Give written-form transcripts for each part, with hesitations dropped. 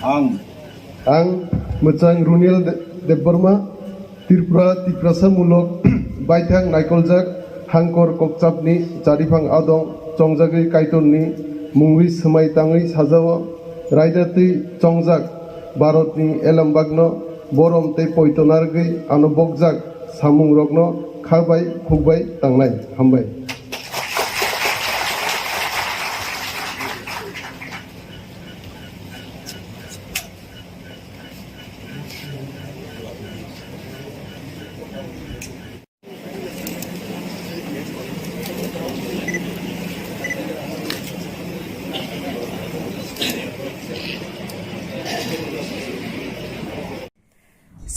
आं मोजां रुनिल देबबर्मा त्रिपुरा तिप्रासामूलक बायथां नायकलजाक हांकर ककचापनि जारिफां आदं चंजागै काइटननि मुंगै सोमाय ताङै साजाव रायदातै चंजाक भारतनि एलामबागनो बरम तै पयतनारगै आनो बगजाक सामुं रगनो खाबाय खुबाय तांनाय हामबाय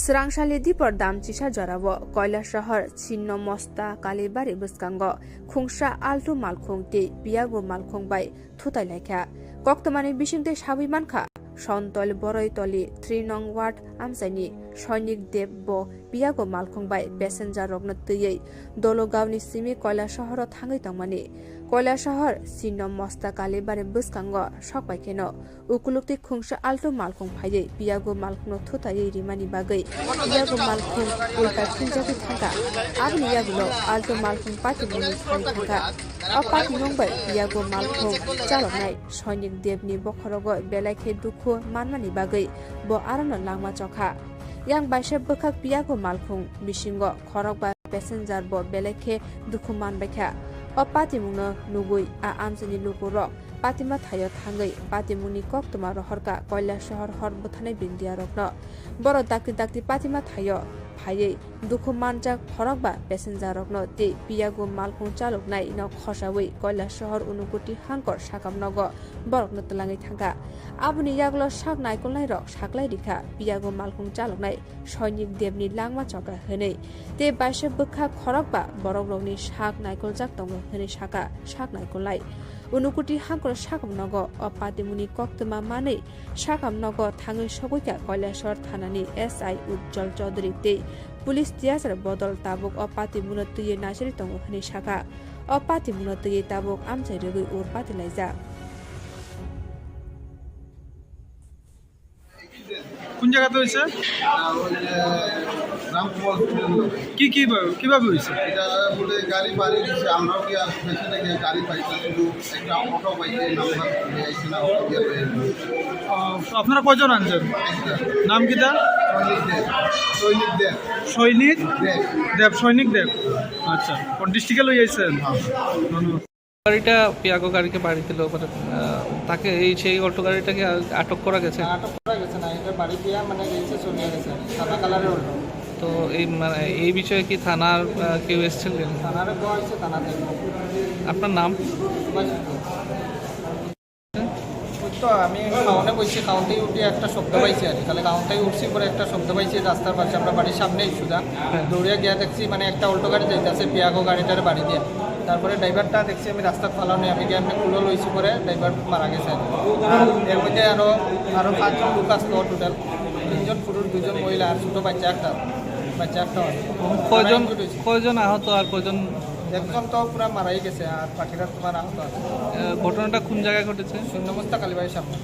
Srangsali dipor damchisa jorabo Kwtal shahar Chinno Mosta Kalibari Buskango Khungsha Altu Malkhung Te Piago Malkhung bai Thutailakha Koktomani Bishingte Shabimankha Shontol Boroitoli 3 nong ward Amchaini Soinik Debbo Piago Malkhung bai passenger rogno tiyei Dologawni simi Kwtal shahar thangai tangmani Kwtal shahar Chinno Mosta Kalibari Buskango Shokbaikeno Ukulukti Khungsha Altu Malkhung phaiye Piago Malkhung Thutayei rimani bagai Piago Malkhung ulta thinjaki thangka abni yagulo Altu Malkhung pati buni thangka apati nongbai Piago Malkhung chaloknai Soinik Debni bokhorogo belaikhe dukhu manmani bagai bo arano langma chokha yang baisa bokhak Piago Malkhung bisingo khorokba passenger bo belaikhe dukhu manbaikha apati mungno nugui a amjani lukurok Patima Thayo Thangui Patimuni Koktoma Rohorka Kwtal shahar hor buthanai bindia rokno boro dakti Patima Thayo phaiye dukhu manjak phorokba passenger rokno te Piago Malkhung chaloknai no khosawi Kwtal shahar unukuti hangkor sakamnogo borokno tlangai thangka abuni yaglo sak naikolnai rok saklai rikha Piago Malkhung chaloknai Soinik Debni langma chokra hene te baisa bukha khorokba borok rokni sak naikoljak tongo hene saka sak naikolnai Unukuti hangkor sakamnogo apatimuni koktoma mane sakamnogo thangai sogoika Kwtal shahar thanani SI Jungjal Chaudhary te police tiasar bodol tabuk apatimuno tuye nasiri tongo hene saka apatimuno tuye tabuk Amchaio rugui urpati laija কোন জায়গাতে হয়েছে কিভাবে হয়েছে এটা বলে গাড়ি বাড়ি দিছে আমরাও কি আর পেছনে গিয়ে গাড়ি পাইছি শুধু একটা অটো পাইছে নাম্বার আইছে না অটো দিয়ে আপনারা কয়জন আনছেন নাম কি দা সৈনিক দেব আচ্ছা কোন ডিস্ট্রিক্টে লই আইছেন ধন্যবাদ গাড়িটা পিয়াগো গাড়িকে বাড়ি দিল তাকে এই সেই অটো গাড়িটাকে আটক করা গেছে না এটা বাড়ি দিয়া মানে গেছে চলে গেছে সাদা কালারের অটো তো এই মানে এই বিষয়ে কি থানার কেউ এসেছিলেন থানারে দেওয়া হয়েছে থানাতে আপনার নাম তো আমি খাওয়ানে বসছি খাওয়াতেই উঠে একটা শব্দ পাইছি আর তাহলে খাওয়াতেই উঠছি পরে একটা শব্দ পাইছি রাস্তার পাশে আমরা বাড়ির সামনেই সুদা দৌড়িয়ে গিয়ে দেখছি মানে একটা অল্টো গাড়ি যাইতেছে পিয়াগো গাড়িটার বাড়ি দিয়ে তারপরে ড্রাইভারটা দেখছি আমি রাস্তার ফালানো আমি গিয়ে আমি কুলো লইছি পরে ড্রাইভার মারা গেছে এর মধ্যে আরও 5জন লোক আসতো টোটাল 3জন পুরুষ 2জন মহিলা আর ছোটো বাচ্চা একটা কয়জন আহত আর কয়জন একজন তো পুরো মারাই গেছে আর বাকিরা তোমার আহত আছে ঘটনাটা কোন জায়গায় ঘটেছে শূন্যমস্তা কালীবাড়ির সামনে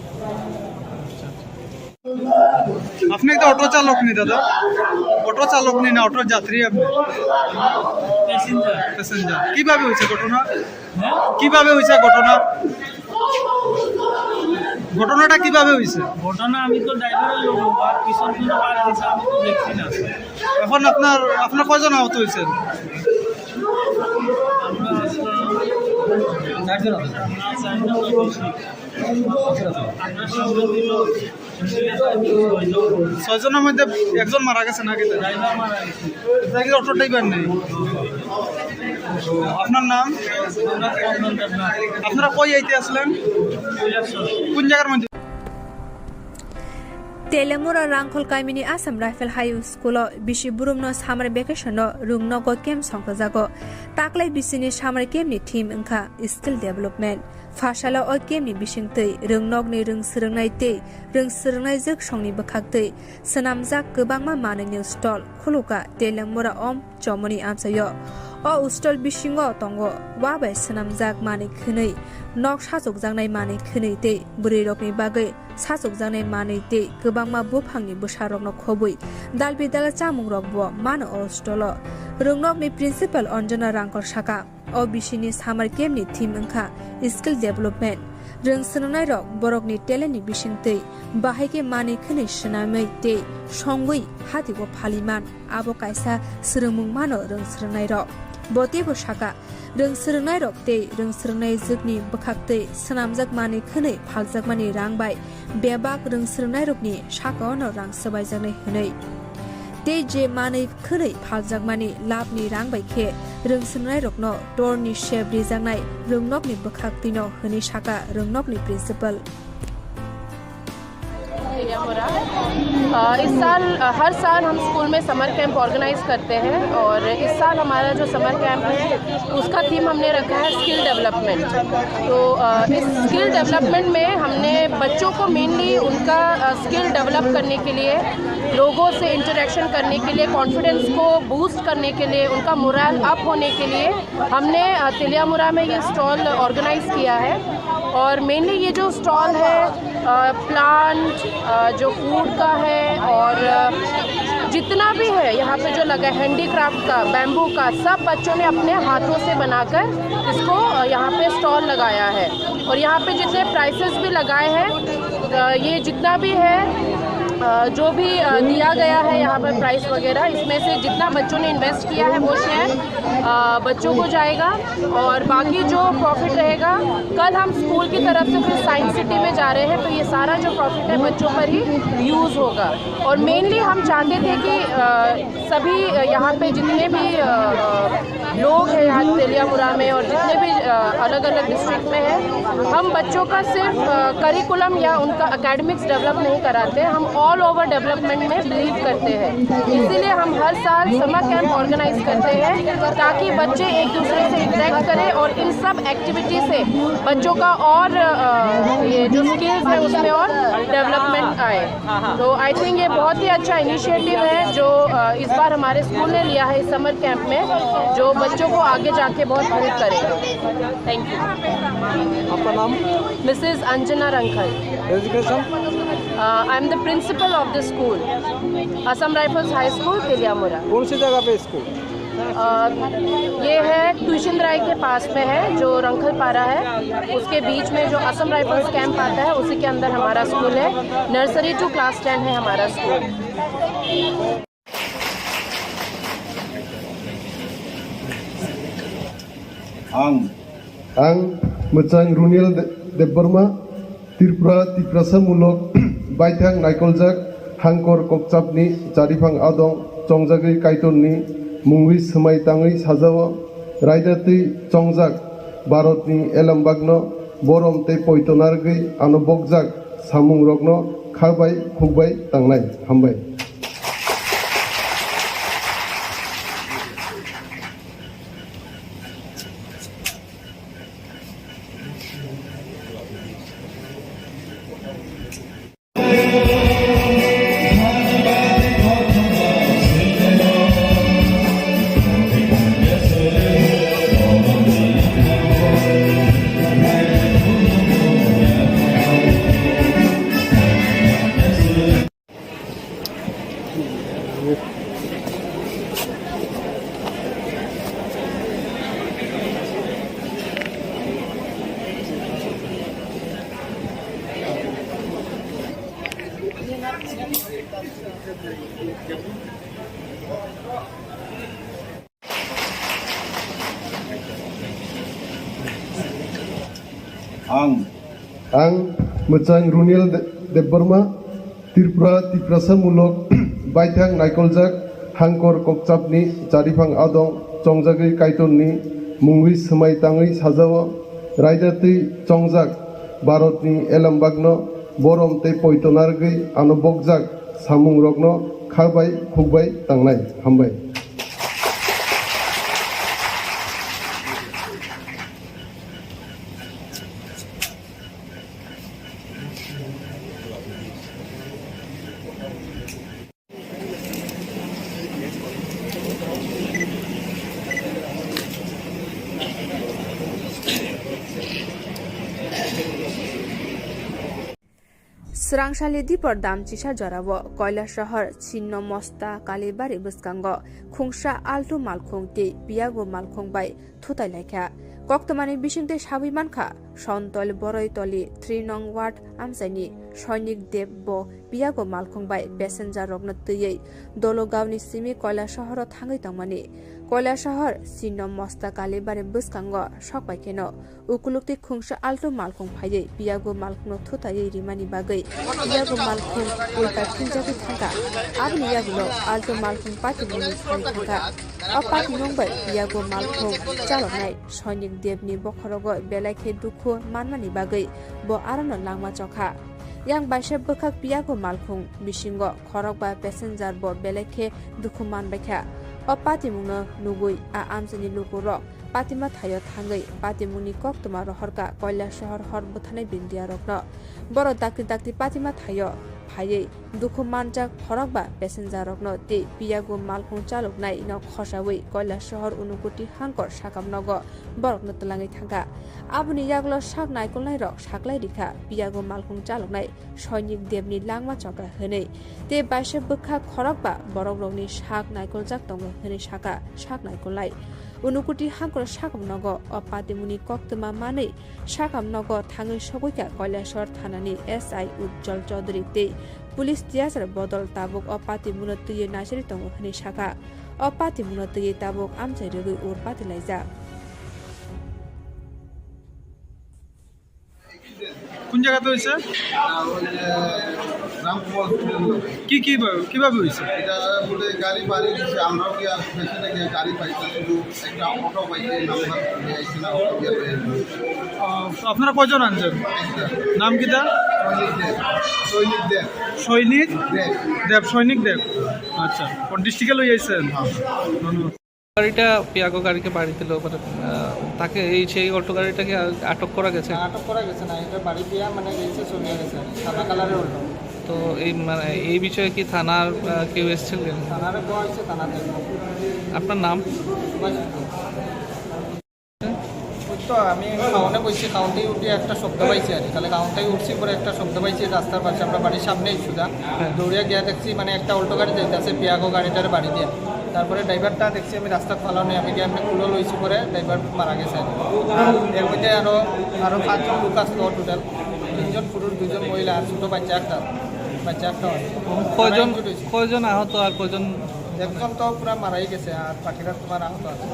আপনি একটা অটো চালক নি দাদা অটো চালক নি না অটোর যাত্রী আপনি প্যাসেঞ্জার কিভাবে হয়েছে ঘটনাটা কিভাবে হয়েছে ঘটনা আমি তো ড্রাইভারের লোক আর পিছন কোনো কাজ দিছে আমি তো দেখছি না এখন আপনার কয়জন আহত হয়েছেন ছয়জনের মধ্যে একজন মারা গেছে নাকি অটো ড্রাইভার নেই আপনার নাম আপনারা কই আইতে আসলেন কোন জায়গার মধ্যে Telemura Rangkhol Kaimini Assam Rifle High School Bishi Burumno Summer Vacation Rungnogo Kem Songkazago Taklai Bisini Summer Kemni Team Inka Skill Development Fashala O Kemni Bishingtei Rungnogni Rung Srungnai Tei Rung Srungnai Zik Shongni Bakhaktei Sanamzak Gobangma Mani New Stall Khuluka Telemura Om Chomoni Amchaio O Ustal Bishingo Tongo, Wabe Sanamzak Mani Kuni, Nok Shasok Zangnai Mani Kuni Te, Burirokni Bagay, Sasok Zangnai Mani Te, Gubangma Buphangi Busharok no Kobui, Dalbi Dala Chamung Rokbo, Mano Ostolo, Rungnokni Principal Anjana Rangkor Shaka, O Bishini Summer Kemni Team Unka, Skill Development. Rung Sunai Rock, Borokni Teleni Bishing Te, Bahake Mani Kuni Shanamai Te, Shongui, Hatigo Paliman, Abokaisa, Surumung Mano, Rung Sunai Rock. Botibo Shaka, Rung Sunai Rock Te, Rung Sunai Zugni, Bakakte, Sanamzak Mani Kuni, Palzak Mani Rangbai, Beabak Rung Sunai Rockni, Shaka Ono Rang Sabazane Hune. Te je Mani Kuni, Palzak Mani, Labni Rangbai Ke, Rung Sunai Rockno, Dorni Shebri Zangai, Rung Nokni Bakaktino, Huni Shaka, Rung Nokni Principal. इस साल हर साल हम school में summer camp organise करते हैं और इस साल हमारा जो समर कैंप है उसका थीम हमने रखा है स्किल डेवलपमेंट। तो इस स्किल डेवलपमेंट में हमने बच्चों को मेनली उनका स्किल डेवलप करने के लिए, लोगों से इंटरेक्शन करने के लिए, कॉन्फिडेंस को बूस्ट करने के लिए, उनका मोरल अप होने के लिए हमने तिलियामुरा में ये स्टॉल ऑर्गेनाइज किया है। और मेनली ये जो स्टॉल है प्लांट, जो फूड का है और जितना भी है यहाँ पे जो लगा है हैंडीक्राफ्ट का, बैम्बू का, सब बच्चों ने अपने हाथों से बनाकर इसको यहाँ पे स्टॉल लगाया है। और यहाँ पे जितने प्राइसेस भी लगाए हैं, ये जितना भी है जो भी दिया गया है यहाँ पर प्राइस वगैरह, इसमें से जितना बच्चों ने इन्वेस्ट किया है वो शेयर बच्चों को जाएगा और बाकी जो प्रॉफिट रहेगा, कल हम स्कूल की तरफ से फिर साइंस सिटी में जा रहे हैं तो ये सारा जो प्रॉफिट है बच्चों पर ही यूज़ होगा। और मेनली हम चाहते थे कि सभी यहाँ पे जितने भी लोग हैं यहाँ तिलियामुरा में और जितने भी अलग अलग डिस्ट्रिक्ट में हैं, हम बच्चों का सिर्फ करिकुलम या उनका एकेडमिक्स डेवलप नहीं कराते, हम ऑल ओवर डेवलपमेंट में बिलीव करते हैं। इसीलिए हम हर साल समर कैंप ऑर्गेनाइज करते हैं ताकि बच्चे एक दूसरे से इंटरेक्ट करें और इन सब एक्टिविटी से बच्चों का और ये जो स्किल्स है उसमें और डेवलपमेंट आए। तो आई थिंक ये बहुत ही अच्छा इनिशिएटिव है जो इस बार हमारे स्कूल ने लिया है इस समर कैंप में, जो बच्चों को आगे जाके बहुत हेल्प करेगा। Thank you. आपका नाम? Mrs Anjana Rankhal. Education? I am the principal of the school, Assam rifles high school Teliamura. कौन सी जगह पे स्कूल? ये है ट्यूशन राय के पास में है, जो रंखल पारा है उसके बीच में जो असम राइफल्स कैंप आता है उसी के अंदर हमारा स्कूल है। नर्सरी टू क्लास 10 है हमारा स्कूल। आं मोजां रुनिल देबबर्मा त्रिपुरा तिप्रासामूलक बायथां नायकलजाक हांकर ककचापनि जारिफां आदं चंजागै काइटननि मुंगै सोमाय ताङै साजाव रायदातै चंजाक भारतनि एलामबागनो बरम ते पयतनारगै आनो बगजाक सामुं रगनो खाबाय खुबाय तांनाय हामबाय। आं मोजां रुनिल देबबर्मा त्रिपुरा तिप्रासामूलक बायथां नायकलजाक हांकर ककचापनि जारिफां आदं चंजागै काइटननि मुंगै सोमाय ताङै साजाव रायदातै चंजाक भारतनि एलामबागनो बरम ते पयतनारगै आनो बगजाक सामुं रगनो खाबाय खुबाय तांनाय हामबाय। Serangsali dipor damcisa jarawo Kwtal shahar Chinno Mosta Kalibari Buskango Khungsha Altu Malkhungti Piago Malkhung bai Thutailakha Koktomani Bishingte Shabimankha Shontol Boroitoli 3 nong ward Amchaini Shoinik Debbo Piago Malkhung bai passenger rokna tuyei Dologawni simi Kwtal shahar Thangui tangmani Kwtal shahar Chinno Mosta Kalibari Buskango Shokbaikeno Ukulukti Khungsha Altu Malkhung phaiye Piago Malkhung Thutayei rimani bagai Piago Malkhung ulta Jungjal thangka abni yagulo Altu Malkhung pati buni thangka apati nongbai Piago Malkhung chalonai Shoinik Debni bokhorogo belakhe dukhu manmani bagai bo arano langma chokha yang baisha bokak Piago Malkhung bisingo khorok ba passenger bo belakhe dukhu manbaikha apati mungno nugui a amjani lukurok Patima Thayo Thangui Patimuni Koktoma Rohorka Kwtal shahar hor buthanai bindia rokno boro dakti Patima Thayo phaiye dukhu manjak phorokba passenger rokno te Piago Malkhung chaloknai no khosawi Kwtal shahar unukuti hankor sakamnogo borokno tlangai thangka abuni yaglo sak naikolnai rok saklai dikha Piago Malkhung chaloknai Shoinik Debni langma chokra hene te baisha bukha khorokba borok rokni sak naikoljak tongo hene saka sak naikolnai Unukuti hankor sakamnogo Patimuni Koktoma manei sakamnogo Thangui sogoika Kwtal shahar thanani SI Jungjal Chaudhary te police তিয়াসের বদল তাবুক অপাতি মুনতুয়ে নাসরি তঙ্গ হনি শাখা অপাতি মুনতুয়ে তাবুক আমচাই রগৈ ওর পাতি লাইজা কোন জায়গাতে হয়েছে কিভাবে হয়েছে এটা বলে গাড়ি বাড়ি দিচ্ছে আমরাও কি আর পেছনে গিয়ে গাড়ি পাইছি শুধু একটা অটো পাইছে নাম্বার আইছি না অটো গিয়ে আপনারা কয়জন আনছেন নাম কি দা সৈনিক দেব সৈনিক দেব আচ্ছা কোন ডিস্ট্রিক্টে লই আইছেন ধন্যবাদ গাড়িটা পিয়াগো গাড়িকে বাড়ি দিল তাকে সেই অটো গাড়িটাকে আটক করা গেছে আটক করা গেছে না এটা বাড়ি দিয়া মানে গেছে চলে গেছে সাদা কালারের অটো তো এই বিষয়ে কি থানার কেউ এসেছিলেন থানারে দেওয়া হয়েছে থানাতে আপনার নাম তো আমি কাউন্টে বসছি কাউন্টেই উঠে একটা শব্দ পাইছি আর তাহলে কাউন্টেই উঠছি পরে একটা শব্দ পাইছি রাস্তার পাশে আমরা বাড়ির সামনেই সুদা দৌড়িয়া গিয়া দেখছি মানে একটা অল্টো গাড়ি যাইতেছে পিয়াগো গাড়িটার বাড়ি দিয়া তারপরে ড্রাইভারটা দেখছি আমি রাস্তা ফালানো আমি গিয়ে আমি কুলো লইছি পরে ড্রাইভার মারা গেছে এর মধ্যে আরও 5জন লোক আসলো টোটাল 3জন পুরুষ 2জন মহিলা আর ছোটো বাচ্চা একটা কয়জন আহত আর কয়জন একজন তো পুরো মারাই গেছে আর বাকিরা তোমার আহত আছে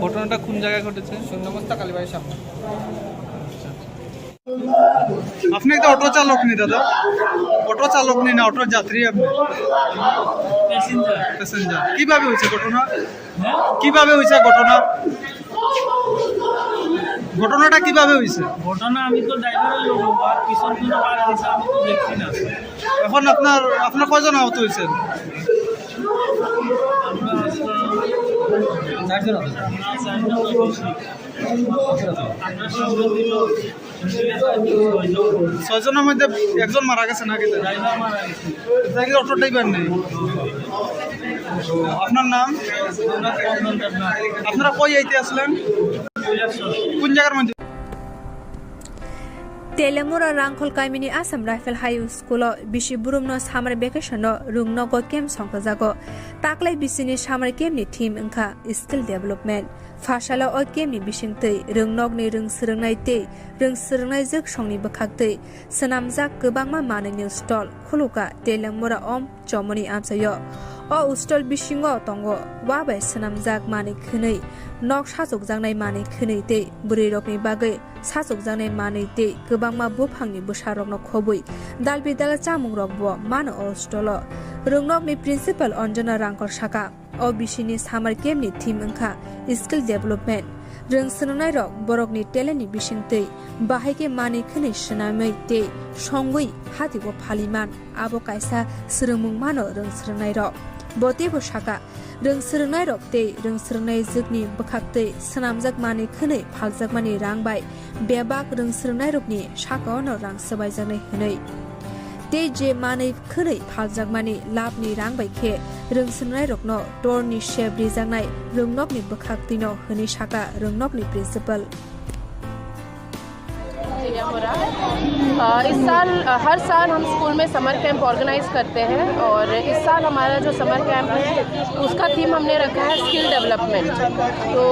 ঘটনাটা কোন জায়গায় ঘটেছে শূন্যমস্তা কালীবাড়ির সামনে আপনি একটা অটো চালক নি দাদা অটো চালক নি না অটোর যাত্রী আপনি প্যাসেঞ্জার কিভাবে হয়েছে ঘটনা ঘটনাটা কিভাবে হয়েছে ঘটনা আমি তো ড্রাইভারের লোক আর পিছন থেকে পার দিছে আমি তো দেখছি না এখন আপনার কয়জন আহত হয়েছেন ছয়জনের মধ্যে একজন মারা গেছে নাকি অটো ড্রাইভার নেই আপনার নাম আপনারা কই আইতে আসলেন কোন জায়গার মধ্যে Telemura Rangkhol Kaimini Assam Rifle High School Bishi Burumno Summer Vacation Rungnogo Kem Songkajago Taklai Bisini Summer Kem ni Team Inka Skill Development Fashala o Kem ni Bishingtei Rungnog ni Rung Srungnai Tei Rung Srungnai Juk Songni Bakhaktei Sanamjak Gobangma Manani Stall Khuluka Telemura Om Chomoni Amchaio O Ustol Bishingo Tongo Wabai Sanamjak Mani Khunei Nok Sasuk Jangnai Mani Khunei Tei Burirokni Bagai Sasuk Jangnai Mani Tei Gobangma Buphangni Busharokno Khobui Dalbidal Chamungrok Bo Mano O Stolo Rungnokni Principal Anjana Rangkhol Shaka O Bishini Summer Camp ni Team Inka Skill Development Rung Srungnai Rok Borokni Teleni Bishingtei Bahaike Mani Khunei Shnamai Tei Thangui Hatigo Phaliman Abo Kaisa Srungmung Mano Rung Srungnai Rok Botebo Shaka Rung Srungnai Rok Tei Rung Srungnai Jukni Bakhaktei Sanamjak Mani Khunei Phaljak Mani Rangbai Bebak Rung Srungnai Rokni Shakaono Rang Sabaijaknai Hunei Tei je Mani Khunei Phaljak Mani Labni Rangbai Khe Rung Srungnai Rokno Torni Shep Rijaknai Rungnokni Bakhaktino Hunei Shaka Rungnokni Principal इस साल हर साल हम school में summer camp organise करते हैं और इस साल हमारा जो समर कैंप है उसका थीम हमने रखा है स्किल डेवलपमेंट। तो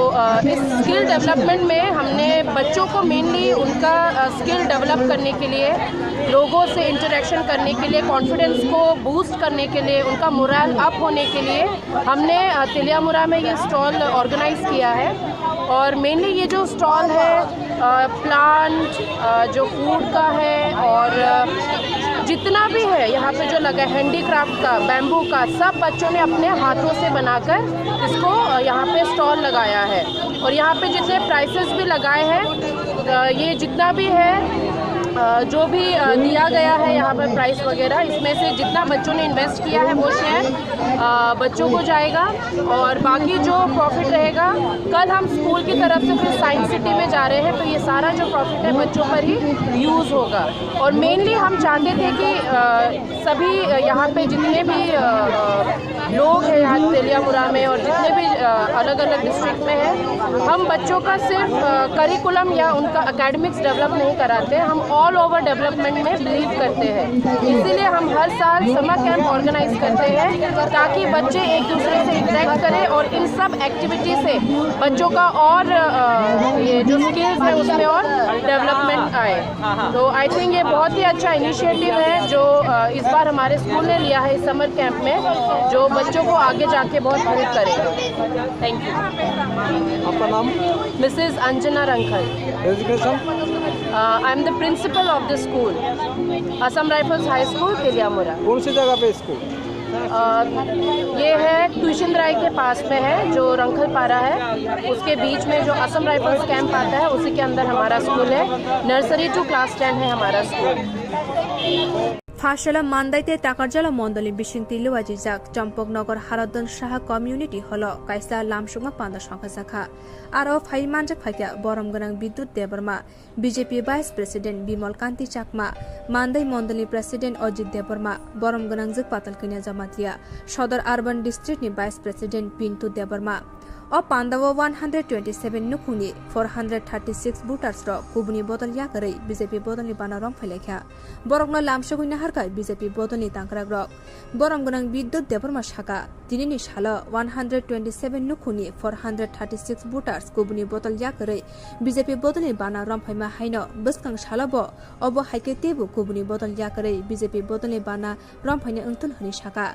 इस स्किल डेवलपमेंट में हमने बच्चों को मेनली उनका स्किल डेवलप करने के लिए, लोगों से इंटरेक्शन करने के लिए, कॉन्फिडेंस को बूस्ट करने के लिए, उनका मोरल अप होने के लिए हमने तिलियामुरा में ये स्टॉल ऑर्गेनाइज किया है। और मेनली ये जो स्टॉल है प्लांट, जो फूड का है और जितना भी है यहाँ पे जो लगा है हैंडीक्राफ्ट का, बैम्बू का, सब बच्चों ने अपने हाथों से बनाकर इसको यहाँ पे स्टॉल लगाया है। और यहाँ पे जितने प्राइसेस भी लगाए हैं, ये जितना भी है जो भी दिया गया है यहाँ पर प्राइस वगैरह, इसमें से जितना बच्चों ने इन्वेस्ट किया है वो शेयर बच्चों को जाएगा और बाकी जो प्रॉफिट रहेगा, कल हम स्कूल की तरफ से फिर साइंस सिटी में जा रहे हैं तो ये सारा जो प्रॉफिट है बच्चों पर ही यूज़ होगा। और मेनली हम चाहते थे कि सभी यहाँ पे जितने भी लोग हैं यहाँ तिलियामुरा में और जितने भी अलग अलग डिस्ट्रिक्ट में हैं, हम बच्चों का सिर्फ करिकुलम या उनका एकेडमिक्स डेवलप नहीं कराते, हम ऑल ओवर डेवलपमेंट में बिलीव करते हैं। इसीलिए हम हर साल समर कैंप ऑर्गेनाइज करते हैं ताकि बच्चे एक दूसरे से इंटरेक्ट करें और इन सब एक्टिविटी से बच्चों का और ये जो स्किल्स है उसमें और डेवलपमेंट आए। तो आई थिंक ये बहुत ही अच्छा इनिशिएटिव है जो इस बार हमारे स्कूल ने लिया है इस समर कैंप में, जो बच्चों को आगे जाके बहुत हेल्प करेगा। Thank you. आपका नाम? Mrs Anjana Rankhal. Education? I am the principal of the school, Assam rifles high school Teliamura. कौन सी जगह पे स्कूल? ये है ट्यूशन राय के पास में है, जो रंखल पारा है, उसके बीच में जो असम राइफल्स कैंप आता है उसी के अंदर हमारा स्कूल है। नर्सरी टू क्लास 10 है हमारा स्कूल। फाशला मानदाइते ताकारजाला मंडली बिसिंगति लुवाजिजाक चम्पकनगर हारदन शाह कम्युनिटी हल काइसा लामसुङा पान्दा संखा जाखा आरो फाइ मानजाक फाइका बरम गनां Bidyut Debbarma BJP vice president Bimal Kanti Chakma Mandai मंडली प्रेसिडेंट अजित देबरमा बरम गनां जक पातल किन्या जमातिया सदर अर्बन डिस्ट्रिक्ट नि भाइस प्रेसिडेंट पिन्टु देबरमा और पांडव 127 नुखुनी 436 बुटार्स र कुबुनी बोतल याकरै बीजेपी बोतलनि बाना रं फैलाख्या बरकनो लामसगुइना हरका बीजेपी बोतलनि तांक्राग रक बरम गनां विद्युत देबरमा शाखा दिनैनि साल 127 नुखुनी 436 बुटार्स कुबुनी बोतल याकरै बीजेपी बोतलनि बाना रं फैमा हाइन बसकां सालब अब हाइके तेबु कुबुनी बोतल याकरै बीजेपी बोतलनि बाना रं फैने अंतुल हनि शाखा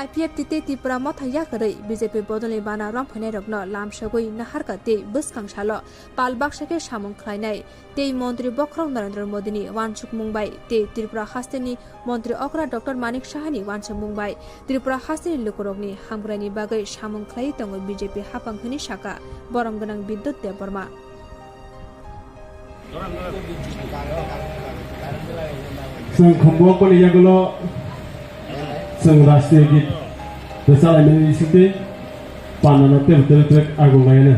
आईपीएफ तिते त्रिपुरा मथा याकरै बीजेपी बोतलनि बाना रं फैने रग्न लामसगुइ नाहारका ते बसकां साल पालबाक्साके सामुं ख्लायनाय ते मन्त्री बख्रं नरेन्द्र मोदीनि वानसुक मुंबाई ते त्रिपुरा हास्तेनि मन्त्री अकरा डॉक्टर मानिक साहानि वानसुक मुंबाई त्रिपुरा हास्तेनि लुकुरकनि हामग्रानि बागै सामुं ख्लायै दङ बीजेपी हाफां हनि शाखा बरम गनां विद्युत देबरमा जों खम्बुआव पलियागुलो जों राष्ट्रीय गीत बेसालायनायनि इसिते पानानो तेल आगुलायनो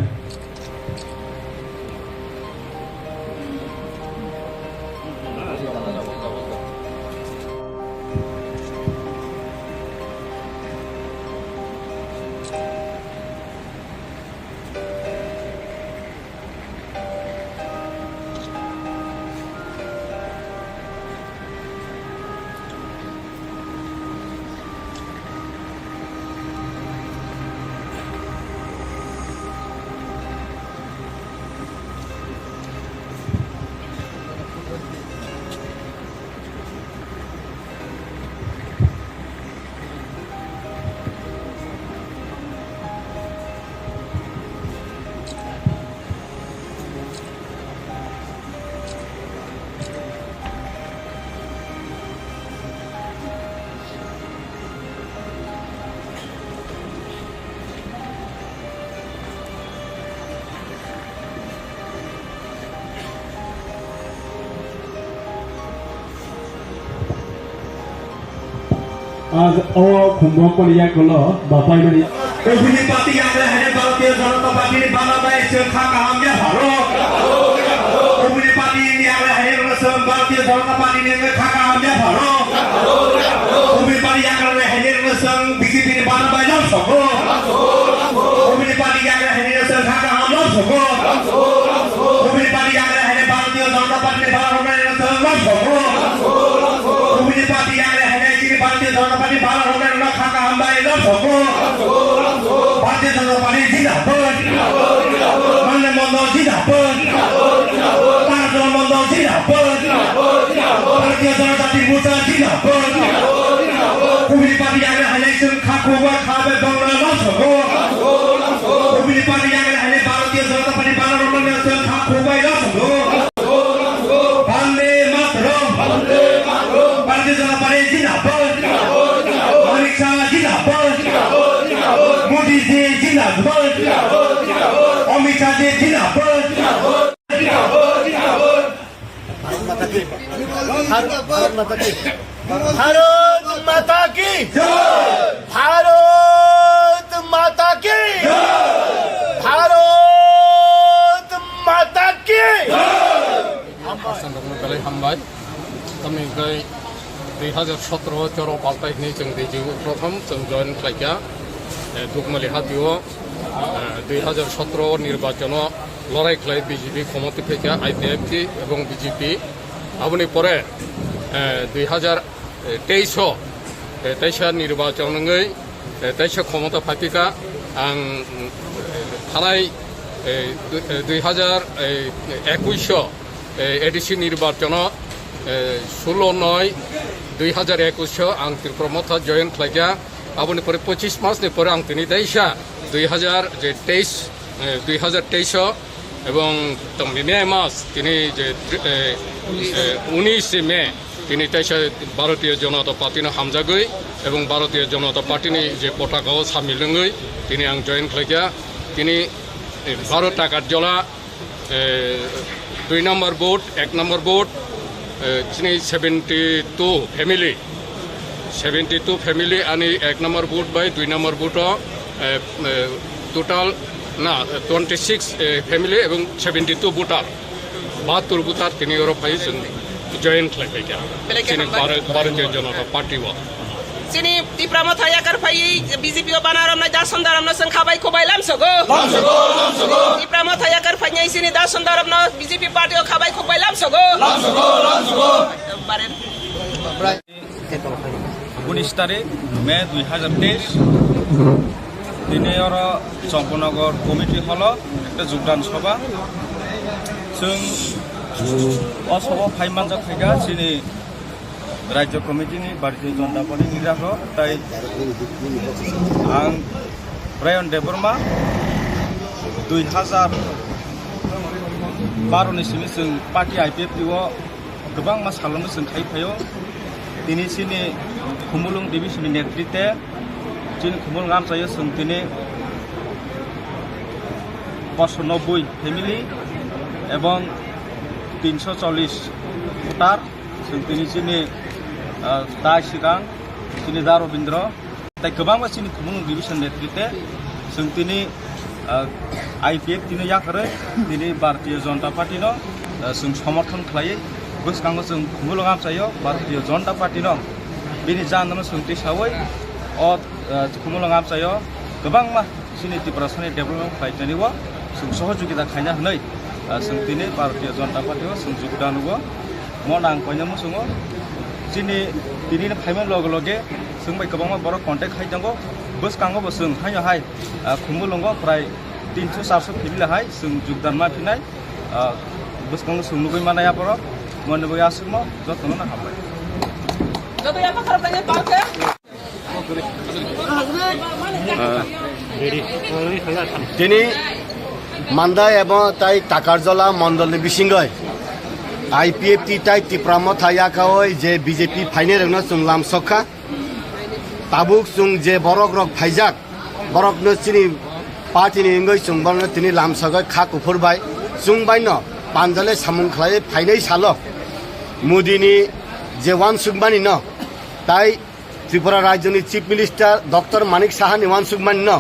आज खुम्बुआव पलियागुलो बापायमनि Every party yang ada Bangkir Janata Party ni bala baik sekha kahamnya Bharok. Every party yang ada Muslim Bangkir Janata Party ni sekha kahamnya Bharok. Every party yang ada Muslim BJP ni bala baik jam sogo. Every party yang ada sekha kahamnya sogo. Every party yang ada Bangkir Janata Party ni bala baik jam sogo. Party Parliament na khaka hambai lo soko Party Janata Party Jindabad Mane Mondo Jindabad Party Mondo Jindabad Party Janata TRIPURA Jindabad Kwtal Party yang hanya sung khakuwa khabe bangla lo soko Kwtal Party yang hanya Bharatiya Janata Party Parliament na sung khakuwa lo soko Bharatiya Janata Party Jindabad Amit Shah Jindabad Modi ji Jindabad Amit Shah ji Jindabad Bharat माता की भारत माता की भारत माता की हामबाय तामिलनाडु 2017 चोराव पाल्टायनाय जों दैजिउ प्रथम जों जयन खालायगा दुगमालि हातियाव 2017 निर्वाचन लड़ाई खालाय बीजेपी क्षमता फैका आईपीएफटी এবং बीजेपी आबनि परे 2023 निर्वाचन 23 क्षमता फाइका आं थानाय 2021 ADC निर्वाचन 16/9/2021 आं त्रिपुरा मथा जयन खालायगा आबनि परे 25 मासनि परे आं दिनै दैसा 2023 এবং মে মাস তিনি যে 19 মে তিনি তাইসা ভারতীয় জনতা পার্টিनो হামজাগৈ এবং ভারতীয় জনতা পার্টিनि যে পতাকাও সামিলङै তিনি आं जयन खालायगा তিনি 12টা কার্যালয় 2 নম্বর ভোট 1 নম্বর ভোট তিনি 72 ফ্যামিলি आणि 1 number vote by 2 number vote total না 26 ফ্যামিলি এবং 72 ভোটার 72 ভোটার তিনি ইউরোপাই জয়েন খালাयगा তিনি ভারতীয় জনতা party Sini Tripura Mathaya Karpai BJP Banaram na Dasandaram na Sangkhabai Khobai Lamsogo Tripura Mathaya Karpai sini Dasandaram na BJP Party Khabai Khobai Lamsogo 19 तारिख मे 2023 दिनै आरो चम्पनगर committee हल একটা যোগদান सभा जों असभा फाइमानजा थायगा सिनि राज्य कमिटिनि भारतीय जनता पार्टी निराखो ताई आं रायन देबरमा 2012 नि सिमि जों पार्टी आईपीएफटी गोबां मा सालामनो जों खायफायो दिनै सिनि खुमुलुं डिभिजननि नेतृत्वे जिन खुमुलुं आमचायो जों दिनै 590 फैमिली एवं 340 भोटार जों दिनै सिनि दा सिगां दिनै दा रबीन्द्र ताई गोबां मानसिनि खुमुलुं डिभिजन नेतृत्वे जों दिनै आईपीएफ दिनै याखरै दिनै भारतीय जनता पार्टीनो जों समर्थन खालायो गोसोखाङो जों खुमुलुं आमचायो भारतीय जनता पार्टीनो बेनि जाहोनावनो जों दिसावै खुमुलुं आमचायो गोबां मा सिनि त्रिपुरा सानि डेभलपमेन्ट खालायनायनिबो जों सहयोगिता खायना होनाय जों दिनै भारतीय जनता पार्टीआव जों योगदान होयो मन आं कयनामो जोङो दिनै फाइमेन लगे लगे जों बाय गोबां बर' कन्टेक्ट खायनांगौ गोसोखाङोबो जों हाय खुमुलुंगो प्राय 300-400 फैमिलिहाय जों योगदान माफिनाय गोसोखाङो जों लुबै मानाया बर' मनबो आसमो जतनो ना हाबाय Jodoh apa karapnya pakai? दिनै मान्दा एवं ताई टाकारजला मंडलनि बिसिंगै आईपीएफटी ताई त्रिपुरा माथायाखावै जे बीजेपी फाइने रंनो जों लामसखा ताबुक जों जे बरक रक फाइजाक बरकनो सिनि पार्टीनि इंगै जों बरनो तिनि लामसगै खा कुफुरबाय जों बायनो पानजाले सामुं खालाय फाइनै साल मोदीनि जे वान सुगमानि न ताई त्रिपुरा राज्यनि चीफ मिनिस्टर डॉक्टर मानिक साहानि वान सुगमानि न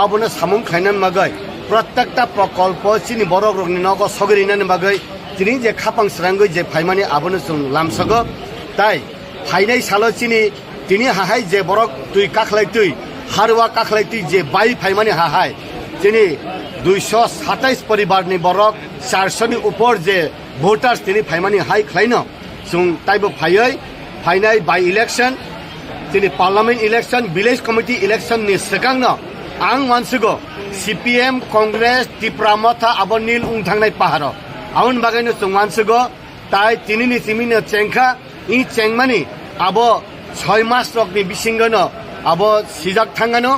आबनो सामुं खायनान मागै प्रत्येकटा प्रकल्प सिनि बरक रकनि नगो सगरिनानि मागै तिनि जे खापां स्रांगै जे फाइमानि आबनो जों लामसगो ताई फाइनै साल सिनि तिनि हाहाय जे बरक तुइ काखलाय तुइ हारवा काखलाय तुइ जे बाई फाइमानि हाहाय तिनि 227 परिवारनि बरक 400 नि ऊपर जे भोटार्स तिनि फाइमानि हाय खलायनो जों ताइबो फायै फाइनाय बाय इलेक्शन जोंनि पार्लामेन्ट इलेक्शन विलेज कमिटि इलेक्शननि सिगांनो आं मानसिगो CPM कंग्रेस त्रिपुरा मथा आबो नील उंथांनाय पाहाराव आउन बागैनो जों मानसिगो ताय तिनिनि सिमिनो चेंखा इ चेंमानि आबो 6 मास रकनि बिसिंगनो आबो सिजाक थांगानो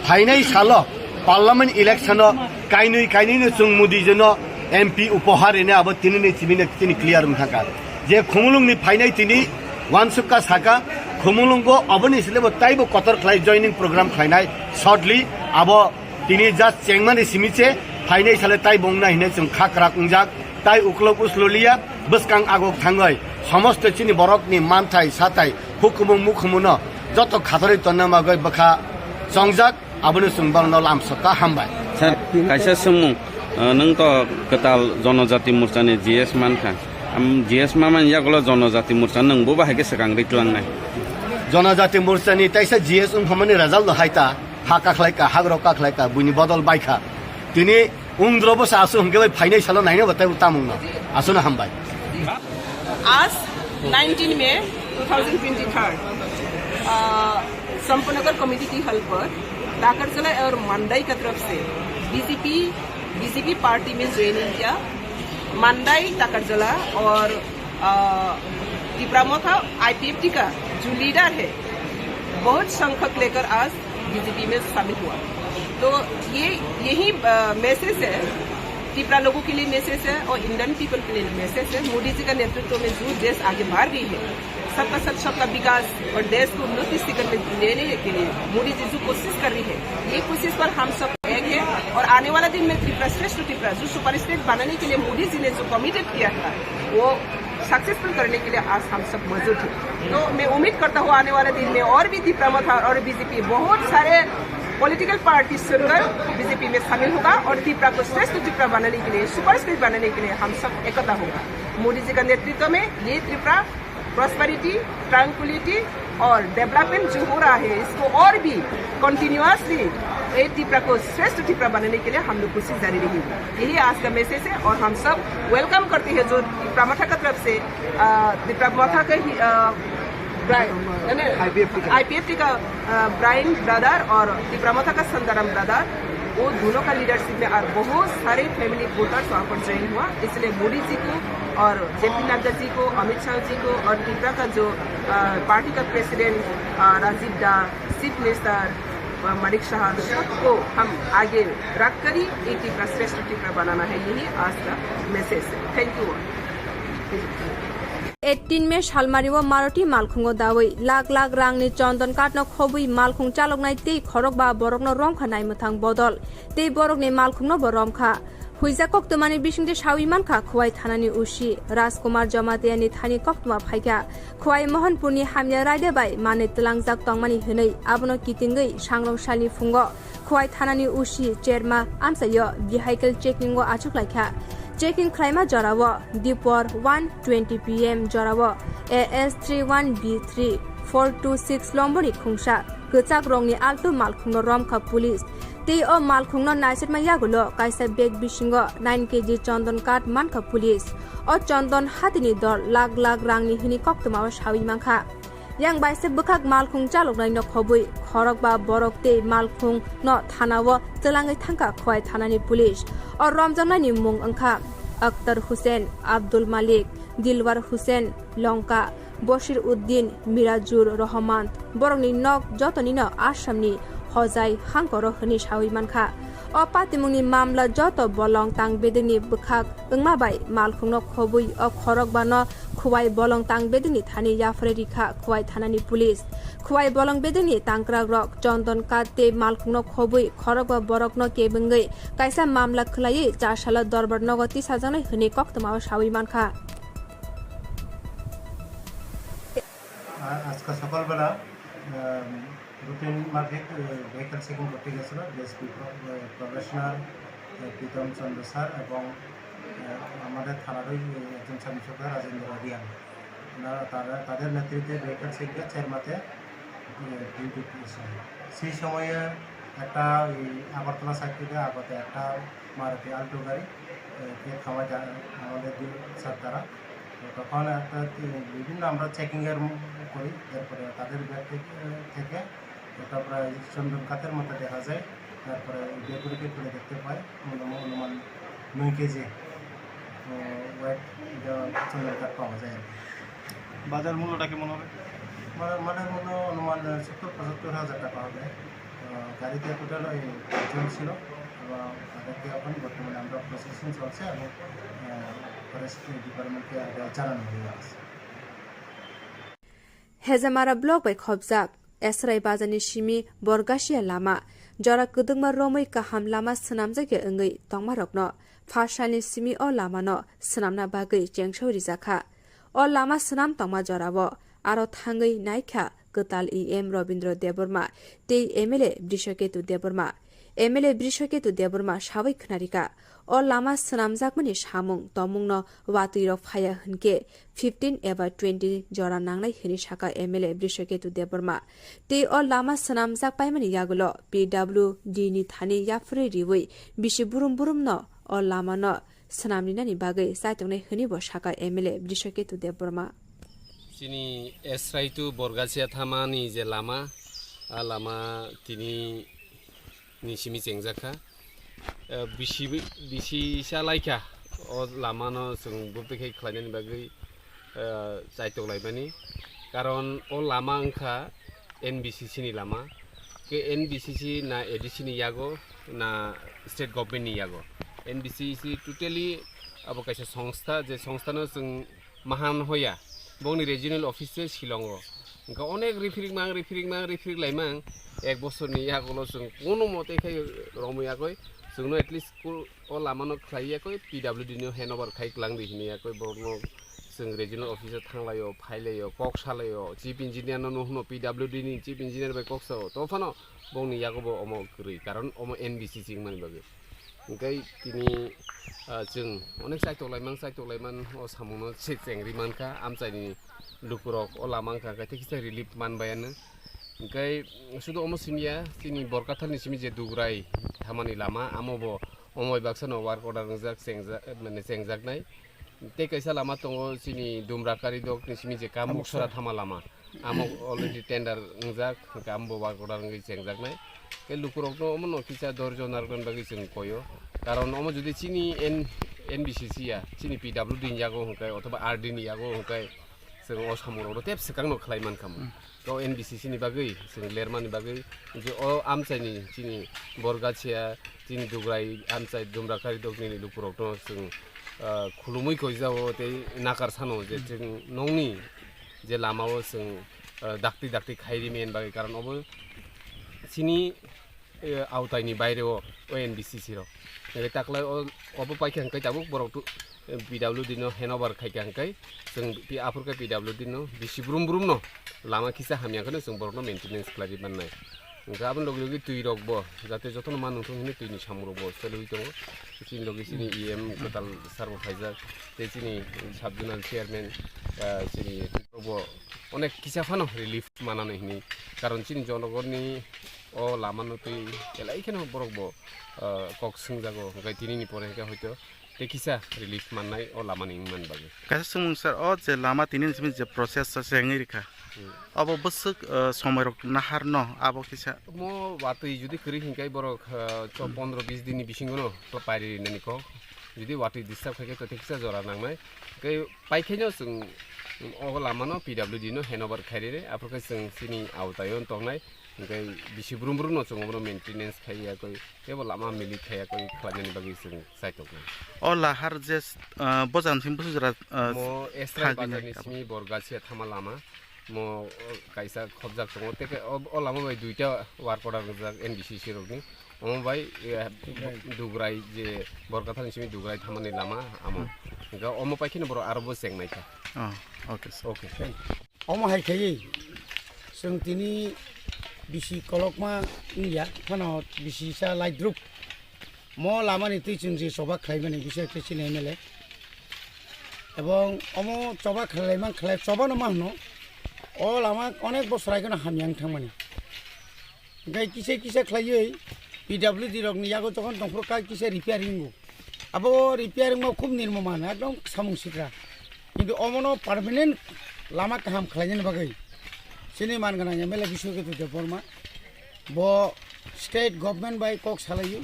फाइनाय सालो पार्लामेन्ट इलेक्शनो काइनैनो जों मुदिजोनो MP उपहारैनो आबो तिनिनि सिमिनो तिनि क्लियर उंथांका जे खुमुलुंनि फाइनाय तिनि वानसुका साका खुमुलुंगो अबनि सिलेबो ताइबो कतर खलाय जॉइनिंग प्रोग्राम खलायनाय शॉर्टली आबो तिनि जास्ट चेंमानि सिमिचे फाइनाय साले ताइ बंना हिने जों खाकरा कुंजाक ताइ उक्लक उसललिया बसकां आगक थांगय समस्त चिनि बरकनि मानथाय साथाय हुकुमुं मुखुमुनो जत खाथरै तन्नामागय बखा संजाक आबनो सुंबांनो लामसका हामबाय सर कायसा समु नों तो कताल जनजाति मोर्चानि GS मानखा GS मामान यागलो जनजाति मोर्चा नोंबो बाहायके सकां रितलांनाय जनजाति मोर्चानि ताइसा GS उमफामानि रिजाल्ट हायता हाकाखलायका हाग्रकाखलायका बुनि बदल बायखा तिनि उंद्रबो सासु हमगे फाइनाय सालो नायनो बताय उतामुंनो आसुना हामबाय आज 19 मई 2023 संपनगर कमेटी की हल पर टाकरजला और मंडाई की तरफ से बीजेपी पार्टी में ज्वाइनिंग किया। मंडाई टाकरजला और त्रिपुरा मोथा IPFT का जो लीडर है बहुत संख्यक लेकर आज बीजेपी में शामिल हुआ। तो यही मैसेज है त्रिपुरा लोगों के लिए मैसेज है और इंडियन पीपल के लिए मैसेज है। मोदी जी का नेतृत्व में जो देश आगे बढ़ रही है सबका साथ सबका विकास और देश को उन्नति शिखर में लेने के लिए मोदी जी जो कोशिश कर रही है ये कोशिश पर हम सब एक है और आने वाला दिन में त्रिपुरा श्रेष्ठ त्रिपुरा जो सुपर स्टेट बनाने के लिए मोदी जी ने जो कमिटेड किया था वो सक्सेसफुल करने के लिए आज हम सब मौजूद हैं। तो मैं उम्मीद करता हूँ आने वाले दिन में और भी त्रिपुरा मथा और बीजेपी बहुत सारे पॉलिटिकल पार्टी सुनकर बीजेपी में शामिल होगा और त्रिपुरा को श्रेष्ठ त्रिपुरा बनाने के लिए सुपर स्टेट बनाने के लिए हम सब एकता होगा। मोदी जी का नेतृत्व में ये त्रिपुरा प्रॉस्पेरिटी ट्रैंक्विलिटी और डेवलपमेंट जो हो रहा है इसको और भी कंटिन्यूअसली त्रिपुरा को श्रेष्ठ त्रिपुरा बनाने के लिए हम लोग कोशिश जारी रहेगी। यही आज का मैसेज है और हम सब वेलकम करते हैं जो त्रिपुरा मथा की तरफ से त्रिपुरा मथा का IPFT का ब्राइन ब्रदर और त्रिपुरा मथा का संदरम ब्रदर वो दोनों का लीडरशिप में और बहुत सारे फैमिली वोटर्स वहाँ पर ज्वाइन हुआ। इसलिए मोदी जी को और JP नड्डा जी को अमित शाह जी को और त्रिपुरा का जो पार्टी का प्रेसिडेंट राजीव दा चीफ मिनिस्टर मलिक शाह को हम आगे रख कर ही एक त्रिपुरा श्रेष्ठ त्रिपुरा बनाना है। यही आज का मैसेज है। Thank you. 18 मे सालमारिव मारुति मालखुंगो दावै लाख लाख रांनि चन्दन काटनो खबै मालखुं चालकनाय तै खरक बा बरकनो रमखा नायमथां बदल तै बरकनि मालखुंनो बरमखा हुइजा कक्तमानि बिसिंदे सावि मानखा खुवाइ थानानि उसी राजकुमार जमातियानि थानि कक्तमा फाइका खुवाइ मोहनपुरनि हामिया रायदे बाय माने तलांजाक तंमानि हनै आबनो कितिंगै सांग्रंसालि फुंगो खुवाइ थानानि उसी चेरमा आमचायो भेहिकल चेकिंगो आचुकलायखा चेकिंग खालामा जरावो दिपर 1:20 PM जरावो AS31B3 426 लम्बरी खुंसा गचाक रंगनि आल्टो मालखुंनो रमखा पुलिस तै ओ मालखुंनो नाइसेटमा यागुलो काइसा बेग बिसिंगो 9 kg चन्दन काट मानखा पुलिस ओ चन्दन हातिनि दर लाख लाख रांनि हिनि कक्तमाव सावि मानखा yang बाइसे बखाक मालखुं चालकनाय न खबै खरक बा बरक ते मालखुं न थानाव चलाङै थांका खुवाइ थानानि पुलिस और रमजाननि मुं अंखा अख्तर हुसैन अब्दुल मालिक दिलवार हुसैन लंका बशीर उद्दीन मिराजुर रहमान बरंनि नक जतनि न आसामनि हजाय हांकर हनि सावि मानखा o patimungni mamla joto bolong tang bedeni bkhak ungmabai malkhungno khobui o khorok bano khuwai bolong tang bedeni thani yafre rikha khuwai thanani police khuwai bolong bedeni tangkrak rok chondon kate malkhungno khobui khorok ba borokno kebungai kaisa mamla khlai 4 sala darbar nogoti sajanai hne koktama sawi mankha आज का सकालবেলা routine মাফিক vehicle checking করতে গেছিল DSP professional Pritam চন্দ্র sir এবং আমাদের থানারই একজন sub inspector Rajendra রাদিয়ান তাদের নেতৃত্বে ভেহিকল চেকিংয়ের চেয়ারমাতে ডিউটি করেছিল। সেই সময়ে একটা আগরতলা সাইড থেকে আগতে একটা মারুতি আল্টো গাড়ি থামায় আমাদের স্যার তারা তো তখন একটা বিভিন্ন আমরা চেকিংয়ের করি, তারপরে তাদের ব্যাগ থেকে এটা প্রায় চন্দন কাঠের মতো দেখা যায়। তারপরে বেগুড়িকে করে দেখতে পাই অনুমান 9 কেজি ওয়েট চন্দন কাঠ পাওয়া যায় আর কি। বাজার মূল্যটা কেমন হবে? মানের মূল্য অনুমান 70-75 হাজার টাকা হবে। গাড়িতে টোটাল 5 জন ছিল এবং তাদেরকে এখন বর্তমানে আমরা প্রসেসিং চলছে এবং ফরেস্ট ডিপার্টমেন্টকে জানানো হয়ে আছে। हेजामारा block bai khobjak esrai bazani simi borgasia lama jora kudungma romai kaham lama snamjage engei tongmarokno phashani simi o lama no snamna bagai chengshori jakha o lama snam tongma jorabo aro thangui naikha Kwtal EM Robindro Deborma tei MLA Brishoketu Deborma MLA Brishoketu Deborma sabai khnarika o lama snamjakmani samung tomungno watuirok phaya hunke 15 एबा 20 जरा नांगनाय हिनि साका MLA Brishoketu Deborma tei o lama snamjak paimani yagulo PWD ni thani yafre riwei bisi burum burum no o lama no snamninani bagai saitongnai hini bo saka MLA Brishoketu Deborma Sini esraitu borgasia thamani je lama lama tini nisimi jengjaka bisi salaika o lama no sung bubtekai khlainani bagai saitok laibani karon o lama angkha NBCC ni lama ke NBCC na ADC ni yago na state government ni yago NBCC totally abo kaisa সংস্থা je সংস্থা no sung mahan hoya boni regional office Shillongo engka onek referring laimang ek bosor ni yagolo sung kono mote khai romoi akoi sungno at least school o lamano khlai akoi PWD no handover khai klang di hini akoi borno sung regional office thanglayo phailayo kok salayo chief engineer no no PWD ni chief engineer bai koksa to phano boni yagobo omo kri karon omo NBCC mani bage engkai tini जों अनेक cyto लाइमान ओ सामुनो चेंग्रि मानखा आमचाइनि लुकुरक ओ लामांखा गाइते किसा relief मानबायानो ओंखाय सुदु Amo सिमिया तिनि बरकाथालनि सिमि जे दुग्राय थामानि लामा आमोबो अमय बाक्सानो वार्क order नजाक माने जेंजाकनाय ते कैसा लामा दङ सिनि दुमराकारि दकनि सिमि जे कामुकसरा थामा लामा आमो अलरेडि टेन्डार नजाक कामबो वार्क अर्डार नगै जेंजाकनाय के लुकुरकनो अमनो किसा दर्जन नारगन बागै जों कयो कारण अमो जुदि चिनि NBCC या चिनि PWD नि यागो हंखाय अथवा RD नि यागो हंखाय जों असामुराव टेप सेकांनो खलायमान खामो गाव NBCC नि बागै जों लेरमानि बागै जे अ आमचाइनि चिनि बरगाछिया चिनि दुग्राय आमचाइ दुमराकारि दकनि लुकुरकनो जों खुलुमै खयजाओ ते नाकार सानो जे जों नंनि जे लामाओ जों दाक्ति खायरिमेन बागै कारण अबो चिनि आवतायनि बायरेओ NBCC रो ताकलाय अबो पाइखां कै दाबो बरक PWD नो हेनोवर खाइखां कै जों पि आफुरका PWD नो बिसि ब्रुम ब्रुम नो लामा किसा हामियाखनो जों बरक नो मेंटेनेंस खालारि बाननाय गाबोन लगे तुइ रकबो जाते जतन मान नोंथां हिनि तुइनि सामुरबो सोलुइ दङ सिनि लगे सिनि EM Kwtal सार्वभाइजार ते सिनि साब जुनाल चेयारमेन सिनि रबो अनेक किसा फानो रिलिफ मानानै हिनि कारण सिनि जनगरनि ओ लामानो तुइ एलाइखेनो बरकबो कक संजागो गाय दिनैनि परेखा हयतो तेकिसा रिलिफ माननाय ओ लामानि मान बागे कासे सुमुंसार ओ जे लामा तिनि सिमि जे प्रोसेस सेंगि रिखा अब बसक समय रक नाहार न अब किसा मो वातै जुदि खरि हिंकाय बरक 15-20 दिननि बिसिंगनो पारि ननिको जुदि वातै डिस्टार्ब खाके त तेकिसा जरा नांनाय कै पाइखेनो जों ओ लामानो PWD नो हेनोवर खाइरे आफरका जों सिनि आवतायन तंनाय ओंखाय बिसि ब्रुम ब्रुम न जों मेंटेनेंस खाइया कोइ केवल लामा मिलि खाइया कोइ खालामनायनि बागै जों साइटक ओ लाहार जे बजानसिम बुजुरा मो एस्ट्रा बाजारनि सिमि बरगासिया थामा लामा मो काइसा खबजाक दङ तेके ओ लामा बाय दुइटा वार्क अर्डार नजाक NBCC रकनि अमो बाय दुग्राय जे बरगाथानि सिमि दुग्राय थामानि लामा आमो गा अमो पाइखिनो बर आरोबो जेंनायखा ओके अमो हायखायै जों तिनि बिसि कलकमा इया फानो बिसिसा लाइद्रुप म लामानि तुइचुं जे सबा खाइबानि बिसोर केसिने मेले এবং अमो सबा खालायमान खालाय सबानो मा होनो अ लामा अनेक बसर आइगोन हामियां थांमानि गाय किसे खालायै PWD रकनि यागो जखन दंफ्र का किसे रिपेयारिंग आबो रिपेयारिंग मा खूब निर्ममान एकदम सामुं सिद्रा কিন্তু অমনো পার্মানেন্ট লামা কাহাম খালাইनायनि बागै सिनि मानगोनां एमएलए बिश्वकेतु देबबर्मा ब स्टेट गभर्नमेंट बाय कक सालायो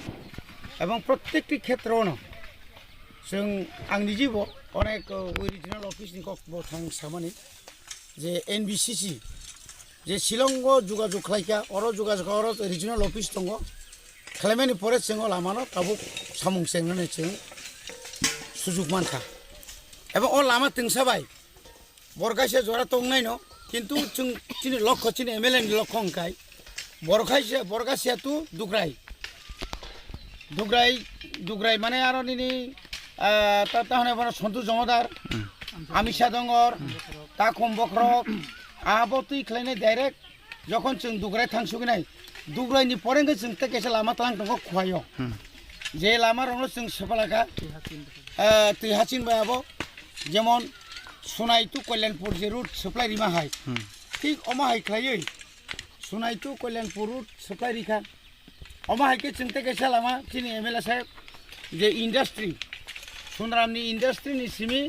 एवं प्रत्येकटी क्षेत्रआवनो जों आंनि जिउ अनेक ओरिजिनल अफिसनि कक थां सामानि जे एनबिसिसि जे शिलंग जुगाजुग खालायखा अर जुगाजुग अर रिजिनल अफिस दङ खालामनायनि परे जों लामानो ताबु सामुं सेंनानै जों सुजुग मानखा एवं अ लामा तिंसाबाय बरगासे जरा तंनाय न किन्तु जों चिनि लक्ष्य चिनि एमएलए नि लक्ष्य अंकाय बरगासे तु दुग्राय माने आरो निनि ताहने बन सन्तु जमादार आमिसा दंगर ता कम्बक्रक आबोतै खलायनाय डाइरेक्ट যখন जों दुग्राय थांसुगिनाय दुग्रायनि परेंगे जों तेकेसे लामा तालां दङ खुवायो जे लामा रनो जों सफालाका तैहासिन बायाबो जेमन सुनाय टु कल्याणपुर जे रूट सप्लाय रिमा हाय ठीक अमा हाय खलायै सुनाय टु कल्याणपुर रूट सप्लाय रिखा अमा हायके जों तेकेसे लामा चिनि एमएलए साहेब जे इंडस्ट्री सुनरामनि इंडस्ट्रीनि सिमी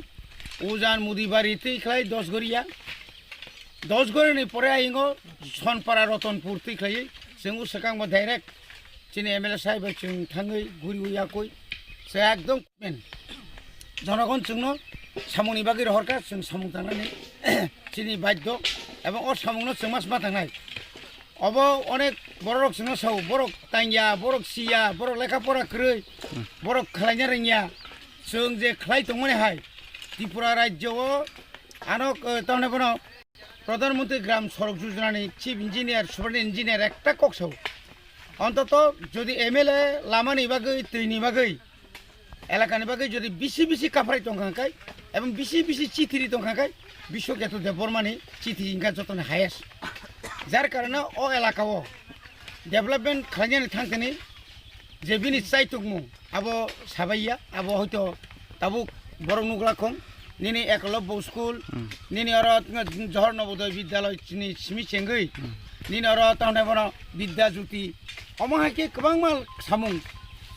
उजान मुदिबारि तै खलाय 10 गरिया 10 गरनि परे आइंगो सनपारा रतनपुर तै खलायै जों उसकांबो डाइरेक्ट चिनि एमएलए साहेब जों थाङै गुरि उयाकय से एकदम मेन जनगण जोंनो सामुनि बागै रहरका जों सामुं थांनानै चिनि बाध्य एवं अ सामुंनो जों मास मा थांनाय अब अनेक बरक जोंनो साव बरक तांया बरक सिया बरक लेखा परा ख्रै बरक खलायनो रोंया जों जे खलाय दंमोन हाय त्रिपुरा राज्यआव आनो ताहने बनो प्रधानमंत्री ग्राम सड़क योजनानि चीफ इंजिनियर सुपार इंजिनियर एकटा कक्साव अंतत যদি एमएलए लामानि बागै दैनि बागै एलाकानि बागै যদি बिसि काफराय दंखांखाय एवं बिसि चिथिरि दंखांखाय बिश्वकेतु देबबर्मानि चिथि इंगा जतन हायेस जार कारणे अ एलाकाव डेभलपमेंट खालायनानै थांथेनि जे बिनि चाइतुकमु आबो साबाइया आबो हयतो ताबु बरं नुग्लाखं निनि एकलव्य स्कुल निनि अर जहर नवोदय विद्यालय चिनि सिमि चेंगै निनि अर ताहने बन विद्या ज्योति अमाहाके गोबां माल सामुं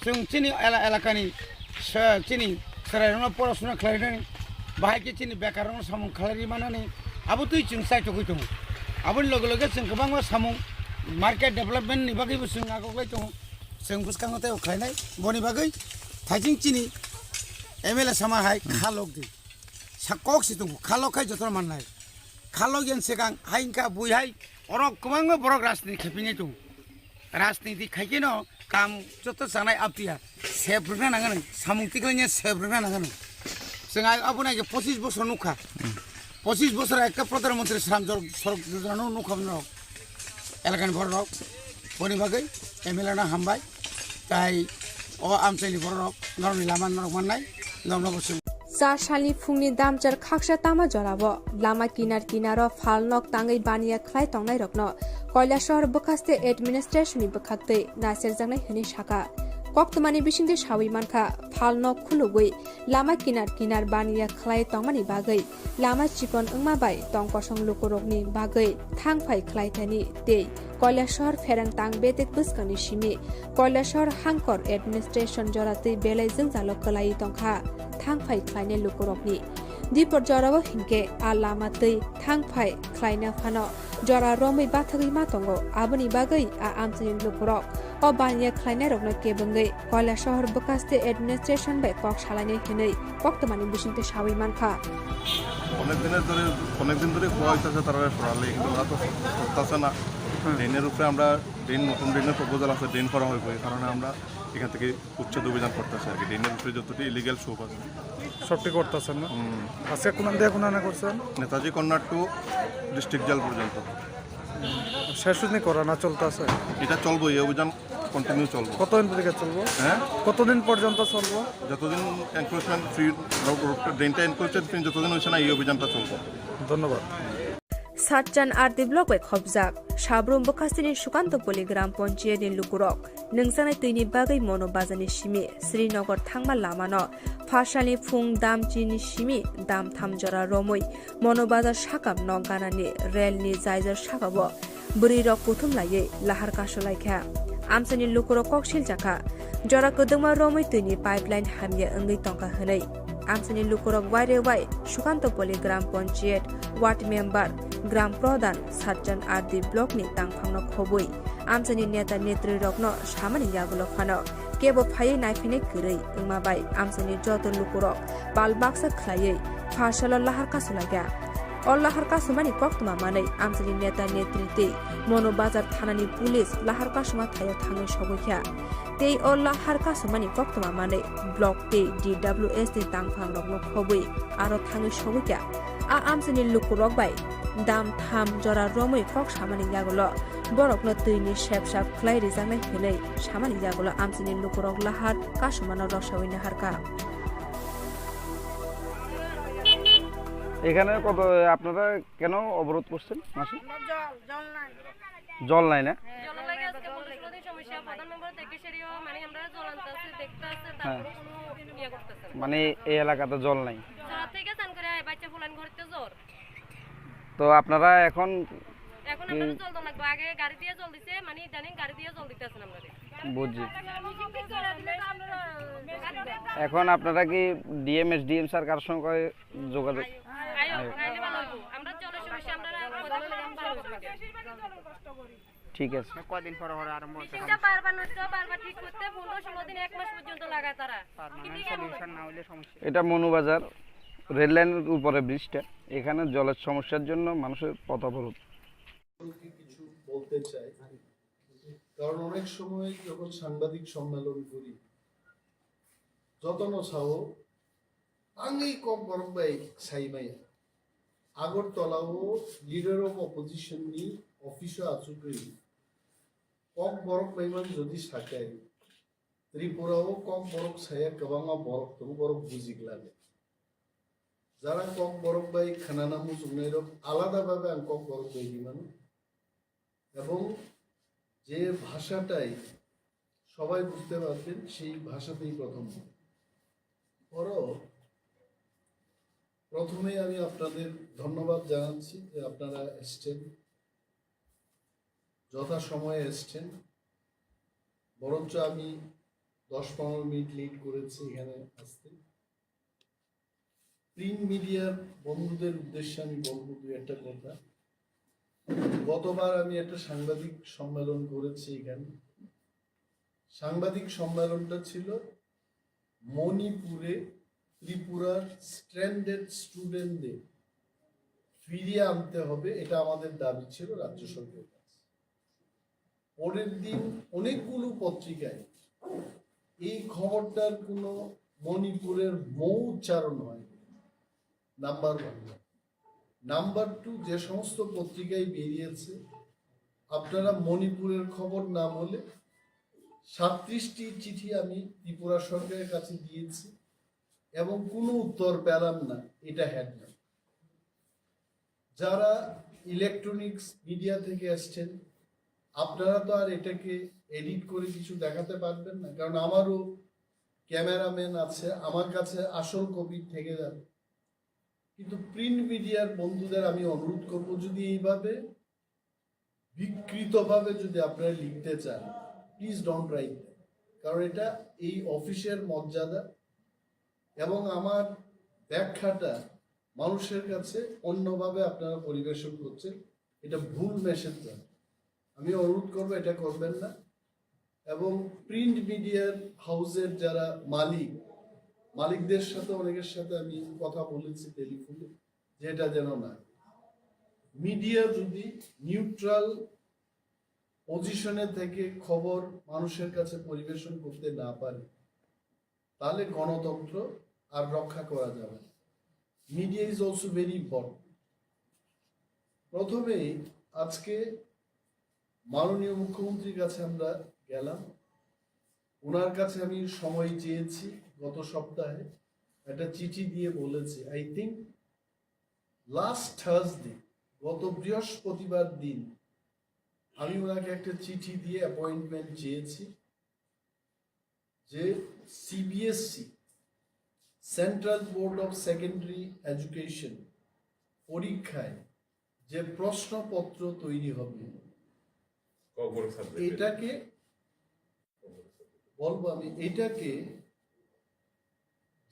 जों चिनि एलाकानि चिनि सरायनो परासुना खालायनानै बाहायके चिनि बेकारनो सामुं खालायरि मानानै आबो तै जों साइटखै दङ आबोनि लगे लगे जों गोबां मा सामुं मार्केट डेभलपमेन्टनि बागैबो जों आगोलाय दङ जों बुसखांथाय खालायनाय बनि बागै थाइजिं चिनि एमएलए सामाहाय खालक दै sakok situng kalau kai jotor manai kalau yang sekarang haingka buihai orang kemang borok rasni kepini tu rasni di kai kino kam jotor sanai aptia sebrna nangan samung tikelnya sebrna nangan sengai abu naik 25 bosor nuka 25 bosor ekta प्रधानमंत्री श्रमजोर सड़क योजना nuka bno elakan borok boni bagai MLA ना hambai tai o amchaini borok normi laman norok manai norno bosu सारसालि फुंनि दामचार खाक्सा तामा जराबो लामा किनार फालनक ताङै बानिया खलाय तंनाय रक्न कैलाशहर बखास्ते एडमिनिस्ट्रेशननि बखाक्ते नासेर जांनाय हनि शाखा कक्तमानि बिसिंदे सावै मानखा फालनक खुलुगै लामा किनार बानिया खलाय तंमानि बागै लामा चिकन अंमा बाय तंकसं लुकुरकनि बागै थांफाय खलायथानि ते कैलाशहर फेरां तां बेतेक बस्कनि सिमि कैलाशहर हांकर एडमिनिस्ट्रेशन जराते बेलायजों जालक कलाई तंखा थांफाय खलायने लुकुरकनि दिपर जराबो हिंके आ लामा तै थांफाय खलायना फानो जरा रमै बाथगै मातंगो आबनि बागै आ आमसिनि लुकुरक अ बानिया खलायना रगना केबंगै कैलाशहर बकास्ते एडमिनिस्ट्रेशन बाय कक सालायने हिनै कक्तमानि बिसिंते सावै मानखा অনেক দিন ধরে খোয়া হইতেছে তারা সরালে কিন্তু ওরা তো করতেছে না ড্রেনের উপরে আমরা নতুন ড্রেনের প্রপোজাল আছে ড্রেন করা হইব এই কারণে আমরা এখান থেকে উচ্ছেদ অভিযান করতেছি আর কি ড্রেনের উপরে যতটি ইলিগাল শোপ আছে সবটি করতেছেন না আজকে কোন দিয়ে কোন না করছেন Netaji corner to district jail পর্যন্ত শেষ নি করা না চলতেছে এটা চলবো এই অভিযান কন্টিনিউ চলবো কতদিন থেকে চলবো হ্যাঁ কতদিন পর্যন্ত চলবো যতদিন এনক্রোচমেন্ট ফ্রি ড্রেনটা এনক্রোচমেন্ট ফ্রি যতদিন হচ্ছে না এই অভিযানটা চলবো ধন্যবাদ सातचान आरती ब्लक बाय खबजाक साब्रुम बखास्तिनि सुकान्तपल्ली ग्राम पञ्चायतनि लुकुरक नोंसानाय दैनि बागै मनो बाजारनि सिमि श्रीनगर थांमा लामानो फासालनि फुं दामचिनि सिमि दाम थामजरा रमै मनो बाजार साकाम न गानानि रेलनि जायजर साकाबो बुरि रक पुथुम लायै लाहार कासलायखा आमसानि लुकुरक कक्सिल जाखा जरा कदंमा रमै दैनि पाइपलाइन हामिया अंगै टंका होनै আমসানি লুকুরক বাইরে বাই সুকান্তপল্লী গ্রাম পঞ্চায়েত ওয়ার্ড মেম্বার গ্রাম প্রধান সাতজন আরদি ব্লকনি তাংফাংনো খবই আমসানি নেতা নেত্রী রগ্ন সামানি ইয়াগুলো খানো কেবো ফাইयै नायफिनै गरै ओंमाबाय आमसानि जत लुकुरक बालबाक्सा ख्लायै फारसाल लाहार कासुलाग्या अल्लाहार कासुमानि कक्तमा मानै आमसानि नेता नेतृत्वे मनोबाजार थानानि पुलिस लाहार कासुमा थायो थाङै सबैख्या तै अल्लाहार कासुमानि कक्तमा मानै ब्लक ते DWS नि तांफां रग्न खबै आरो थाङै सबैख्या आ आमसानि लुकुरक बाय दाम थाम जरा रमै कक सामानि यागुलो बरकनो तैनि सेबसाब ख्लाय रिजांनाय हेलै सामानि यागुलो आमसानि लुकुरक लाहार कासुमानो रसावैनो हारका এখানে কত আপনারা কেন অবরোধ করছেন মাসি জল নাই না মানে এই এলাকাতে জল নাই তো আপনারা এখন বুঝছি এখন আপনারা কি ডিএম স্যার কার সঙ্গে যোগাযোগ ঠিক আছে কয়দিন পর আরম্ভ হচ্ছে এটা মনুবাজার রেললাইনের উপরে ব্রিজটা এখানে জলের সমস্যার জন্য মানুষের পথ অবরোধ কিছু বলতে চাই কারণ অনেক সময় যখন সাংবাদিক সম্মেলন করি যতন ছাও আঙ্গেই ককবরক বাই সাইমাই আগরতলাও লিডার অফ অপোজিশন নি অফিসে আচুকই ককবরক বাইমান যদি সাকায় ত্রিপুরাও ককবরক সায়া গোबाङा বরক তো বরক বুজিগলানে যারা ককবরক বাই খানানা মুজুগনাইর আলাদাভাবে আং ককবরক বাই দিমানো এবং যে ভাষাটাই সবাই বুঝতে পারবেন সেই ভাষাতেই প্রথমে আমি আপনাদের ধন্যবাদ জানাচ্ছি যে আপনারা এসছেন যথাসময়ে এসছেন বরঞ্চ আমি 10-15 মিনিট লেট করেছি এখানে আসতে প্রিন্ট মিডিয়ার বন্ধুদের উদ্দেশ্যে আমি বলবো দুই একটা কথা গতবার আমি একটা সাংবাদিক সম্মেলন করেছি এখানে সাংবাদিক সম্মেলনটা ছিল মণিপুরে ত্রিপুরার স্ট্র্যান্ডেড স্টুডেন্টদের ফিরিয়ে আনতে হবে এটা আমাদের দাবি ছিল রাজ্য সরকারের কাছে পরের দিন অনেকগুলো পত্রিকায় এই খবরটার কোনো মণিপুরের মৌ উচ্চারণ হয় নাম্বার 1 নাম্বার 2 যে সমস্ত পত্রিকায় বেরিয়েছে আপনারা মণিপুরের খবর না বলে 37টি চিঠি আমি ত্রিপুরা সরকারের কাছে দিয়েছি এবং কোনো উত্তর পেলাম না এটা হেডলাইন যারা ইলেকট্রনিক্স মিডিয়া থেকে আসছেন আপনারা তো আর এটাকে এডিট করে কিছু দেখাতে পারবেন না কারণ আমারও ক্যামেরাম্যান আছে আমার কাছে আসল কপি থেকে যাবে কিন্তু প্রিন্ট মিডিয়ার বন্ধুদের আমি অনুরোধ করব যদি এইভাবে বিকৃতভাবে যদি আপনারা লিখতে চান প্লিজ ডোন্ট রাইট কারণ এটা এই অফিসের মর্যাদা এবং আমার ব্যাখ্যাটা মানুষের কাছে অন্যভাবে আপনারা পরিবেশন করছেন এটা ভুল মেসেজ যায় আমি অনুরোধ করবো এটা করবেন না এবং প্রিন্ট মিডিয়ার হাউসের যারা মালিকদের সাথে অনেকের সাথে আমি কথা বলেছি টেলিফোনে যে এটা যেন না মিডিয়া যদি নিউট্রাল পজিশনে থেকে খবর মানুষের কাছে পরিবেশন করতে না পারে তাহলে গণতন্ত্র আর রক্ষা করা যাবে media is also very important প্রথমেই আজকে মাননীয় মুখ্যমন্ত্রীর কাছে আমরা গেলাম ওনার কাছে আমি সময় চেয়েছি গত সপ্তাহে একটা চিঠি দিয়ে বলেছি আই থিঙ্ক লাস্ট থার্সডে গত বৃহস্পতিবার দিন আমি ওনাকে একটা চিঠি দিয়ে অ্যাপয়েন্টমেন্ট চেয়েছি যে CBSE central board of secondary education পরীক্ষায় যে প্রশ্নপত্র তৈরি হবে এটাকে বলবো আমি এটাকে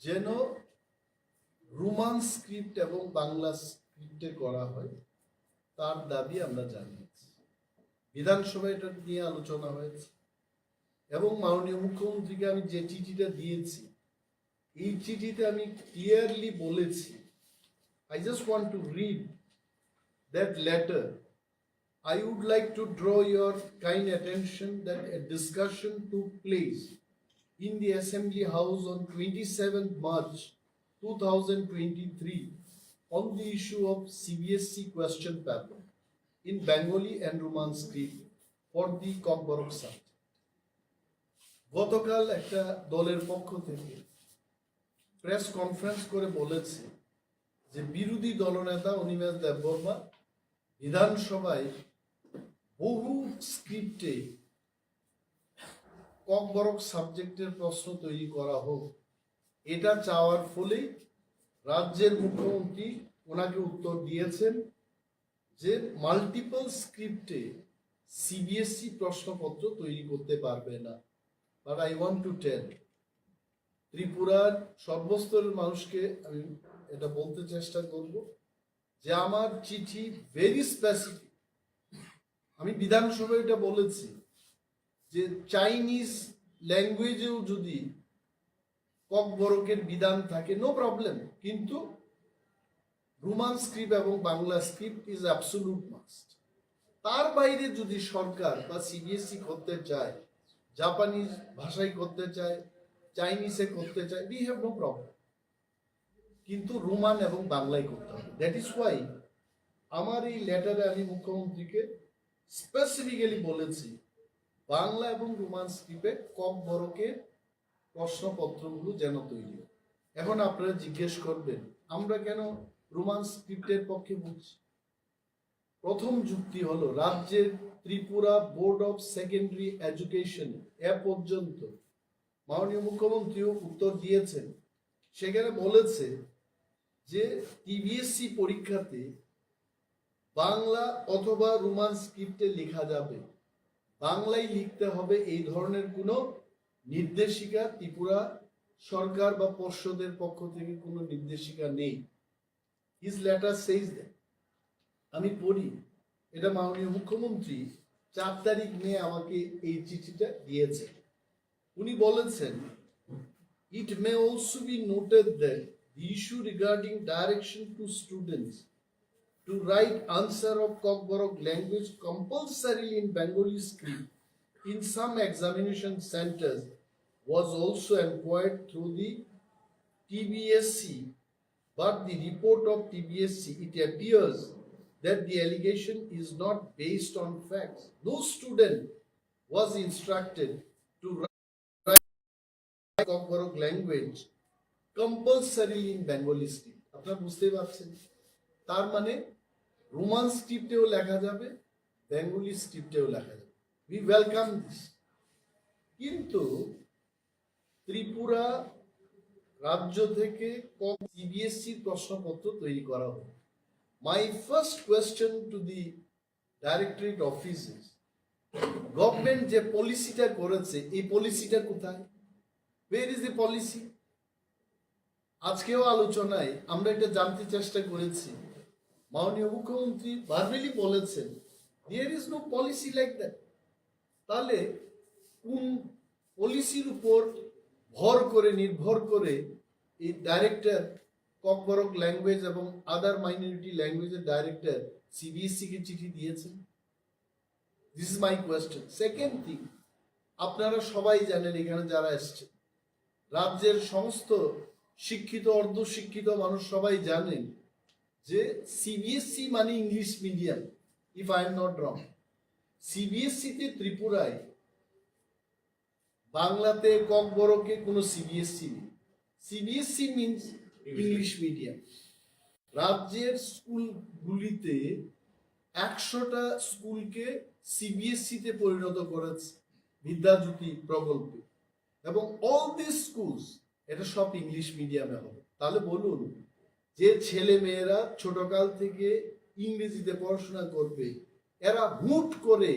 যেন রোমান স্ক্রিপ্ট এবং বাংলা স্ক্রিপ্টে করা হয় তার দাবি আমরা জানিয়েছি। বিধানসভায় এটা নিয়ে আলোচনা হয়েছে এবং মাননীয় মুখ্যমন্ত্রীকে আমি যে চিঠিটা দিয়েছি এই চিঠিতে আমি ক্লিয়ারলি বলেছি, I just want to read that letter. I would like to draw your kind attention that a discussion took place in the Assembly House on 27th March 2023 on the issue of CBSC question paper in Bengali and Roman script for the KOKBOROK subject. গতকাল একটা দলের পক্ষ থেকে press conference করে বলেছে যে বিরোধী দলনেতা অনিমেষ দেববর্মা বিধানসভায় বহু স্ক্রিপ্টে ককবরক সাবজেক্টের প্রশ্ন তৈরি করা হোক, এটা চাওয়ার ফলে রাজ্যের মুখ্যমন্ত্রী ওনাকে উত্তর দিয়েছেন যে মাল্টিপল স্ক্রিপ্টে সিবিএসই প্রশ্নপত্র তৈরি করতে পারবে না। But I want to tell ত্রিপুরার সর্বস্তরের মানুষকে আমি এটা বলতে চেষ্টা করব যে আমার চিঠি ভেরি স্পেসিফিক। আমি বিধানসভায় এটা বলেছি যে চাইনিজ ল্যাঙ্গুয়েজেও যদি ককবরকের বিধান থাকে নো প্রবলেম, কিন্তু রোমান স্ক্রিপ্ট এবং Bangla script is absolute must. তার বাইরে যদি সরকার বা সিবিএসই করতে চায়, জাপানিজ ভাষায় করতে চায়, চাইনিজে করতে চায়, উই হ্যাভ নো প্রবলেম, কিন্তু রোমান এবং বাংলায় করতে হবে। দ্যাট ইজ ওয়াই আমার এই লেটারে আমি মুখ্যমন্ত্রীকে স্পেসিফিক্যালি বলেছি বাংলা এবং রোমান স্ক্রিপ্টে ককবরকের প্রশ্নপত্রগুলো যেন তৈরি হয়। এখন আপনারা জিজ্ঞেস করবেন আমরা কেন রোমান স্ক্রিপ্টের পক্ষে বলছি। প্রথম যুক্তি হলো রাজ্যের Tripura board of secondary education এ পর্যন্ত মাননীয় মুখ্যমন্ত্রীও উত্তর দিয়েছেন, সেখানে বলেছে যে টিবিএসসি পরীক্ষাতে বাংলা অথবা রোমান স্ক্রিপ্টে লেখা যাবে, বাংলায় লিখতে হবে এই ধরনের কোনো নির্দেশিকা ত্রিপুরা সরকার বা পর্ষদের পক্ষ থেকে কোনো নির্দেশিকা নেই। His letter সেইজ that. আমি পড়ি, এটা মাননীয় মুখ্যমন্ত্রী 4 তারিখ নিয়ে আমাকে এই চিঠিটা দিয়েছে। উনি বলেছেন it may also be noted that the issue regarding direction to students to write answer of KOKBOROK language compulsorily in Bengali script in some examination centers was also inquired through the TBSC, but the report of TBSC, it appears that the allegation is not based on facts. No student was instructed to write KOKBOROK language compulsorily in Bengali script. আপনারা বুঝতে পারছেন, তার মানে Roman স্ক্রিপ্টেও লেখা যাবে, Bengali স্ক্রিপ্টেও লেখা যাবে। We welcome this. কিন্তু ত্রিপুরা রাজ্য থেকে সিবিএসসি প্রশ্নপত্র তৈরি করা হবে। My first question to the Directorate offices, government যে পলিসিটা করেছে এই পলিসিটা কোথায়? Where is the policy? আজকেও আলোচনায় আমরা এটা জানতে চেষ্টা করেছি। মাননীয় মুখ্যমন্ত্রী ভার্বালি বলেছেন there is no policy like that। তাহলে কোন পলিসির উপর নির্ভর করে এই ডাইরেক্টর ককবরক ল্যাঙ্গুয়েজ এবং আদার মাইনরিটি ল্যাঙ্গুয়েজের ডাইরেক্টর সিবিএসসি কে চিঠি দিয়েছেন? This is my question. Second thing, আপনারা সবাই জানেন, এখানে যারা এসছে রাজ্যের সমস্ত শিক্ষিত অর্ধশিক্ষিত মানুষ সবাই জানেন যে সিবিএসসি মানে English medium. If I am not wrong, সিবিএসসিতে ত্রিপুরায় বাংলাতে ককবরকে কোনো সিবিএসসি নেই। CBSE means English medium. রাজ্যের স্কুলগুলিতে 100টা স্কুলকে সিবিএসসিতে পরিণত করেছে বিদ্যাজ্যোতি প্রকল্পে, এবং অল দিস স্কুলস এটা সব ইংলিশ মিডিয়ামে হবে। তাহলে বলুন, যে ছেলে মেয়েরা ছোটকাল থেকে ইংরেজিতে পড়াশোনা করবে এরা হুট করে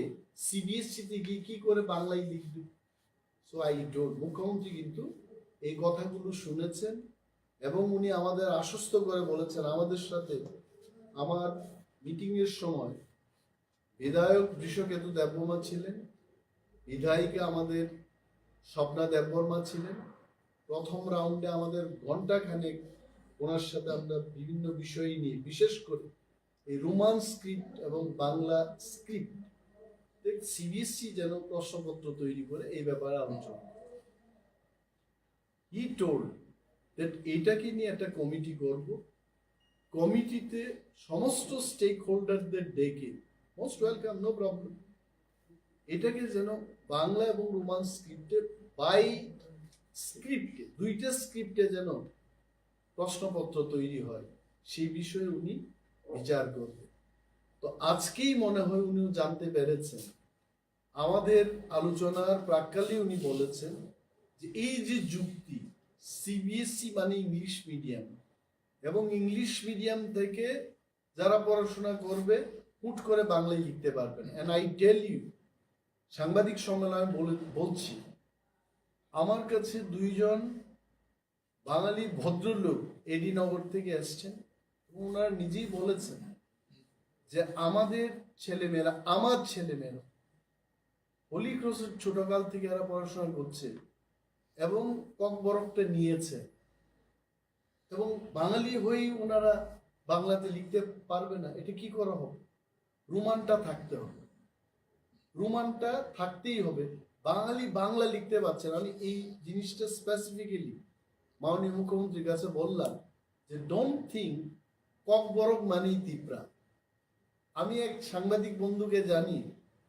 সিবিএসসিতে গিয়ে কি করে বাংলায় লিখবে? So I don't. মুখ্যমন্ত্রী কিন্তু এই কথাগুলো শুনেছেন এবং উনি আমাদের আশ্বস্ত করে বলেছেন আমাদের সাথে আমার মিটিংয়ের সময় বিধায়ক বৃষকেতু দেববর্মা ছিলেন, বিধায়িকা আমাদের স্বপ্না দেববর্মা ছিলেন। প্রথম রাউন্ডে আমাদের ঘণ্টাখানেক ওনার সাথে আমরা বিভিন্ন বিষয় নিয়ে, বিশেষ করে এই রোমান স্ক্রিপ্ট এবং বাংলা স্ক্রিপ্ট সিবিএসসি যেন প্রশ্নপত্র তৈরি করে এই ব্যাপারে আলোচনা। হি টোল্ড দ্যাট এইটাকে নিয়ে একটা কমিটি করব, কমিটিতে সমস্ত স্টেক হোল্ডারদের ডেকে, মোস্ট ওয়েলকাম, নো প্রবলেম, এটাকে যেন বাংলা এবং রোমান স্ক্রিপ্টে বাই স্ক্রিপ্টে, দুইটা স্ক্রিপ্টে যেন প্রশ্নপত্র তৈরি হয়, সেই বিষয়ে উনি বিচার করবেন। তো আজকেই মনে হয় উনিও জানতে পেরেছেন, আমাদের আলোচনার প্রাক্কালে উনি বলেছেন যে এই যে যুক্তি সিবিএসসি মানে ইংলিশ মিডিয়াম, এবং ইংলিশ মিডিয়াম থেকে যারা পড়াশোনা করবে হুট করে বাংলায় লিখতে পারবেন। অ্যান্ড আই টেল ইউ, সাংবাদিক সম্মেলনে বলছি, আমার কাছে দুইজন বাঙালি ভদ্রলোক এডি নগর থেকে এসছেন, ওনারা নিজেই বলেছেন যে আমাদের ছেলেমেয়েরা, আমার ছেলেমেয়েরা হোলি ক্রসের ছোটকাল থেকে এরা পড়াশোনা করছে এবং ককবরকটা নিয়েছে, এবং বাঙালি হয়েই ওনারা বাংলাতে লিখতে পারবে না, এটা কি করা হবে? রোমানটা থাকতে হবে, রোমানটা থাকতেই হবে। বাঙালি বাংলা লিখতে পারছে না। আমি এই জিনিসটা স্পেসিফিক্যালি মাননীয় মুখ্যমন্ত্রীর কাছে বললাম যে ডোন্ট থিঙ্ক ককবরক মানেই ত্রিপুরা। আমি এক সাংবাদিক বন্ধুকে জানি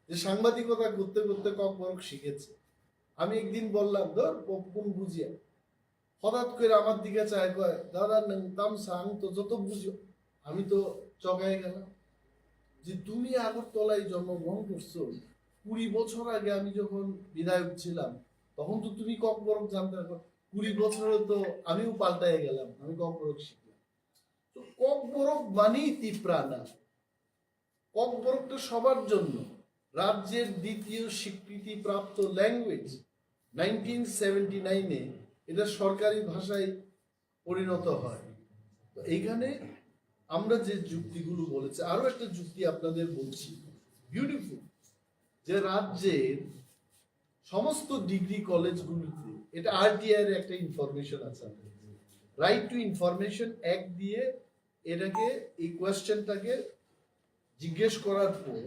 যে সাংবাদিকতা করতে করতে ককবরক শিখেছে। আমি একদিন বললাম ধর কোন বুঝিয়া, হঠাৎ করে আমার দিকে চায় কয় দাদা তাম সাং তো যত বুঝো। আমি তো চকায় গেলাম যে তুমি আগরতলায় জন্মগ্রহণ করছো, 20 বছর আগে আমি যখন বিধায়ক ছিলাম তখন তো তুমি ককবরক জানতে না, 20 বছরে তো আমিও পাল্টায় গেলাম, আমি ককবরক শিখলাম। তো ককবরক মানেই ত্রিপুরা না, ককবরকটা সবার জন্য। রাজ্যের দ্বিতীয় স্বীকৃতিপ্রাপ্ত ল্যাঙ্গুয়েজ, 1979-এ এটা সরকারি ভাষায় পরিণত হয়। তো এইখানে আমরা যে যুক্তিগুলো বলেছি, আরো একটা যুক্তি আপনাদের বলছি, বিউটিফুল, যে রাজ্যের সমস্ত ডিগ্রি কলেজগুলোতে, এটা আরটিআই এর একটা ইনফরমেশন আছে, রাইট টু ইনফরমেশন অ্যাক্ট দিয়ে এটাকে, এই কোয়েশ্চেনটাকে জিজ্ঞেস করার পর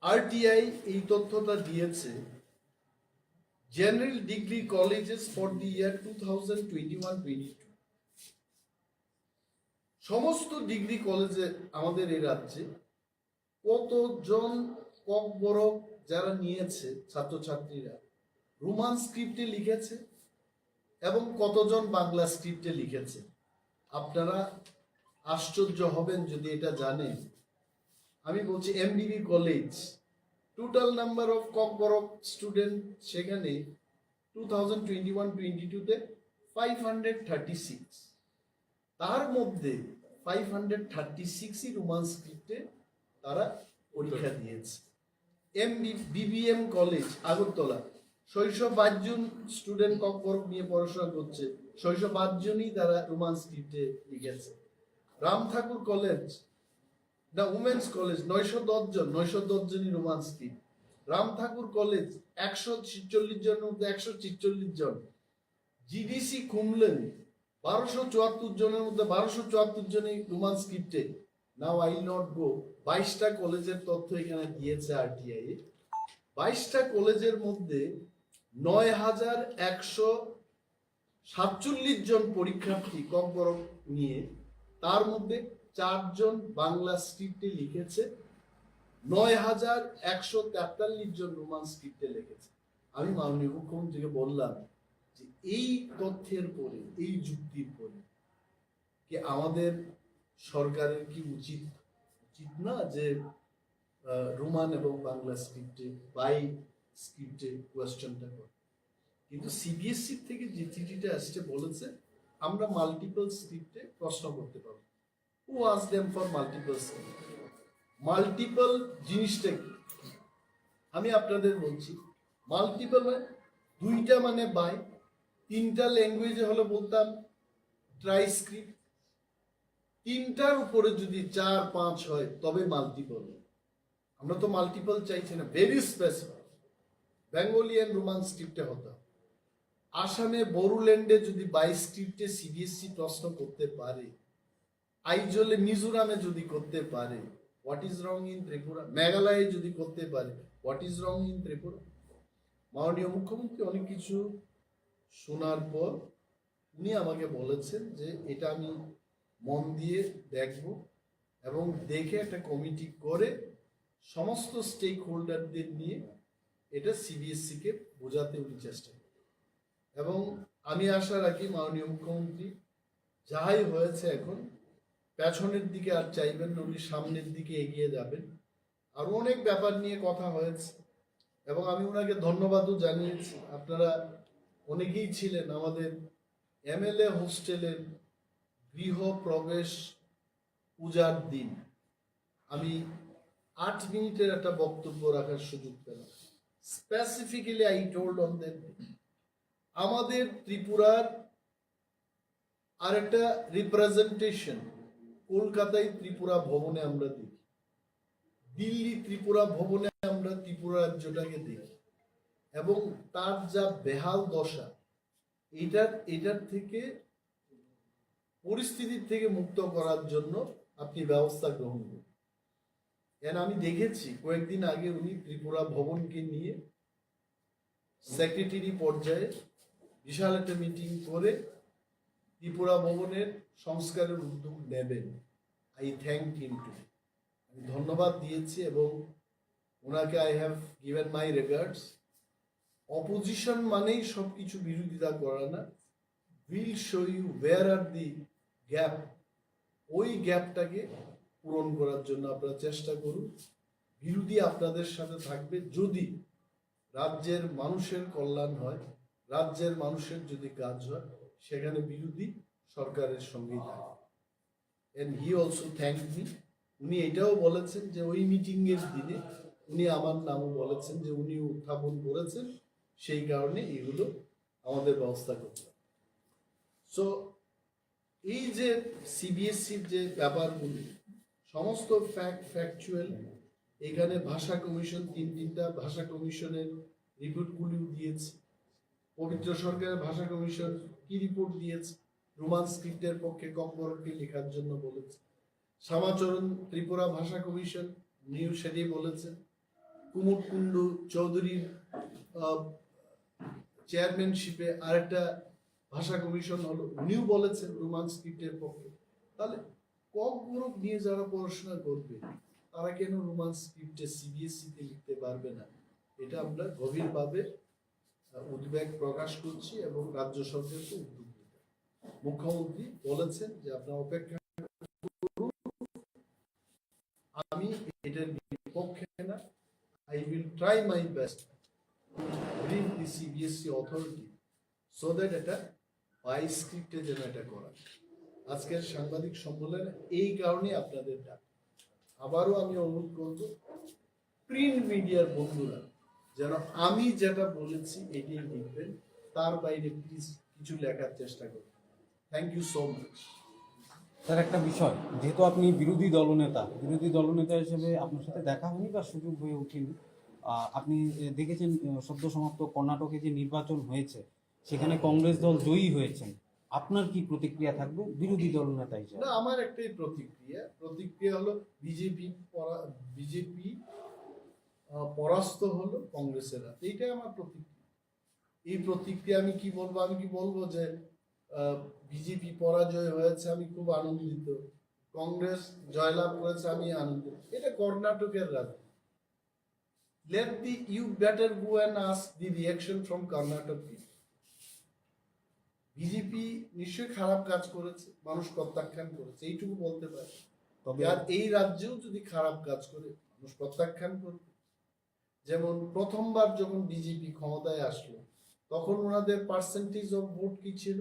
আরটিআই এই তথ্যটা দিয়েছে, general degree colleges for the year 2021-22, সমস্ত ডিগ্রি কলেজে আমাদের এই রাজ্যে কতজন ককবরক যারা নিয়েছে ছাত্রছাত্রীরা রোমান স্ক্রিপ্টে লিখেছে এবং কতজন বাংলা স্ক্রিপ্টে লিখেছে। আপনারা আশ্চর্য হবেন যদি এটা জানেন। আমি বলছি এমবিবি college, total number of Kokborok student সেখানে 2021-22-তে 536, তার মধ্যে 536ই রোমান স্ক্রিপ্টে তারা পরীক্ষা দিয়েছে। বিবিএম কলেজ আগরতলা, 605 জন স্টুডেন্ট ককবরক নিয়ে পড়াশোনা করছে, 605 জনই তারা রোমান স্ক্রিপ্টে লিখেছে। রাম ঠাকুর কলেজ, দ্য উমেন্স কলেজ, 910 জন, 910 জনই রোমান স্ক্রিপ্ট। রাম ঠাকুর কলেজ 146 জনের মধ্যে 146 জন। জিডিসি কুমলেন 1274 জনের মধ্যে 1274 জনই রোমান স্ক্রিপ্টে। নাও আই নট গো, 22টা কলেজের তথ্য এখানে দিয়েছে আরটিআই। 22টা কলেজের মধ্যে 9147 জন পরীক্ষার্থী ককবরক নিয়ে, তার মধ্যে 4 জন বাংলা স্ক্রিপ্টে লিখেছে, 9143 জন রোমান স্ক্রিপ্টে লিখেছে। আমি মাননীয় মুখ্যমন্ত্রীকে বললাম যে এই তথ্যের পরে, এই যুক্তির পরে কি আমাদের সরকারের কি উচিত না যে রোমান এবং বাংলা স্ক্রিপ্টে বাই স্ক্রিপ্টে কোয়েশ্চেনটা করে? কিন্তু সিবিএসসি থেকে যে চিঠিটা আসছে বলেছে আমরা মাল্টিপল স্ক্রিপ্টে প্রশ্ন করতে পারবো। Who ask them for multiple script? Multiple জিনিসটা কি আমি আপনাদের বলছি। মাল্টিপল মানে 2টা মানে বাই, 3টা ল্যাঙ্গুয়েজে হলে বলতাম ট্রাইস্ক্রিপ্ট, তিনটার উপরে যদি 4-5 হয় তবে মাল্টিপল। আমরা তো মাল্টিপল চাইছি না, very specific Bengali and Roman স্ক্রিপ্টে হতো। আসামে বড়োল্যান্ডে যদি 22 স্ক্রিপ্টে সিবিএসসি প্রশ্ন করতে পারে, আইজলে মিজোরামে যদি করতে পারে, what is wrong in Tripura? মেঘালয়ে যদি করতে পারে, what is wrong in Tripura? মাননীয় মুখ্যমন্ত্রী অনেক কিছু শোনার পর উনি আমাকে বলেছেন যে এটা আমি মন দিয়ে দেখব এবং দেখে একটা কমিটি করে সমস্ত স্টেক হোল্ডারদের নিয়ে এটা সিবিএসসিকে বোঝাতে উনি চেষ্টা করেন। এবং আমি আশা রাখি মাননীয় মুখ্যমন্ত্রী যাহাই হয়েছে এখন পেছনের দিকে আর চাইবেন না, উনি সামনের দিকে এগিয়ে যাবেন। আরো অনেক ব্যাপার নিয়ে কথা হয়েছে এবং আমি ওনাকে ধন্যবাদও জানিয়েছি। আপনারা অনেকেই ছিলেন আমাদের এমএলএ হোস্টেলের গৃহ প্রবেশ পূজার দিন। আমি 8 মিনিটের একটা বক্তব্য রাখার সুযোগ পেলাম। Specifically I told on that আমাদের ত্রিপুরার আর একটা রিপ্রেজেন্টেশন কলকাতায় ত্রিপুরা ভবনে আমরা দেখি, দিল্লি ত্রিপুরা ভবনে আমরা ত্রিপুরা রাজ্যটাকে দেখি, এবং তার যা বেহাল দশা, এটার থেকে পরিস্থিতির থেকে মুক্ত করার জন্য আপনি ব্যবস্থা গ্রহণ করুন। আমি দেখেছি কয়েকদিন আগে উনি ত্রিপুরা ভবনকে নিয়ে সেক্রেটারি পর্যায়ে বিশাল একটা মিটিং করে ত্রিপুরা ভবনের সংস্কারের উদ্যোগ নেবেন। আই থ্যাংক হিম টু, আমি ধন্যবাদ দিয়েছি এবং ওনাকে I have given my regards. Opposition মানেই সবকিছু বিরোধিতা করা না, will show you where are the gap, ওই গ্যাপটাকে পূরণ করার জন্য আপনারা চেষ্টা করুন। বিরোধী আপনাদের সাথে থাকবে যদি রাজ্যের মানুষের কল্যাণ হয়, রাজ্যের মানুষের যদি কাজ হয়, সেখানে বিরোধী সরকারের সঙ্গেই থাকে। And he also thank me. উনি এটাও বলেছেন যে ওই মিটিং এর দিনে উনি আমার নামও বলেছেন যে উনি উত্থাপন করেছেন, সেই কারণে এগুলো আমাদের ব্যবস্থা করতে হবে। সো এই যে সিবিএসসির যে ব্যাপারগুলি সমস্ত ফ্যাকচুয়াল, এখানে ভাষা কমিশন 3টা ভাষা কমিশনের রিপোর্টগুলিও দিয়েছে। পবিত্র সরকারের ভাষা কমিশন কি রিপোর্ট দিয়েছে? রোমান স্ক্রিপ্টের পক্ষে ককবরককে লেখার জন্য বলেছে। শ্যামাচরণ ত্রিপুরা ভাষা কমিশন নিউ সেটি বলেছেন। কুমুদ কুণ্ডু চৌধুরীর চেয়ারম্যানশিপে আরেকটা ভাষা কমিশন হলো, উনিও বলেছেন রোমান স্ক্রিপ্টের পক্ষে। তাহলে ককবরক নিয়ে যারা পড়াশোনা করবে তারা কেন রোমান স্ক্রিপ্টে সিবিএসসিতে লিখতে পারবে না? এটা আমরা গভীরভাবে উদ্বেগ প্রকাশ করছি এবং রাজ্য সরকারকে উদ্যোগ দিতে। মুখ্যমন্ত্রী বলেছেন যে আপনারা অপেক্ষা করুন, আমি এটার বিপক্ষে না, I will try my best to bring the CBSE authority so that এটা বাই স্ক্রিপ্টে যেন এটা করা। আজকের সাংবাদিক সম্মেলনে এই কারণে আপনাদের ডাক। আবারও আমি অনুরোধ করব প্রিন্ট মিডিয়ার বন্ধুরা যেন আমি যেটা বলেছি এটাই লিখবেন, তার বাইরে প্লিজ কিছু লেখার চেষ্টা করবেন। Thank you so much. Sir, একটা বিষয়, যেহেতু আপনি বিরোধী দলনেতা হিসেবে আপনার সাথে দেখা হয়নি বা সুযোগ হয়ে ওঠেনি, আপনি দেখেছেন সদ্য সমাপ্ত কর্ণাটকে যে নির্বাচন হয়েছে সেখানে কংগ্রেস দল জয়ী হয়েছেন, আপনার কি প্রতিক্রিয়া থাকবে বিরোধী দলনেতা হিসেবে? না, আমার একটাই প্রতিক্রিয়া হলো বিজেপি পরাস্ত হলো কংগ্রেসের হাতে, এইটাই আমার প্রতিক্রিয়া। এই প্রতিক্রিয়া আমি কি বলবো যে বিজেপি পরাজয় হয়েছে আমি খুব আনন্দিত, কংগ্রেস জয়লাভ করেছে আমি আনন্দিত। এটা কর্ণাটকের রাজনীতি। You better go and ask the reaction from Karnataka people. BJP নিশ্চয়ই খারাপ কাজ করেছে, মানুষ প্রত্যাখ্যান করেছে, এইটুকু বলতে পারে। আর এই রাজ্যেও যদি খারাপ কাজ করে মানুষ প্রত্যাখ্যান করবে। যেমন প্রথমবার যখন বিজেপি ক্ষমতায় আসলো তখন ওনাদের পার্সেন্টেজ অফ ভোট কি ছিল,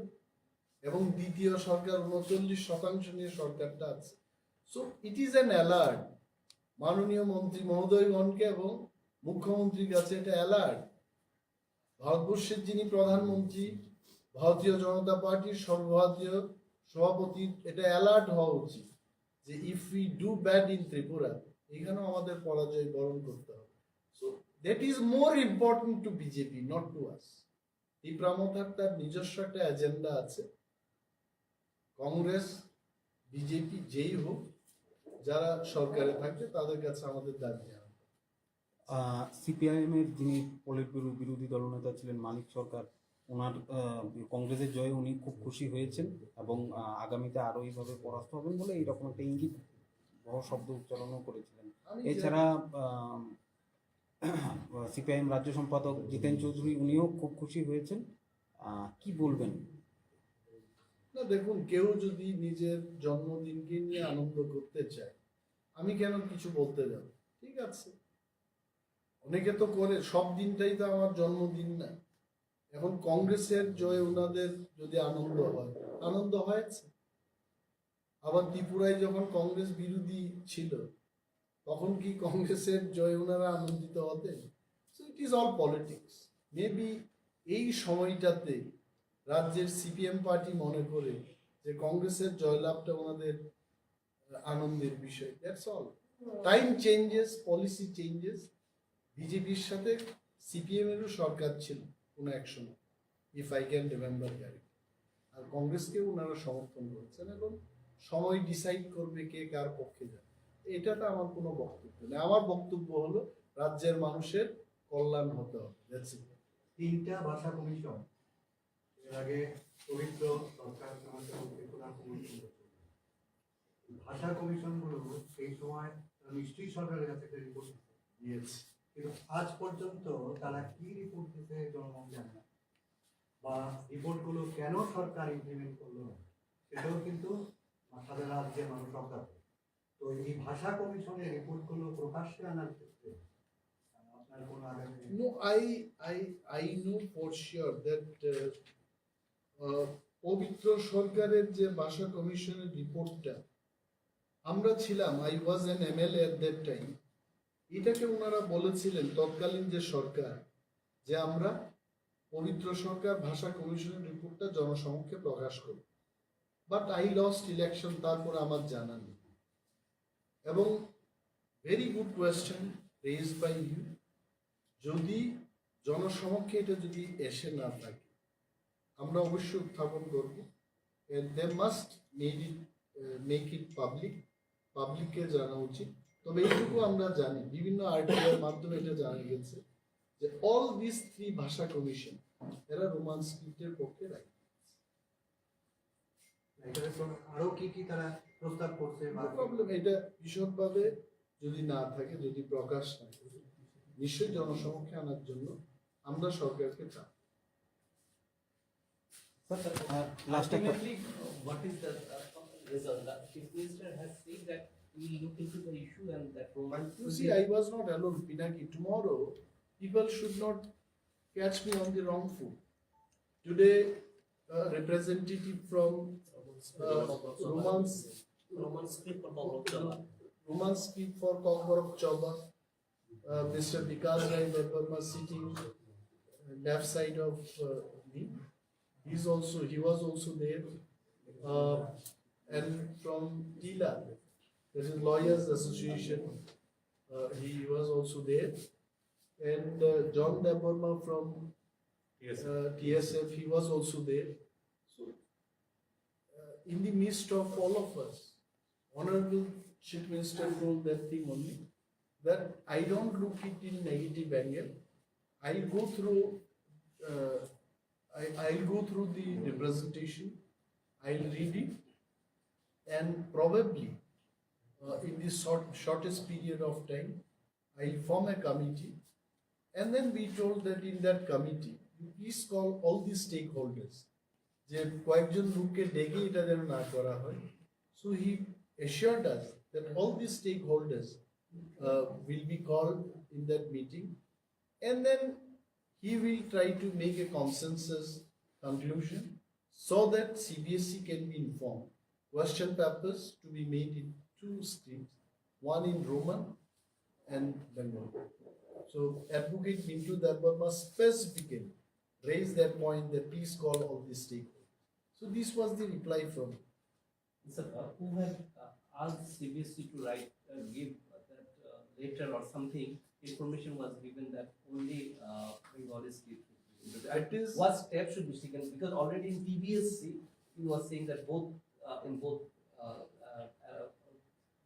এবং দ্বিতীয় সরকার 39% নিয়ে সরকারটা আছে। So it is an alert মাননীয় মন্ত্রী মহোদয়গণকে এবং মুখ্যমন্ত্রীর কাছে, এটা অ্যালার্ট। ভারতবর্ষের যিনি প্রধানমন্ত্রী, ভারতীয় জনতা পার্টির সর্বভারতীয় সভাপতির এটা অ্যালার্ট হওয়া উচিত যে if we do bad in Tripura, এখানেও আমাদের পরাজয় বরণ করতে হবে। So that is more important to BJP, not to আস। এই প্রামতার তার নিজস্ব একটা এজেন্ডা আছে। কংগ্রেস বিজেপি যেই হোক, যারা সরকারে থাকবে তাদের কাছে আমাদের দাবি জানাবো। সিপিআইএম এর যিনি পলিট ব্যুরো বিরোধী দলনেতা ছিলেন মানিক সরকার, ওনার কংগ্রেসের জয়ে উনি খুব খুশি হয়েছেন এবং আগামীতে আরো এইভাবে পরাস্ত হবেন বলে এইরকম একটা ইঙ্গিত বড় শব্দ উচ্চারণও করেছিলেন। এছাড়া সিপিআইএম রাজ্য সম্পাদক জিতেন চৌধুরী উনিও খুব খুশি হয়েছেন। কি বলবেন? না দেখুন, কেউ যদি নিজের জন্মদিনকে নিয়ে আনন্দ করতে চায়, আমি কেন কিছু বলতে যাব? ঠিক আছে, অনেকে তো করে, সব দিনটাই তো আমার জন্মদিন না। এখন কংগ্রেসের জয় ওনাদের যদি আনন্দ হয়েছে। আবার ত্রিপুরায় যখন কংগ্রেস বিরোধী ছিল, তখন কি কংগ্রেসের জয় ওনারা আনন্দিত হতেন? So it is all politics. Maybe এই সময়টাতে রাজ্যের সিপিএম পার্টি মনে করে যে কংগ্রেসের জয়লাভটা ওনাদের আনন্দের বিষয়। That's all. Time changes, policy changes. বিজেপির সাথে সিপিএম এরও সরকার ছিল কোনো এক সময়, if I can remember carry. আর কংগ্রেসকেও ওনারা সমর্থন করেছেন এবং সময় ডিসাইড করবে কে কার পক্ষে যাবে। এটাতে আমার কোনো বক্তব্য নেই। আমার বক্তব্য হলো রাজ্যের মানুষের কল্যাণ হতে হবে। That's it. 3টা ভাষা কমিশন এর আগে পবিত্র সরকার ভাষা কমিশনগুলো সেই সময় নিশ্চয়ই সরকারের কাছে একটা রিপোর্ট দিয়েছে, কিন্তু আজ পর্যন্ত তারা কি রিপোর্ট দিতে জনগণ জানে না, বা রিপোর্টগুলো কেন সরকার ইমপ্লিমেন্ট করলো না সেটাও কিন্তু সারা রাজ্যের মানুষ অজ্ঞাত। তো এই ভাষা কমিশনের রিপোর্টগুলো প্রকাশ্যে আনার ক্ষেত্রে আপনার কোনো আগামী? No, I know for sure that পবিত্র সরকারের যে ভাষা কমিশনের রিপোর্টটা আমরা ছিলাম, I was an MLA at that time, এটাকে ওনারা বলেছিলেন তৎকালীন যে সরকার, যে আমরা পবিত্র সরকার ভাষা কমিশনের রিপোর্টটা জনসমক্ষে প্রকাশ করব। বাট আই লস্ট ইলেকশন, তারপরে আমার জানা নেই। এবং very good question raised by you. যদি জনসমক্ষে এটা যদি এসে না থাকে, আমরা অবশ্যই উত্থাপন করব। They must make it public, পাবলিককে জানা উচিত। তবে এইটুকু আমরা জানি, বিভিন্ন আর্টিকেলের মাধ্যমে এটা জানা গেছে যে অল দিস 3 ভাষা কমিশন এরা রোমান স্ক্রিপ্টের পক্ষে রাখে। আরো কি কি তারা প্রস্তাব করছে? প্রবলেম এটা বিশদভাবে যদি না থাকে, যদি প্রকাশ না থাকে, নিশ্চয়ই জনসমক্ষে আনার জন্য আমরা সরকারকে চাই। Ultimately, what is the result? The Chief Minister has said that we will look into the issue and that Roman. You see, I was not alone, Pinaki. Tomorrow, people should not catch me on the wrong foot. Today, a representative from Roman script for KOKBOROK. Roman script for KOKBOROK Choba. Mr. Vikas Rai Verma sitting left side of me. He was also there. And from TILA, that is Lawyers Association, he was also there. And John Deborma from TSF, he was also there. So, in the midst of all of us, Honorable Chief Minister told that thing only, that I don't look it in negative angle. I'll go through the representation, I'll read it, and probably in this shortest period of time, I'll form a committee. And then we told that in that committee, you please call all the stakeholders. যে কয়েকজন লোককে ডেকে এটা যেন না করা হয়। So he assured us that all the stakeholders will be called in that meeting, and then he will try to make a consensus conclusion so that CBSE can be informed. Question papers to be made in 2 streams, one in Roman and Bengali. So Advocate Mintu Deborma specifically raised that point that please call all the stakeholders. So this was the reply from him. who had asked CBSE to write, give that letter or something, information was given that only Bengali script. It is- What steps should be taken? Because already in TBSC, he was saying that both in both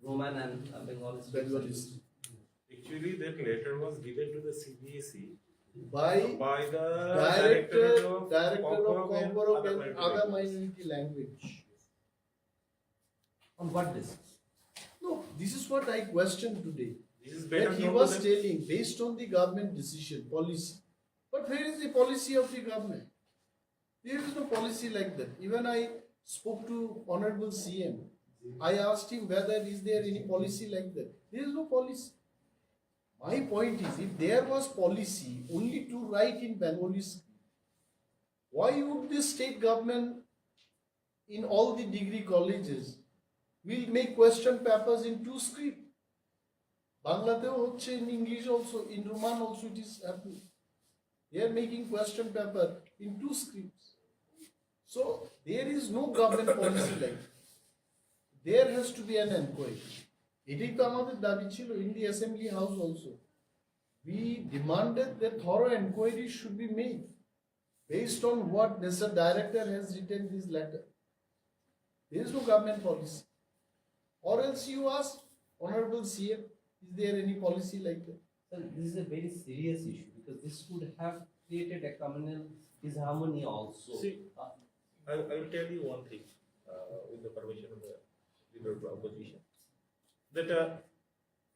Roman and Bengali scripts. Actually, that letter was given to the CBSE by the director of KOKBOROK and KOKBOROK other and other minority language. On what basis? No, this is what I questioned today. This is better That he known was to them. telling based on the government decision, policy. But where is the policy of the government? There is no policy like that. Even I spoke to Honorable CM. I asked him whether is there any policy like that. There is no policy. My point is, if there was policy only to write in Bengali script, why would the state government in all the degree colleges will make question papers in two script? Bangladesh, in English also, in Roman also it is happening. They are making question paper in two scripts. So there is no government policy like that. There has to be an inquiry. এটাই তো আমাদের দাবি ছিল in the assembly house also. We demanded that thorough inquiry should be made based on what Mr. Director has written this letter. There is no government policy. Or else you ask Honorable CM, is there any policy like that? Sir, this is a very serious issue because this could have created a communal disharmony also. See, I will tell you one thing with the permission of the leader of the opposition. That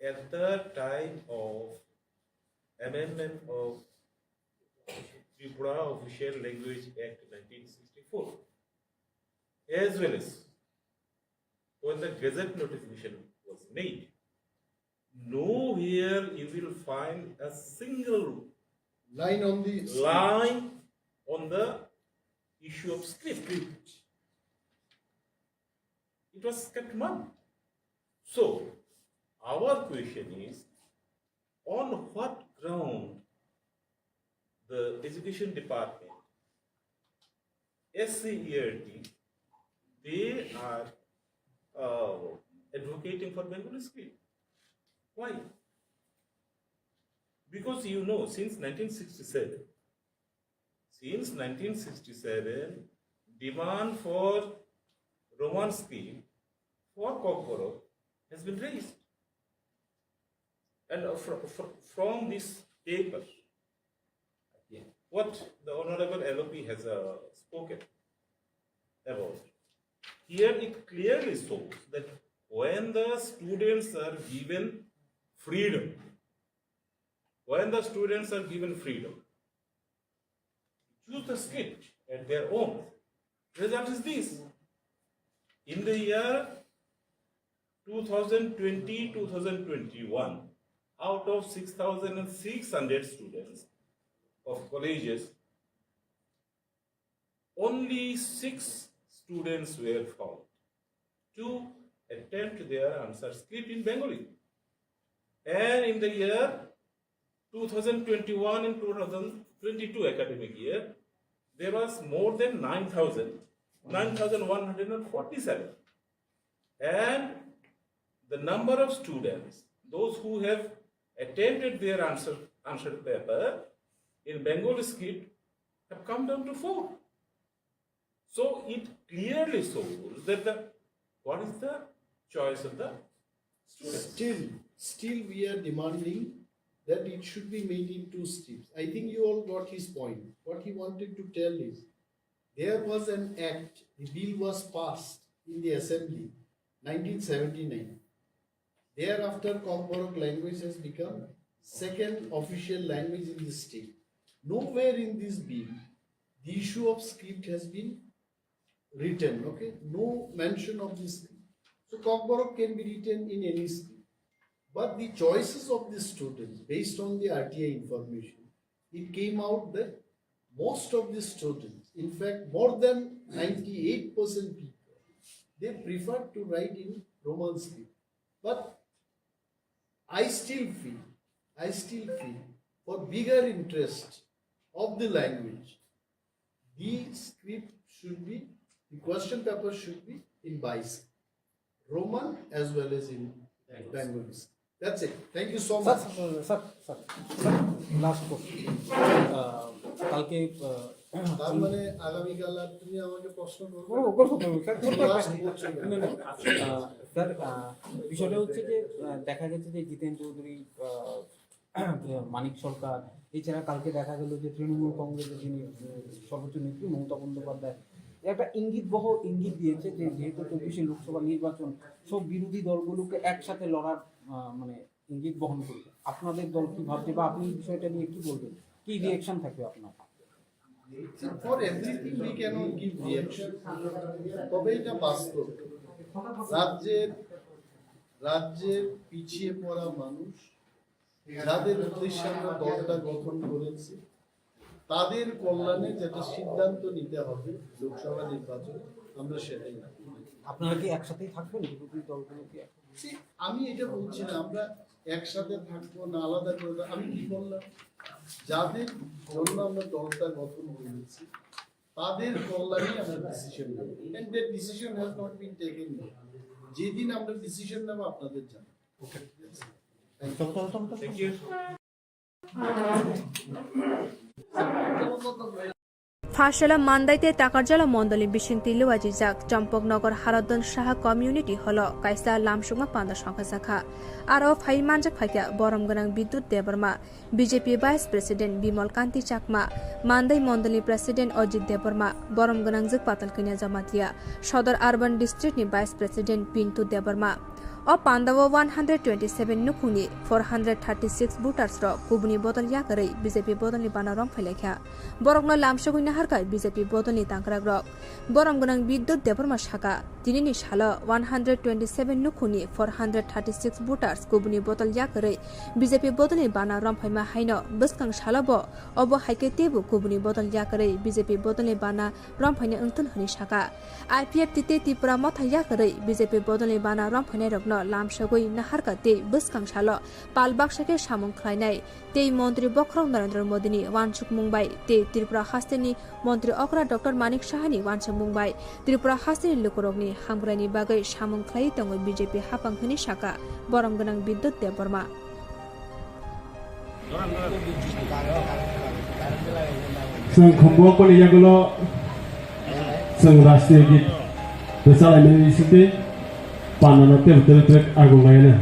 at the time of amendment of TRIPURA Official Language Act 1964, as well as when the Gazette notification was made, nowhere you will find a single line on the issue of script. It was kept mum. So, our question is, on what ground the Education Department, SCERT, they are advocating for Bengali script? Why? Because you know, since 1967, demand for Roman script for KOKBOROK has been raised. And from this paper, what the Honorable LOP has spoken about, here it clearly shows that when the students are given freedom, choose the script at their own. Result is this. In the year 2020-2021, out of 6,600 students of colleges, only 6 students were found to attempt their answer script in Bengali. And in the year 2021 and 2022 academic year, there was more than 9,147. And the number of students, those who have attempted their answer paper in Bengali script, have come down to 4. So it clearly shows that what is the choice of the students? Still we are demanding that it should be made in 2 steps. I think you all got his point. What he wanted to tell is, there was an act, the bill was passed in the assembly, 1979. Thereafter, KOKBOROK language has become second official language in the state. Nowhere in this bill, the issue of script has been written, okay? No mention of this script. So KOKBOROK can be written in any script. But the choices of the students, based on the RTI information, it came out that most of the students, in fact, more than 98% people, they prefer to write in Roman script. But I still feel for bigger interest of the language, the script should be, the question paper should be in Bai script. Roman as well as in Bengalis. That's it. Thank you so sir much. Sir sir last question কালকে তার মানে আগামীকাল আর তুমি আমাকে প্রশ্ন করবে sir বিষয়টা হচ্ছে যে দেখা গেছে যে জিতেন চৌধুরী মানিক সরকার এছাড়া কালকে দেখা গেল যে তৃণমূল কংগ্রেসের যিনি সর্বোচ্চ নেত্রী মমতা বন্দ্যোপাধ্যায় একটা ইঙ্গিত দিয়েছে যে যেহেতু 24শে লোকসভা নির্বাচন সব বিরোধী দলগুলোকে একসাথে লড়ার মানে ইঙ্গিত বহন করবে। আপনাদের দল কি ভাবছে বা আপনি বিষয়টা নিয়ে কি বলবেন, কি রিঅ্যাকশন থাকবে আপনার? For everything we cannot give reaction. তবে এটা বাস্তব, রাজ্যের পিছিয়ে পড়া মানুষ যাদের উদ্দেশ্যে আমরা দলটা গঠন করেছি তাদের কল্যাণে যেটা সিদ্ধান্ত নিতে হবে লোকসভা নির্বাচনে আমরা সেটাই না। আপনারা কি একসাথেই থাকবেন বিরোধী দলগুলোকে? আমি এটা বলছি না আমরা একসাথে থাকবো না আলাদা করে। আমি কি বললাম, যাদের জন্য আমরা দলটা গঠন করেছি তাদের কল্যাণে আমরা ডিসিশন নেব, and that decision has not been taken. যেদিন আমরা ডিসিশন নেব আপনাদের জানাবো। Okay, thank you. ফাঁসলা মান্দাইতে তাকারজালা মন্ডলী বিশিংতি লুয়াজিজাক চম্পকনগর হারদন সাহা কমিউনিটি হল কাইসা লামসুঙা পান্দা সংখ্যা শাখা আরো ফাই মানজাক ফাইকা বরম গনাং Bidyut Debbarma BJP vice president Bimal Kanti Chakma Mandai মন্ডলী প্রেসিডেন্ট অজিত দেববর্মা বরম গনাং জক পাতাল কিনিয়া জামাতিয়া সদর আরবান ডিস্ট্রিক্টনি vice president Pintu Debbarma o Pandawa 127 nukuni 436 voters ro kubuni bodol yakarei BJP bodolni banarom phailekha borokno lamsogui naharkai BJP bodolni tangrak rok borom gonang bidyut deborma shaka tinini shala 127 nukuni 436 voters kubuni bodol yakarei BJP bodolni banarom phaima haino buskang shalabo obo haike tebu kubuni bodol yakarei BJP bodolni bana rom phaina untun honi shaka IPF tite TRIPURA motha yakarei BJP bodolni bana rom phainai rokno লামসাগৈ নাহারকাতে বসকাংশাল পালবাক্সাকে সামং খাইনাই তেই মন্ত্রী বক্রং নরেন্দ্র মোদিনী ওয়ানসুক মুম্বাই তে ত্রিপুরা হাস্তেনি মন্ত্রী অকরা doctor মানিক সাহানি ওয়ানসুক মুম্বাই ত্রিপুরা হাস্তেনি লুকুরকনি হামগ্রানি বাগৈ সামং খাই দङ BJP হাফাং হনি শাখা বরম গনাং বিদ্যুৎ দেববর্মা जों खम्बोकनि यागुलो जों राष्ट्रीय गीत बेसालायनायनि सिटे पानाना तेल आगु लायना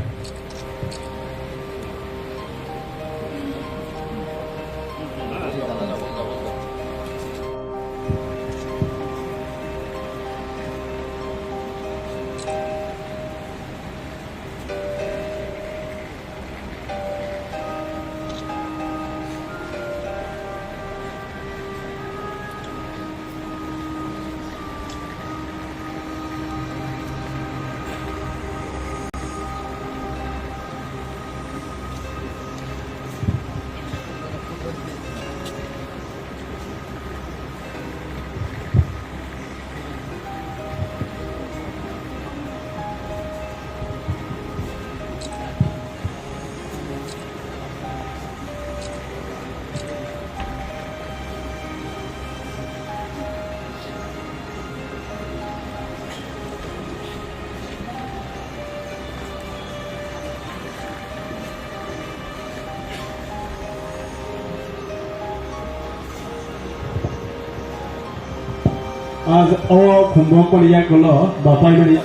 आज ओ खुम्बोकनि यागुलो बापायनि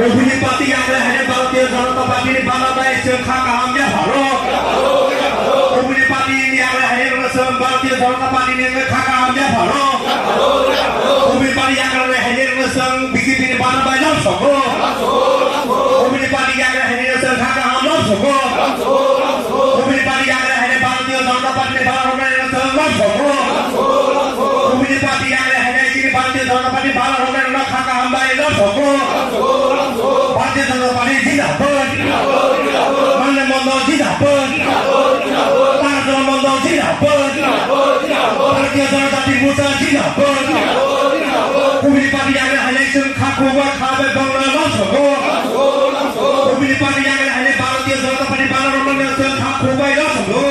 ओबुनि पार्टी आग्रा हाने भारतीय जनता पार्टी नि बांग्लादेश खाका हमजा भारत ओबुनि पार्टी नि आग्रा हाने रसम भारतीय जनता पार्टी नि खाका हमजा भारत ओबुनि पार्टी आग्रा हाने रसम बीजेपी नि बांग्लादेश सको ओबुनि पार्टी आग्रा हाने रसम खाका हमजा सको ओबुनि पार्टी आग्रा हाने भारतीय जनता पार्टी नि बांग्लादेश सको ओबुनि पार्टी आग्रा हाने भारतीय जनता पार्टी बांग्लादेश खाका हमजा सको भारतीय जनता पार्टी जिंदाबाद माननीय मंडल जिंदाबाद ताजल मंडल जिंदाबाद भारतीय जनता पार्टी मोर्चा जिंदाबाद ओबुनि पार्टी आग्रा हाने जों खाखौबा खाबे बांग्लादेश सको ओबुनि पार्टी आग्रा हाने भारतीय जनता पार्टी बांग्लादेश जों खाखौबा सको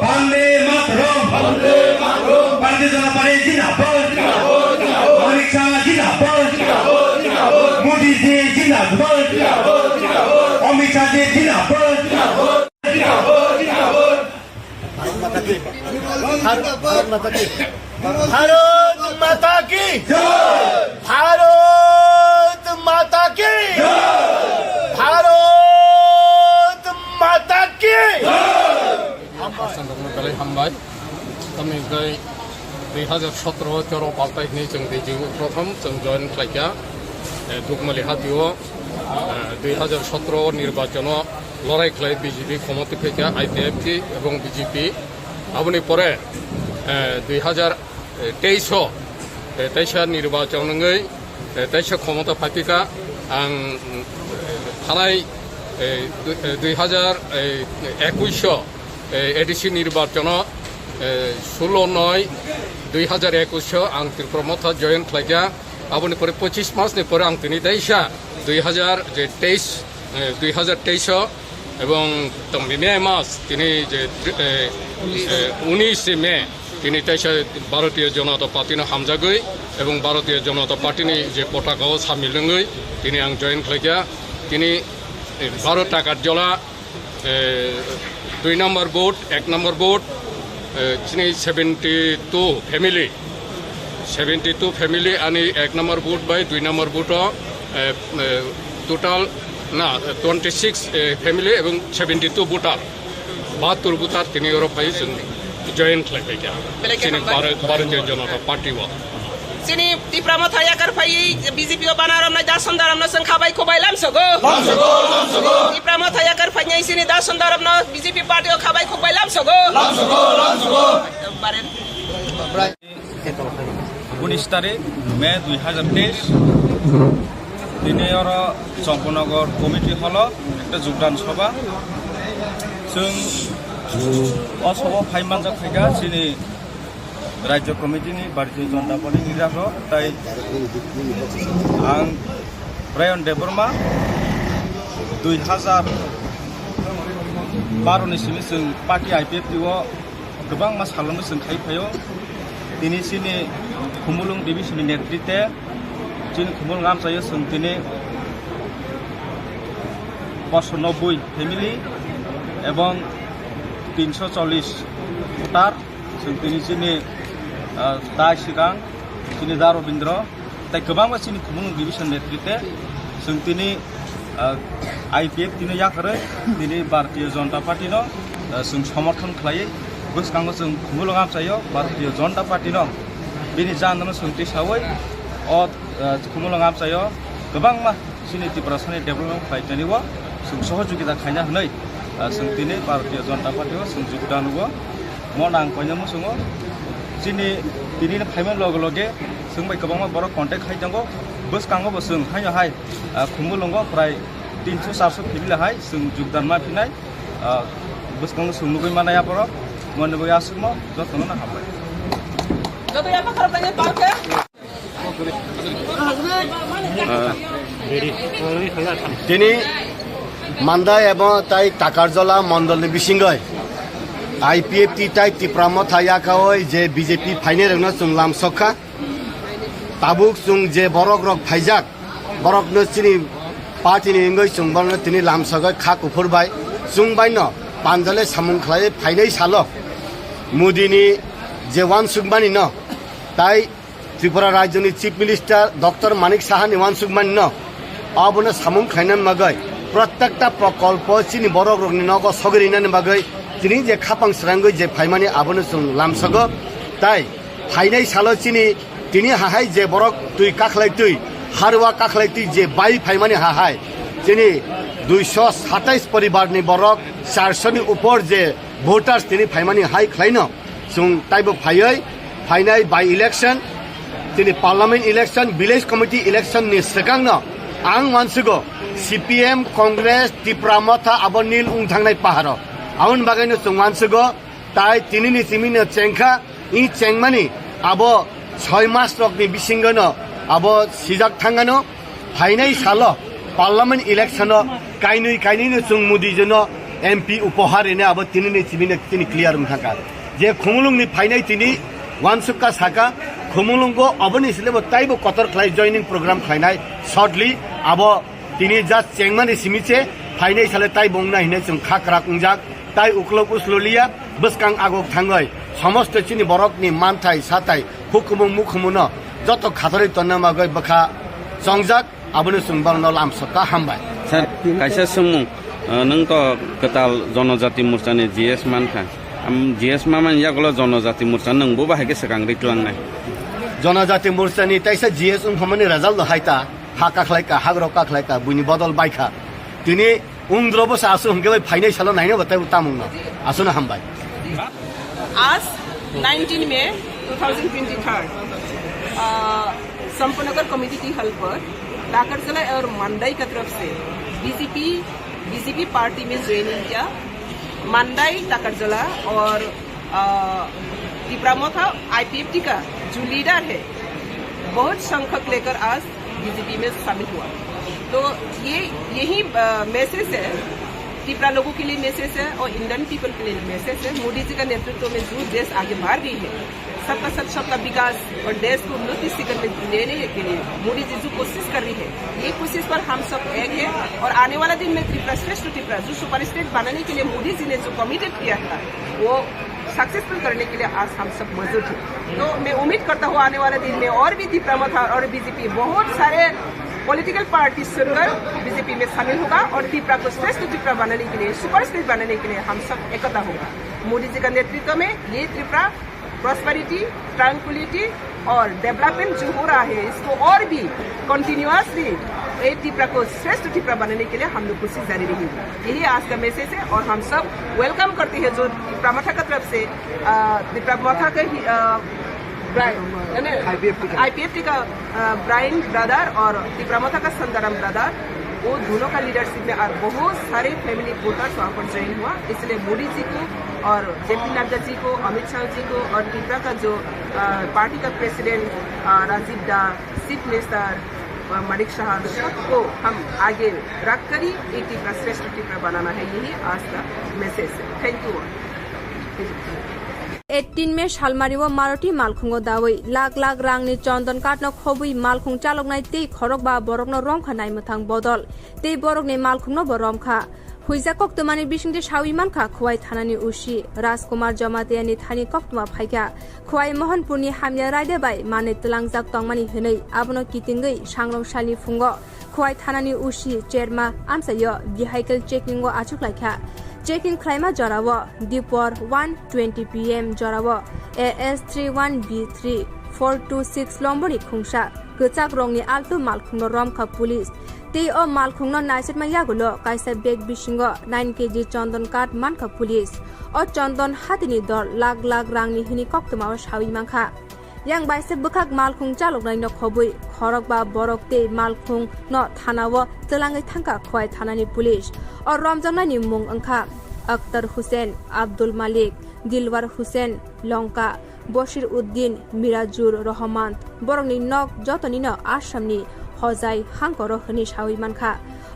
वंदे मातरम भारतीय जनता पार्टी जिंदाबाद अमित शाह जिंदाबाद मोदी जी जिंदाबाद অমিত শাহ জি জিন্দাবাদ भारत माता की भारत माता की भारत माता की हामबाय तामिलनाडु 2017 पालथायनि जों दैजिं प्रथम जों जयन खालायगा दुगमालि हातियाव 2017 निर्वाचन लड़ाई खालाय बीजेपी क्षमता फैया IPFT এবং বিজেপি आबनि परे 2023 निर्वाचन क्षमता फाइटिका आं थानाय 2021 ADC निर्वाचन 16/9/2021 आं त्रिपुरा मथा जयन खालायगा आबनि परे 25 मासनि परे आं तिनि दैसा 2023 এবং মে মাস তিনি যে 19 মে তিনি তাইসা ভারতীয় জনতা পার্টিनो হামজাগৈ এবং ভারতীয় জনতা পার্টিनि যে পতাকাও সামিলঙ্গৈ তিনি आं जयन खालायगा তিনি 12টা কার্যালা 2 নম্বর ভোট 1 নম্বর ভোট তিনি 72 ফ্যামিলি आणि 1 number vote by 2 number vote টোটাल ना 26 फैमिली এবং 72 ভোটার 72 ভোটার তিনি ইউরোপাই জয়েন খালাইगा তিনি ভারতীয় জনতা party Sini di Pramata ya karpai BJP banaram na dasandaram na sangkhabai khobai lamsogo di Pramata ya karpai nya sini dasandaram na BJP party khabai khobai lamsogo 19 তারিখ মে 2023 दिनै चंपनगर committee हल एक योगदान सभा जों असभा फाइमानजा फैगा जोंनि राज्य कमिटिनि भारतीय जनता पार्टी निराखौ ताई आं ब्रायन देबरमा 2012 निसिम जों पार्टी IPFT गोबां मास खालामनो जों खायफायो दिनैसिमनि खुमुलुं डिभिजननि नेतृत्वे जिन खुमुल आमचायो जों दिनै 590 फैमिली এবং 340 ভোটার जों दिनैसिमनि दा सिगां जोंनि दा रबीन्द्र ताई गोबां मानसिनि खुमुल डिभिजन नेतृत्वे जों दिनै IPFT याखरै दिनै भारतीय जनता पार्टीनो जों समर्थन खालायो गोसोखाङो जों खुमुल आमचायो भारतीय जनता पार्टीनो बिनि जाननो सोंथि सावै खुमुलुं आमचायो गोबां जोंनि त्रिपुरा सानि डेभेलपमेन्ट खालायनायनिबो जों सहयोगिता खालायना होनाय जों दिनै भारतीय जनता पार्टीआव जों योगदान होयो मन आं बयनोबो सोङो दिनैनो फायमोन लगे लगे जों बै गोबां बर' कन्टेक्ट खालायनांगौ गोसोखाङोबो जों हाय खुमुलुंआव प्राय 300-400 फैमिलिहाय जों योगदान माफिनाय गोसोखाङो जों लुबै मानाया बर' मोननोबो आसुमो जथनो हाबाय তিনি মান্দা এবং তাই টাকারজলা মন্ডল বিশিঙ্গয় IPFT তাই ত্রিপুরা থায়াকাওই যে বিজেপি ফাইনের जों लामसखा ताबुक जों जे बरक रक फाइजाक बरकनो चिनि पार्टीनि इंगै जों बरनो तिनि लामसगै खा कुफुरबाय जों बायनो पानजाले सामुं खालाय फाइनै सालो मोदीनि जे वान सुगमानि न ताई त्रिपुरा राज्यनि चीफ मिनिस्टर डॉक्टर मानिक साहानि वान सुगमानि न अबनो सामुं खायनान मगै प्रत्येकटा प्रकल्प चिनि बरक रकनि नग सगरिनान मगै तिनि जे खापां स्रांगै जे फाइमानि आबनो जों लामसगो ताई फाइनै सालो चिनि तिनि हाहाय जे बरक तुई काखलाय तुई हारवा काखलाय तुई जे बाई फाइमानि हाहाय तिनि 227 परिवारनि बरक 400 नि ऊपर जे भोटार्स तिनि फाइमानि हाय खलायनो जों ताइबो फायै फाइनाय बाय इलेक्शन तिनि parliament election village committee election नि सिगांनो आं मानसिगो CPM कांग्रेस त्रिपुरा मथा आबो नील उंथांनाय पाहारो आउन बागैनो जों मानसिगो ताइ तिनिनि सिमिनो चेंखा इ चेंमानि आबो 6 मास रकनि बिसिंगनो आबो सिजाक थांगानो फाइनाय सालो पार्लियामेंट इलेक्शन काइनैनो जों मोदीजोनो MP उपहारैनो आबो तिनिनि सिमिनो तिनि क्लियर उंथांका जे खुमुलुंनि फाइनाय तिनि वानसुका साका खुमुलुंगो अबनि सिलेबो ताइबो कतर खलाय जॉइनिंग प्रोग्राम खलायनाय शॉर्टली आबो তিনি জাস্ট চেংমানি সিমিছে ফাইনাই সালে তাই বংনা হিনে जों খাকরা কুंजाक তাই উকলক উসললিয়া বসকাং আগক থাঙ্গই সমস্ত চিনি বরকনি মানথাই সাতাই হুকুমুং মুখুমুনো যত খাতরি তন্নামাগै বখा संजाक आबोनो जों बांनाव लामसका हामबाय सर कायसा सोंमुं नों तो कताल जनजाति मोर्चानि जीएस मानखा जीएस मान यागलो जनजाति मोर्चा नोंबो बाहायगे सगां रितलांनाय जनजाति मोर्चानि ताइसा जीएस उमफामानि रिजाल्ट हायता हाकाख्लायका हाग्र काख्लायका बुनि बदल बायखा दिनै उंद्रबो सासु हंगे फाइनाल साल नायनो बताय उतामुंनो आसुना हामबाय आज 19 मई 2023 संपनगर कमेटी की हल पर टाकरजला और मंडाई की तरफ से बीजेपी पार्टी में ज्वाइनिंग किया। मंडाई टाकरजला और त्रिपुरा आईपीएफटी का जो लीडर है बहुत संख्यक लेकर आज बीजेपी में शामिल हुआ। तो यही मैसेज है, त्रिपुरा लोगों के लिए मैसेज है और इंडियन पीपल के लिए मैसेज है। मोदी जी का नेतृत्व में जो देश आगे बढ़ रही है, सबका सब सबका विकास और देश को उन्नति शिखर में लेने के लिए मोदी जी जो कोशिश कर रही है, ये कोशिश पर हम सब एक है। और आने वाला दिन में त्रिपुरा श्रेष्ठ त्रिपुरा जो सुपर स्टेट बनाने के लिए मोदी जी ने जो कमिटेड किया था वो सक्सेसफुल करने के लिए आज हम सब मौजूद हैं। तो मैं उम्मीद करता हूँ आने वाले दिन में और भी त्रिपुरा और बीजेपी बहुत सारे पॉलिटिकल पार्टी सुनकर बीजेपी में शामिल होगा और त्रिपुरा को श्रेष्ठ त्रिपुरा बनाने के लिए, सुपर स्टेट बनाने के लिए हम सब एकता होगा। मोदी जी का नेतृत्व में ये त्रिपुरा प्रॉस्पेरिटी, ट्रैंक्विलिटी और डेवलपमेंट जो हो रहा है इसको और भी कंटिन्यूअसली ये त्रिपुरा को श्रेष्ठ त्रिपुरा बनाने के लिए हम लोग कोशिश जारी रहेगी। यही आज का मैसेज है और हम सब वेलकम करते हैं जो त्रिपुरा मथा की तरफ से त्रिपुरा मथा के आईपीएफटी का ब्राइन ब्रदर और त्रिपुरा मथा का संदरम ब्रदर, वो दोनों का लीडरशिप में और बहुत सारे फैमिली वोटर्स वहाँ पर ज्वाइन हुआ। इसलिए मोदी जी को और जेपी नड्डा जी को, अमित शाह जी को और त्रिपुरा का जो पार्टी का प्रेसिडेंट राजीव दा, चीफ मिनिस्टर मलिक शाह को हम आगे रख कर ही एक त्रिपुरा श्रेष्ठ त्रिपुरा बनाना है। यही आज का मैसेज है। Thank you. 18 मे सालमारिव मारुति मालखुंगो दावै लाख लाख रांनि चन्दन काटनो खबै मालखुं चालकनाय तै खरक बा बरकनो रमखा नायमथां बदल तै बरकनि मालखुंनो बरमखा हुइजा कक्तमानि बिसिंदे सावि मानखा खुवाइ थानानि उसी राजकुमार जमातियानि थानि कक्तमा फाइका खुवाइ मोहनपुरनि हामिया रायदे बाय माने तलांजाक तंमानि हनै आबनो कितिंगै सांग्रंसालि फुंगो खुवाइ थानानि उसी चेरमा आमचायो भेहिकल चेकिंगो आचुकलायखा चेकिंग खालामा जरावो दिपर 1:20 PM जरावो AS31B3 426 लम्बरी खुंसा गचाक रंगनि आल्टो मालखुंनो रमखा पुलिस तै ओ मालखुंनो नाइसेटमा यागुलो काइसा बेग बिसिंगो 9 kg चन्दन काट मानखा पुलिस ओ चन्दन हातिनि दर लाख लाख रांनि हिनि कक्तमा सावि मानखा yang baise bukak malkhung chaloknai no khobui khorok ba borok te malkhung no thanawo telangai thangka khwai thanani police or romjangnai ni mung angkha Akhtar Hussein, Abdul Malik, Dilwar Hussein, Lonka, Bashir Uddin, Mirajur Rahman, Borongni nok jotoni no Assamni Hozai Hangkoro hni sawi mankha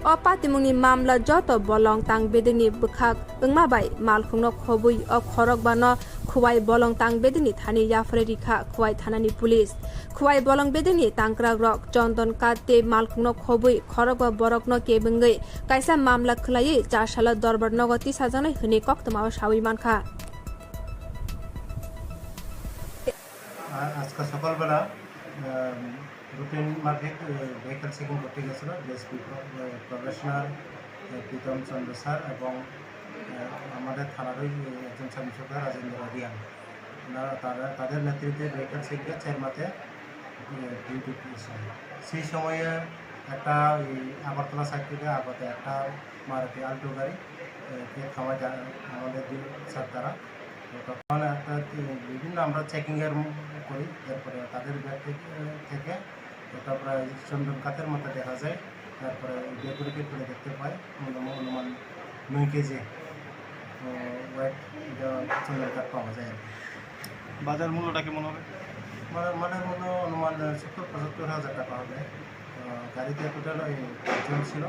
o patimungni mamla joto bolong tang bedeni bukak ungmabai malkhung no khobui o khorok ba no खुवाई बलंग तांग बेदनी थानी याफरे रिखा खुवाई थानानी police खुवाई बलंग बेदनी तांक्रा रक चन्दन काते मालखुंनो खबुई खरक व बरकनो केबंगै काइसा मामला खलायै चारसाला दरबार नगति साजानाय हने कक्तमा सावि मानखा आज का সকালবেলা রুটিন মাফিক ভেহিকল চেকিং করতে গেছিল ডিএসপি প্রফেশনাল প্রীতম চন্দ্র স্যার এবং আমাদের থানারই একজন সাংসদ রাজেন্দ্র রিয়ান তাদের নেতৃত্বে ভেহিকল চেকিংয়ের চেয়ারমাতে ডিউটি করেছেন। সেই সময়ে একটা আগরতলা সাইড থেকে আগতে একটা মারুতি আল্টো গাড়ি থামায় আমাদের স্যার তারা তখন একটা বিভিন্ন আমরা চেকিংয়ের করি। এরপরে তাদের ব্যাগ থেকে একটা প্রায় চন্দন কাতের মতো দেখা যায়। তারপরে ব্যাগগুলিকে খুলে দেখতে পাই অনুমান 9 kg ওয়েট চন্দন কাঠ পাওয়া যায়। বাজার মূল্যটা কেমন হবে? মানের মূল্য অনুমান 70-75 হাজার টাকা হবে। গাড়িতে টোটাল 5 জন ছিল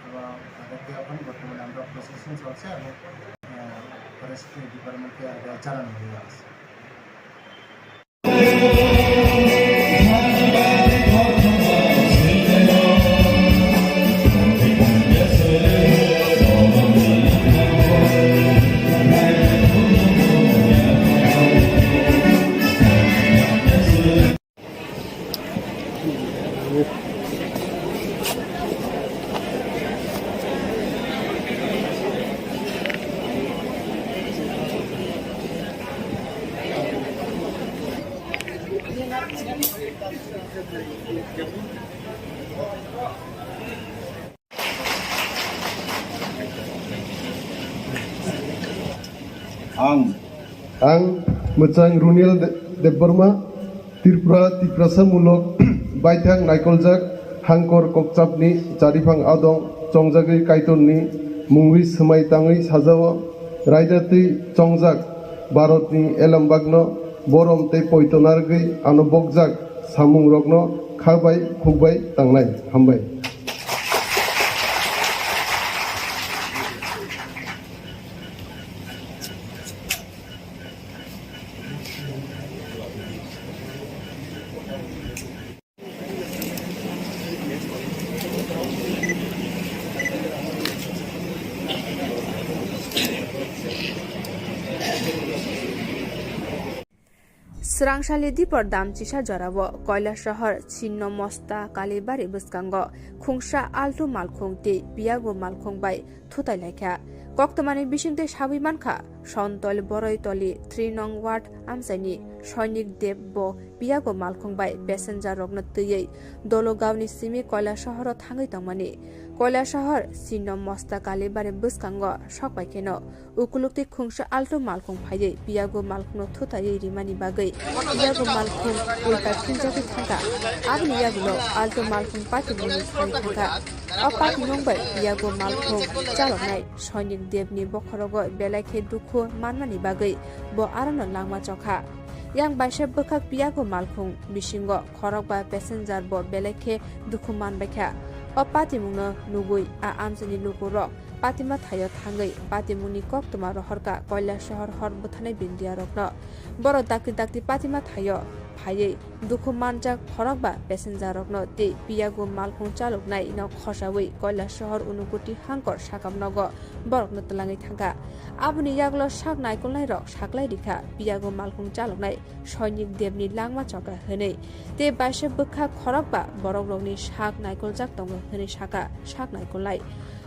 এবং তাদেরকে এখন বর্তমানে আমরা প্রসেসিং চলছে এবং ফরেস্ট ডিপার্টমেন্টকে জানানো হয়ে আছে। आं मोजां रुनिल देबबर्मा त्रिपुरा तिप्रासामूलक बायथां नायकलजाक हांकर ककचापनि जारिफां आदं चंजागै कायतननि मुंगै सोमाय ताङै साजाव रायदातै चंजाक भारतनि एलामबागनो बरम तै पयतनारगै आनो बगजाक सामुं रगनो खाबाय खुबाय तांनाय हामबाय Srangsali dipor damchisa jorabo Kwtal shahar Chinno Mosta Kalibari Buskango Khungsha Altu Malkhungti Piago Malkhungbai Thutailakha Koktomani Bishingte Shabimankha Shontol Boroitoli 3 nong ward Amchaini Shoinik Debbo Piago Malkhungbai passenger rogno tuyei Dologawni simi Kwtal shaharo Thangui tangmani Kwtal shahar Chinno Mosta Kalibari Buskango Shokbaikeno Ukulukti Khungsha Altu Malkhung Phaiye Piago Malkhungno Thutayei rimani bagai Piago Malkhung ulta Kinjaki Thanga Abni Yagulo Altu Malkhung Pati Buni Sai Thanga Apati Nongbai Piago Malkhung Chalonai Shoinik Debni Bokhorogo Belakhe Dukhu Manmani bagai Bo Arano Langma Chokha Yang Baisha Bukak Piago Malkhung Bishingo Khorokba passenger bo Belakhe Dukhu Manbakha Apati Mungno Nugui A Amchaini Lukurok Patima Thayo Thangui Patimuni Koktoma Rohorka Kwtal shahar hor buthanai bindia rokno Boro dakti Patima Thayo Phaiye Dukhu Manjak Khorokba passenger rokno te Piago Malkhung chaloknai no khosawi Kwtal shahar Unukoti Hangkor Sakamnogo Borokno Tlangai Thanga Abuni Yaglo Sak Naikolnai rok Saklai Dikha Piago Malkhung chaloknai Shoinik Debni Langma Choka Hene te Baisha Bukha Khorokba Borokrokni Sak Naikoljak Tongo Hene Saka Sak Naikolnai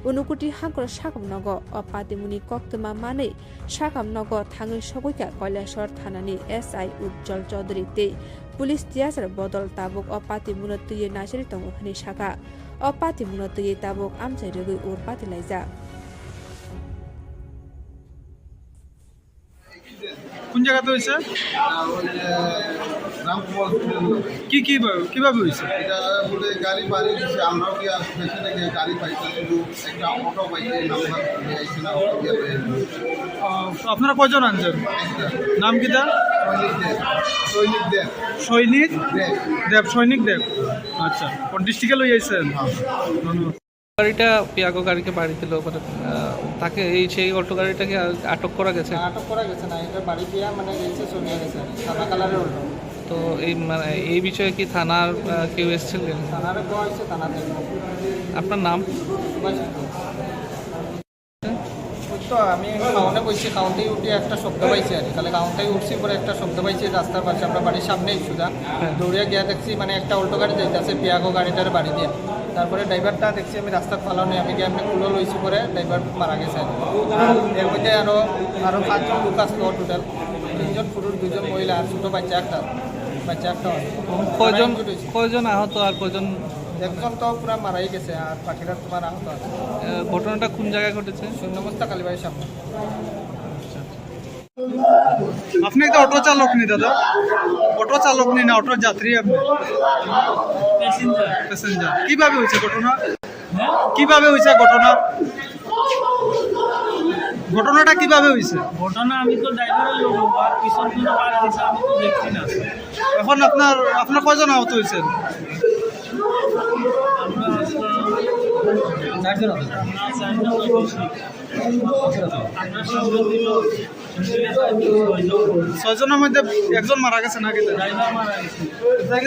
Unukoti Hangkor Sakamnogo Patimuni Koktoma Mane Sakamnogo Thangui Sogoika Kwtal shahar Thanani SI Jungjal Chaudhary te Police Tiasar Bodol Tabuk Patimuna Tuye Nasiri Tongo Hene Saka Patimuna Tuye Tabuk Amchaio Ur Patilaija কোন জায়গাতে হয়েছে কি কিভাবে হয়েছে এটা বলে গাড়ি বাড়ি দিচ্ছে আমরাও কি আর পেছনে গিয়ে গাড়ি পাইছি শুধু একটা অটো পাইছে নাম্বার আইছে না অটো দিয়ে আপনারা কয়জন আনছেন নাম কি তা সৈনিক দেব আচ্ছা কোন ডিস্ট্রিক্টে লই আইছেন গাড়িটা পিয়াগো গাড়িকে বাড়ি দিল মানে তাকে এই সেই অটো গাড়িটাকে আটক করা গেছে না এটা বাড়ি দিয়া মানে গেছে চলে গেছে সাদা কালারের অটো তো এই মানে এই বিষয়ে কি থানার কেউ এসেছিলেন থানারে কো আছে থানাতে আপনার নাম তো আমি কাউন্টে বসছি কাউন্টেই উঠে একটা শব্দ পাইছি আর তাহলে কাউন্টেই উঠছি পরে একটা শব্দ পাইছি রাস্তার পাশে আমরা বাড়ির সামনেই সুদা দৌড়িয়া গিয়া দেখছি মানে একটা অল্টো গাড়ি যাইতেছে পিয়াগো গাড়িটার বাড়ি দিয়া তারপরে ড্রাইভারটা দেখছি আমি রাস্তা ফালানো আমি গিয়ে আমি কুলো লইছি পরে ড্রাইভার মারা গেছে এর মধ্যে আরও 5জন লোক আসলো টোটাল 3জন পুরুষ 2জন মহিলা আর ছোটো বাচ্চা একটা কয়জন আহত আর কয়জন একজন তো পুরা মারাই গেছে আর বাকিরা তোমার আহত আছে ঘটনাটা কোন জায়গায় ঘটেছে শূন্য মস্তা কালীবাড়ির সামনে আপনি একটা অটো চালক নি দাদা অটো চালক নি না অটোর যাত্রী আপনি প্যাসেঞ্জার কিভাবে হয়েছে ঘটনাটা কিভাবে হয়েছে ঘটনা আমি তো ড্রাইভারের লোক আর পিছন কোনো বার দিছে আমি তো দেখছি না এখন আপনার কয়জন আহত হয়েছেন ছয়জনের মধ্যে একজন মারা গেছে নাকি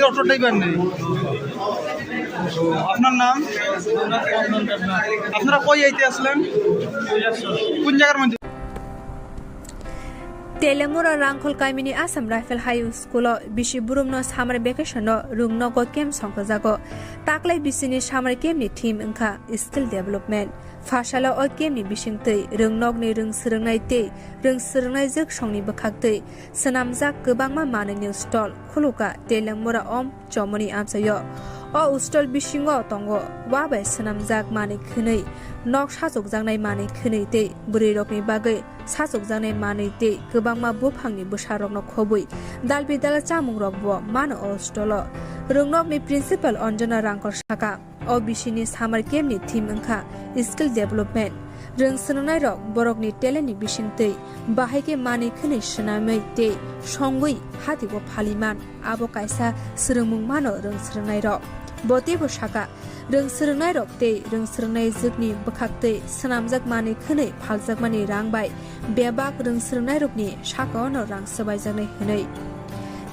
অটো ড্রাইভার নেই আপনার নাম আপনারা কই আইতে আসলেন কোন জায়গার মধ্যে Telemura Rangkhol Kaimini Assam Rifle High School Bishi Burumno Summer Vacation Rungnogo Camp Songkajago Taklai Bisini Summer Camp ni Team Inka Skill Development Fashala o Camp ni Bishingtei Rungnogni Rung Srungnai Tei Rung Srungnai Juk Songni Bakhaktei Sanamjak Gobangma Manani Stall Khuluka Telemura Om Chomoni Amchaio o ustol bisingo tongo wabai swnamjak manui khwnui nok sajokjaknai manui khwnui tei bwrwirokni bagui sajokjaknai manui tei kwbangma buphangni bwsarokno khobui dalbidal chamungrok bo mano o stolo rungnokni principal Anjana Rangkol Saka o bisini summer camp ni theme wngkha skill development रोंसोलोंनाय रक बरकनि टेलेन्टनि बिसिंतै बाहायके मानि खनै सनामै तै संगै हातिको फालिमान आबो कायसा सोलोंमुं मानो रोंसोलोंनाय रक बतेबो साका रोंसोलोंनाय रक तै रोंसोलोंनाय जुगनि बखाक्तै सनामजाक मानि खनै फालजाक मानि रांबाय बेबाक रोंसोलोंनाय रकनि साकानो रां सबायजानाय हनै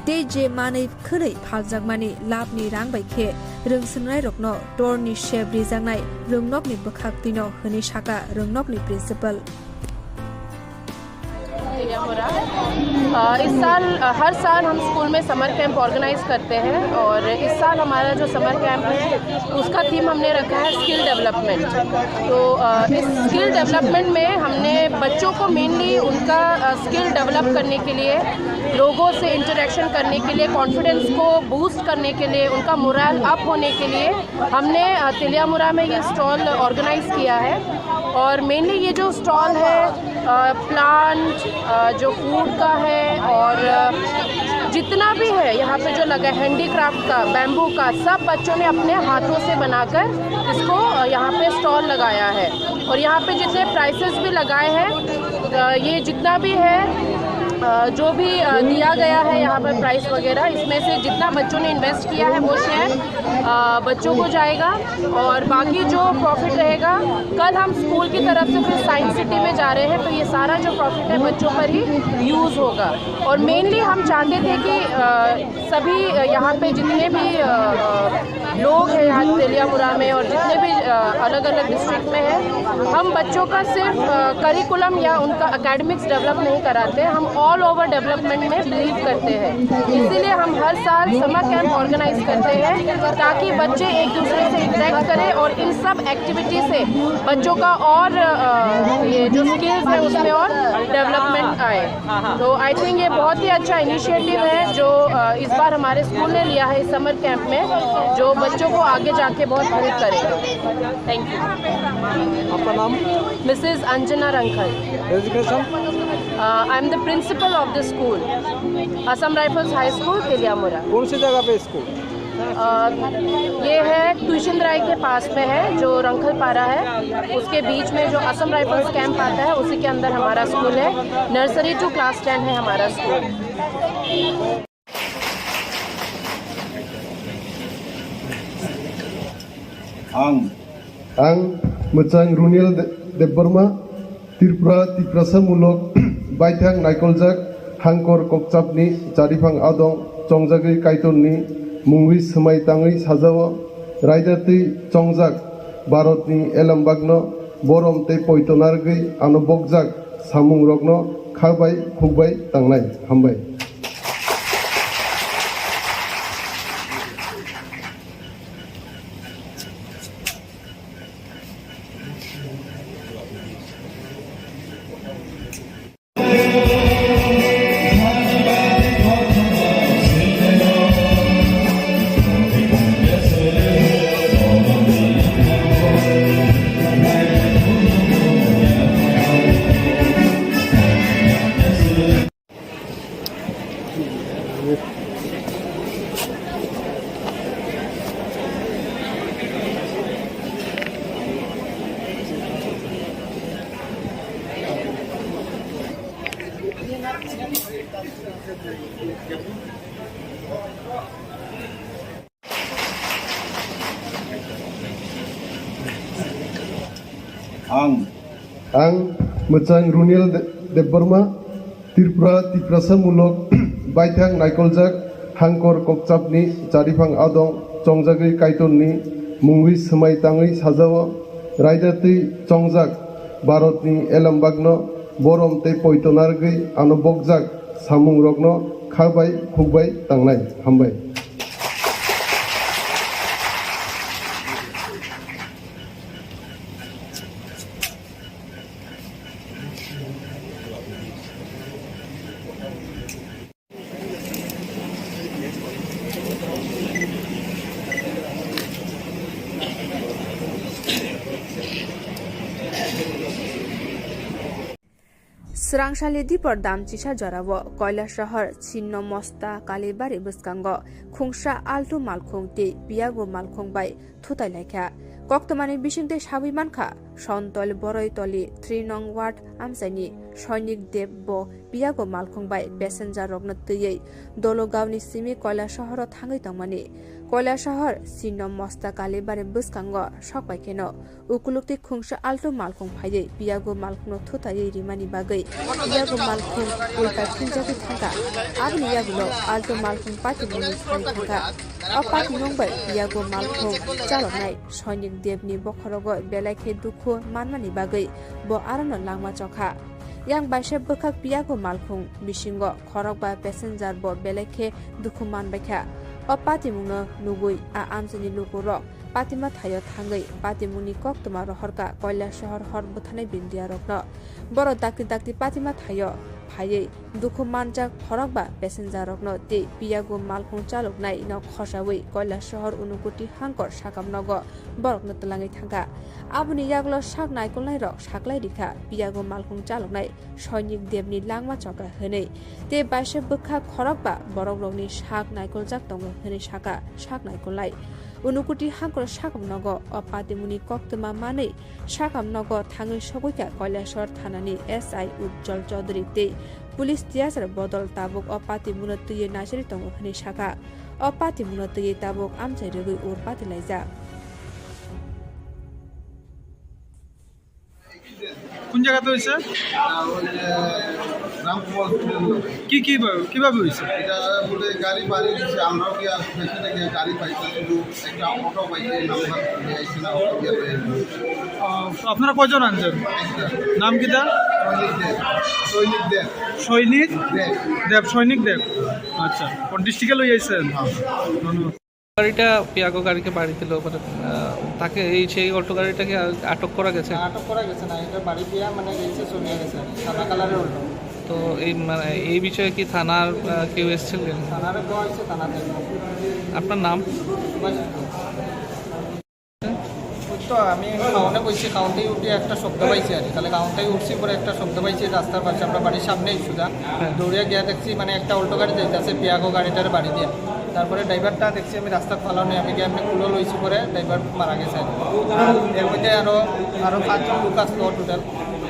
तै जे मानि खनै फालजाक मानि लाभनि रांबाय खे रोंसोलोंनाय रकनो टरनि शेप रिजांनाय रोंनकनि बखाक्तिनो हनै साका रोंनकनि प्रिन्सिपल इस साल हर साल हम स्कूल में समर कैंप ऑर्गेनाइज करते हैं और इस साल हमारा जो समर कैंप है उसका थीम हमने रखा है स्किल डेवलपमेंट। तो इस स्किल डेवलपमेंट में हमने बच्चों को मेनली उनका स्किल डेवलप करने के लिए, लोगों से इंटरेक्शन करने के लिए, कॉन्फिडेंस को बूस्ट करने के लिए, उनका मोरल अप होने के लिए हमने तिलियामुरा में ये स्टॉल ऑर्गेनाइज किया है। और मेनली ये जो स्टॉल है प्लांट जो फूड का है और जितना भी है यहाँ पे जो लगा है हैंडीक्राफ्ट का, बैम्बू का, सब बच्चों ने अपने हाथों से बनाकर इसको यहाँ पे स्टॉल लगाया है। और यहाँ पे जितने प्राइसेस भी लगाए हैं ये जितना भी है जो भी दिया गया है यहाँ पर प्राइस वगैरह, इसमें से जितना बच्चों ने इन्वेस्ट किया है वो शेयर बच्चों को जाएगा और बाकी जो प्रॉफिट रहेगा कल हम स्कूल की तरफ से फिर साइंस सिटी में जा रहे हैं तो ये सारा जो प्रॉफिट है बच्चों पर ही यूज़ होगा। और मेनली हम चाहते थे कि सभी यहाँ पे जितने भी लोग हैं यहाँ तिलियामुरा में और जितने भी अलग अलग डिस्ट्रिक्ट में हैं, हम बच्चों का सिर्फ करिकुलम या उनका एकेडमिक्स डेवलप नहीं कराते, हम ऑल ओवर डेवलपमेंट में बिलीव करते हैं। इसीलिए हम हर साल समर कैंप ऑर्गेनाइज करते हैं ताकि बच्चे एक दूसरे से इंटरेक्ट करें और इन सब एक्टिविटी से बच्चों का और ये जो स्किल्स है उसमें और डेवलपमेंट आए। तो आई थिंक ये बहुत ही अच्छा इनिशिएटिव है जो इस बार हमारे स्कूल ने लिया है इस समर कैंप में, जो बच्चों को आगे जाके बहुत हेल्प करेगा। Thank you. आपका नाम? Mrs Anjana Rankhal. Education? I am the principal of the school, Assam rifles high school Teliamura. कौन सी जगह पे स्कूल? ये है ट्यूशन राय के पास में है जो रंखल पारा है, उसके बीच में जो असम राइफल्स कैंप आता है उसी के अंदर हमारा स्कूल है। नर्सरी टू क्लास 10 है हमारा स्कूल। आं मोजां रुनिल देबबर्मा त्रिपुरा तिप्रासामुलक बायथां नायकलजाक हांकर ककचापनि जारिफां आदं चंजागै कायतननि मुंगै सोमाय ताङै साजाव रायदातै चंजाक भारतनि एलामबागनो बरम तै पयतनारगै आनो बगजाक सामुं रगनो खाबाय खुबाय तांनाय हामबाय। आं मोजां रुनिल देबबर्मा त्रिपुरा तिप्रासामुलक बायथां नायकलजाक हांकर ककचापनि जारिफां आदं चंजागै कायतननि मुंगै सोमाय ताङै साजाव रायदातै चंजाक भारतनि एलामबागनो बरम तै पयतनारगै आनो बगजाक सामुं रगनो खाबाय खुबाय तांनाय हामबाय। Srangsali dipor damchisa jorabo Koila shahar Chinno Mosta Kalibari Buskango Khungsha Altu Malkhungti Piago Malkhung bai Thutailekha Koktomani Bishingte Shabimankha Shontol Boroitoli 3 nong ward Amchaini Shoinik Debbo Piago Malkhung bai passenger rognatye Dologawni simi Koila shahar Thangui tangmani Koila shahar Chinno Mosta Kalibari Buskango Shokbaikeno Ukulukti Khungsha Altu Malkhung phaye Piago Malkhung Thutaye rimani bagai Piago Malkhung ulta Jungjal thangka abni yagulo Altu Malkhung pati buni thangka apati nongbai Piago Malkhung chalonai Shoinik Debni bokhorogo belakhe dukhu manmani bagai bo arano langma chokha yang baise bokak Piago Malkhung bisingo khorok ba passenger bo belakhe dukhu manbaikha apati mungno nugui a amchini lukurok Patima Thayo Thangui Patimuni Koktoma Rohorka Koila Shahar Hor Buthanai Bindia Rokno Boro Dakti Patima Thayo Phaye Dukhu Manjak Horokba passenger Rokno Te Piago Malkhung Chalok Nai No Khosawi Koila Shahar Unukuti Hangkor Sakam Nogo Borok no Talangai Thangka Abuni Yaglo Sak Naikol Nai Rok Saklai Dikha Piago Malkhung Chalok Nai Shoinik Debni Langma Chokra Hene Te Baise Bukha Khorokba Borok Rokni Sak Naikol Jak Tongo Hene Saka Sak Naikol Nai Unukuti Hangkor Sakam Nogo Patimuni Koktoma Mane Sakam Nogo Thangui Sogoika Koila Shahar Thanani SI Jungjal Chaudhary Te Police Tiasar Bodol Tabuk Patimuna Tuye Nasiri Tongo Hene Saka Patimuna Tuye Tabuk Amchaio Ur Patilaijak কোন জায়গাতে হয়েছে কি কিভাবে হয়েছে এটা বলে গাড়ি বাড়ি দিচ্ছে আমরাও কি পেছনে গিয়ে গাড়ি পাইছি কিন্তু একটা অটো পাইছে নাম্বার আইছে না অটো দিয়ে আপনারা কয়জন আনছেন নাম কি দা সৈনিক দেব আচ্ছা কোন ডিস্ট্রিক্টে লই আইছেন ধন্যবাদ গাড়িটা পিয়াগো গাড়িকে বাড়ি দিল তাকে সেই অটো গাড়িটাকে আটক করা গেছে না এটা বাড়ি দিয়া মানে গেছে চলে গেছে সাদা কালারের অটো তো এই বিষয়ে কি থানার কেউ এসেছিলেন থানারে দেওয়া হয়েছে থানাতে আপনার নাম তো আমি কাউন্টে বসছি কাউন্টেই উঠে একটা শব্দ পাইছি আর তাহলে কাউন্টেই উঠছি পরে একটা শব্দ পাইছি রাস্তার পাশে আমরা বাড়ির সামনেই সুদা দৌড়িয়ে গিয়ে দেখছি মানে একটা অল্টো গাড়ি যাইতেছে পিয়াগো গাড়িটার বাড়ি দিয়া তারপরে ড্রাইভারটা দেখছি আমি রাস্তা ফালানো আমি গিয়ে আমি কুলো লইছি পরে ড্রাইভার মারা গেছে এর মধ্যে আরও 5জন লোক আসলো টোটাল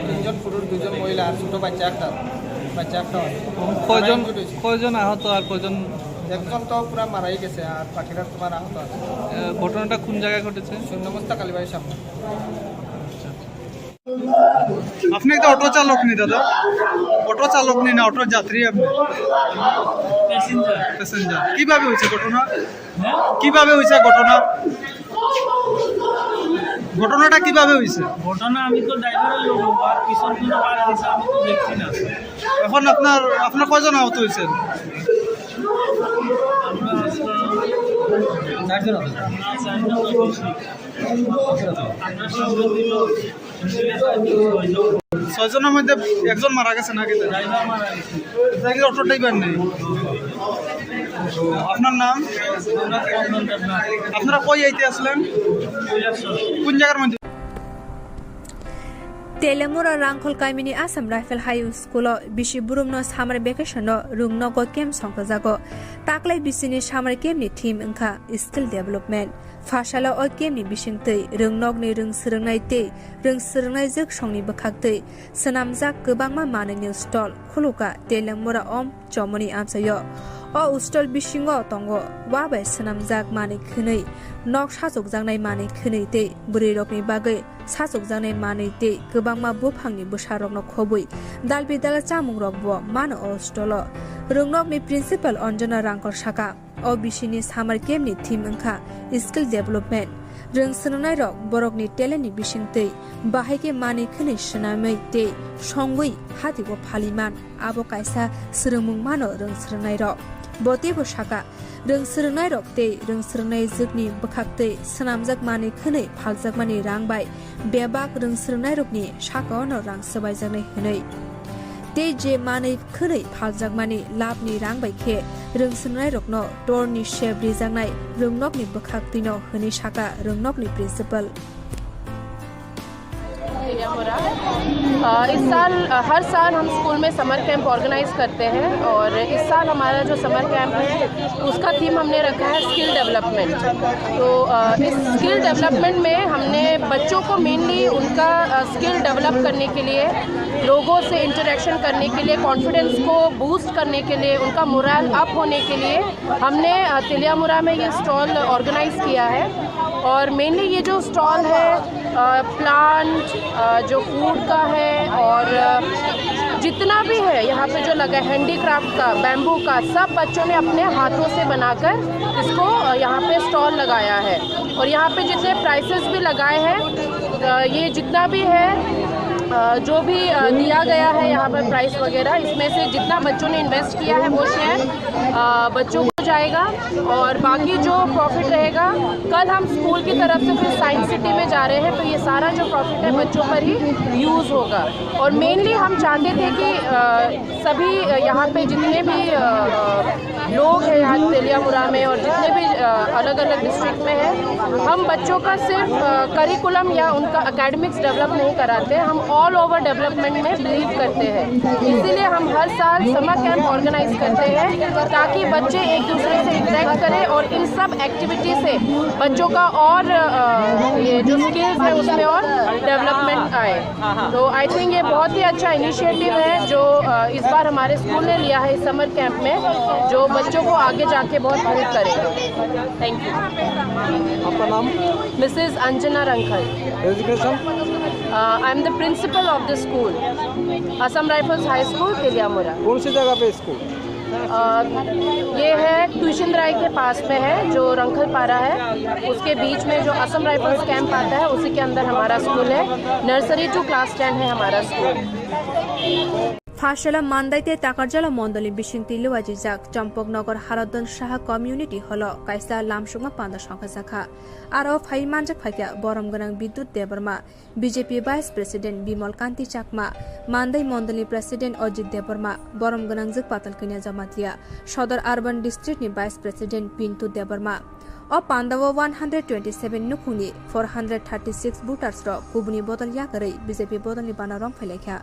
3জন পুরুষ 2জন মহিলা আর ছোটো বাচ্চা একটা কয়জন আহত আর কয়জন একজন তো পুরো মারাই গেছে আর বাকিরা তোমার আহত আছে ঘটনাটা কোন জায়গায় ঘটেছে শূন্যমস্তা কালীবাড়ির সামনে আপনি একটা অটো চালক নি দাদা অটো চালক নি না অটো যাত্রী আপনি প্যাসেঞ্জার কিভাবে হয়েছে ঘটনাটা কিভাবে হয়েছে ঘটনা আমি তো ড্রাইভারের লোক আর পিছন কোনো বার দিছে আমি তো দেখছি না এখন আপনার কয়জন আহত হয়েছেন ছয়জনের মধ্যে একজন মারা গেছে নাকি অটো ড্রাইভার নেই আপনার নাম আপনারা কই আইতে আসলেন কোন জায়গার মধ্যে Telemura Rangkol Kaimini Assam Rifle High School Bishi Burumno Summer Vacation Rungnogo Kem Songkazago Taklai Bisini Summer Kem ni Team Inka Skill Development Fashala o Kem ni Bishingtei Rungnog ni Rung Srungnai Te Rung Srungnai Zik Shongni Bakhaktei Sanamzak Gobangma Mani New Stall Khuluka Telemura Om Chomoni Amchaio O Ustol Bishingo Tongo Wabai Sanamzak Mani Khunei Nok Shasok Jangnai Mani Khunei Te Burirokni Bagai Sasok Jangnai Mani Te Gobangma Buphangni Busharokno Khobui Dalbi Dala Chamungrok Bo Mano O Stolo Rungnokni Principal Anjana Rangkol Shaka O Bishini Summer Camp ni Team Inka Skill Development Rung Srungnai Rok Borokni Teleni Bishingtei Bahaike Mani Khunei Shnamei Te Shongui Hatigo Phaliman Abo Kaisa Srungmung Mano Rung Srungnai Rok Botebo Shaka Rung Srungnai Rok Te Rung Srungnai Zukni Bakhaktei Sanamjak Mani Khunei Phaljak Mani Rangbai Bebak Rung Srungnai Rokni Shaka no Rang Sabaijaknai Hunei Te je Mani Khunei Phaljak Mani Labni Rangbai Khe Rung Srungnai Rokno Torni Sheb Rijaknai Rungnokni Bakhaktino Hunei Shaka Rungnokni Principal Teliamura. इस साल हर साल हम school में summer camp organise करते हैं और इस साल हमारा जो समर कैंप है उसका थीम हमने रखा है स्किल डेवलपमेंट। तो इस स्किल डेवलपमेंट में हमने बच्चों को मेनली उनका स्किल डेवलप करने के लिए, लोगों से इंटरेक्शन करने के लिए, कॉन्फिडेंस को बूस्ट करने के लिए, उनका मोरल अप होने के लिए हमने तेलियामुरा में ये स्टॉल ऑर्गेनाइज किया है। और मेनली ये जो स्टॉल है प्लांट, जो फूड का है और जितना भी है यहाँ पे जो लगा है हैंडीक्राफ्ट का, बैम्बू का, सब बच्चों ने अपने हाथों से बनाकर इसको यहाँ पे स्टॉल लगाया है। और यहाँ पे जितने प्राइसेस भी लगाए हैं, ये जितना भी है जो भी दिया गया है यहाँ पर प्राइस वगैरह, इसमें से जितना बच्चों ने इन्वेस्ट किया है वो शेयर बच्चों को जाएगा और बाकी जो प्रॉफिट रहेगा कल हम स्कूल की तरफ से फिर साइंस सिटी में जा रहे हैं, तो ये सारा जो प्रॉफिट है बच्चों पर ही यूज़ होगा। और मेनली हम चाहते थे कि सभी यहाँ पे जितने भी लोग हैं यहाँ तेलियामुरा में और जितने भी अलग अलग डिस्ट्रिक्ट में हैं, हम बच्चों का सिर्फ करिकुलम या उनका एकेडमिक्स डेवलप नहीं कराते, हम ऑल ओवर डेवलपमेंट में बिलीव करते हैं। इसीलिए हम हर साल समर कैंप ऑर्गेनाइज करते हैं ताकि बच्चे एक दूसरे से इंटरेक्ट करें और इन सब एक्टिविटी से बच्चों का और ये जो स्किल्स है उसमें और डेवलपमेंट आए। तो आई थिंक ये बहुत ही अच्छा इनिशिएटिव है जो इस बार हमारे स्कूल ने लिया है इस समर कैंप में, जो बच्चों को आगे जाके बहुत हेल्प करेगा। Thank you. आपका नाम? Mrs Anjana Rankhal. Education? I am the principal of the school, Assam rifles high school Teliamura. कौन सी जगह पे स्कूल? ये है ट्यूशन राय के पास में है, जो रंखल पारा है, उसके बीच में जो असम राइफल्स कैंप आता है उसी के अंदर हमारा स्कूल है। नर्सरी टू क्लास 10 है हमारा स्कूल। फाशला मानदाइते ताकारजाला मंडली बिशिंगति लुवाजिजाक चम्पकनगर हारदन साहा कम्युनिटी हल काइसा लामसुङा पान्दा संखा जाखा आरो फाइ मानजाक फाइका बरम गनां Bidyut Debbarma BJP vice president Bimal Kanti Chakma Mandai मंडली प्रेसिडेंट अजित देबरमा बरम गनां जक पातल किन्या जमातिया सदर अर्बन डिस्ट्रिक्ट नि भाइस प्रेसिडेंट पिन्टु देबरमा और पांडव 127 नुखुनी 436 बुटार्स र कुबुनी बोतल याकरै बीजेपी बोतलनि बाना रं फैलाख्या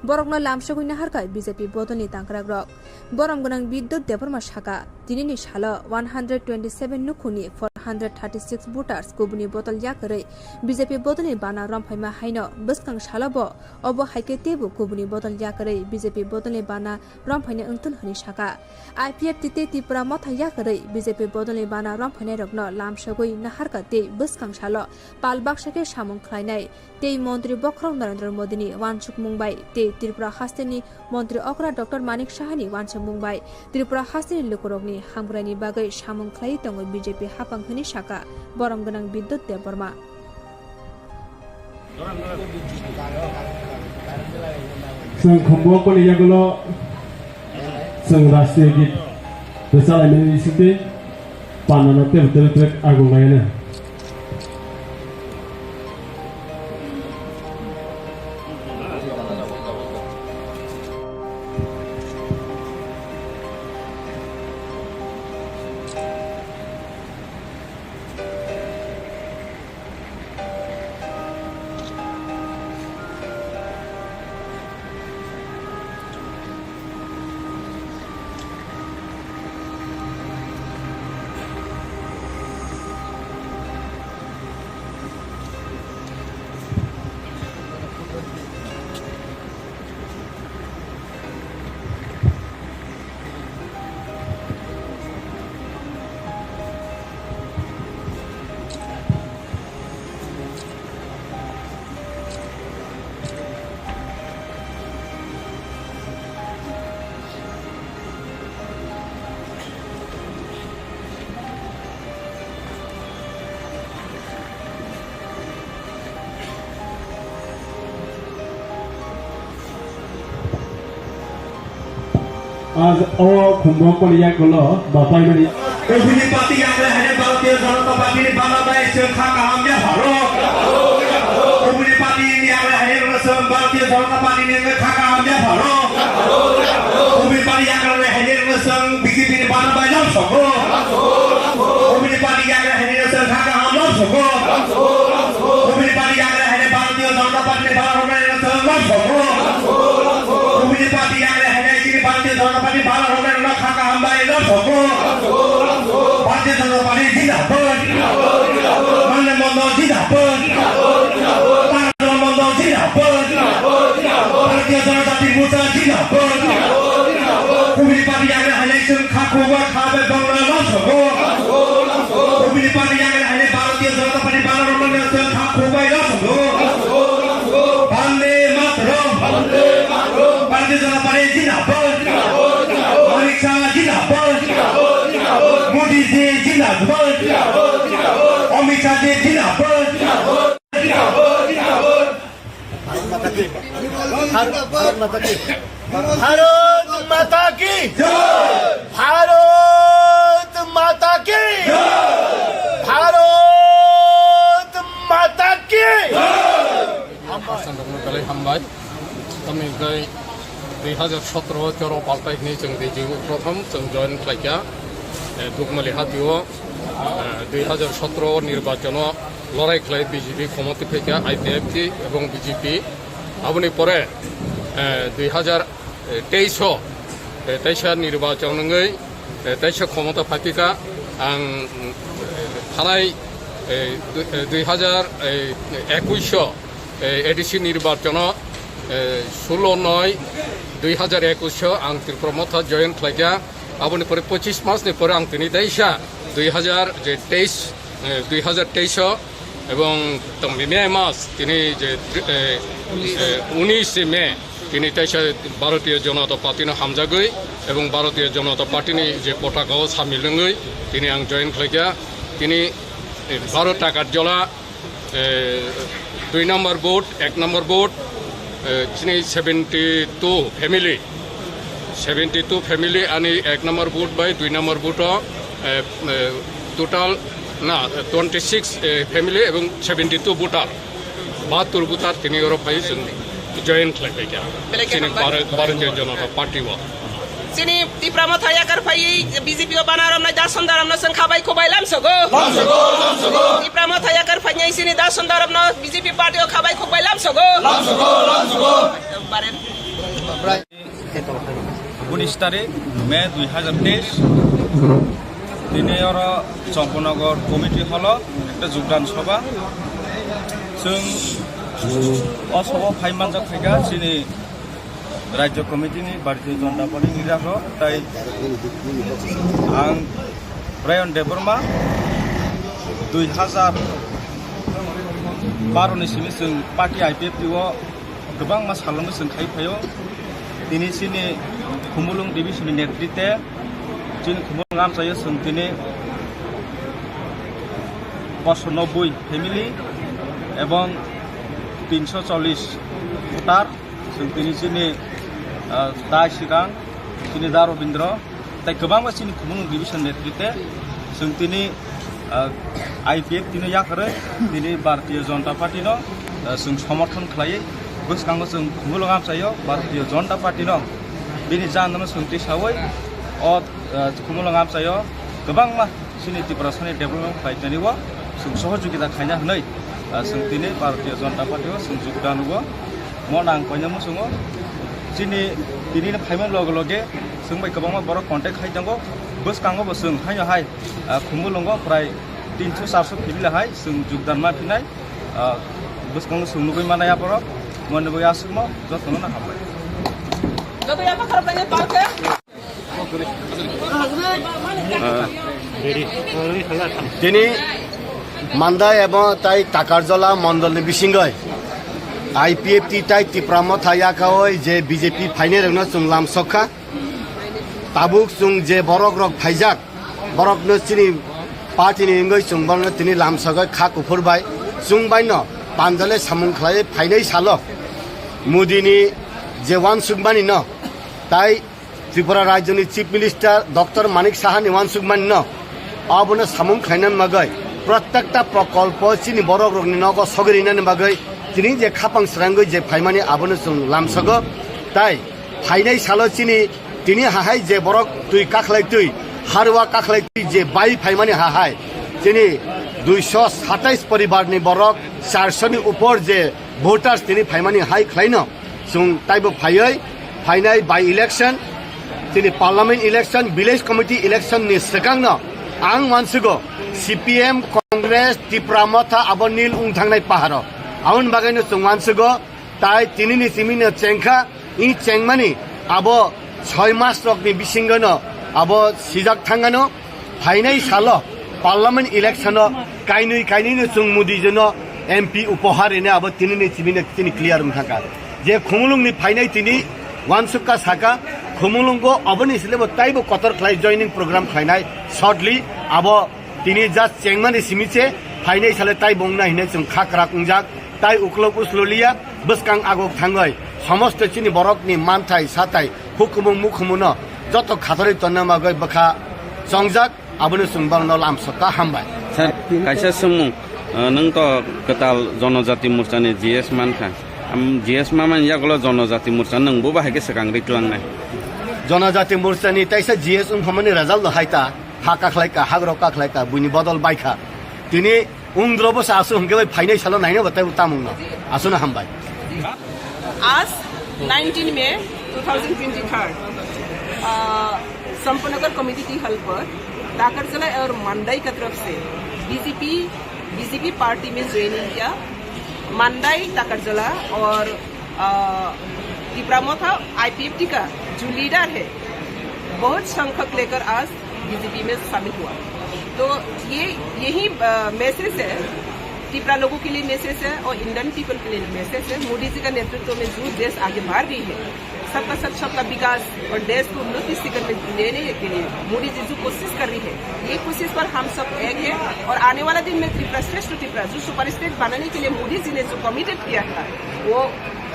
बरगन लामसगुइ नाहारका बीजेपी बोतलनि तांग्राग रक बरम गनां विद्युत देबरमा शाखा दिनैनि साल 127 नुखुनी 436 बुटार्स कुबुनी बोतल याकरै बीजेपी बोतलनि बाना रं फैमा हाइन बसकां सालब अब हाइके तेबु कुबुनी बोतल याकरै बीजेपी बोतलनि बाना रं फैने अंतुन हनि शाखा आईपीएफ तिते त्रिपुरा मथा याकरै बीजेपी बोतलनि बाना रं फैने लामसगुइ नाहारका ते बसकां साल पालबाक्साके सामुं ख्लायनाय ते मन्त्री बख्रं नरेन्द्र मोदीनि वानसुक मुंबाई ते त्रिपुरा हास्तेनि मन्त्री अकरा डॉक्टर मानिक साहानि वानसुक मुंबाई त्रिपुरा हास्तेनि लुकुरकनि हामग्रानि बागै सामुं ख्लायै दङ बीजेपी हाफां हनि शाखा बरम गनां विद्युत देबरमा जों खुम्बुकनि यागुलो जों राष्ट्रीय गीत बेसालायनायनि सिटे पानाना तेल आगु लायना आज खुम्बुकनि यागुलो बापाइमानि अभिनि पार्टी आंग्ला हने भारतीय जनता पार्टी ने बांग्लादेश से खाका हमने हरो अभिनि पार्टी ने आंग्ला हने रसम भारतीय जनता पार्टी ने खाका हमने हरो अभिनि पार्टी आंग्ला हने रसम बीजेपी ने बांग्लादेश नाम सको अभिनि पार्टी आंग्ला हने रसम खाका हम नाम सको अभिनि पार्टी आंग्ला हने भारतीय जनता জনপাতি বালা রমেন কমিউনিস্ট পার্টি আগে হেনে তিনি ভারতীয় জনতা পার্টি বালা রমেন খাকা হামবাই ভারতীয় জনতা পার্টি জিন্দাবাদ মানে মন্দ জিন্দাবাদ মন্দ জিন্দাবাদ ভারতীয় জনতা ত্রিপুরা জিন্দাবাদ কমিউনিস্ট পার্টি আগে হেনে খাকুবা খাবে বাংলা লামসগো কমিউনিস্ট পার্টি আগে হেনে ভারতীয় জনতা পার্টি বালা রমেন খাকুবাই লামসগো বন্দে মাতরম ভারতীয় জনতা পার্টি জিন্দাবাদ অমিত শাহ জিন্দাবাদ মোদি জি জিন্দাবাদ অমিত শাহ জি জিন্দাবাদ भारत माता की भारत माता की भारत माता की हामबाय तामिलनाय 2017 चर पाल्टायनि जों प्रथम जों जयन खालायखा दुगमालि हातियाव 2017 निर्वाचन लड़ाई खालाय बीजेपी क्षमता फैका आईपीएफ এবং বিজেপি आबनि परे 2023 निर्वाचन क्षमता फाइका आं थानाय 2021 ADC निर्वाचन 16/9/2021 आं त्रिपुरा मथा जयन खालायखा आबनि परे 25 मासनि परे आं तिनि 2023 এবং মে মাস তিনি যে 19 মে তিনি ভারতীয় জনতা পার্টির হামজাগৈ এবং ভারতীয় জনতা পার্টির যে পতাকাও সামিলঙ্গৈ তিনি আং জয়েন খালাইকা তিনি 12টা কার্যালয় 2 নম্বর বুথ 1 নম্বর বুথ তিনি 72 ফ্যামিলি আনি 1 নম্বর বুথ বাই 2 নম্বর বুথ টোটাল না 26 ফ্যামিলি এবং 72 ভোটার 72 ভোটার তিনি ইউরোপাই জয়েন খালাইকা তিনি ভারতীয় জনতা party Sini di Pramata ya karpai BJP banaram na dasandaram na sangkhabai khobai lamsogo di Pramata ya karpai sini dasandaram na BJP party o khabai khobai lamsogo baren 19 तारिख मे 2023 दिनै आरो चम्पनगर committee हल একটা যোগদান सभा जों असभा फाइमानजा फैगा सिनि राज्य कमिटिनि भारतीय जनता पार्टी निराखौ ताई आं रायन देबरमा 2012 नि सिमि जों पार्टी आईपीएफ दिव गोबां मास खालामनो जों खायफायो दिनै सिनि खुमुलुं डिभिजननि नेतृत्वे जों खुमुलुं आमचायो जों दिनै 590 फैमिली এবং 340 ভোটার जों दिनै जोंनि दा सिगां जोंनि दा रबीन्द्र ताई गोबां मानसिनि खुमुलुं डिभिजन नेतृत्वे जों दिनै आईपीएफ दिनै याखरै दिनै भारतीय जनता पार्टीनो जों समर्थन खालायो गोसोखाङो जों खुमुलुं आमचायो भारतीय जनता पार्टीनो बिनि जाननो सोंथि सावै अ खुमुलुं आमचायो गोबां मानसिनि त्रिपुरा सानि डेभलपमेन्ट खालायनानैबो जों सहयोगिता खायना होनाय जों दिनै भारतीय जनता पार्टीआव जों योगदान होबो मन आं कयनामो जोङो दिनै फाइमान लगे लगे जों बाय गोबां बर' कन्टेक्ट खायनांगौ गोसोखाङोबो जों हाय खुमुलुंगो प्राय 300-400 फैमिलिहाय जों योगदान माफिनाय गोसोखाङो जों नुबाय मानाया बर' मनबो आसुमो जतनो ना हाबाय दिनै मान्दाय एवं ताई टाकारजला मंडल बिसिंगय आईपीएफ टी ताई तिप्राम थायाखावय जे बीजेपी फाइने रंनो जों लामसखा ताबुक जों जे बरक रक फाइजाक बरक न सिनि पार्टी नि इंगय जों बरनो तिनि लामसगय खा कुफुरबाय जों बायनो पांजाले सामुं खलाय फाइनै सालो मोदीनि जे वान सुगमानि न ताई त्रिपुरा राज्यनि चीफ मिनिस्टर डॉक्टर मानिक साहानि वान सुगमानि न आबनो सामुं खायनान मगय प्रत्येकटा प्रकल्प चिनि बरक रकनि नग सगरिनानि बागै तिनि जे खापां स्रांगै जे फाइमानि आबनो जों लामसगो ताई फाइनै सालो चिनि तिनि हाहाय जे बरक तुइ काखलाय तुइ हारवा काखलाय तुइ जे बाई फाइमानि हाहाय तिनि 227 परिवारनि बरक 400 नि ऊपर जे भोटार्स तिनी फाइमानी हाई खलाइन जों ताइबो फायै फाइनाय बाय इलेक्शन तिनी parliament election village committee election नि सिगांनो आं मानसिगो CPM कांग्रेस त्रिपुरा मथा आबो नील उंथांनाय पाहारो आउन बागायनो जों मानसिगो ताइ तिनिनि सिमिनो चेंखा इ चेंमानि आबो 6 मास रकनि बिसिंगनो आबो सिजाक थांगानो फाइनाय सालो पार्लियामेंट इलेक्शन काइनै जों मुदिजनो MP उपहारेने आबो तिनिनि सिमिनो तिनि क्लियर उंथांका जे खुमुलुंनि फाइनाय तिनि वानसुका साका खुमुलुंगो अबनि सिलेबो ताइबो कतर खलाय जॉइनिंग प्रोग्राम खलायनाय शॉर्टली आबो तिनि जास्ट चेंमानि सिमिचे फाइनाय साले ताइ बुंना हिने जों खाकरा कुंजाक ताइ उक्लक उसललिया बसकां आगक थांगय समस्त चिनि बरकनि मानथाय साथाय हुकुमुं मुखुमुनो जत खातरै तन्नामागय बखा संजाक आबनो सुंबांनो लामसका हामबाय सर कायसा सुमुं नों तो कताल जनजाति मोर्चानि GS मानखा GS मान यागलो जनजाति मोर्चा नोंबो बाहायगे सकां रिक्लांनाय जनजाति मोर्चानि ताइसा GS उंफामानि रिजाल्ट हायता हाका खलायका हाग्रका खलायका बुनि बदल बायखा तिनि उंद्रबो सासु हंगे फाइनाय सालो नायनो बताय उतामुंनो आसुना हामबाय आज 19 मई 2023 संपनगर कमेटी की हल पर टाकरजला और मंडाई की तरफ से बीजेपी पार्टी में ज्वाइनिंग किया। मंडाई टाकरजला और त्रिपुरा IPFT का जो लीडर है बहुत संख्यक लेकर आज बीजेपी में शामिल हुआ। तो यही मैसेज है त्रिपुरा लोगों के लिए मैसेज है और इंडियन पीपल के लिए मैसेज है। मोदी जी का नेतृत्व में जो देश आगे बढ़ रही है सबका सब सबका विकास और देश को उन्नति शिखर में लेने के लिए मोदी जी जो कोशिश कर रही है ये कोशिश पर हम सब एक है और आने वाला दिन में त्रिपुरा श्रेष्ठ त्रिपुरा जो सुपर स्टेट बनाने के लिए मोदी जी ने जो कमिटेड किया था वो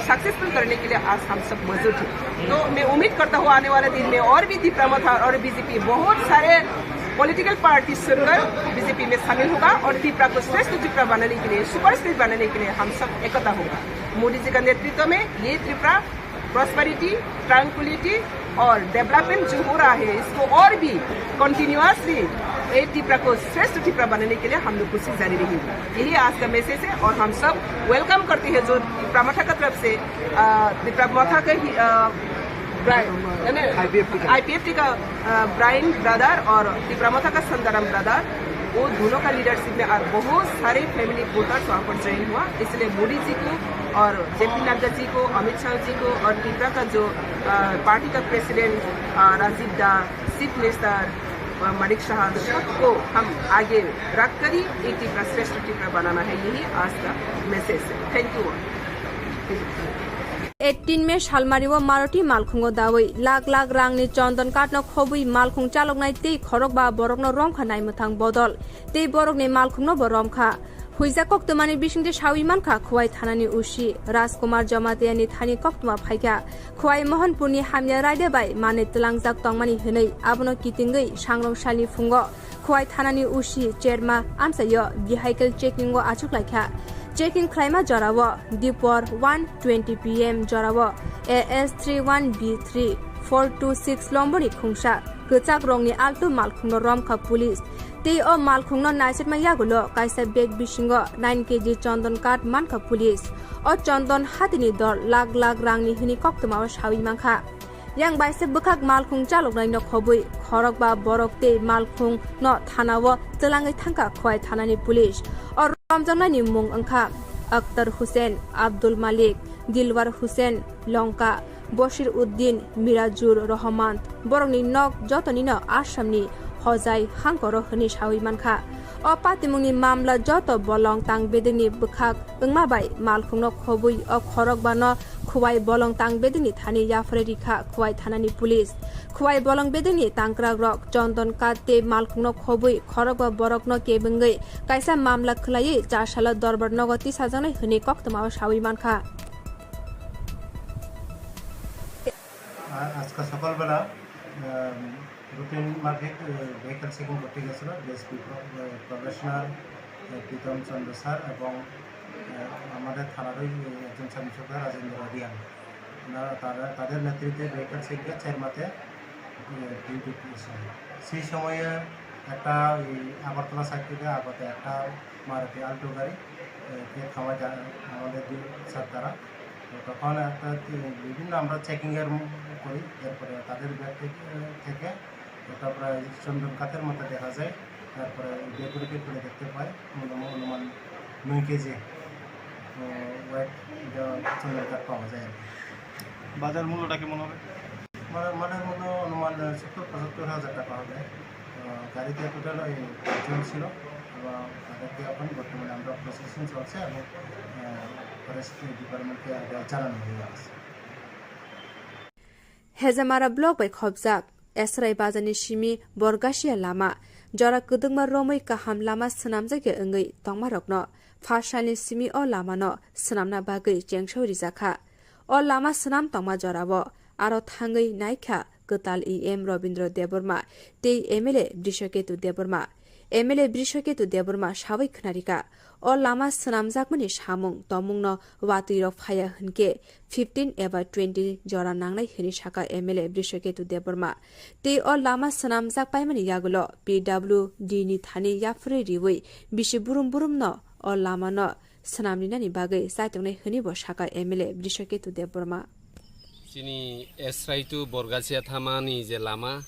सक्सेसफुल करने के लिए आज हम सब मौजूद हैं। तो मैं उम्मीद करता हूँ आने वाले दिन में और भी त्रिपुरा मथा और बीजेपी बहुत सारे पॉलिटिकल पार्टी सुनकर बीजेपी में शामिल होगा और त्रिपुरा को श्रेष्ठ त्रिपुरा बनाने के लिए सुपर स्टेट बनाने के लिए हम सब एकता होगा। मोदी जी का नेतृत्व में ये त्रिपुरा प्रॉस्पेरिटी ट्रैंक्विलिटी और डेवलपमेंट जो हो रहा है इसको और भी कंटिन्यूअसली ये त्रिपुरा को श्रेष्ठ त्रिपुरा बनाने के लिए हम लोग कोशिश जारी रहेगी। यही आज का मैसेज है और हम सब वेलकम करते हैं जो त्रिपुरा मथा की तरफ से त्रिपुरा मथा का IPFT का ब्राइन ब्रदर और त्रिपुरा मथा का संदाराम ब्रदर वो दोनों का लीडरशिप में आज बहुत सारे फैमिली वोटर्स वहाँ पर ज्वाइन हुआ। इसलिए मोदी जी को और JP नड्डा जी को अमित शाह जी को और त्रिपुरा का जो पार्टी का प्रेसिडेंट राजीव दा चीफ मिनिस्टर मलिक शाह को हम आगे रख कर ही एक त्रिपुरा श्रेष्ठ त्रिपुरा बनाना है। यही आज का मैसेज है। Thank you. 18 में शालमारिव मारुति मालखुंगो दावै लाख लाख रांनि चंदन काटनो खबुई मालखुं चालकनाय ते खरक बा बरकनो रमखा नायमथां बदल ते बरकनि मालखुंनो बरमखा हुइजा कक्तमानि बिसिंदे सावि मानखा खुवाई थानानि उसी राजकुमार जमातियानि थानि कक्तमा फाइका खुवाई मोहनपुरनि हामिया रायदे बाय माने तलांजाक तंगमानि हनै आबनो कितिंगै सांग्रं सालनि फुंगो खुवाई थानानि उसी चेरमा आमसायो बिहाइकेल चेकिंगो आचुकलायखा चेकिंग क्लाइमा जरावो दिपर 1:20 PM जरावो AS31B3 426 लंबोनि खुंसा गचाक रंगनि आल्टो मालखुंनो रमखा पुलिस ते ओ मालखुंनो नाइसेटमा यागुलो काइसा बेग बिसिंगो 9 kg चंदन काट मानखा पुलिस ओ चंदन हातिनि दर लाख लाख रांनि हिनि कक्तमा सावि मानखा yang बाइसे बखाक मालखुं चालकनाय न खबुई खरक बा बरक ते मालखुं न थानावो तलाङै थांका खुवाय थानानि पुलिस और रमजांनायनि मुं अंखा अख्तर हुसैन अब्दुल मालिक दिलवार हुसैन लंका बशीर उद्दीन मिराजुर रहमान बरंनि नक जतनिनो आसामनि हजाय हांकर हनि सावि मानखा अ पातिमुंनि मामला जत बलं तां बेदिनि बखाक ओंमाबाय मालखुंनो खबुई अ खरक बा न खुवाई बलं तां बेदिनि थानि याफरे रिखा खुवाई थानानि पुलिस खुवाई बलं बेदिनि तांक्रा रक चंदन काते मालखुंनो खबुई खरक बा बरक न केबंगै कायसा मामला खलायै चारसाल दरबार नगति साजानाय हनि कक्तमा सावि मानखा आज का सकालবেলা রুটিন মাফিক ভেহিকল চেকিং করতে গেছিল ডিএসপি প্রফেশনাল প্রীতম চন্দ্র স্যার এবং আমাদের থানারই একজন সাব ইন্সপেক্টর রাজেন্দ্র রিয়ান তাদের নেতৃত্বে ভেহিকল চেকিংয়ে চেরমাতে ডিউটি করেছিল। সেই সময়ে একটা আগরতলা সাইড থেকে আগতে একটা মারুতি আল্টো গাড়ি কে খাওয়া যায় আমাদের স্যার তারা, তো তখন একটা বিভিন্ন আমরা চেকিংয়ের করি, এরপরে তাদের ব্যাগ থেকে এটা প্রায় চন্দন কাঠের মতো দেখা যায়, তারপরে ব্যাগগুলিকে খুলে দেখতে পাই অনুমান 9 কেজি ওয়েট চন্দন কাঠ পাওয়া যায় আর কি। বাজার মূল্যটা কেমন হবে? মানের মূল্য অনুমান 70-75 হাজার টাকা হবে। গাড়িতে টোটাল 5 জন ছিল এবং তাদেরকে এখন বর্তমানে আমরা প্রসেসিং চলছে এবং ফরেস্ট ডিপার্টমেন্টকে জানানো হয়ে আছে। Hezamara blog by khobjak esrai bazani shimi borgasia lama jara kudungma romai kaham lama snamjage engai tongmarokno phashani simi o lama no snamna bagai jengshori zakha o lama snam tongma jarabo aro Thangui naikha Kwtal em Robindro Deborma tei MLA Brishaketu Deborma MLA Brishaketu Deborma shawai khnarika o lama snamjakmani samung tomungno watirok phaya hunke 15 एबा 20 जरा नांगनाय हनि साका MLA Brishaketu Deborma tei o lama snamjak paimani yagulo PWD ni thani yafre riwei bisi burum no o lama no snamninani bagai saitongnai hनि bo साका MLA Brishaketu Deborma Sini esrai tu borgasia thamani je lama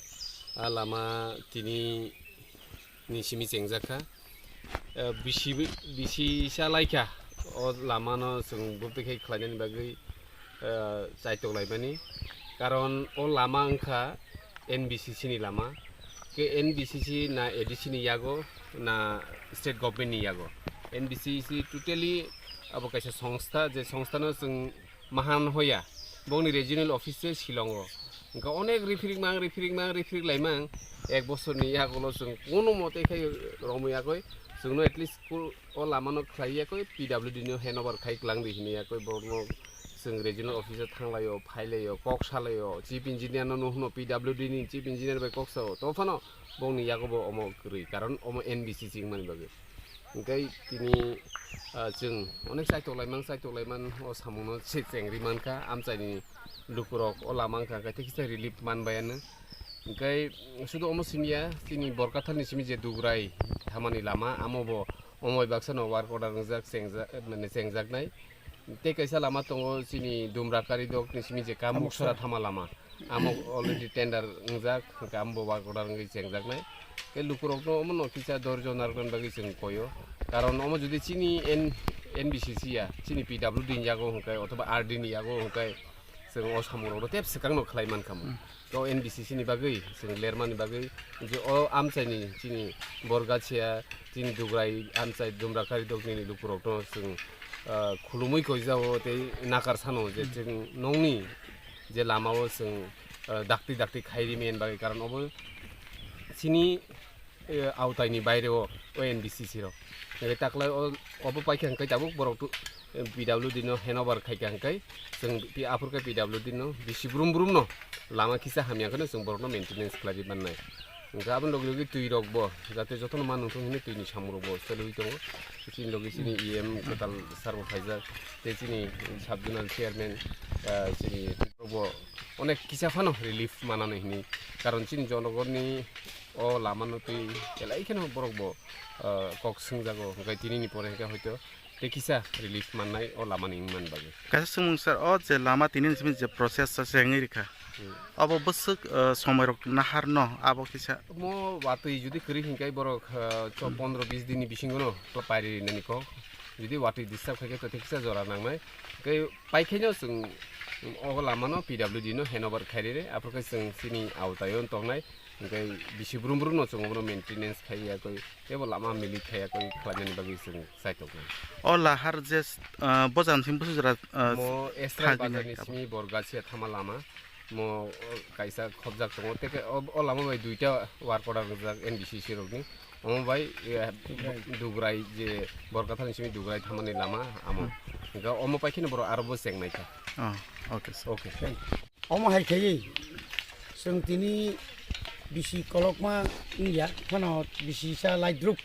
lama tini ni simi jengjaka bisi salaika o lama no sung bupikei khlainani bagai saitok laibani karon o lama angkha NBCC ni lama ke NBCC na ADC ni yago na state government ni yago NBCC totally abo kaisa সংস্থা je সংস্থা no sung mahan hoya bongni regional office Shillongo ga onek referring laimang ek bosor ni yagolo sung kono mote khai romuyakoi sungno at least school o lamano khlaiyakoi PWD no handover khai klang di hiniyakoi borno sung regional office thanglayo phailayo koksalayo chief engineer no no PWD ni chief engineer by koksa to phano bongni yagobo omo gri karon omo NBCC mani bage ngai tini jeng onek saito laiman o samuno chengri manka amchani lukurok o lamangka ga tekisa relief man bayana ngai sudo omo sinia tini borkathani simi je dugrai thamani lama amobo omoi baksano war order njak sengjak nai te kaisa lama tongo sini dumrakari dok ni simi je kamuksara thama lama amo already tender njak kambo war order ngai sengjak nai ke lukurok no omo no kisa dorjo nargon bagi sing koyo karon omo jodi chini NBCC ya chini PWD yago hongkai otoba RD ni yago hongkai sing o samuro tep sekang no khlaiman kamu to NBCC ni bagai sing lerman ni bagai je o amchani chini borgachia chini dugrai amchai dumrakari dokni lukurok no sing khulumui ko jao te nakar sano je ching nongni je lamao sing dakti khairi men bagai karon obo chini autaini baireo o NBCC ro taklai obo paikhan kai tabuk borok tu PWD no handover khai kai sing pi apurka PWD no bisi brum no lama kisa hamya kono sing borok no maintenance khlari bannai gabon logi tui rokbo jate jotono manung thong hine tui ni samurbo selui tongo chini logi chini EM Kwtal sarbo phaija te chini subdivisional chairman chini TRIPURA onek kisa phano relief manano hini karon chini jonogorni o lamano tui elai kheno borokbo kok singjago gai tinini pore ka hoito tekisa relief mannai o lamani man bage kaisa sumung sir o je lama tinin simi je process sa sengi rika abo busuk সময় rok nahar no abo kisa mo watui judi kri hinkai borok 15-20 din ni bisingono to pairi nani ko judi watui disturb khake to tekisa jora nangmai kai paikhenyo sung o lamano PWD no handover khaire aprka sung sini autayon tongnai ngai bisi brum no chungobro maintenance khaiya koi ebo lama mili khaiya koi khlajani bagi sung saitok nai o lahar je bojan sim busura mo estra bazani simi borgachia thama lama mo kaisa khobjak tongo teke o lama bai duita war order jak NBCC rokni omo bai dugrai je borgathani simi dugrai thamani lama amo ga omo paikhin boro arbo sengnai ka okay omo hai khai sung tini bisi kolokma niya phano bisi sa light group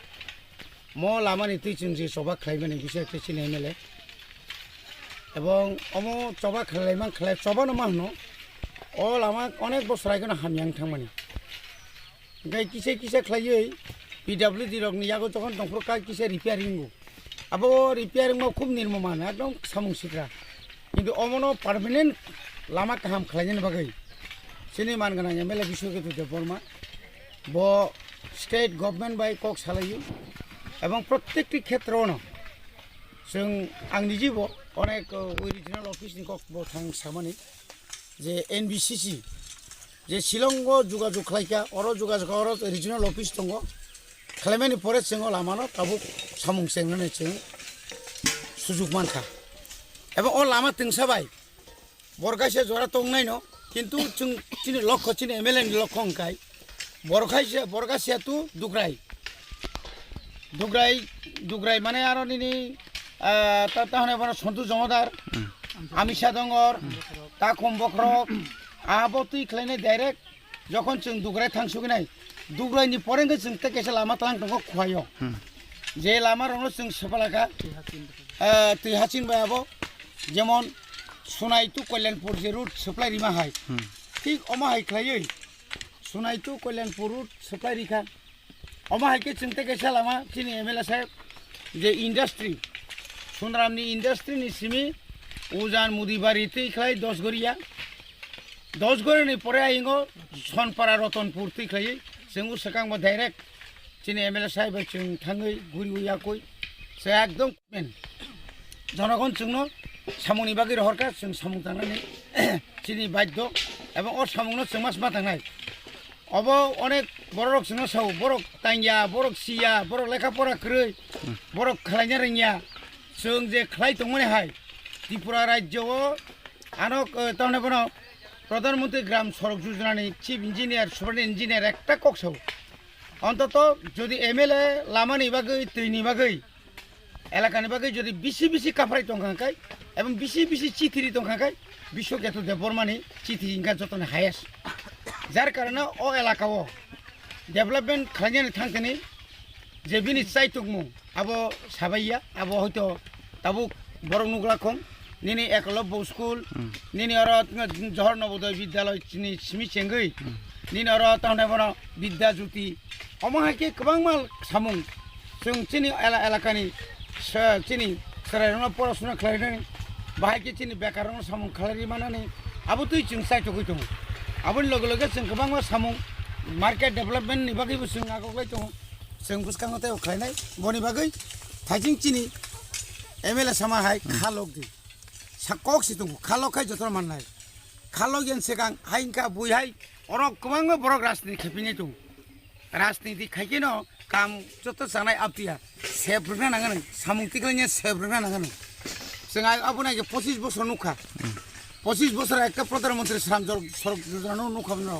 mo lamani tui chungji soba khlaimani bisi ekta chini MLA এবং omo soba khlaiman khlai soba no mahno o lama onek bosor aigona hamyang thangmani gai kise khlaiयै PWD rokni yago tokon dongfro ka kise repairing আবো repairing খুব নির্মমান একদম সামুং সিকরা কিন্তু অমনো permanent Lama কাহাম খালাইনি বাগै সিনি মানগोनां MLA Biswajit Debbarma ব state government by cock সালাयो এবং প্রত্যেকটি ক্ষেত্রেও जों आंनि जिउ अनेक रिजनल अफिसनि কক थां सामानि जे एनबिसिसि जे शिलंग जुगाजुग खालायखा अर जुगाजुग अर रिजनल अफिस दङ खालायनायनि परे जोङो लामानो ताबु सामुं सेंनानै जों सुजुग मानखा एबं अ लामा तिंसाबाय बरगासे जरा तंनाय न किन्तु जों चिनि लक्ष्य चिनि एमएलए नि लक्ष्य अंकाय बरगासे तु दुग्राय माने आरो निनि ताहने बन सन्तु जमदार आमिषा दंगर ता कम्बक्रक आबो तुई खलायनाय डाइरेक्ट जखन जों दुग्राय थांसुगिनाय दुग्रायनि परेंगे जों तेकेसे लामा तांग दङ खुवायो जे लामा रनो जों सफालाखा तैहासिन बायाबो जेमन सुनाय टु कल्याणपुर जे रुट सप्लाय रिमा हाय ठीक अमा हाय खलायै सुनाय टु कल्याणपुर रुट सप्लाय रिखा अमा हायके जों तेकेसे लामा चिनि एमएलए साहेब जे इंडस्ट्री सुनरामनि इंडस्ट्रीनि सिमी उजान मुदिबारि तैख्लाय दसगरिनि परे आइंगो सनपारा रतनपुर तैख्लायै जों सकांबो डाइरेक्ट चिनि एमएलए साहेब जों थाङै गुरि उयाखै से एकदम मेन जनगण जोंनो सामुनि बागै रहरका जों सामुं थांनानै चिनि बाध्य एबं अ सामुंनो जों मास मा थांनाय अब अनेक बरक जोंनो साव बरक तांया बरक सिया बरक लेखा फरा ख्रै बरक खालायनो रोङिया जों जे खालाय दंमोन हाय त्रिपुरा राज्यआव आनो ताहने बन प्रधानमंत्री ग्राम सड़क योजनानि चीफ इंजिनियर सुपार इंजिनियर एकटा कक्साव अंतत যদি एमएलए लामानि बागै दैनि बागै एलाकानि बागै যদি बिसि काफराय दंखांखाय एबं बिसि चिठिरि दंखांखाय विश्वजित देबबर्मानि चिठि इंगा जतन हायेस्ट जार कारणे अ एलाकाव डेभलपमेन्ट खालायनो थांखिनि जे बिनि चाइतुकमु आबो साबाइया आबो हयतो ताबु बरक नुग्लाखं निनि एकलव्य स्कुल निनि अर जहर नवोदय विद्यालय चिनि सिमि चेंगै निनि अर ताहने बन विद्या ज्योति अमाहाके गोबां माल सामुं जों चिनि एलाकानि चिनि सरायरनो पराशुना खालायनानै बाहायके चिनि बेकारनो सामुं खालायरि मानानै आबो तुइ जों चाइतुकै दङ आबोनि लगे लगे जों गोबां मा सामुं मार्केट डेभलपमेन्टनि बागैबो जों आगोलाय दङ जों बुसखांथाय खालायनाय बनि बागै थाइजिं चिनि एमएलए सामा हाय खालक दि साकक सितुं खालखाय जतन माननाय खालक जेन सेगां हाइंका बुइहाय अरक गोबां बरक राजनीति खेपिनि दं राजनीति खायके न काम जत जानाय आपतिया सेब्रना नांगोन सामुंतिखलायनो सेब्रना नांगोन जों आबोनाय 25 बोसोर नुखा 25 बोसोर एक प्रधानमंत्री श्रामजल सड़क योजना नुखाबनो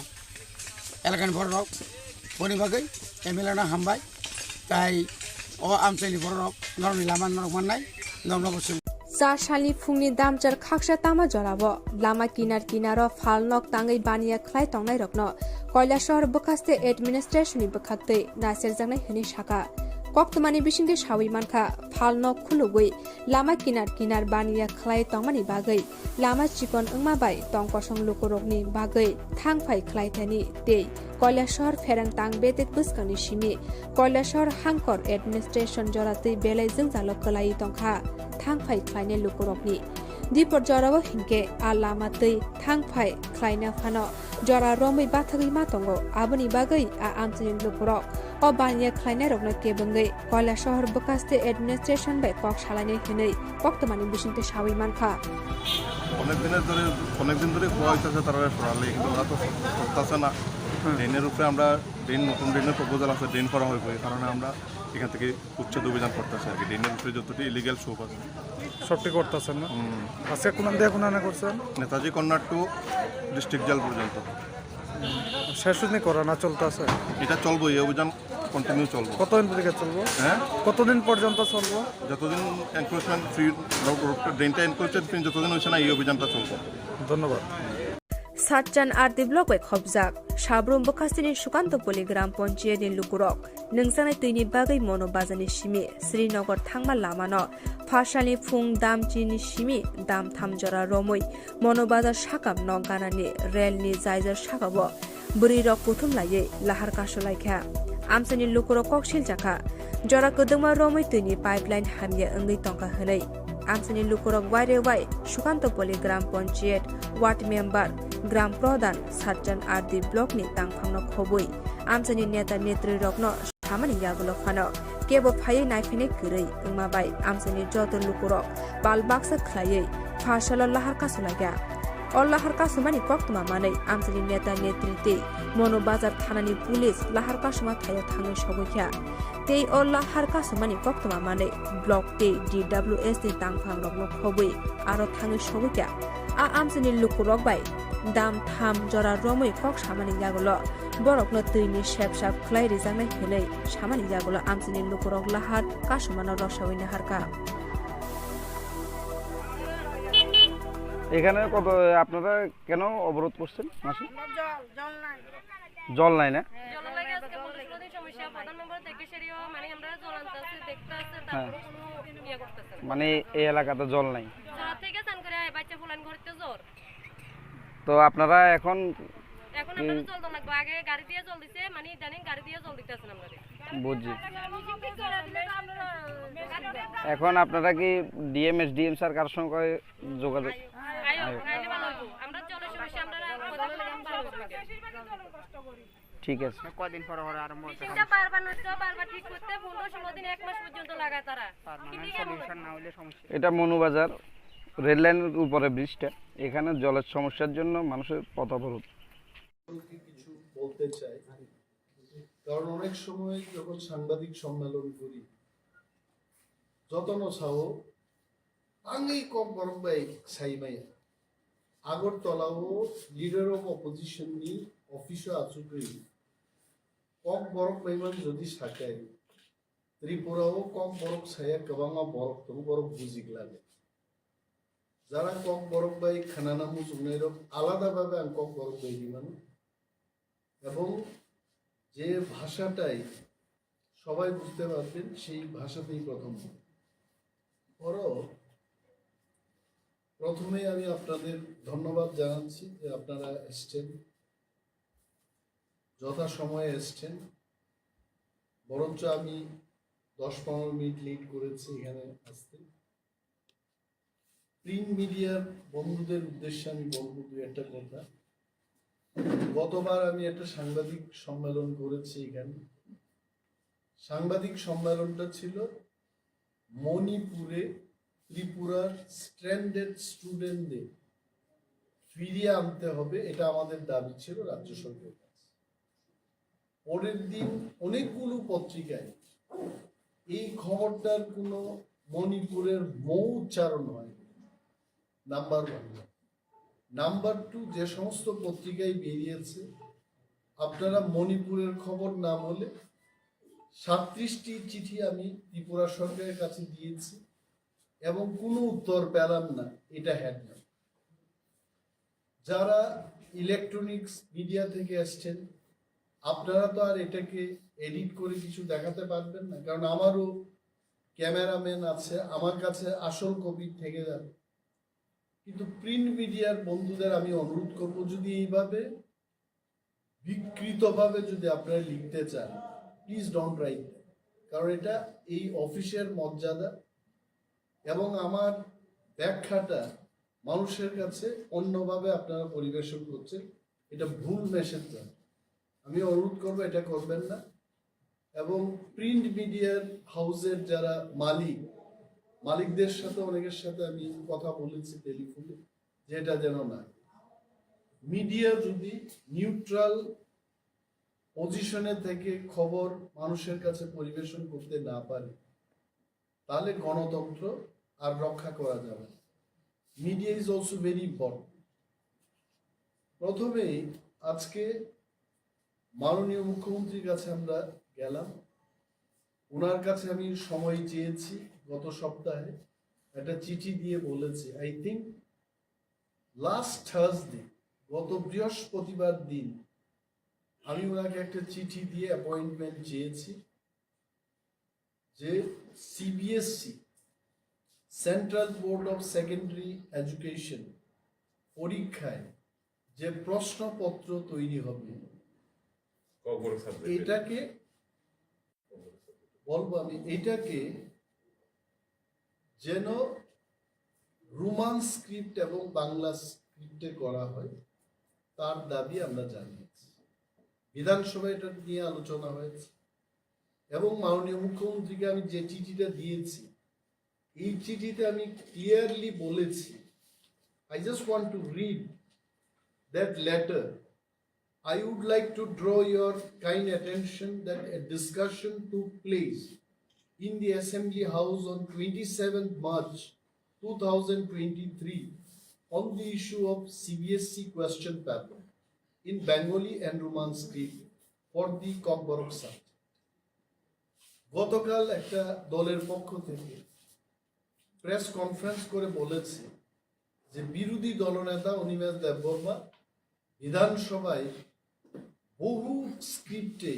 एलाकानि बरक बनि बागै एमएलए ना हामबाय ताई अ आमचाइनि बरक नरनि लामा नरक माननाय नरनबसि चारसालि फुंनि दामचार खाक्सा तामा जलाबो लामा किनार फालनक ताङै बानिया ख्लाय तंनाय रक्न कैलाशहर बखास्ते एडमिनिस्ट्रेशननि बखाक्तै नासेरजांनाय हनि शाखा कक्तमानि बिसिंगे सावै मानखा फालनक खुलुगै लामा किनार बानिया ख्लाय तंमानि बागै लामा चिकन अंमाबाय तंकसं लुकुरकनि बागै थांफाय ख्लायथानि ते कैलाशहर फेरां तां बेतेक बुस्कानि सिमि कैलाशहर हांकर एडमिनिस्ट्रेशन जरातै बेलायजों जालो कलाई तंखा थांफाय ख्लायने लुकुरकनि दिपर जराबो हिंके आ लामातै थांफाय ख्लायना फानो जरा रमै बाथगै मातंगो आबनि बागै आ आमचिनि लुकुरक अ बानिया ख्लायनाय रगना केबंगै कैलाशहर बखास्ते एडमिनिस्ट्रेशन बाय कक सालायने हिनै पक्तमानि बिसिंते सावै मानखा অনেক দিন ধরে খোয়া হইতেছে তারা সরালে কিন্তু ওরা তো করতেছে না ড্রেনের উপরে আমরা নতুন ড্রেনের প্রপোজাল আছে ড্রেন করা হইব এই কারণে আমরা এখান থেকে উচ্ছেদ অভিযান করতেছি আর কি ড্রেনের উপরে যতটি ইলিগাল শোপ আছে সবটি করতেছেন না আজকে কোন দিয়ে কোন আনা করছেন Netaji corner to district jail পর্যন্ত শেষ দিন করা না চলতেছে এটা চলবো এই অভিযান কন্টিনিউ চলবো কতদিন থেকে চলবো হ্যাঁ কতদিন পর্যন্ত চলবো যতদিন এনক্রোচমেন্ট ফ্রি ড্রেনটা এনক্রোচমেন্ট ফ্রি যতদিন হইছে না এই অভিযানটা চলবো ধন্যবাদ सातजान आरदि ब्लक वे खबजाक साब्रुम बखास्तिनि सुकान्तपल्ली ग्राम पञ्चायतनि लुकुरक नोंसानाय तैनि बागै मनोबाजानि सिमि श्रीनगर थांमा लामानो फासालि फुं दामचिनि सिमि दाम थामजरा रमै मनोबाजार साकाम नगानानि रेलनि जायजार साकाबो बुरि रक पुथुम लायै लाहार कासलायखा আমসাनि लुकुरक सिलजाखा जरा कदमा रमै तुनि पाइपलाइन हामिया अंगै तंका हनै আমসাनि लुकुरक वाइरे वाइ सुकान्तपल्ली ग्राम पञ्चायत वार्ड मेम्बर ग्राम प्रधान सातजन आरदि ब्लकनि तांफांनो खबै আমসাनि नेता नेत्री रकनो सामानि यागुलो फानो केबो फायै नायफिनै गरै ओंमाबाय আমসাनि जतन लुकुरक बालबाक्सा ख्लायै फाशाल लाहार कासुलाग्या अल्लाहार कासुमानि कक्तमा मानै আমসাनि नेता नेतृत्वे मनो बाजार थानानि पुलिस लाहार कासुमा थायो थाङै सगैख्या तेई अल्लाहार कासुमानि कक्तमा मानै ब्लक ते DWS नि तांफां रकनो खबै आरो थाङै सगैख्या আমসাनि लुकुरक बाय दाम थाम जरा रमै कक सामानि यागुलो बरकनो तैनि सेबसाब ख्लाय रिजांनाय हनै सामानि यागुलो আমসাनि लुकुरक लाहार कासुमानो रसावैनो हारका এখানে কত আপনারা কেন অবরোধ করছেন মাসে জল নাই না মানে এই এলাকাতে জল নাই তো আপনারা এখন বুঝছি এখন আপনারা কি ডিএম স্যার কার সঙ্গে যোগাযোগ ঠিক আছে কদিন পর আরম্ভ হতে ঠিক করতে 15-16 দিন 1 মাস পর্যন্ত লাগা তারা সলিউশন না হলে সমস্যা এটা মনুবাজার রেল লাইনের উপরে ব্রিজটা এখানে জলের সমস্যার জন্য মানুষের পথ অবরোধ কিছু বলতে চাই কারণ অনেক সময় যখন সাংবাদিক সম্মেলন করি যতন ছাও আঙ্গি কম গরম বাই সাইমাইয়া আগরতলাও লিডার অফ অপোজিশন নি অফিসে আচুকই KOKBOROK মাইমান যদি সাকায় ত্রিপুরাও KOKBOROK সায়া গোবাঙা বরক তো বরক বুজিক লাগে যারা KOKBOROK বাই খানানামু জুনাইরক আলাদাভাবে আমি KOKBOROK বাই দিমানো এবং যে ভাষাটাই সবাই বুঝতে পারবেন সেই ভাষাতেই প্রথমে আমি আপনাদের ধন্যবাদ জানাচ্ছি যে আপনারা এসছেন যথাসময়ে এসছেন বরঞ্চ আমি 10-15 মিনিট লেট করেছি এখানে আসতে প্রিন্ট মিডিয়ার বন্ধুদের উদ্দেশ্যে আমি বলবো দুই একটা কথা গতবার আমি একটা সাংবাদিক সম্মেলন করেছি এখানে সাংবাদিক সম্মেলনটা ছিল মণিপুরে ত্রিপুরার স্ট্র্যান্ডেড স্টুডেন্টদের ফিরিয়ে আনতে হবে এটা আমাদের দাবি ছিল রাজ্য সরকারের কাছে পরের দিন অনেকগুলো পত্রিকায় এই খবরটার কোনো মণিপুরের মৌ উচ্চারণ হয় নাম্বার 1 নাম্বার 2 যে সমস্ত পত্রিকায় বেরিয়েছে আপনারা মণিপুরের খবর না বলে 37টি চিঠি আমি ত্রিপুরা সরকারের কাছে দিয়েছি এবং কোনো উত্তর পেলাম না এটা হেডলাইন যারা ইলেকট্রনিক্স মিডিয়া থেকে আসছেন আপনারা তো আর এটাকে এডিট করে কিছু দেখাতে পারবেন না কারণ আমারও ক্যামেরাম্যান আছে আমার কাছে আসল কপি থেকে যাবে কিন্তু প্রিন্ট মিডিয়ার বন্ধুদের আমি অনুরোধ করব যদি এইভাবে বিকৃতভাবে যদি আপনারা লিখতে চান প্লিজ ডোন্ট রাইট কারণ এটা এই অফিসের মর্যাদা এবং আমার ব্যাখ্যাটা মানুষের কাছে অন্যভাবে আপনারা পরিবেশন করছেন এটা ভুল মেসেজ যায় আমি অনুরোধ করবো এটা করবেন না এবং প্রিন্ট মিডিয়ার হাউসের যারা মালিকদের সাথে অনেকের সাথে আমি কথা বলেছি টেলিফোনে যেটা যেন না মিডিয়া যদি নিউট্রাল পজিশনে থেকে খবর মানুষের কাছে পরিবেশন করতে না পারে তাহলে গণতন্ত্র আর রক্ষা করা যাবে না media is also very important প্রথমেই আজকে মাননীয় মুখ্যমন্ত্রীর কাছে আমরা গেলাম ওনার কাছে আমি সময় চেয়েছি গত সপ্তাহে একটা চিঠি দিয়ে বলেছি আই থিঙ্ক লাস্ট থার্সডে গত বৃহস্পতিবার দিন আমি ওনাকে একটা চিঠি দিয়ে অ্যাপয়েন্টমেন্ট চেয়েছি যে CBSE central board of secondary education পরীক্ষায় যে প্রশ্নপত্র তৈরি হবে এটাকে বলবো আমি এটাকে যেন রোমান স্ক্রিপ্ট এবং বাংলা স্ক্রিপ্টে করা হয় তার দাবি আমরা জানিয়েছি। বিধানসভায় এটা নিয়ে আলোচনা হয়েছে এবং মাননীয় মুখ্যমন্ত্রীকে আমি যে চিঠিটা দিয়েছি এই চিঠিতে আমি ক্লিয়ারলি বলেছি, I just want to read that letter. I would like to draw your kind attention that a discussion took place in the Assembly House on 27th March 2023 on the issue of CBSE question paper in Bengali and Roman script for the KOKBOROK subject. গতকাল একটা দলের পক্ষ থেকে press conference করে বলেছে যে বিরোধী দলনেতা অনিমেষ দেববর্মা বিধানসভায় বহু স্ক্রিপ্টে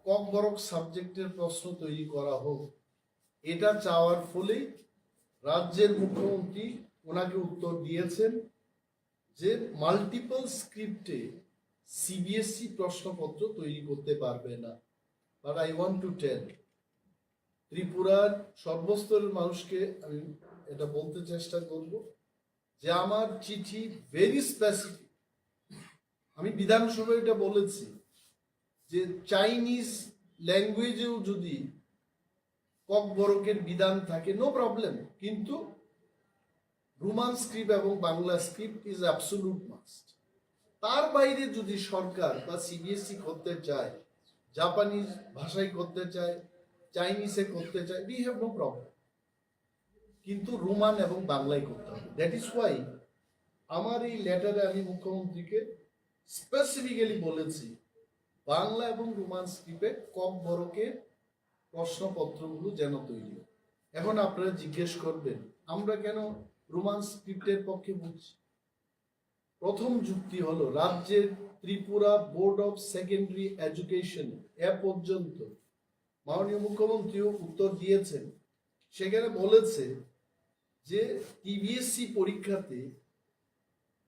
ককবরক সাবজেক্টের প্রশ্ন তৈরি করা হোক, এটা চাওয়ার ফলেই রাজ্যের মুখ্যমন্ত্রী ওনাকে উত্তর দিয়েছেন যে মাল্টিপল স্ক্রিপ্টে সিবিএসই প্রশ্নপত্র তৈরি করতে পারবে না। But I want to tell ত্রিপুরার সর্বস্তরের মানুষকে আমি এটা বলতে চেষ্টা করব যে আমার চিঠি ভেরি স্পেসিফিক। আমি বিধানসভায় এটা বলেছি যে চাইনিজ ল্যাঙ্গুয়েজেও যদি ককবরকের বিধান থাকে নো প্রবলেম, কিন্তু রোমান স্ক্রিপ্ট এবং Bangla script is absolute must. তার বাইরে যদি সরকার বা সিবিএসই করতে চায়, জাপানিজ ভাষায় করতে চায়, চাইনিজে করতে চায়, উই হ্যাভ নো প্রবলেম, কিন্তু রোমান এবং বাংলায় করতে হবে। দ্যাট ইজ ওয়াই আমার এই লেটারে আমি মুখ্যমন্ত্রীকে স্পেসিফিক্যালি বলেছি বাংলা এবং রোমান স্ক্রিপ্টে ককবরকের প্রশ্নপত্রগুলো যেন তৈরি হয়। এখন আপনারা জিজ্ঞেস করবেন আমরা কেন রোমান স্ক্রিপ্টের পক্ষে বলছি। প্রথম যুক্তি হলো রাজ্যের Tripura board of secondary education এ পর্যন্ত মাননীয় মুখ্যমন্ত্রীও উত্তর দিয়েছেন, সেখানে বলেছে যে টিবিএসসি পরীক্ষাতে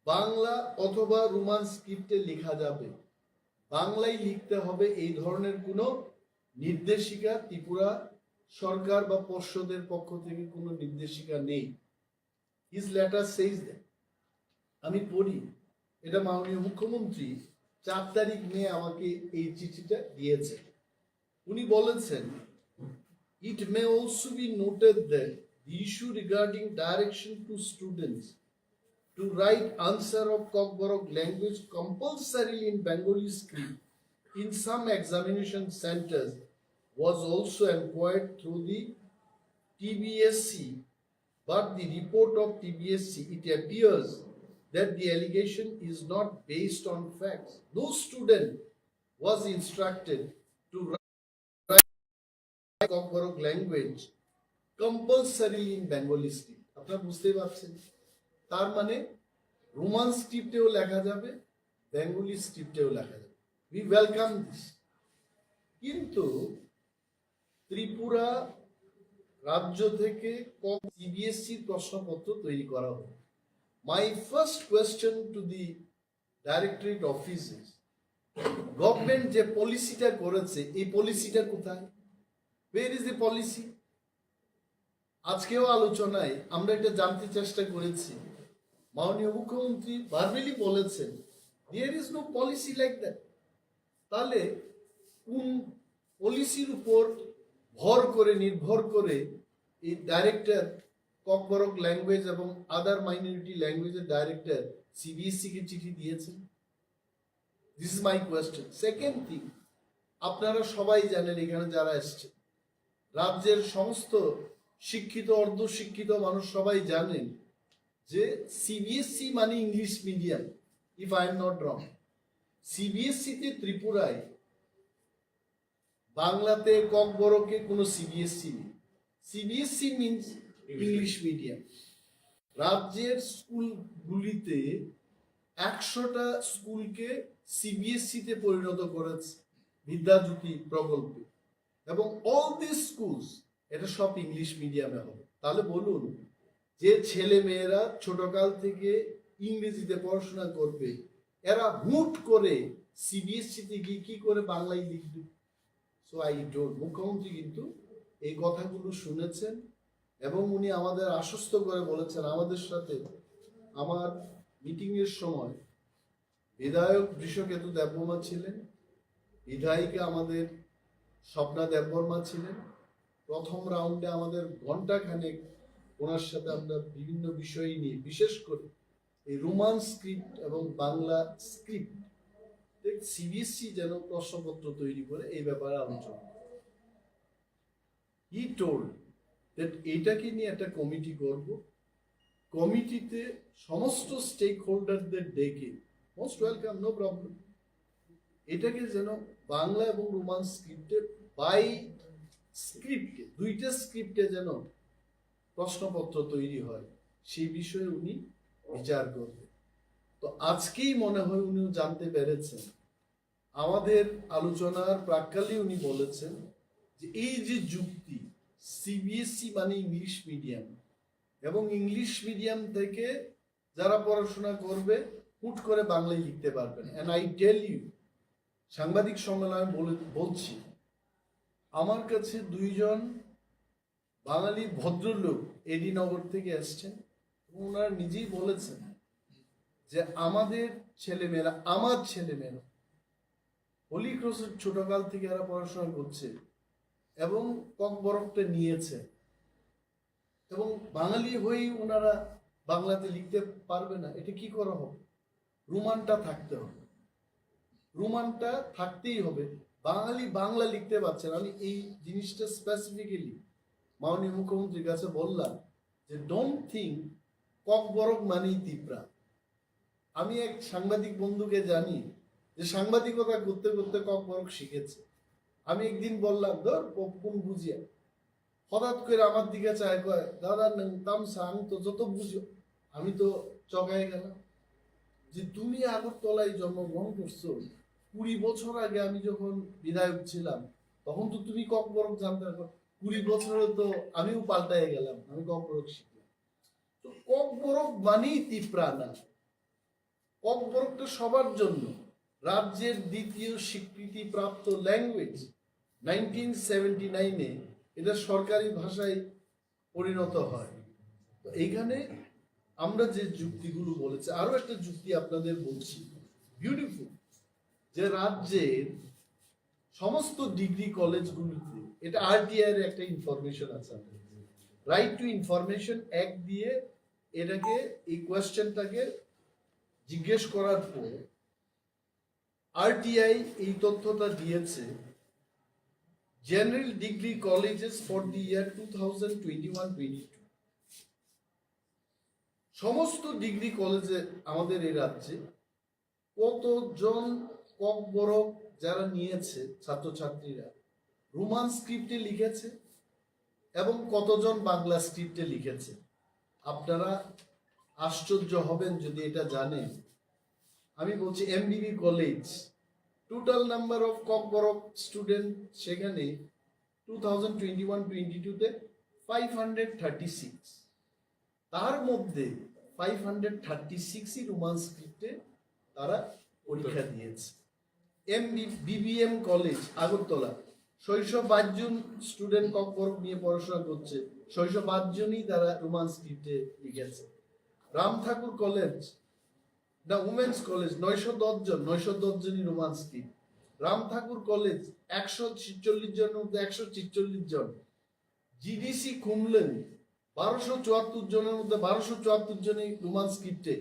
বাংলা অথবা রোমান স্ক্রিপ্টে লেখা যাবে, বাংলায় লিখতে হবে এই ধরনের কোনো নির্দেশিকা ত্রিপুরা সরকার বা পর্ষদের পক্ষ থেকে কোনো নির্দেশিকা নেই। His letter সেইজ that. আমি পড়ি, এটা মাননীয় মুখ্যমন্ত্রী 4 তারিখ মে আমাকে এই চিঠিটা দিয়েছেন। উনি বলেছেন it may also be noted that the issue regarding direction to students to write answer of KOKBOROK language compulsorily in Bengali script in some examination centers was also inquired through the TBSC, but the report of TBSC, it appears that the allegation is not based on facts. No student was instructed to write KOKBOROK language compulsorily in Bengali script. আপনারা বুঝতেই পারছেন, তার মানে Roman স্ক্রিপ্টেও লেখা যাবে, Bengali স্ক্রিপ্টেও লেখা যাবে। We welcome this. কিন্তু ত্রিপুরা রাজ্য থেকে সিবিএসসি প্রশ্নপত্র তৈরি করা হবে। My first question to the Directorate offices, government যে পলিসিটা করেছে এই পলিসিটা কোথায়? Where is the policy? আজকেও আলোচনায় আমরা এটা জানতে চেষ্টা করেছি। মাননীয় মুখ্যমন্ত্রী ভার্বালি বলেছেন there is no policy like that। তাহলে কোন পলিসির উপর নির্ভর করে এই ডাইরেক্টর ককবরক ল্যাঙ্গুয়েজ এবং আদার মাইনরিটি ল্যাঙ্গুয়েজের ডাইরেক্টর সিবিএসসি কে চিঠি দিয়েছেন? This is my question. Second thing, আপনারা সবাই জানেন, এখানে যারা এসছে রাজ্যের সমস্ত শিক্ষিত অর্ধশিক্ষিত মানুষ সবাই জানেন যে সিবিএসসি মানে English medium. If I am not wrong, সিবিএসসিতে ত্রিপুরায় বাংলাতে ককবরকে কোনো সিবিএসসি নেই। CBSE means English medium. রাজ্যের স্কুলগুলিতে 100টা স্কুলকে সিবিএসসিতে পরিণত করেছে বিদ্যাজ্যোতি প্রকল্পে, এবং অল দিস স্কুলস এটা সব ইংলিশ মিডিয়ামে হবে। তাহলে বলুন, যে ছেলে মেয়েরা ছোটকাল থেকে ইংরেজিতে পড়াশোনা করবে এরা হুট করে সিবিএসসিতে গিয়ে কি করে বাংলায় লিখবে? সো আই ডোন্ট, মুখ্যমন্ত্রী কিন্তু এই কথাগুলো শুনেছেন এবং উনি আমাদের আশ্বস্ত করে বলেছেন, আমাদের সাথে আমার মিটিংয়ের সময় বিধায়ক বৃষকেতু দেববর্মা ছিলেন, বিধায়িকা আমাদের স্বপ্না দেববর্মা ছিলেন। প্রথম রাউন্ডে আমাদের ঘণ্টাখানেক ওনার সাথে আমরা বিভিন্ন বিষয় নিয়ে, বিশেষ করে এই রোমান স্ক্রিপ্ট এবং বাংলা স্ক্রিপ্ট সিবিএসসি যেন প্রশ্নপত্র তৈরি করে এই ব্যাপারে আলোচনা। হি টোল্ড দ্যাট এইটাকে নিয়ে একটা কমিটি করব, কমিটিতে সমস্ত স্টেক হোল্ডারদের ডেকে, মোস্ট ওয়েলকাম, নো প্রবলেম, এটাকে যেন বাংলা এবং রোমান স্ক্রিপ্টে বাই স্ক্রিপ্টে, দুইটা স্ক্রিপ্টে যেন প্রশ্নপত্র তৈরি হয়, সেই বিষয়ে উনি বিচার করবেন। তো আজকেই মনে হয় উনিও জানতে পেরেছেন, আমাদের আলোচনার প্রাক্কালে উনি বলেছেন যে এই যে যুক্তি, সিবিএসসি মানে ইংলিশ মিডিয়াম, এবং ইংলিশ মিডিয়াম থেকে যারা পড়াশোনা করবে হুট করে বাংলায় লিখতে পারবেন। অ্যান্ড আই টেল ইউ, সাংবাদিক সম্মেলনে বলছি, আমার কাছে দুইজন বাঙালি ভদ্রলোক এডিনগর থেকে এসছেন, ওনারা নিজেই বলেছেন যে আমাদের ছেলেমেয়েরা, আমার ছেলেমেয়েরা হোলি ক্রসের ছোটকাল থেকে এরা পড়াশোনা করছে এবং ককবরকটা নিয়েছে, এবং বাঙালি হয়েই ওনারা বাংলাতে লিখতে পারবে না, এটা কি করা হবে? রোমানটা থাকতে হবে, রোমানটা থাকতেই হবে। বাঙালি বাংলা লিখতে পারছেন। আমি এই জিনিসটা স্পেসিফিক্যালি মাননীয় মুখ্যমন্ত্রীর কাছে বললাম যে ডোন্ট থিঙ্ক ককবরক মানেই ত্রিপুরা। আমি এক সাংবাদিক বন্ধুকে জানি যে সাংবাদিকতা করতে করতে ককবরক শিখেছে। আমি একদিন বললাম, ধর কোন বুঝিয়া, হঠাৎ করে আমার দিকে চায়, কয় দাদা তাম সাং তো যত বুঝো। আমি তো চকায় গেলাম যে তুমি আগরতলায় জন্মগ্রহণ করছো, 20 বছর আগে আমি যখন বিধায়ক ছিলাম তখন তো তুমি ককবরক জানতে পারো, 20 বছরে তো আমিও পাল্টায় গেলাম, আমি ককবরক শিখলাম। তো ককবরক মানেই ত্রিপুরা না, ককবরকটা সবার জন্য। রাজ্যের দ্বিতীয় স্বীকৃতি প্রাপ্ত ল্যাঙ্গুয়েজ, 1979-এ এটা সরকারি ভাষায় পরিণত হয়। তো এইখানে আমরা যে যুক্তিগুলো বলেছি, আরো একটা যুক্তি আপনাদের বলছি, বিউটিফুল, যে রাজ্যের সমস্ত ডিগ্রি কলেজগুলিতে, এটা আরটিআই এর একটা ইনফরমেশন আছে, রাইট টু ইনফরমেশন অ্যাক্ট দিয়ে এটাকে, এই কোয়েশ্চেনটাকে জিজ্ঞেস করার পর আরটিআই এই তথ্যটা দিয়েছে, general degree colleges for the year 2021-22, সমস্ত ডিগ্রি কলেজে আমাদের এই রাজ্যে কতজন ককবরক যারা নিয়েছে ছাত্রছাত্রীরা রোমান স্ক্রিপ্টে লিখেছে এবং কতজন বাংলা স্ক্রিপ্টে লিখেছে। আপনারা আশ্চর্য হবেন যদি এটা জানেন। আমি বলছি এমবিবি college, total number of Kokborok student সেখানে 2021-22-তে 536, তার মধ্যে 536ই রোমান স্ক্রিপ্টে তারা পরীক্ষা দিয়েছে। বিবিএম কলেজ আগরতলা, 605 জন স্টুডেন্ট ককবরক নিয়ে পড়াশোনা করছে, 605 জনই তারা রোমান স্ক্রিপ্টে লিখেছে। রাম ঠাকুর কলেজ, না উমেন্স কলেজ, 910 জনই রোমান স্ক্রিপ্ট। রাম ঠাকুর কলেজ 146 জনের মধ্যে 146 জন। জিডিসি কুমলেন 1274 জনের মধ্যে 1274 জনই রোমান স্ক্রিপ্টে।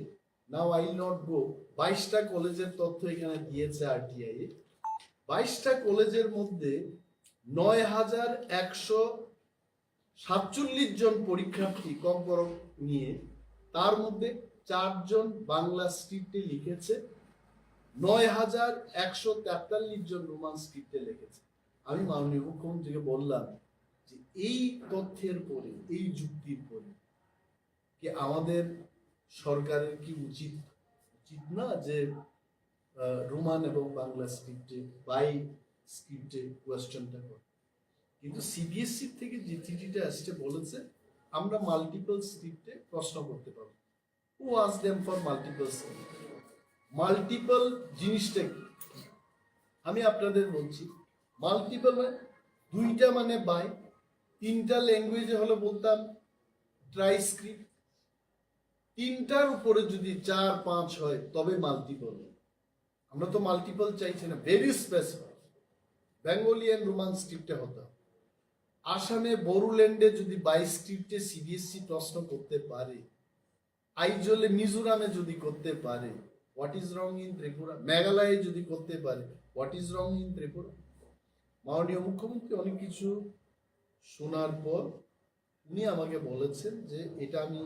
নাও আই নট গো, 22টা কলেজের তথ্য এখানে দিয়েছে আরটিআই। 22টা কলেজের মধ্যে 9147 জন পরীক্ষার্থী ককবরক নিয়ে, তার মধ্যে 4 জন বাংলা স্ক্রিপ্টে লিখেছে, 9143 জন রোমান স্ক্রিপ্টে লিখেছে। আমি মাননীয় মুখ্যমন্ত্রীকে বললাম যে এই তথ্যের পরে, এই যুক্তির পরে কি আমাদের সরকারের কি উচিত না যে রোমান এবং বাংলা স্ক্রিপ্টে বাই স্ক্রিপ্টে কোয়েশ্চেনটা করে? কিন্তু সিবিএসসি থেকে যে চিঠিটা আসছে বলেছে আমরা মাল্টিপল স্ক্রিপ্টে প্রশ্ন করতে পারবো। Who asked them for multiple script? Multiple জিনিসটা কি আমি আপনাদের বলছি। মাল্টিপল দুইটা মানে বাই, তিনটা ল্যাঙ্গুয়েজে হলে বলতাম ট্রাইস্ক্রিপ্ট, তিনটার উপরে যদি 4-5 হয় তবে মাল্টিপল। আমরা তো মাল্টিপল চাইছি না, very specific Bengali and Roman স্ক্রিপ্টে হতো। আসামে বড়োল্যান্ডে যদি 22 স্ক্রিপ্টে সিবিএসসি প্রশ্ন করতে পারে, আইজলে মিজোরামে যদি করতে পারে, what is wrong in Tripura? মেঘালয়ে যদি করতে পারে, what is wrong in Tripura? মাননীয় মুখ্যমন্ত্রী অনেক কিছু শোনার পর উনি আমাকে বলেছেন যে এটা আমি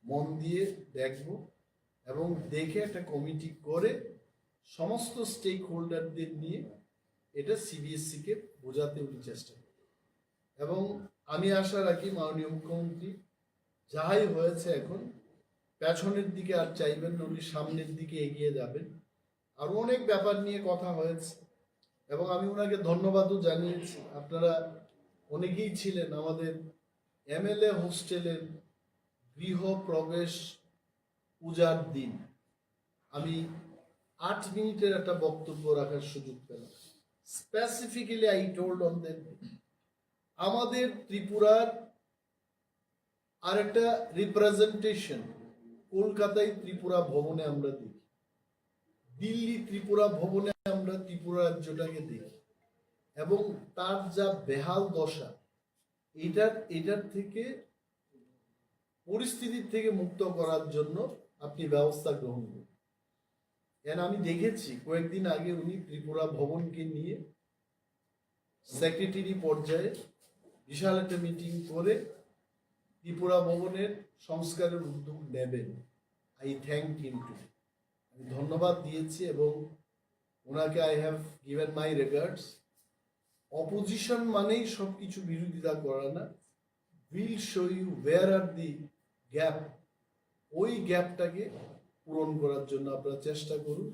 মন দিয়ে দেখব এবং দেখে একটা কমিটি করে সমস্ত স্টেক হোল্ডারদের নিয়ে এটা সিবিএসসিকে বোঝাতে উনি চেষ্টা করেন। এবং আমি আশা রাখি মাননীয় মুখ্যমন্ত্রী যাই হয়েছে এখন পেছনের দিকে আর চাইবেন না, উনি সামনের দিকে এগিয়ে যাবেন। আরো অনেক ব্যাপার নিয়ে কথা হয়েছে এবং আমি ওনাকে ধন্যবাদও জানিয়েছি। আপনারা অনেকেই ছিলেন আমাদের এমএলএ হোস্টেলের গৃহ প্রবেশ পূজার দিন। আমি 8 মিনিটের একটা বক্তব্য রাখার সুযোগ পেলাম। Specifically I told on that আমাদের ত্রিপুরার আরেকটা রিপ্রেজেন্টেশন কলকাতায় ত্রিপুরা ভবনে আমরা দেখি, দিল্লি ত্রিপুরা ভবনে আমরা ত্রিপুরা রাজ্যটাকে দেখি, এবং তার যা বেহাল দশা, এটার থেকে পরিস্থিতির থেকে মুক্ত করার জন্য আপনি ব্যবস্থা গ্রহণ করুন। আমি দেখেছি কয়েকদিন আগে উনি ত্রিপুরা ভবনকে নিয়ে সেক্রেটারি পর্যায়ে বিশাল একটা মিটিং করে ত্রিপুরা ভবনের সংস্কারের উদ্যোগ নেবেন। আই থ্যাংক হিম টু, আমি ধন্যবাদ দিয়েছি এবং ওনাকে I have given my regards. Opposition মানেই সবকিছু বিরোধিতা করা না, will show you where are the gap, ওই গ্যাপটাকে পূরণ করার জন্য আপনারা চেষ্টা করুন।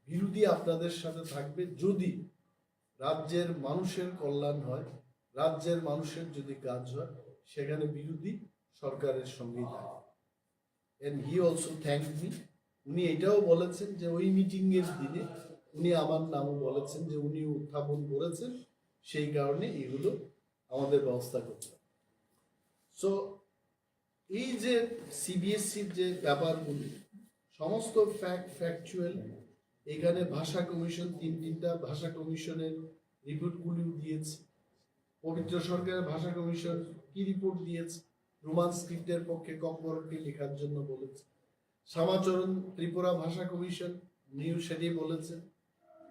বিরোধী আপনাদের সাথে থাকবে যদি রাজ্যের মানুষের কল্যাণ হয়, রাজ্যের মানুষের যদি কাজ হয়, সেখানে বিরোধী সরকারের সঙ্গেই থাকে। And he also thank me, উনি এটাও বলেছেন যে ওই মিটিং এর দিনে উনি আমার নামও বলেছেন যে উনি উত্থাপন করেছেন, সেই কারণে এগুলো আমাদের ব্যবস্থা করতে। সো এই যে সিবিএসসির যে ব্যাপারগুলি সমস্ত ফ্যাকচুয়াল, এখানে ভাষা কমিশন 3টা ভাষা কমিশনের রিপোর্টগুলিও দিয়েছে। পবিত্র সরকারের ভাষা কমিশন কি রিপোর্ট দিয়েছে? রোমান স্ক্রিপ্টের পক্ষে ককবরককে লেখার জন্য বলেছে। শ্যামাচরণ ত্রিপুরা ভাষা কমিশন নিউ সেটি বলেছেন।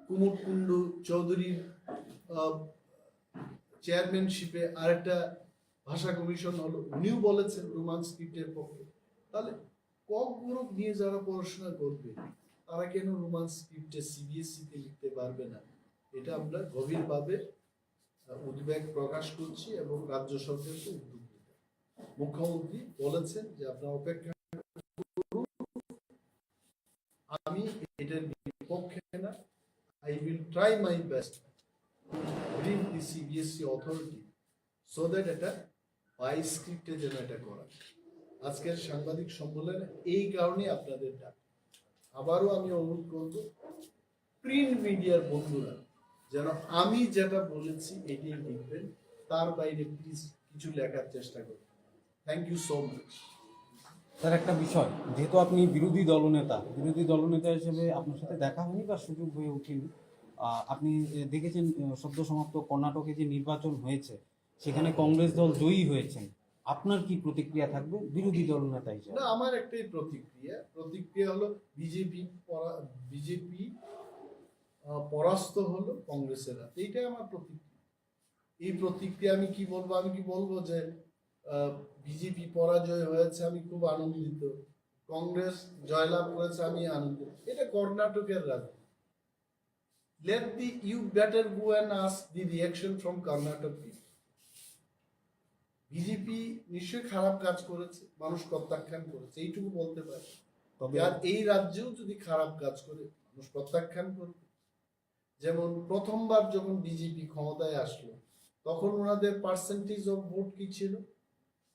কুমুদ কুণ্ডু চৌধুরীর চেয়ারম্যানশিপে আরেকটা ভাষা কমিশন হলো, উনিও বলেছেন রোমান স্ক্রিপ্টের পক্ষে। তাহলে ককবরক নিয়ে যারা পড়াশোনা করবে তারা কেন রোমান স্ক্রিপ্টে সিবিএসসিতে লিখতে পারবে না? এটা আমরা গভীরভাবে উদ্বেগ প্রকাশ করছি এবং রাজ্য সরকারকে উদ্যোগ দিতে। মুখ্যমন্ত্রী বলেছেন যে আপনারা অপেক্ষা করুন, আমি এটার বিপক্ষে না, I will try my best to bring the CBSE authority so that এটা বাই স্ক্রিপ্টে যেন এটা করা। আজকের সাংবাদিক সম্মেলনে এই কারণে আপনাদের ডাক। আবারও আমি অনুরোধ করব প্রিন্ট মিডিয়ার বন্ধুরা যেন আমি যেটা বলেছি এটাই লিখবেন, তার বাইরে প্লিজ কিছু লেখার চেষ্টা করবেন। Thank you so much. Sir, একটা বিষয়, যেহেতু আপনি বিরোধী দলনেতা হিসেবে আপনার সাথে দেখা হয়নি বা সুযোগ হয়ে ওঠেনি, আপনি দেখেছেন সদ্য সমাপ্ত কর্ণাটকে যে নির্বাচন হয়েছে সেখানে কংগ্রেস দল জয়ী হয়েছেন, আপনার কি প্রতিক্রিয়া থাকবে বিরোধী দলনেতা হিসেবে? না, আমার একটাই প্রতিক্রিয়া হলো বিজেপি পরাস্ত হলো কংগ্রেসের হাতে, এইটাই আমার প্রতিক্রিয়া। এই প্রতিক্রিয়া আমি কি বলবো যে বিজেপি পরাজয় হয়েছে আমি খুব আনন্দিত, কংগ্রেস জয়লাভ করেছে আমি আনন্দিত। এটা কর্ণাটকের রাজনীতি। You better go and ask the reaction from Karnataka people. BJP নিশ্চয়ই খারাপ কাজ করেছে, মানুষ প্রত্যাখ্যান করেছে, এইটুকু বলতে পারে। আর এই রাজ্যেও যদি খারাপ কাজ করে মানুষ প্রত্যাখ্যান করবে। যেমন প্রথমবার যখন বিজেপি ক্ষমতায় আসলো তখন ওনাদের পার্সেন্টেজ অফ ভোট কি ছিল,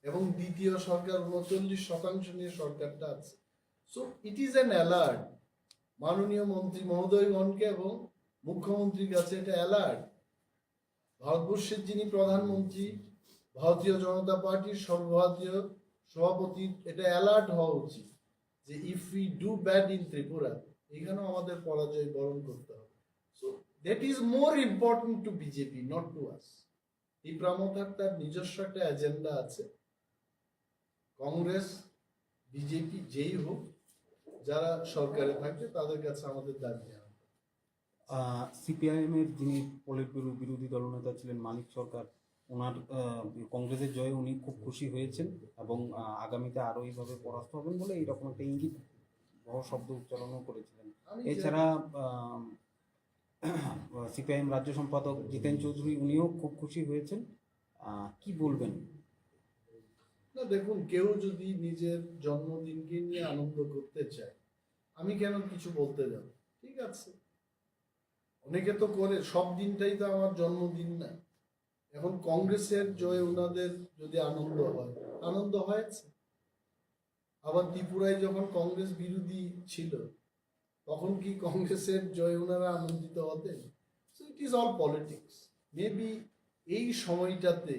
এবং দ্বিতীয় সরকার 39% নিয়ে সরকারটা আছে। So it is an alert মাননীয় মন্ত্রী মহোদয়গণকে এবং মুখ্যমন্ত্রীর কাছে, এটা অ্যালার্ট ভারতবর্ষের যিনি প্রধানমন্ত্রী, ভারতীয় জনতা পার্টির সর্বভারতীয় সভাপতি, এটা অ্যালার্ট হওয়া উচিত যে if we do bad in Tripura, এখানেও আমাদের পরাজয় বরণ করতে হবে। So that is more important to BJP, not to us. Tripura Motha তার নিজস্ব একটা এজেন্ডা আছে। কংগ্রেস, বিজেপি যেই হোক, যারা সরকারে থাকবে তাদের কাছে আমাদের দাবি জানাবো। সিপিআইএম এর যিনি পলিটব্যুরো বিরোধী দলনেতা ছিলেন মানিক সরকার, ওনার কংগ্রেসের জয়ে উনি খুব খুশি হয়েছেন এবং আগামীতে আরো এইভাবে পরাস্ত হবেন বলে এইরকম একটা ইঙ্গিত শব্দ উচ্চারণও করেছিলেন। এছাড়া সিপিআইএম রাজ্য সম্পাদক জিতেন চৌধুরী উনিও খুব খুশি হয়েছেন। কি বলবেন? না দেখুন, কেউ যদি নিজের জন্মদিনকে নিয়ে আনন্দ করতে চায়, আমি কেন কিছু বলতে যাব? ঠিক আছে, অনেকে তো করে, সব দিনটাই তো আমার জন্মদিন না। এখন কংগ্রেসের জয়ে ওনাদের যদি আনন্দ হয়েছে। আবার ত্রিপুরায় যখন কংগ্রেস বিরোধী ছিল, তখন কি কংগ্রেসের জয়ে ওনারা আনন্দিত হতেন? So it is all politics. Maybe এই সময়টাতে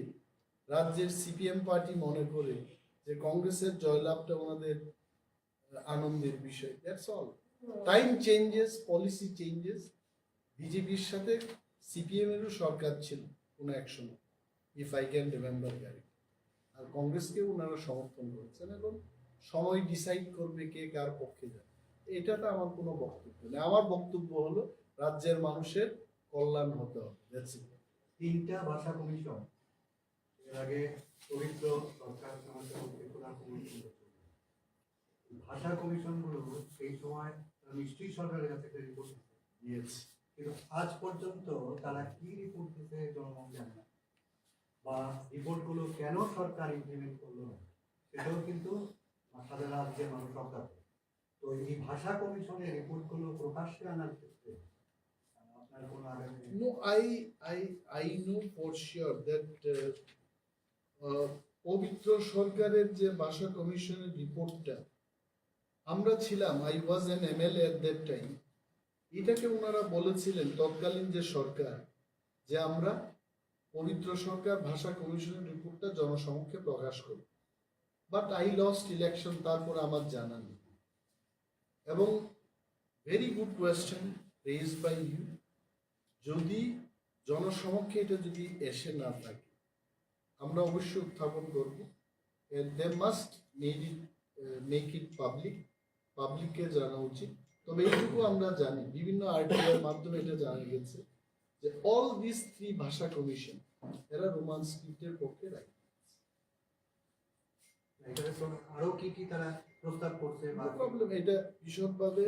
রাজ্যের সিপিএম পার্টি মনে করে যে কংগ্রেসের জয়লাভটা ওনাদের আনন্দের বিষয়। That's all. Time changes, policy changes. বিজেপির সাথে সিপিএম এরও সরকার ছিল কোনো এক সময়, if I can remember correct. আর কংগ্রেসকে ওনারা সমর্থন করেছেন। এখন সময় ডিসাইড করবে কে কার পক্ষে যাবে। এটাতে আমার কোনো বক্তব্য নেই। আমার বক্তব্য হলো রাজ্যের মানুষের কল্যাণ হতে হবে। তিনটা ভাষা কমিশন এর আগে পবিত্র সরকার প্রধান কমিশন, ভাষা কমিশনগুলো এই সময় নিশ্চয়ই সরকারের কাছে একটা রিপোর্ট দিয়েছে, কিন্তু আজ পর্যন্ত তারা কি রিপোর্ট দিতে জনগণ জানে না, বা রিপোর্টগুলো কেন সরকার ইমপ্লিমেন্ট করলো না সেটাও কিন্তু সারা রাজ্যের মানুষ অজ্ঞাত। তো এই ভাষা কমিশনের রিপোর্টগুলো প্রকাশ্যে আনার ক্ষেত্রে আপনার কোনো আগামী? No, I know for sure that পবিত্র সরকারের যে ভাষা কমিশনের রিপোর্টটা আমরা ছিলাম, I was an MLA at that time, এটাকে ওনারা বলেছিলেন তৎকালীন যে সরকার, যে আমরা পবিত্র সরকার ভাষা কমিশনের রিপোর্টটা জনসমক্ষে প্রকাশ করব। বাট আই লস্ট ইলেকশন, তারপর আমার জানা নেই। এবং very good question raise by you. যদি জনসমক্ষে এটা যদি এসে না থাকে, আমরা অবশ্যই উত্থাপন করব। They must make it public, পাবলিককে জানা উচিত। তবে এইটুকু আমরা জানি, বিভিন্ন আর্টিকেলের মাধ্যমে এটা জানা গেছে যে অল দিস থ্রি ভাষা কমিশন এরা রোমান স্ক্রিপ্টের পক্ষে রায়। আরো কি কি তারা প্রস্তাব করছে? প্রবলেম এটা বিশদভাবে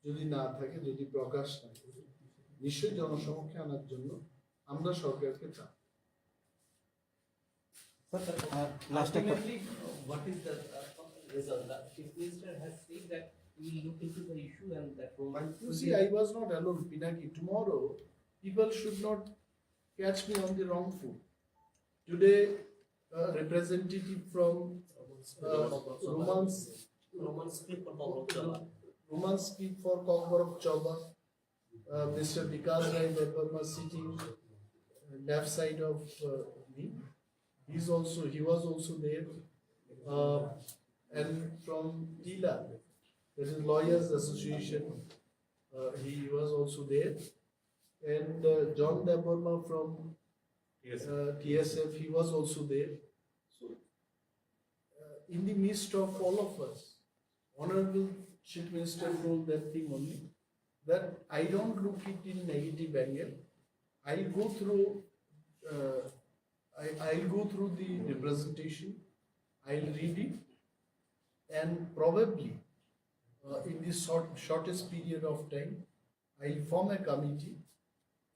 যদি না থাকে, যদি প্রকাশ না থাকে, নিশ্চয়ই জনসমক্ষে আনার জন্য আমরা সরকারকে চাই। Ultimately, what is the result? The Chief Minister has said that we will look into the issue and that Roman. You see, I was not alone, Pinaki. Tomorrow, people should not catch me on the wrong foot. Today, a representative from Roman script for KOKBOROK. Roman script for KOKBOROK Choba, Mr. Vikas Rai Deparma sitting left side of me. He was also there. And from TILA, that is Lawyers Association, he was also there. And John Deparma from TSF, he was also there. So, in the midst of all of us, Honorable Chief Minister told that thing only, that I don't look it in negative angle. I'll go through the representation, I'll read it, and probably in this shortest period of time, I'll form a committee.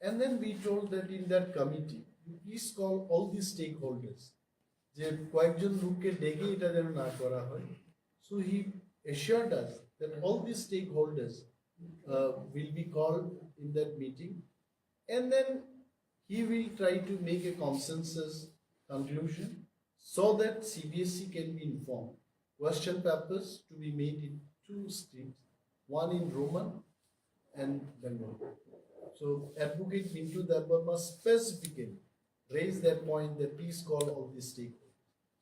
And then we told that in that committee, you please call all the stakeholders. যে কয়েকজন লোককে ডেকে এটা যেন না করা হয়। So he assured us that all the stakeholders will be called in that meeting, and then he will try to make a consensus conclusion so that CBSE can be informed. Question papers to be made in 2 scripts, one in Roman and Bengali. So Advocate Mintu Deparma specifically raised that point that please call all the stakeholders.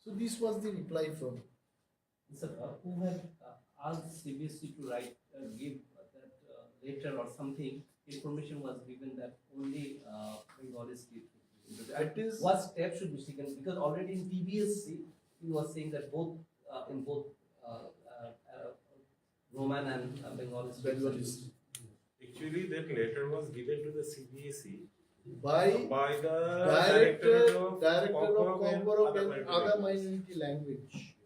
So this was the reply from. Sir, who had asked CBSE to write, give that letter or something? Information was given that only Bengali script. What steps should be taken? Because already in TBSC, he was saying that both in both Roman and Bengali scripts. Actually, that letter was given to the CBSE by the director of KOKBOROK and other minority language.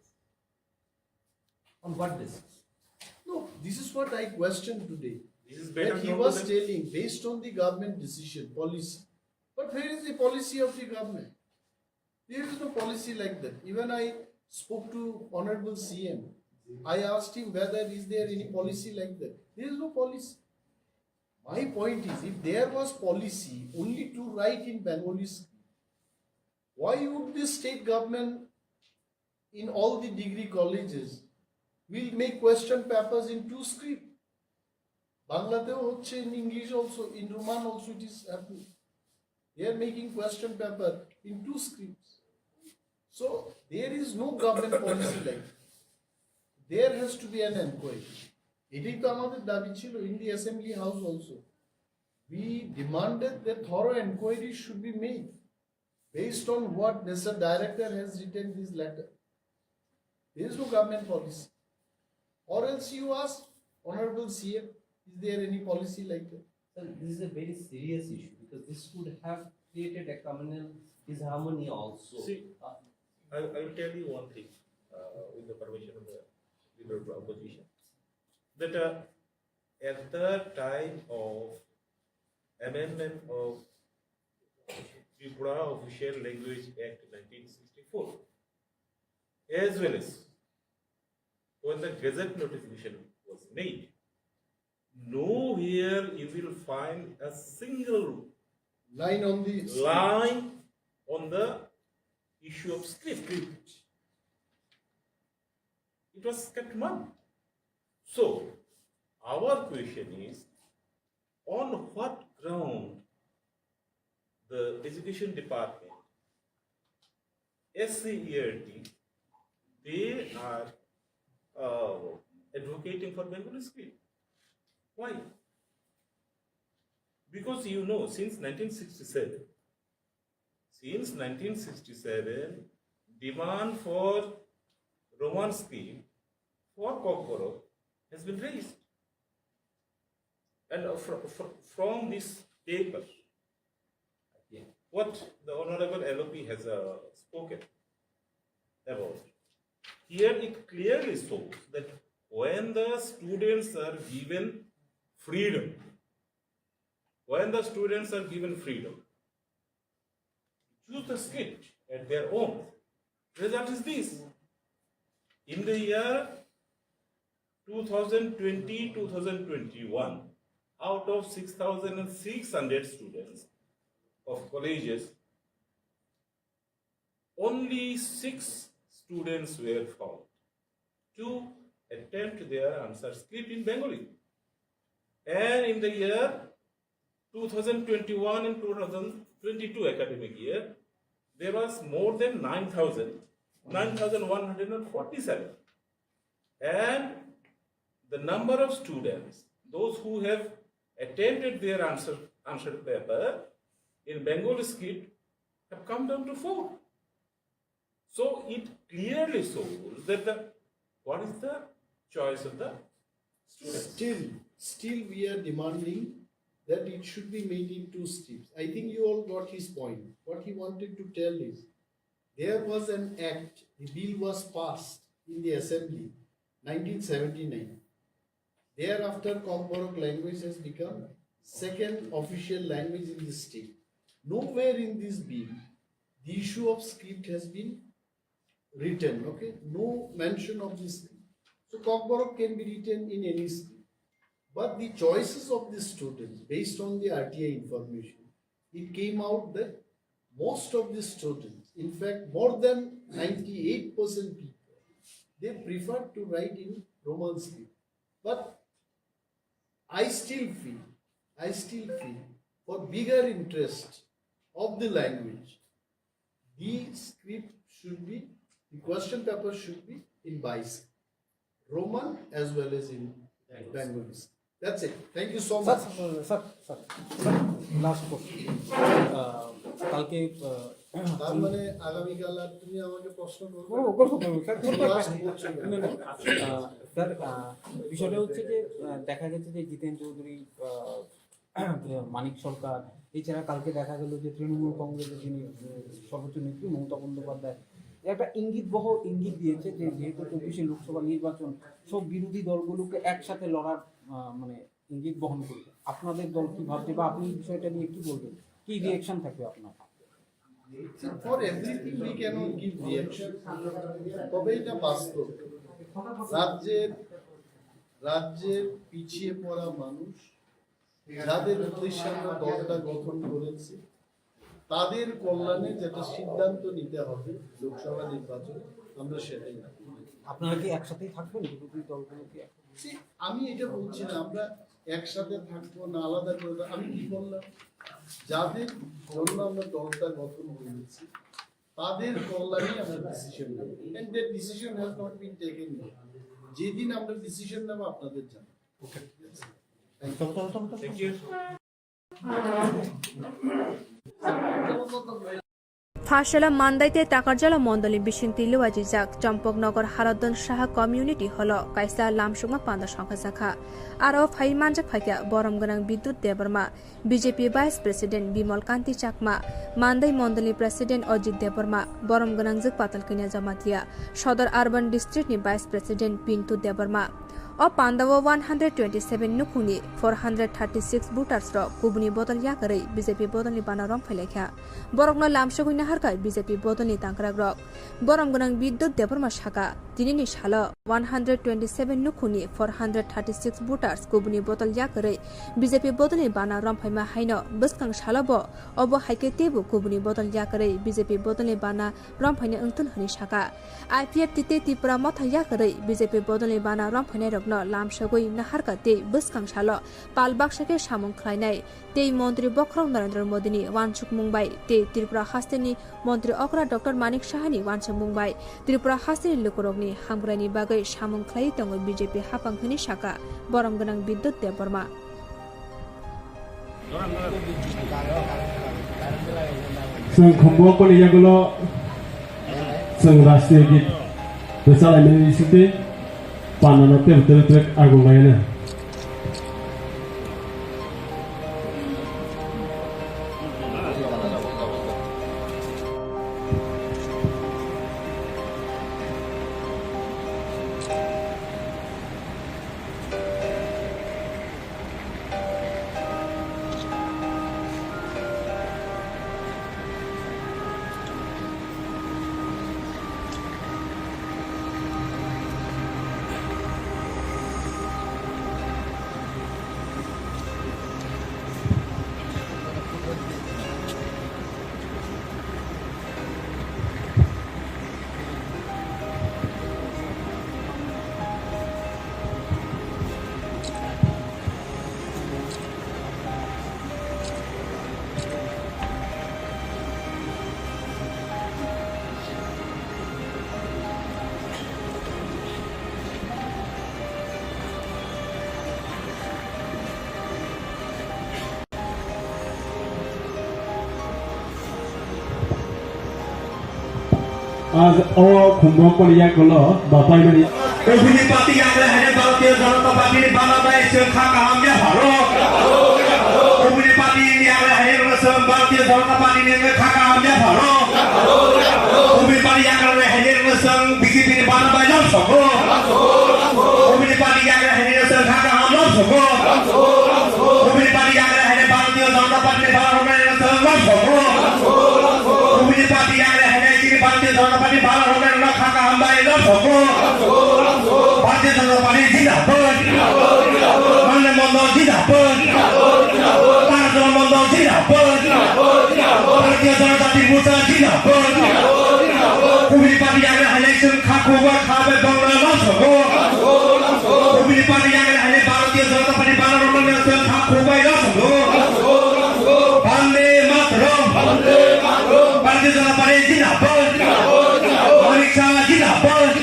On what basis? No, this is what I questioned today. This is better that he known was to them. telling based on the government decision, policy. But where is the policy of the government? There is no policy like that. Even I spoke to Honorable CM. I asked him whether is there any policy like that. There is no policy. My point is, if there was policy only to write in Bengali script, why would the state government in all the degree colleges will make question papers in two script? Bangladesh, in English also, in Roman also it is happening. They are making question paper in two scripts. So there is no government policy like that. There has to be an inquiry. এটাই তো আমাদের দাবি ছিল in the assembly house also. We demanded that thorough inquiry should be made based on what Mr. Director has written this letter. There is no government policy. Or else you ask Honorable CM, is there any policy like that? Sir, this is a very serious issue because this would have created a communal disharmony also. See, I will tell you one thing with the permission of the leader of the opposition. That at the time of amendment of TRIPURA Official Language Act 1964, as well as when the Gazette notification was made, nowhere you will find a single line on the issue of script. It was kept mum. So, our question is, on what ground the Education Department, SCERT, they are advocating for Bengali script? Why? Because you know, since 1967, demand for Roman script for KOKBOROK has been raised. And from this paper, what the Honorable LOP has spoken about, here it clearly shows that when the students are given freedom, choose the script at their own, result is this. In the year 2020-2021, out of 6,600 students of colleges, only 6 students were found to attempt their answer script in Bengali. And in the year 2021 and 2022 academic year, there was more than 9,147. And the number of students, those who have attempted their answer paper in Bengali script, have come down to 4. So it clearly shows that what is the choice of the students? Still we are demanding that it should be made in 2 scripts. I think you all got his point. What he wanted to tell is, there was an act, the bill was passed in the assembly, 1979. Thereafter, KOKBOROK language has become second official language in the state. Nowhere in this bill, the issue of script has been written, okay? No mention of this script. So KOKBOROK can be written in any script. But the choices of the students, based on the RTI information, it came out that most of the students, in fact, more than 98% people, they prefer to write in Roman script. But I still feel for bigger interest of the language, The script should be, the question paper should be in Bais, Roman as well as in Bengali. That's it. Thank you so much. Sir, last question. কালকে তার মানে আগামীকাল আর তুমি আমাকে প্রশ্ন করবে? Sir বিষয়টা হচ্ছে যে দেখা গেছে যে জিতেন চৌধুরী, মানিক সরকার, এছাড়া কালকে দেখা গেল যে তৃণমূল কংগ্রেসের যিনি সর্বোচ্চ নেত্রী মমতা বন্দ্যোপাধ্যায় একটা ইঙ্গিত দিয়েছে যে যেহেতু 24শে লোকসভা নির্বাচন সব বিরোধী দলগুলোকে একসাথে লড়ার মানে ইঙ্গিত বহন করবে। আপনাদের দল কি ভাবছে বা আপনি বিষয়টা নিয়ে কি বলবেন, কি রিঅ্যাকশন থাকবে আপনার? For everything we cannot give reaction. তবে এটা বাস্তব, রাজ্যের পিছিয়ে পড়া মানুষ যাদের উদ্দেশ্যে আমরা দলটা গঠন করেছি তাদের কল্যাণে যেটা সিদ্ধান্ত নিতে হবে লোকসভা নির্বাচনে, আমরা সেটাই না। আপনারা কি একসাথেই থাকবেন বিরোধী দলগুলোকে? আমি এটা বলছি না আমরা একসাথে থাকবো না আলাদা করে। আমি কি বললাম, যাদের জন্য আমরা দলটা গঠন করেছি তাদের কল্যাণে আমরা ডিসিশন নেব, and that decision has not been taken. যেদিন আমরা ডিসিশন নেব আপনাদের জানাবো। Okay, thank you. ফাঁসলা মান্দাইতে টাকারজলা মন্ডলী বিশিংতি লুয়াজিজাক চম্পকনগর হারদন সাহা কমিউনিটি হল কাইসা লামসুমা পান্দা সংখ্যা শাখা আর ফাই মানজাক ফাইকা বরমগনাং Bidyut Debbarma, BJP vice president Bimal Kanti Chakma, Mandai মন্ডলী প্রেসিডেন্ট অজিত দেববর্মা, বরমগনাং জক পাতাল কিনা জামাতিয়া, সদর আরবান ডিস্ট্রিক্টনি vice president Pintu Debbarma o Pandawa 127 nukuni 436 voters ro kubuni bodol yakare BJP bodol ni bana rom phailekha borokno lamsogui naharkai BJP bodol ni tangkrag rok borom gonang bidyut deborma shaka tinini shala 127 nukuni 436 voters kubuni bodol yakare BJP bodol ni bana rom phaima haino buskang shalabo obo haike tebu kubuni bodol yakare BJP bodol ni bana rom phaina ungtun hani shaka IPF tite TRIPURA motha yakare BJP bodol ni bana rom phaina লামসগৈ নাহারকা তে বুসকাং সালো পালবাক্সাকে সামং খাইনাই তে মন্ত্রী বক্রং নরেন্দ্র মোদিনি ওয়ানসুক মুম্বাই তে ত্রিপুরা হাস্তেনি মন্ত্রী অকরা doctor মানিক সাহানি ওয়ানসুক মুম্বাই ত্রিপুরা হাস্তেনি লুকুরকনি হামগ্রানি বাগৈ সামং খাই দङ BJP হাফাংখনি শাখা বরমগনাং বিদ্যুৎ দেববর্মা जों खम्बक पलियागुलो जों राष्ट्रीय गीत रोजाबनायनि सिगां पानानो टेक आगुलायनो आज ओ खुम्बक पलियागुलो बापाइमानि ओबिनि पार्टी आग्रा है भारतीय जनता पार्टी ने बांग्लादेश खा काम या भारत ओबिनि पार्टी ने आग्रा है भारतीय जनता पार्टी ने खा काम या भारत ओबिनि पार्टी आग्रा है बीजेपी ने बांग्लादेश सको ओबिनि पार्टी आग्रा है खा काम न सको ओबिनि पार्टी आग्रा है भारतीय जनता पार्टी ने बांग्लादेश सको ओबिनि पार्टी आग्रा है भारतीय जनता पार्टी बाला होकर ना खा का हमारे ना सको भारतीय जनता पार्टी जिंदाबाद मन मंदो जिंदाबाद ताजो मंदो जिंदाबाद भारतीय जनता पार्टी मुसा जिंदाबाद ओबिनि पार्टी आगे इलेक्शन खाकोवा खाबे बंगला ना सको ओबिनि पार्टी आगे भारतीय जनता पार्टी बाला होकर ना खाकोवा ना सको वंदे मातरम भारतीय जनता पार्टी जिंदाबाद अमित शाह जिंदाबाद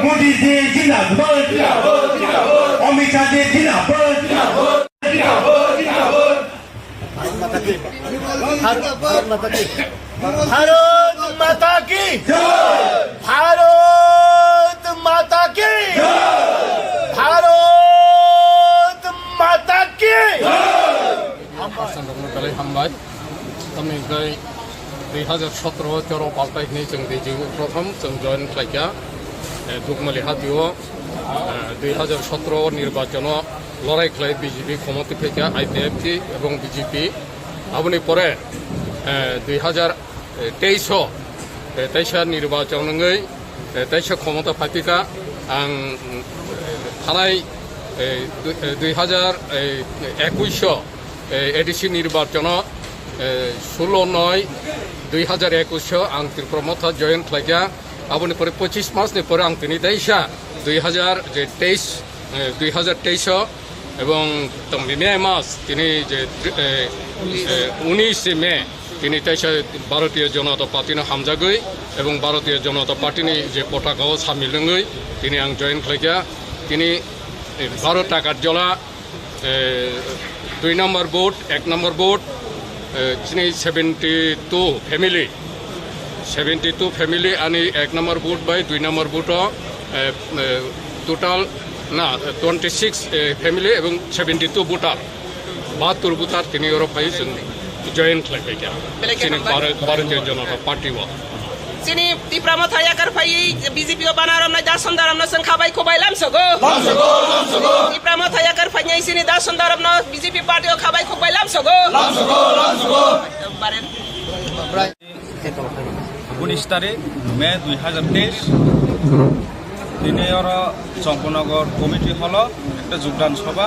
मोदी जी जिंदाबाद अमित शाह जी जिंदाबाद भारत माता की भारत माता की भारत माता की भारत माता की हामबाय तामनिफ्राय 2017 पाल्टायनाय जों प्रथम जों जयन खालायग्रा दुगमालि हातियाव 2017 निर्वाचनाव लड़ाई खालाय बीजेपी क्षमता फैया IPFT এবং बीजेपी आबनि परे 2023 निर्वाचनङै 23 क्षमता फायथिका आं थानाय 2021 ADC निर्वाचनाव 16/9/2021 आं त्रिपुरा मथा जयन खालायग्रा आबनि परे 25 मासनि परे आं दिनै 2023 এবং মে মাস তিনি যে 19 মে তিনি ভারতীয় জনতা পার্টিनो हामजागै এবং ভারতীয় জনতা পার্টিनि যে পতাকাও সামিলङै তিনি आं जयन खालायग्रा তিনি भारत टाकारजला 2 नम्बर बुथ 1 नम्बर बुथ তিনি 72 फैमिली आणि 1 नम्बर बुथ बाय 2 नम्बर बुथाव टोटाल ना 26 फैमिली एवं 72 बुथार 72 बुथार তিনি ইউরোপাই जयन खालायबाय Bharatiya Janata party Sini di Pramata ya karpai BJP banaram na dason daram na sangkhabai khobai lamsogo di Pramata ya karpai nya sini dason daram na BJP party khabai khobai lamsogo 19 तारिख मे 2023 दिनै चंपनगर committee हल एक योगदान सभा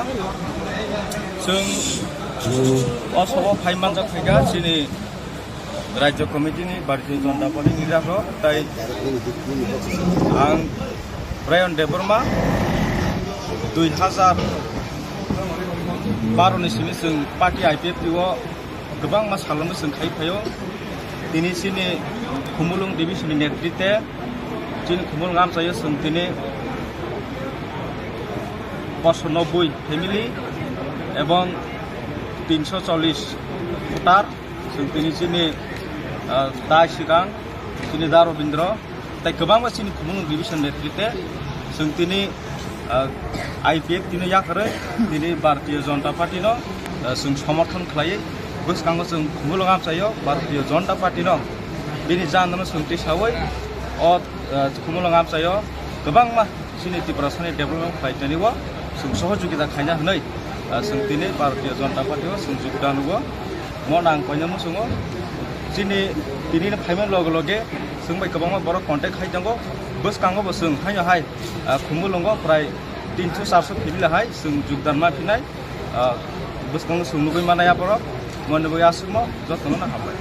जों असभा फाइमानजा फैगा सिनि राज्य कमिटिनि भारतीय जनता पार्टी निराखौ ताई आं ब्रायन देबरमा 2012 नि सिनि जों पार्टी IPFT गोबां मास खालामनो जों खायफायो दिनै सिनि खुमुलुं डिभिजननि नेतृत्वे जों खुमुलुं आमचायो जों दिनै 590 फैमिली एवं 340 भोटार जों दिनै सिनि दा सिगां दिनै दा रबीन्द्र ताई गोबां मानसिनि खुमुलुं डिभिजन नेतृत्वे जों दिनै IPFT नो याखरै दिनै भारतीय जनता पार्टीनो जों समर्थन खालायो गोसोखाङो जों खुमुलुं आमचायो भारतीय जनता पार्टीनो बिनि जाननो सोंथि सावै खुमुलुं आमचायो गोबां मानसिनि त्रिपुरा सानि डेभेलपमेन्ट खालायनायनिबो जों सहयोगिता खायना होनाय जों दिनै भारतीय जनता पार्टीआव जों योगदान होयो मन आं पाइनामो जोङो दिनै फाइमेन लगे लगे जों बाय गोबां बर' कन्टेक्ट खायनांगौ गोसोखाङोबो जों हाय खुमुलुङाव प्राय 300-400 फैमिलिहाय जों योगदान माफिनाय गोसोखाङो जों लुबै मानाया बर' मनबो आसुमो जतन ना हाबाय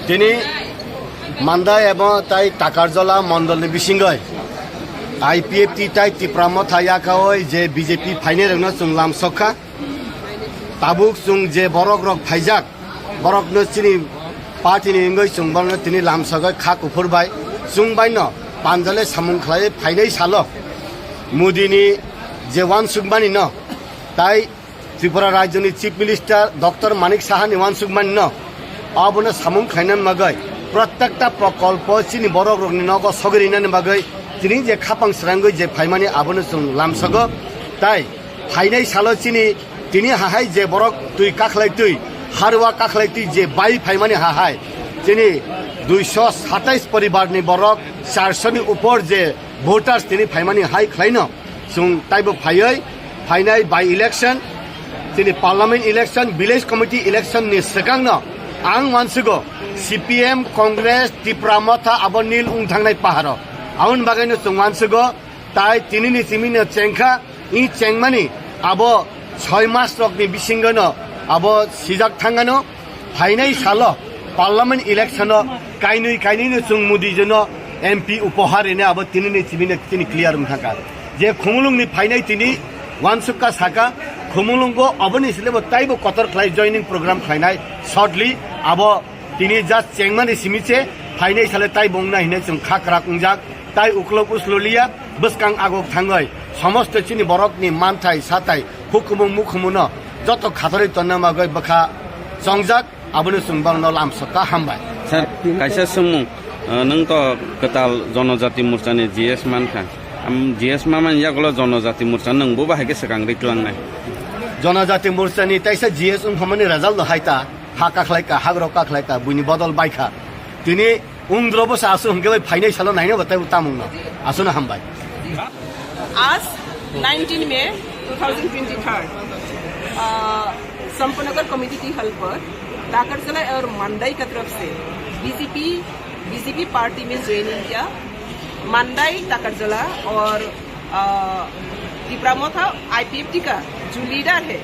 दिनै मान्दा एवं ताई टाकारजला मंडलनि बिसिंगै IPFT ताई त्रिपुरा थायाखावै जे BJP फाइने रंनो जों लामसखा ताबुक जों जे बरक रक फाइजाक बरकनो सिनि पार्टीनि इंगै जों बरनो तिनि लामसगै खाक उफुरबाय जों बायनो पांजाले सामुं खालाय फाइनै सालो मोदीनि जे वान सुगमानि न ताई त्रिपुरा राज्यनि चीफ मिनिस्टर डॉक्टर मानिक साहानि वान सुगमानि न आबनो सामुं खायनान मगै प्रत्येकटा प्रकल्प चिनि बरक रकनि नग सगरिनानि मगै तिनि जे खापां स्रांगै जे फाइमानि आबनो जों लामसगो ताई फाइनै सालो चिनि तिनि हाहाय जे बरक तुई काखलाय तुई हारवा काखलाय तुई जे बाई फाइमानि हाहाय तिनि 227 परिवारनि बरक 400 नि ऊपर जे भोटार्स तिनि फाइमानि हाय खलायनो जों ताइबो फाइनाय बाय इलेक्शन तिनि parliament election village committee election नि सिगांनो आं मानसिगो CPM कांग्रेस त्रिपुरा मथा आबो नील उंथांनाय पाहारो आउन बागैनो जों मानसिगो ताई तिनिनि सिमिनो चेंखा इ चेंमानि आबो 6 मास रकनि बिसिंगनो आबो सिजाक थांगानो फाइनाय सालो पार्लियामेंट इलेक्शन काइनैनो जों मोदीजोनो MP उपहार एने आबो तिनिनि सिमिनो तिनि क्लियर उंथांका जे खुमुलुंनि फाइनाय तिनि वानसुका साका खुमुलुंगो अबनि सिलेबो ताइबो कतर क्लास जॉइनिंग प्रोग्राम खाइनाय शॉर्टली अब तिनी जस्ट चेंगमानि सिमिचे फाइनाय साले ताइ बंगना हिने जों खाकरा कुंजाक ताइ उक्लक उसललिया बसकां आगक थांगय समस्त चिनि बरकनि मानथाय साथाय हुकुमुं मुखुमुनो जत खातरै तन्नामागय बखा संजाक आबनो सुंबांनो लामसका हामबाय सर कायसा सुमुं नों तो कताल जनजाति मोर्चानि जीएस मानखा जीएस मान यागलो जनजाति मोर्चा नोंबो बाहायगे सकां रिक्लांनाय जनजाति मोर्चानि ताइसा जीएस उमफामानि रिजाल्ट हायता हाकाखलायका हाग्र काखलायका बुनि बदल बायखा तिनि उंद्रबो सासु हंगे फाइनाय सालो नायनो बताय उतामुंनो आसुना हामबाय आज 19 मई 2023 संपनगर कमेटी की हल पर टाकरजला और मंडाई की तरफ से बीजेपी पार्टी में ज्वाइनिंग किया। मंडाई टाकरजला और त्रिपुरा आईपीएफटी का जो लीडर है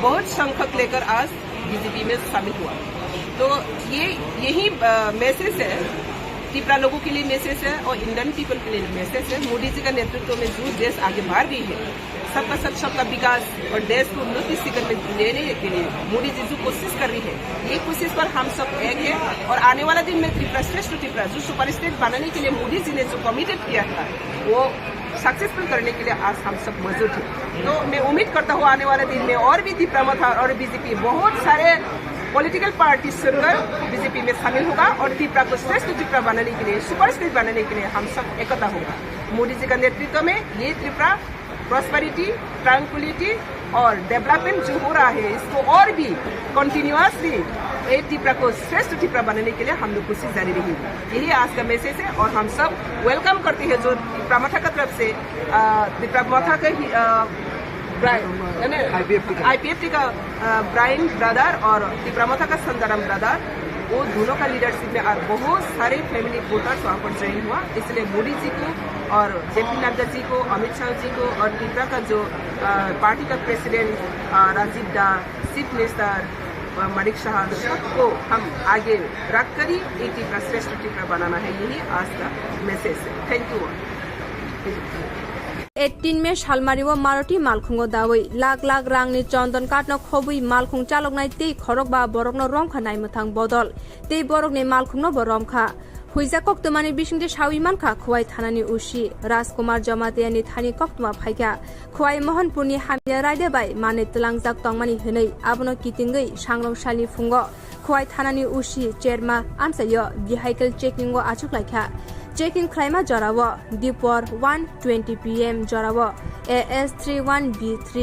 बहुत संख्यक लेकर आज बीजेपी में शामिल हुआ। तो यही मैसेज है, त्रिपुरा लोगों के लिए मैसेज है और इंडियन पीपल के लिए मैसेज है। मोदी जी का नेतृत्व में जो देश आगे बढ़ रही है, सबका सब सबका विकास और देश को उन्नति शिखर में लेने के लिए मोदी जी जो कोशिश कर रही है, ये कोशिश पर हम सब एक है। और आने वाला दिन में त्रिपुरा श्रेष्ठ त्रिपुरा जो सुपर स्टेट बनाने के लिए मोदी जी ने जो कमिटेड किया था वो सक्सेसफुल करने के लिए आज हम सब मौजूद हैं। तो मैं उम्मीद करता हूँ आने वाले दिन में और भी त्रिपुरा और बीजेपी बहुत सारे पॉलिटिकल पार्टी सुनकर बीजेपी में शामिल होगा और त्रिपुरा को श्रेष्ठ त्रिपुरा बनाने के लिए, सुपर स्टेट बनाने के लिए हम सब एकता होगा। मोदी जी का नेतृत्व में ये त्रिपुरा प्रॉस्पेरिटी, ट्रैंक्विलिटी और डेवलपमेंट जो हो रहा है इसको और भी कंटिन्यूअसली ये त्रिपुरा को श्रेष्ठ त्रिपुरा बनाने के लिए हम लोग कोशिश जारी रहेगी। यही आज का मैसेज है और हम सब वेलकम करते हैं जो त्रिपुरा माथा की तरफ से त्रिपुरा माथा का आईपीएफटी का ब्राइन ब्रदर और त्रिपुरा माथा का संदरम ब्रदर, वो दोनों का लीडरशिप में आज बहुत सारे फैमिली वोटर्स वहाँ पर ज्वाइन हुआ। इसलिए मोदी जी को और जेपी नड्डा जी को, अमित शाह जी को और त्रिपुरा का जो पार्टी का प्रेसिडेंट राजीव दा, चीफ मिनिस्टर मणिक शाह, सबको हम आगे रख कर ही एक त्रिपुरा श्रेष्ठ त्रिपुरा बनाना है। यही आज का मैसेज है। Thank you. 18 में शालमारिव मारुति मालखुंगो दावै लाख लाख रांनि चंदन काटनो खबुई मालखुं चालकनाय ते खरक बा बरकनो रमखा नायमथां बदल ते बरकनि मालखुंनो बरमखा हुइजा कक्तमानि बिसिंदे सावि मानखा खुवाई थानानि उसी राजकुमार जमातियानि थानि कक्तमा फाइका खुवाई मोहनपुरनि हामिया रायदे बाय माने तलांजाक तंगमानि हनै आबनो कितिंगै सांग्रंशालि फुंगो खुवाई थानानि उसी चेरमा आमचायो बिहाइकेल चेकिंगो आचुकलायखा चेकिंग क्लाइमा जराव दिपर 1:20 PM जराव AS31B3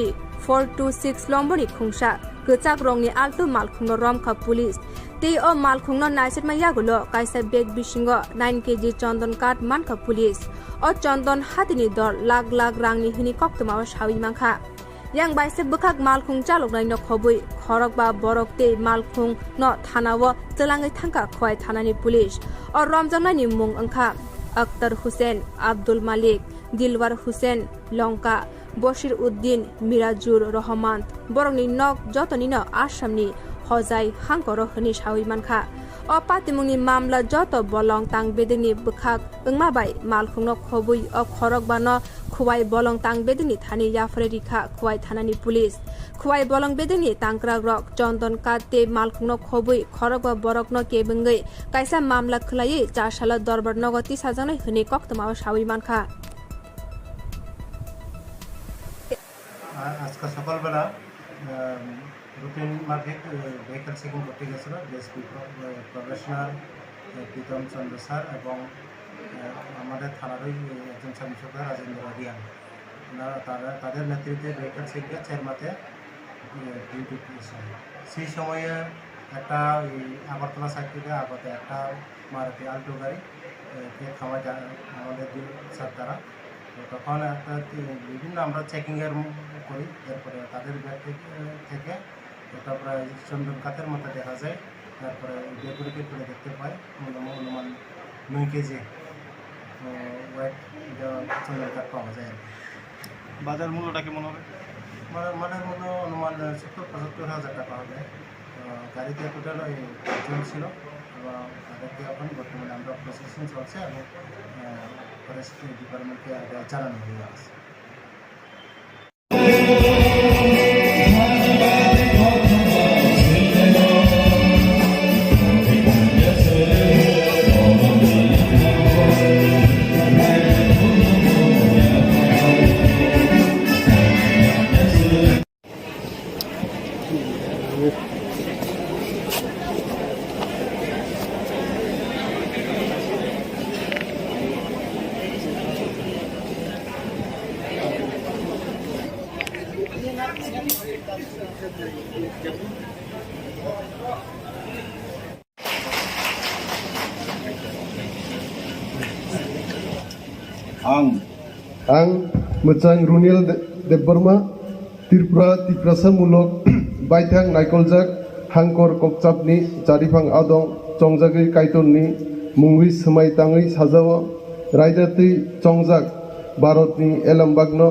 426 लम्बोनि खुंसा गचाक रंगनि आल्टु मालखुंनो रमखा पुलिस ते ओ मालखुंनो नाइसेटमा यागुलो काइसा बेग बिसिंगो 9 kg चंदन काट मानखा पुलिस ओ चंदन हातिनि दर लाख लाख रांनि हिनि कक्तमाव सावि मानखा yang baise bukak malkhung chaloknai no khobui khorok ba borok te malkhung no thanawo chelangai thangka khwai thanani police or ramjanai ni mung angkha Akhtar Hussain, Abdul Malik, Dilwar Hussain, Lonka, Bashir Uddin, Mirajur Rahman, Borongni nok jotoni no Assamni Hojai Hangkoro hini sawi mankha o patimungni mamla joto bolong tang bedeni bukhak ungmabai malkhung no khobui o khorok ba no खुवाई बलंग तांग बेदनी थानी याफरे रिखा खुवाई थानानी police खुवाई बलंग बेदनी तांक्रा रक चंदन काते मालखुंनो खबुई खरक बरकनो केबंगै काइसा मामला खुलायै चारसाल दरबार नगति साजानाय हने कक्तमाव सावि मानखा आज का सकालবেলা routine মাফিক ভেহিকল চেকিং করতে গেছিল ডিএসপি প্রফেশনাল প্রীতম চন্দ্র স্যার এবং আমাদের থানারই একজন সাংসদ রাজেন্দ্র রিয়ান, তাদের নেতৃত্বে ভেহিকল চেকিংয়ে চেরমাতে ডিউটি করেছেন। সেই সময়ে একটা আগরতলা সাইড থেকে আগতে একটা মারুতি আল্টো গাড়িকে থামায় আমাদের স্যার তারা, তখন একটা বিভিন্ন আমরা চেকিংয়ের করি। এরপরে তাদের ব্যাগ থেকে একটা প্রায় চন্দন কাতের মতো দেখা যায়। তারপরে ব্যাগগুলিকে খুলে দেখতে পাই অনুমান 9 kg ওয়েট চন্দন কাঠ পাওয়া যায়। বাজার মূল্যটা কেমন হবে? মানের মূল্য অনুমান 70-75 হাজার টাকা হবে। গাড়িতে টোটাল 5 জন ছিল এবং তাদেরকে এখন বর্তমানে আমরা প্রসেসিং চলছে এবং ফরেস্ট ডিপার্টমেন্টকে জানানো হয়ে আছে। आं मोजां रुनिल देबबर्मा त्रिपुरा तिप्रासामूलक बायथां नायकलजाक हांकर ककचापनि जारिफां आदं चंजागै कायतननि मुंगै समायताङै साजाओ रायजातै चंजाक भारतनि एलामबागनो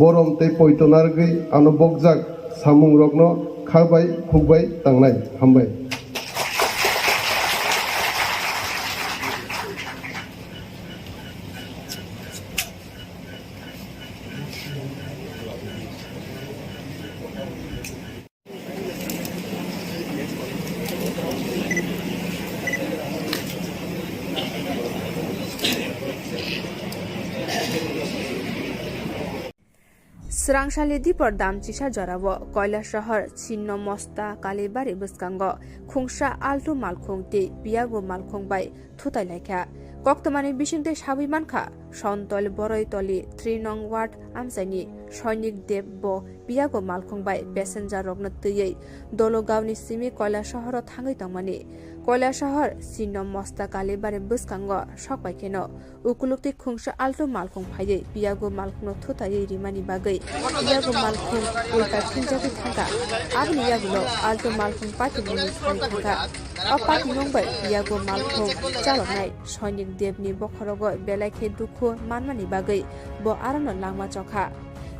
बरम तै पयतनारगै आनो बगजाक सामुं रगनो खाबाय खुबाय तांनाय हामबाय Srangsali dipor dam cisa jarawo Kwtal shahar Chinno Mosta Kalibari Buskango Khungsha Altu Malkhungti Piago Malkhung bai Thutailajak Koktomani Bishingte Shabi Manka Shontol Boroitoli 3 nong ward Amchaini Soinik Debbo Piago Malkhung bai passenger rokno tui Dologawni simi Kwtal shahar Thangui tongmani Kwtal shahar Chinno Mosta Kalibari Buskango Shokbaikeno Ukulukti Khungsha Altu Malkhung phaiye Piago Malkhungno Thutaye rimani bagai Piago Malkhung ulta thinjaki thanga abni yagulo Altu Malkhung pati buni thanga apati nongbai Piago Malkhung chaloknai Soinik Debni bokhorogo belaikhe dukhu manmani bagai bo arano langma chokha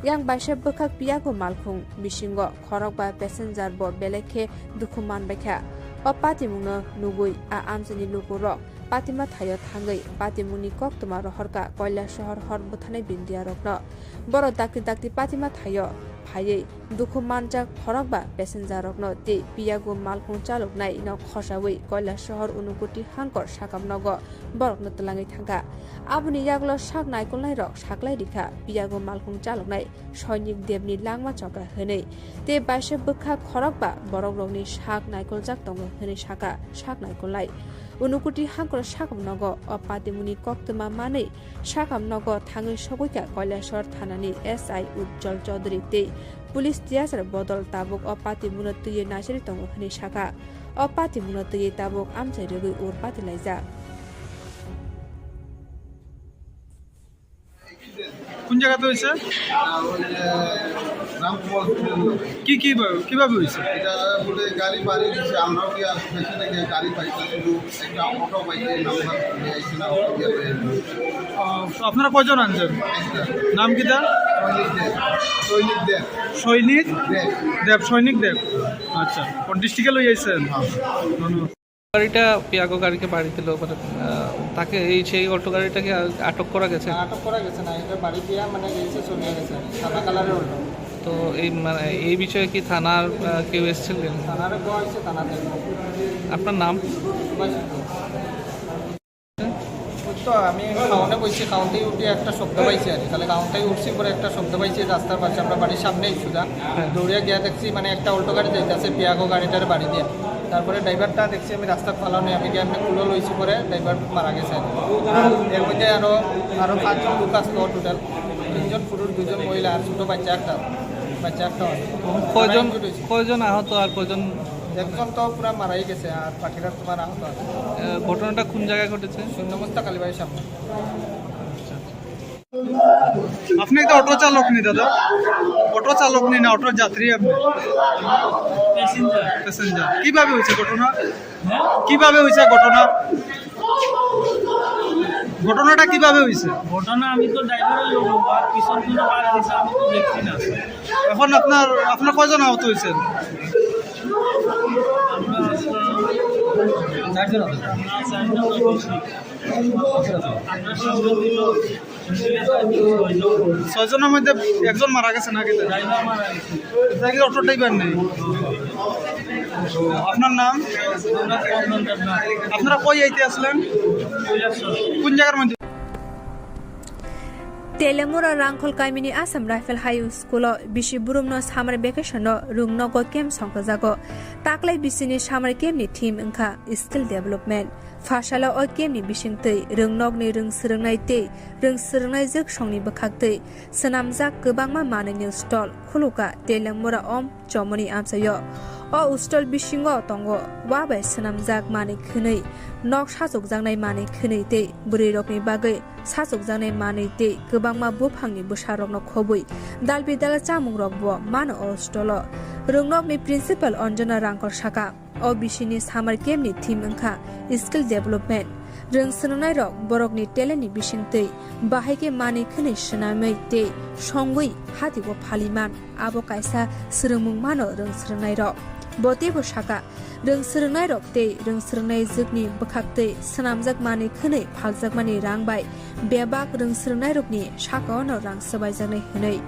yang baise bokak Piago Malkhung bisingo khorokba passenger bo belaikhe dukhu manbaikha apati mungno nugui a amchani Lukurok Patima Thayo Thangui Patimuni Koktoma Rohorka Kwtal shahar hor buthanai bindia rokno boro dakti Patima Thayo phaiye dukhu manjak khorokba passenger rokno te Piago Malkhung chaloknai no khosawi Kwtal shahar unukuti hankor sakamnogo borokno tlangai thanga abuni yaglo sak naikolnai rok saklai rikha Piago Malkhung chaloknai Soinik Debni langma chokra hene te baise bokha khorokba borok rokni sak naikoljak tongo hene saka sak naikolnai Unukuti hankor sakamnogo apatimuni koktoma mane sakamnogo thangai sogoika Kwtal shahar thanani SI Jungjal Chaudhary te police tiasar bodol tabuk apati munatuye nasiri tongo hene saka apati munatuye tabuk Amchaio rogui urpati laijak কোন জায়গাতে হয়েছে কিভাবে হয়েছে এটা বলে গাড়ি বাড়ি দিচ্ছে আমরাও কি পেছনে গিয়ে গাড়ি পাইছি শুধু একটা অটো পাইছে নাম্বার আইছে না অটো দিয়ে আপনারা কয়জন আনছেন নাম কি তার সৈনিক দেব আচ্ছা কোন ডিস্ট্রিক্টে লই আইছেন ধন্যবাদ গাড়িটা পিয়াগো গাড়িকে বাড়ি দিল তাকে এই সেই অটো গাড়িটাকে আটক করা গেছে না এটা বাড়ি দিয়া মানে গেছে চলে গেছে সাদা কালারের অটো তো এই মানে এই বিষয়ে কি থানার কেউ এসেছিলেন থানারে গো হইছে থানাতে আপনার নাম তো আমি খাওয়ানে বসছি খাওয়াতেই উঠে একটা শব্দ পাইছি আর তাহলে খাওয়াতেই উঠছি পরে একটা শব্দ পাইছি রাস্তার পাশে আমরা বাড়ির সামনেই সুদা দৌড়িয়া গিয়া দেখছি মানে একটা অল্টো গাড়ি যাইতেছে পিয়াগো গাড়িটার বাড়ি দিয়ে তারপরে ড্রাইভারটা দেখছি আমি রাস্তার ফালানো আমি গিয়ে আমি কুলো লইছি পরে ড্রাইভার মারা গেছে এর মধ্যে আরও 5জন লোক আসলো টোটাল 3জন পুরুষ 2জন মহিলা আর ছোটো বাচ্চা একটা কয়জন আহত আর কয়জন একজন তো পুরো মারাই গেছে আর বাকিরা তোমার আহত আছে ঘটনাটা কোন জায়গায় ঘটেছে শূন্যমস্তা কালীবাড়ির সামনে আপনি একটা অটো চালক নি দাদা অটো চালক নি না অটোর যাত্রী আপনি প্যাসেঞ্জার কিভাবে হয়েছে ঘটনা ঘটনাটা কিভাবে হয়েছে ঘটনা আমি তো ড্রাইভারের লোক আর পিছন দিকে পার দিছে আমি তো দেখছি না এখন আপনার কয়জন আহত হয়েছেন ছয়জনের মধ্যে একজন মারা গেছে নাকি অটো ড্রাইভার নেই আপনার নাম আপনারা কই আইতে আসলেন কোন জায়গার মধ্যে Telemura Rangkol Kaimini Assam Rifle High School Bishi Burumno Summer Vacation Rungno Go Camp Songkazago Taklai Bisini Summer Camp ni team Inka Skill Development Fashala O Camp ni Bishingtei Rungnog ni Rung Srungnai Te Rung Srungnai Zik Shongni Bakhaktei Senamjak Gobangma Manani Stall Khuluka Telemura Om Chomoni Amchaio O Stall Bishingo Tongo Wabai Senamjak Mani Khunei Nok Shasok Jangnai Mani Khunei Te Burirokni Bagai Sasok Jangnai Mani Te Gobangma Buphangni Busharokno Khobui Dalbi Dala Chamungrok Bo Mano O Stolo Rungnokni Principal Anjana Rangkol Shaka O Bishini Summer Camp ni Team Inka Skill Development Rung Srungnai Rok Borokni Teleni Bishingtei Bahaike Mani Khunei Shnamai Te Thangui Hatibo Phaliman Abo Kaisa Srungmung Mano Rung Srungnai Rok Botebo Shaka Rung Srungnai Rok Te Rung Srungnai Zukni Bakhaktei Senamjak Mani Khunei Phaljak Mani Rangbai Bebak Rung Srungnai Rokni Shaka no Rang Sabaijaknai Hunei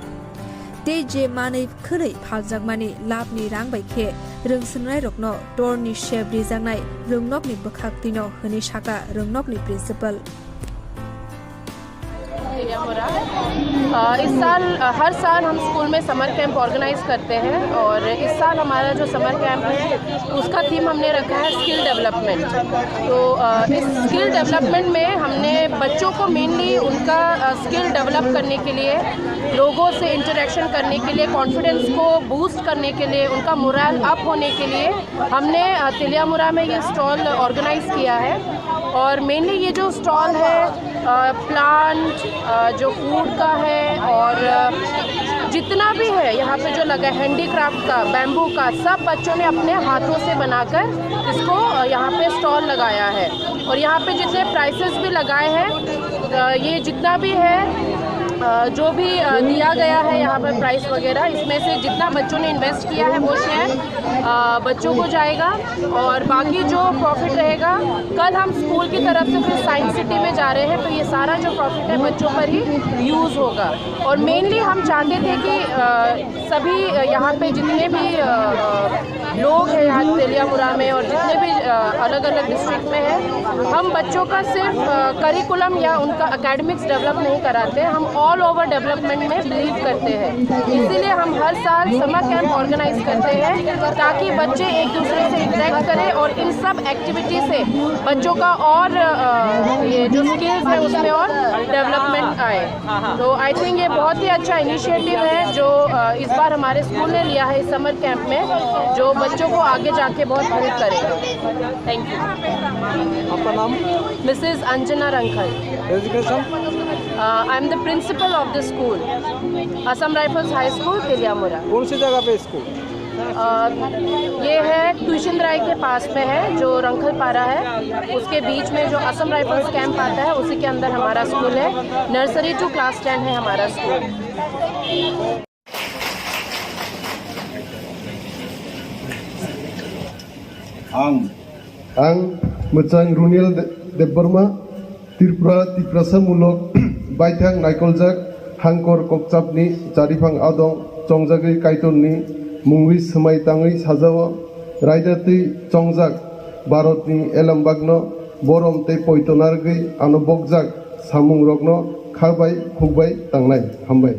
Te Je Mani Khunei Phaljak Mani Labni Rangbai Khe Rung Srungnai Rokno Torni Sheb Rijaknai Rungnokni Bakhaktino Hunei Shaka Rungnokni Principal इस साल हर साल हम school में summer camp organise करते हैं और इस साल हमारा जो समर कैंप है उसका थीम हमने रखा है स्किल डेवलपमेंट। तो इस स्किल डेवलपमेंट में हमने बच्चों को मेनली उनका स्किल डेवलप करने के लिए लोगों से इंटरेक्शन करने के लिए कॉन्फिडेंस को बूस्ट करने के लिए उनका मोरल अप होने के लिए हमने तेलियामुरा में ये स्टॉल ऑर्गेनाइज किया है। और मेनली ये जो स्टॉल है प्लांट जो फूड का है और जितना भी है यहाँ पे जो लगा है हैंडीक्राफ्ट का बैम्बू का सब बच्चों ने अपने हाथों से बनाकर इसको यहाँ पे स्टॉल लगाया है। और यहाँ पे जितने प्राइसेस भी लगाए हैं ये जितना भी है जो भी दिया गया है यहाँ पर प्राइस वगैरह इसमें से जितना बच्चों ने इन्वेस्ट किया है वो शेयर बच्चों को जाएगा और बाकी जो प्रॉफिट रहेगा कल हम स्कूल की तरफ से फिर साइंस सिटी में जा रहे हैं तो ये सारा जो प्रॉफिट है बच्चों पर ही यूज़ होगा। और मेनली हम चाहते थे कि सभी यहाँ पे जितने भी लोग हैं यहाँ तेलियामुरा में और जितने भी अलग अलग डिस्ट्रिक्ट में हैं हम बच्चों का सिर्फ करिकुलम या उनका एकेडमिक्स डेवलप नहीं कराते, हम ऑल ओवर डेवलपमेंट में बिलीव करते हैं। इसीलिए हम हर साल समर कैंप ऑर्गेनाइज करते हैं ताकि बच्चे एक दूसरे से इंटरेक्ट करें और इन सब एक्टिविटी से बच्चों का और ये जो स्किल्स है उसमें और डेवलपमेंट आए। तो आई थिंक ये बहुत ही अच्छा इनिशिएटिव है जो इस बार हमारे स्कूल ने लिया है इस समर कैंप में जो बच्चों को आगे जाके बहुत हेल्प करेगा। Thank you. आपका नाम? Mrs Anjana Rankhal. Education? I am the principal of the school Assam rifles high school Teliamura. कौन सी जगह पे स्कूल? ये है ट्यूशन राय के पास में है जो रंखल पारा है उसके बीच में जो असम राइफल्स कैंप आता है उसी के अंदर हमारा स्कूल है। नर्सरी टू क्लास 10 है हमारा स्कूल। आं मोजां रुनिल देबबर्मा त्रिपुरा तिप्रासामूलक बायथां नायकलजाक हांकर ककचापनि जारिफां आदं चंजागै कायतननि मुंगै सोमाय ताङै साजाव रायदातै चंजाक भारतनि एलामबागनो बरम तै पयतनारगै आनो बगजाक सामुं रगनो खाबाय खुबाय तांनाय हामबाय।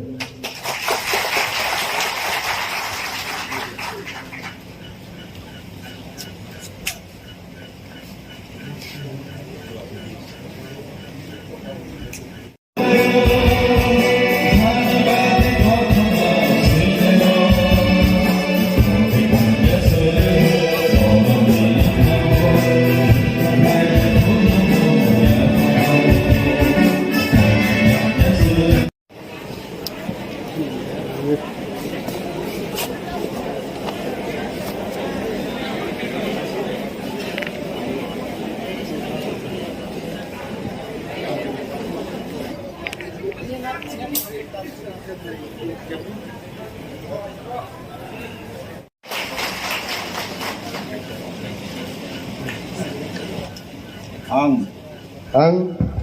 आं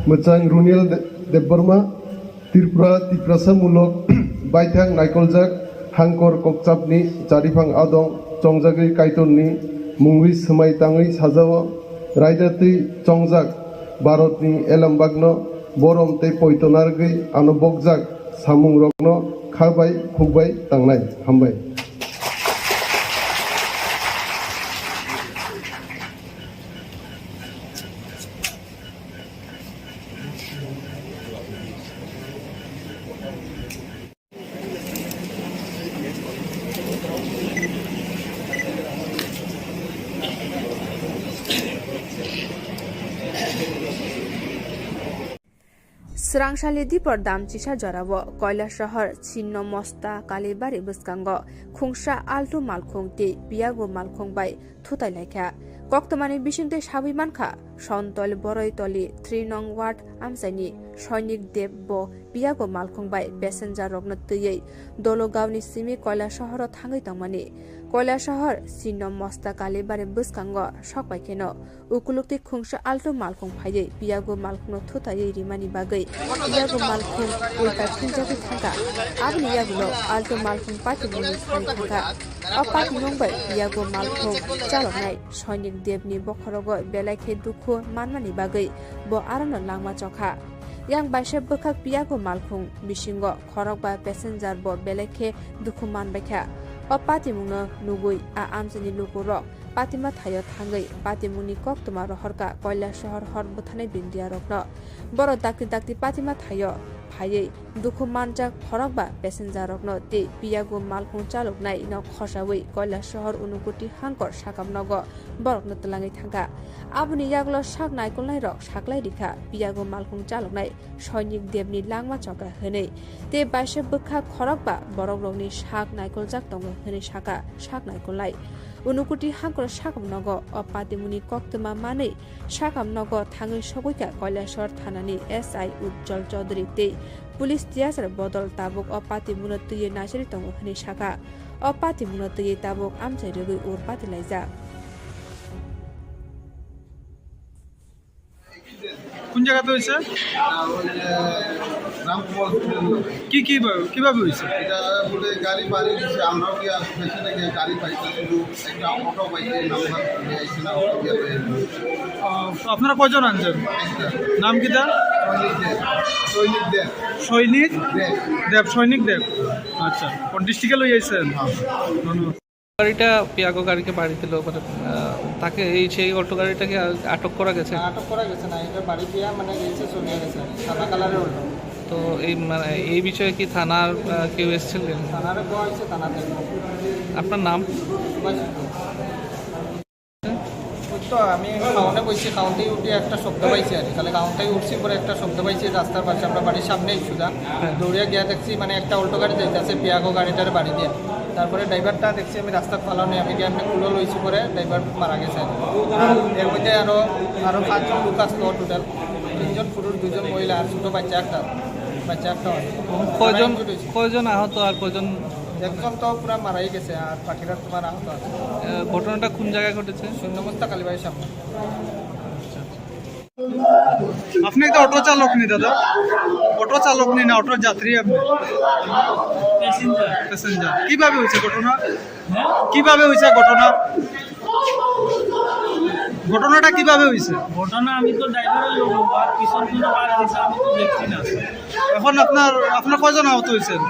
मोजां रुनिल देबबर्मा त्रिपुरा तिप्रासामूलक बायथां नायकलजाक हांकर ककचापनि जारिफां आदं चंजागै कायतननि मुंगै सोमाय ताङै साजाव रायदातै चंजाक भारतनि एलामबागनो borom tei poitonar gui ano bokjak samung rokno khabai khukbai tangnai hambai. Srangsali dipor damchisa jorabo Kwtal shahar Chinno Mosta Kalibari Buskango Khungsha Altu Malkhungti Piago Malkhungbai Thutailakha Koktomani Bishinte Shabimankha Shontol Boroitoli 3 nong ward Amchaini Soinik Debbo Piago Malkhungbai passenger rokno tui Dologawni simi Kwtal shaharo Thangui tangmani Kwtal shahar Chinno Mosta Kalibari Buskango Shokbaikeno Ukulukti Khungsha Altu Malkhung phaiye Piago Malkhungno Thutayei rimani bagai Piago Malkhung ulta khunjabi thanga abni yagulo Altu Malkhung pati buni sai thanga apati nongbai Piago Malkhung chaloknai Soinik Debni bokhorogo belakhe dukhu manmani bagai bo arano langma chokha yang baishe bokak Piago Malkhung bisingo khorokba passenger bo belakhe dukhu manbaikha apati mungno nugui a amchini lukurok Patima Thayo Thangui Patimuni Koktuma Rohorka Kwtal shahar hor buthanai bindia rokno boro dakti Patima Thayo phaiye dukhu manjak phorokba passenger rokno te Piago Malkhung chaloknai no khosawi Kwtal shahar unukuti hankor sakamnogo borokno tlangai thanga abuni yaglo sak naikolnai rok saklai rikha Piago Malkhung chaloknai Soinik Debni langma choka hene te baishe bukha khorokba borok rokni sak naikoljak tongo hene saka sak naikolnai Unukuti hankor sakamnogo Patimuni Koktuma mane sakamnogo Thangui sogoika Kwtal shahar thanani SI Jungjal Chaudhary te police tiasar bodol tabuk Patimuno tuye nasiri tongo hene saka Patimuno tuye tabuk Amchaio gui ur patilaijak কোন জায়গাতে হয়েছে কি কিভাবে হয়েছে এটা বলে গাড়ি বাড়ি দিচ্ছে আমরাও কি আর পেছনে গিয়ে গাড়ি পাইছি শুধু একটা অটো পাইছে নাম্বার আইছে না অটো দিয়ে আপনারা কয়জন আনছেন নাম কি তার সৈনিক দেব আচ্ছা কোন ডিস্ট্রিক্টে লই আইছেন ধন্যবাদ গাড়িটা পিয়াগো গাড়িকে বাড়ি দিল মানে তাকে এই সেই অটো গাড়িটাকে আটক করা গেছে না এটা বাড়ি দিয়া মানে গেছে চলে গেছে সাদা কালারের অটো তো এই মানে এই বিষয়ে কি থানার কেউ এসেছিলেন থানারে কোয়া হয়েছে থানাতে আপনার নাম তো আমি খাওয়ানে বসছি খাওয়াতেই উঠে একটা শব্দ পাইছি আর তাহলে খাওয়ানটাই উঠছি পরে একটা শব্দ পাইছি রাস্তার পাশে আমরা বাড়ির সামনেই সুদা দৌড়িয়া গিয়া দেখছি মানে একটা অল্টো গাড়ি যাইতেছে পিয়াগো গাড়িটার বাড়ি দিয়ে তারপরে ড্রাইভারটা দেখছি আমি রাস্তার ফালানো আমি গিয়ে আমি কুলো লইছি পরে ড্রাইভার মারা গেছে আর এর মধ্যে আরও 5জন লোক আসতো টোটাল 3জন পুরুষ 2জন মহিলা আর ছোটো বাচ্চা একটা হয় কয়জন আহত আর কয়জন একজন তো পুরা মারাই গেছে আর বাকিরা তোমার আহত আছে ঘটনাটা কোন জায়গায় ঘটেছে শূন্য মোস্তা কালীবাড়ির সামনে আপনি একটা অটো চালক নি দাদা অটো চালক নি না অটোর যাত্রী আপনি প্যাসেঞ্জার কিভাবে হয়েছে ঘটনাটা কিভাবে হয়েছে ঘটনা আমি তো ড্রাইভারের লোক আর পিছন দিকে পার দিছে আমি তো দেখছি না এখন আপনার কয়জন আহত হয়েছেন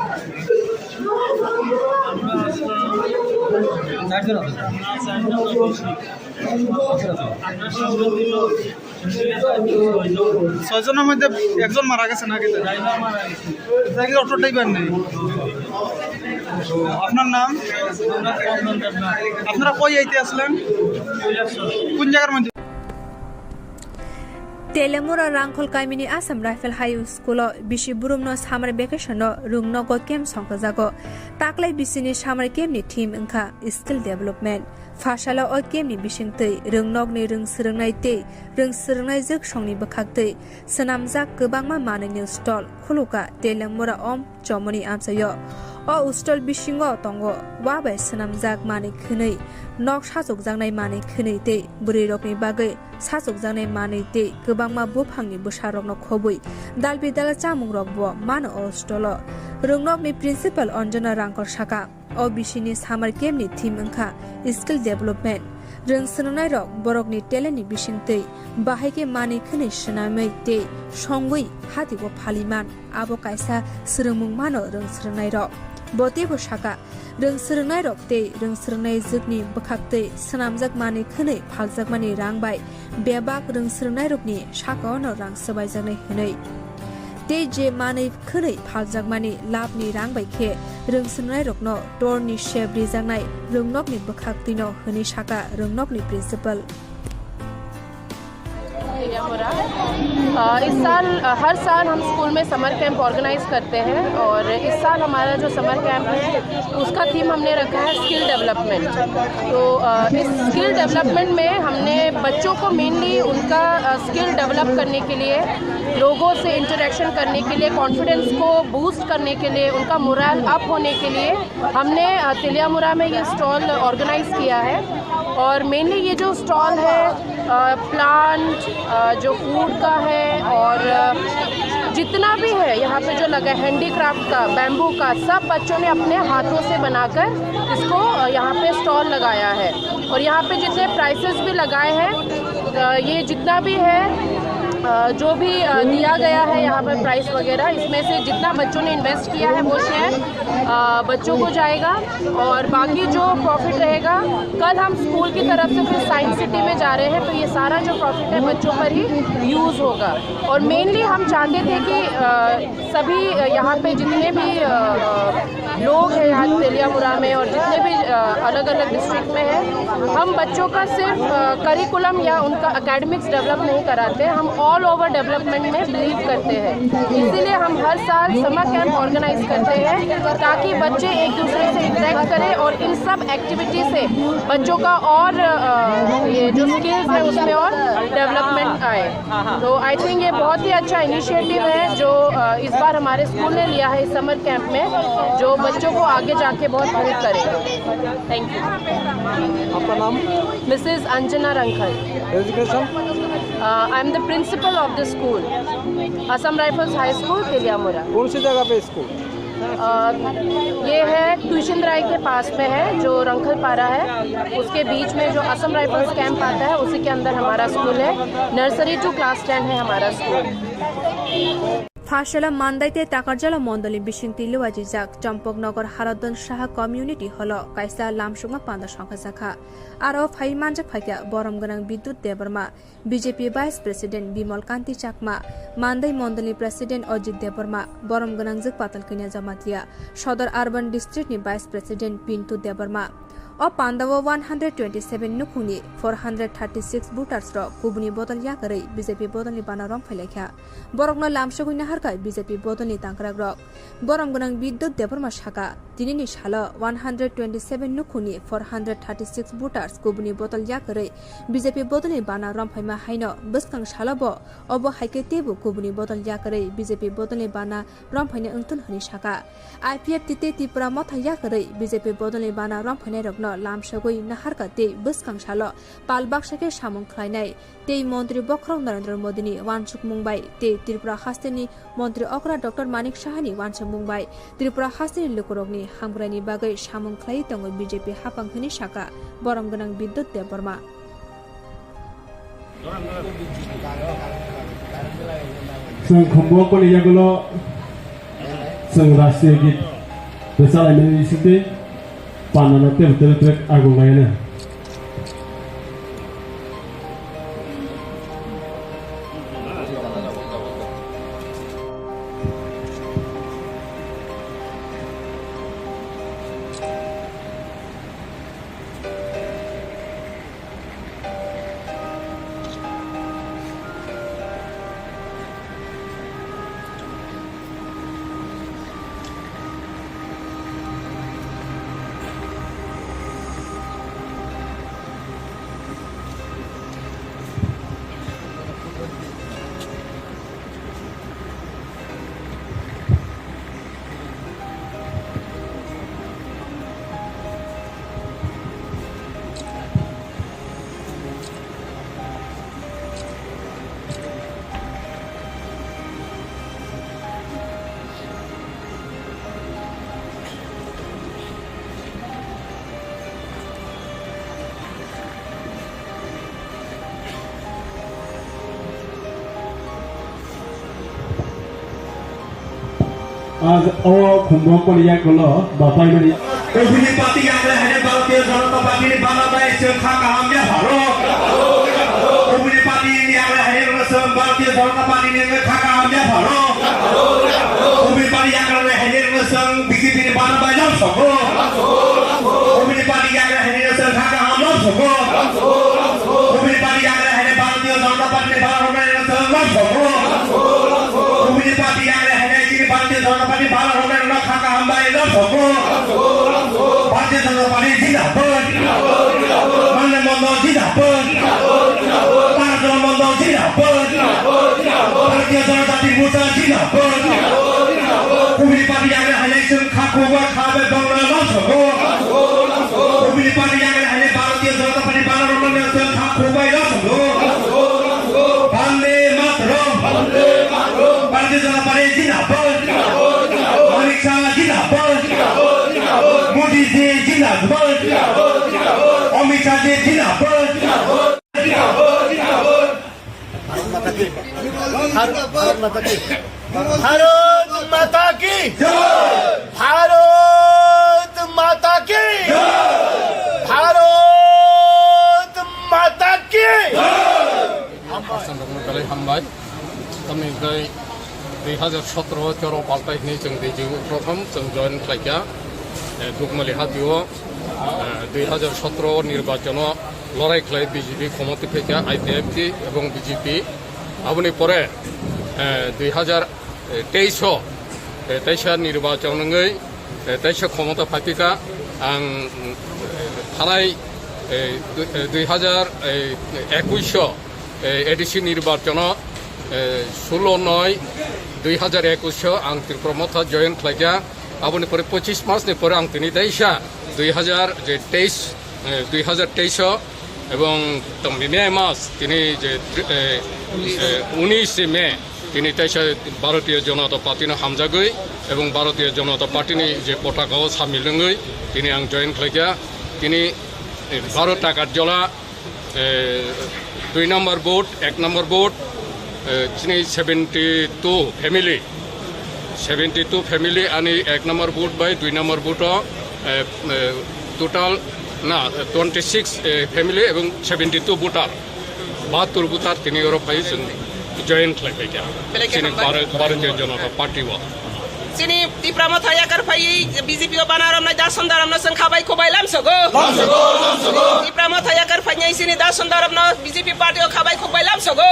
ছয়জনের মধ্যে একজন মারা গেছে নাকি অটো ড্রাইভার নেই আপনার নাম আপনারা কই আইতে আসলেন কোন জায়গার মধ্যে Telemura Rangkol Kaimini Assam Rifle High School Bishi Burumno Summer Vacation Rungnogo Kem Songkazago Taklai Bisini Summer Game ni Team Inka Skill Development Fashala o Game ni Bishing Tei Rungnok ni Rung Srungnai Tei Rung Srungnai Zik Shongni Bakak Tei Sanamzak Gebangma Mane New Stall Khuluka Telemura Om Chomoni Amchaio O Ustol Bishingo Tongo Wabai Sanamzak Mane Khunei Nok Shasok Jangnai Mane Khunei Tei Burirokni Bagai Sasok Jangnai Mane Tei Gebangma Buphangni Busharokno Khobui Dalbi Dala Chamungrok Bo Mano O Stolo Rungnokni Principal Anjana Rangkol Shaka O Bishini Summer Game ni Team Inka Skill Development Rung Sernai Rok Borokni Teleni Bishingtei Bahike Mani Kene Shenamei Te Thangui Hati Wo Phaliman Abo Kaisa Srungmung Mano Rung Sernai Rok Bote Bo Shaka Rung Sernai Rok Te Rung Sernai Zukni Bakhakte Sanamjak Mani Kene Phaljak Mani Rangbai Bebak Rung Sernai Rokni Shaka Ono Rang Sabaijaknai Hinei Te je Mani Kene Phaljak Mani Labni Rangbai Khe Rung Sernai Rokno Torni Shebri Jangnai Rungnokni Bakhaktino Hini Shaka Rungnokni Principal इस साल हर साल हम school में summer camp organise करते हैं और इस साल हमारा जो समर कैंप है उसका थीम हमने रखा है स्किल डेवलपमेंट। तो इस स्किल डेवलपमेंट में हमने बच्चों को मेनली उनका स्किल डेवलप करने के लिए, लोगों से इंटरेक्शन करने के लिए, कॉन्फिडेंस को बूस्ट करने के लिए, उनका मोरल अप होने के लिए हमने तिलियामुरा में ये स्टॉल ऑर्गेनाइज किया है। और मेनली ये जो स्टॉल है प्लांट जो फूड का है और जितना भी है यहाँ पे जो लगा हैंडीक्राफ्ट का, बैम्बू का, सब बच्चों ने अपने हाथों से बनाकर इसको यहाँ पे स्टॉल लगाया है। और यहाँ पे जितने प्राइसेस भी लगाए हैं, ये जितना भी है जो भी दिया गया है यहाँ पर प्राइस वगैरह, इसमें से जितना बच्चों ने इन्वेस्ट किया है वो शेयर बच्चों को जाएगा और बाकी जो प्रॉफिट रहेगा, कल हम स्कूल की तरफ से फिर साइंस सिटी में जा रहे हैं तो ये सारा जो प्रॉफिट है बच्चों पर ही यूज़ होगा। और मेनली हम चाहते थे कि सभी यहाँ पे जितने भी लोग हैं यहाँ तिलियामुरा में और जितने भी अलग अलग डिस्ट्रिक्ट में हैं, हम बच्चों का सिर्फ करिकुलम या उनका एकेडमिक्स डेवलप नहीं कराते, हम ऑल ओवर डेवलपमेंट में बिलीव करते हैं। इसीलिए हम हर साल समर कैंप ऑर्गेनाइज करते हैं ताकि बच्चे एक दूसरे से इंटरेक्ट करें और इन सब एक्टिविटी से बच्चों का और ये जो स्किल्स है उसमें और डेवलपमेंट आए। तो आई थिंक ये बहुत ही अच्छा इनिशिएटिव है जो इस बार हमारे स्कूल ने लिया है इस समर कैंप में, जो बच्चों को आगे जाके बहुत हेल्प करेगा। Thank you. आपका नाम? Mrs Anjana Rankhal. Education? I am the principal of the school, Assam rifles high school Teliamura. कौन सी जगह पे स्कूल? ये है ट्यूशन राय के पास में है, जो रंखल पारा है उसके बीच में जो असम राइफल्स कैंप आता है उसी के अंदर हमारा स्कूल है। नर्सरी टू क्लास 10 है हमारा स्कूल। फाशला मानदाइते ताकारजला मंडली बिशिंगति लुवाजिजाक चम्पकनगर हारदन साहा कम्युनिटी हल काइसा लामसुंगा पांदा संखा जाखा आरो फाइ मानजाक फाइका बरम गनां Bidyut Debbarma BJP vice president Bimal Kanti Chakma Mandai मंडली प्रेसिडेंट अजित देबरमा बरम गनां जक पातल किना जमातिया सदर अर्बन डिस्ट्रिक्ट नि वाइस प्रेसिडेंट पिंटू देबरमा और पांडव 127 नुखुनी 436 बुटार्स र कुबुनी बोतल याकरै बीजेपी बोतलनि बाना रम फैलाख्या बरगन लामसगुइन हारका बीजेपी बोतलनि तांक्राग रक बरम गनां विद्युत देबरमा शाखा दिनैनि साल 127 नुखुनी 436 बुटार्स कुबुनी बोतल याकरै बीजेपी बोतलनि बाना रम फैमा हाइन बसकां सालब अब हाइके तेबु कुबुनी बोतल याकरै बीजेपी बोतलनि बाना रम फैने अंतुन हनि शाखा आईपीएफ तिते त्रिपुरा मथा याकरै बीजेपी बोतलनि बाना रम फैने रक लामसगुइ नाहारका ते बसकां साल पालबाक्साके सामुं ख्लायनाय ते मन्त्री बख्रं नरेन्द्र मोदीनि वानसुक मुंबाइ ते त्रिपुरा हास्तेनि मन्त्री अकरा डॉक्टर मानिक साहानि वानसुक मुंबाइ त्रिपुरा हास्तेनि लुकुरकनि हामग्रानि बागै सामुं ख्लाय दङ बीजेपी हाफां हनि शाखा बरम गनां विद्युत देबरमा जों खम्बक पलियागुलो जों राष्ट्रीय गीत बेसालायनायनि सिटे पानाना तेल आगुलायना ও খুম্বক পরিয়াগুলো বাপাই মানে অভিনী পার্টি আমরা হেরে ভারতীয় জনতা পার্টির বাংলাদেশ খাকা আমরা ভারত অভিনী পার্টি আমরা হেরে ভারতীয় জনতা পার্টি নিয়ে খাকা আমরা ভারত অভিনী পার্টি আমরা হেরে বিজেপির বাংলাদেশ সব অভিনী পার্টি আমরা হেরে খাকা আমরা সব অভিনী পার্টি আমরা হেরে ভারতীয় জনতা পার্টির বাংলাদেশ সব অভিনী পার্টি আমরা হেরে ভারতীয় জনতা পার্টি বাংলাদেশ খাকা আমরা সব भारतीय जनता पार्टी जिंदाबाद माननीय मंडल जिंदाबाद कार्यक्रम मंडल जिंदाबाद भारतीय जनता त्रिपुरा जिंदाबाद कमिटी पार्टी आगे हाइलाइशन खाखोबा खाबे बांग्लादेश हो कमिटी पार्टी आगे हाइलाइट भारतीय जनता पार्टी बांग्लादेश खाखोबा इलाज हो वंदे मातरम भारतीय जनता पार्टी जिंदाबाद अमित शाह जिंदाबाद मोदी जी जिंदाबाद अमित शाह जी जिंदाबाद भारत माता की भारत माता की भारत माता की भारत माता की हामबाय तामिलनाडु 2017 पाल्टायनि जों दैजिउ प्रथम जों जयन खालायगा दुगमालि हातिओ 2017 निर्वाचन लड़ाई खालाय बीजेपी क्षमता फैका आईपीएफटी এবং बीजेपी आबनि परे 2023 निर्वाचन 23 क्षमता फाइका आं थानाय 2021 ADC निर्वाचन 16/9/2021 आं त्रिपुरा जयन खालायगा आबनि परे 25 मासनि परे आं तिनि दैसा 2023 এবং মে মাস তিনি যে 19 মে তিনি তাইসা ভারতীয় জনতা পার্টিनो হামজাগৈ এবং ভারতীয় জনতা পার্টিनि যে পতাকাও সামিলङै তিনি आं जयन खालायगा তিনি 12 টাকার জলা 2 নম্বর ভোট 1 নম্বর ভোট তিনি 72 ফ্যামিলি आणि 1 number vote by 2 number vote total না 26 ফ্যামিলি এবং 72 ভোটার 72 ভোটার তিনি ইউরোপাই জয়েন খাलायबाय তিনি ভারতীয় জনতা পার্টিও Sini di Pramotaya karpai BJP ko banaram na dasandaram na sangkhabay ko bay lamsogo. Di Pramotaya karpai niya sini dasandaram na BJP party ko khabay ko bay lamsogo.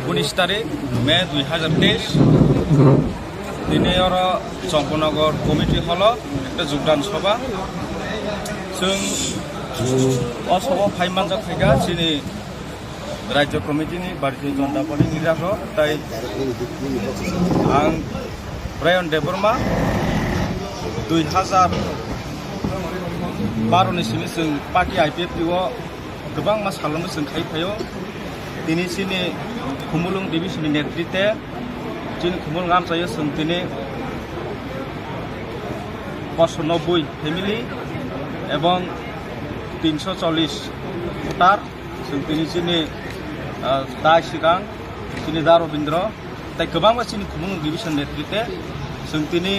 19 তারিখ মে 2023 दिनै आरो चंपनगर committee हल एक योगदान सभा जों असभा फाइमानजा फैगा दिनै राज्य कमिटिनि भारतीय जनता पार्टी निराखौ ताई आं ब्रायन देबरमा 2012 निसिम जों पार्टी आईपीएफटीआव गोबां मास खालामनो जों खायफायाव दिनैसिनि खुमुलुं डिभिजननि नेतृत्वे जिन खुमुलुं आमचायो जों दिनै 590 फेमिलि एवं 340 भोटार जों दिनैसिनि दाय सिगां दिनै दा रबीन्द्र ताई गोबां मानसिनि खुमुलुं डिभिजन नेतृत्वे जों दिनै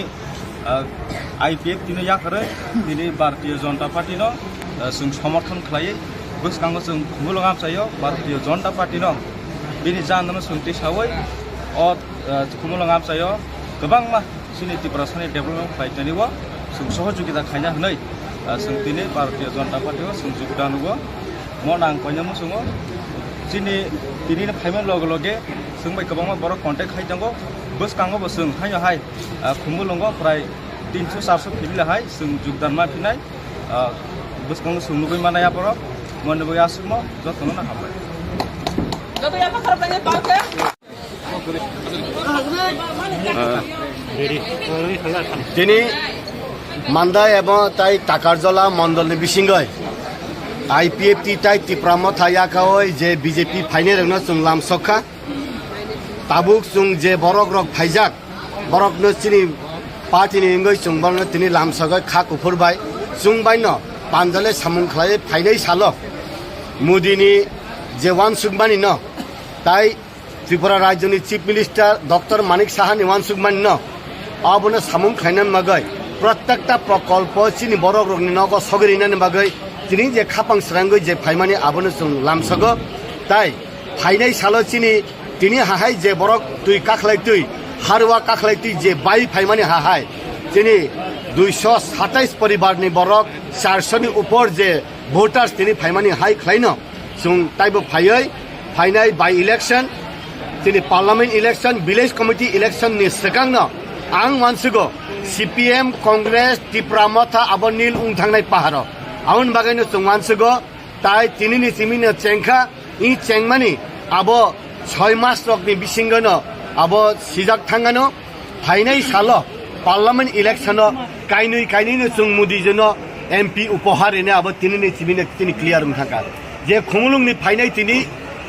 आईपीएफ दिनै याखरै दिनै भारतीय जनता पार्टीनो जों समर्थन खालायो गोसोखाङो जों खुमुलुं आमचायो भारतीय जनता पार्टीनो दिनै जाननो सोंथि सावै अ खुमुलुं आमचायो गोबां मानसिनि त्रिपुरानि डेभलपमेन्ट खालायनानैबो जों सहयोगिता खालायना होनाय जों दिनै भारतीय जनता पार्टीआव जों योगदान होयो मन आं बयनोबो सोङो दिनै फाइमेन लगे लगे जों बै गोबां बर' कन्टेक्ट खालायनांगौ गोसोखाङोबो जों हाय खुमुलुंआव प्राय 300-400 फेमिलिहाय जों योगदान माफिनाय गोसोखाङो जों लुबैमानाया बर' मोननोबो आसुमो जथनो ना हाबाय তিনি মান্দা এবং তাই টাকারজলা মন্ডলনি বিসিঙ্গয় आईपीएफटी ताई त्रिपुरा थायाखावै जे बीजेपी फाइने रंनो जों लामसखा ताबुक जों जे बरक रक फाइजाक बरकनो सिनि पार्टीनि इंगै जों बरनो तिनि लामसगै खा कुफुरबाय जों बायनो पानजाले सामुं खालाय फाइनै साल मोदीनि जे वान सुगमानि न ताई त्रिपुरा राज्यनि चिफ मिनिस्टार डक्टर मानिक साहानि वानसुकमान अबनो सामुं खायनान मागै प्रत्येकटा प्रकल्प चिनि बरक रकनि नग सगरिनानि बागै तिनि जे खापां स्रांगै जे फाइमानि आबनो जों लामसगो ताई फाइनाय सालो चिनि तिनि हाहाय जे बरक तुइ काखलाय तुइ हारवा काखलाय तुइ जे बाई फाइमानि हाहाय तिनि 227 परिवारनि बरक 400 नि ऊपर जे भोटार्स तिनि फाइमानि हाय खलायनो जों ताइबो फायै फाइनाय बाई इलेक्शन तिनि parliament election village committee election नि सिगांनो आं मानसिगो CPM कांग्रेस त्रिपुरा मथा आबनिल उंथांनाय पाहार आउन बागैनो जों मानसिगो ताई तिनिनि सिमिनो चेंखा इ चेंमानि आबो 6 मास रकनि बिसिंगनो आबो सिजाक थांगानो फाइनाय सालो पार्लियामेंट इलेक्शन काइनुइ जों मुदिजोनो MP उपहार एने आबो तिनिनि सिमिनो तिनि क्लियर उंथांका जे खुमुलुंनि फाइनाय तिनि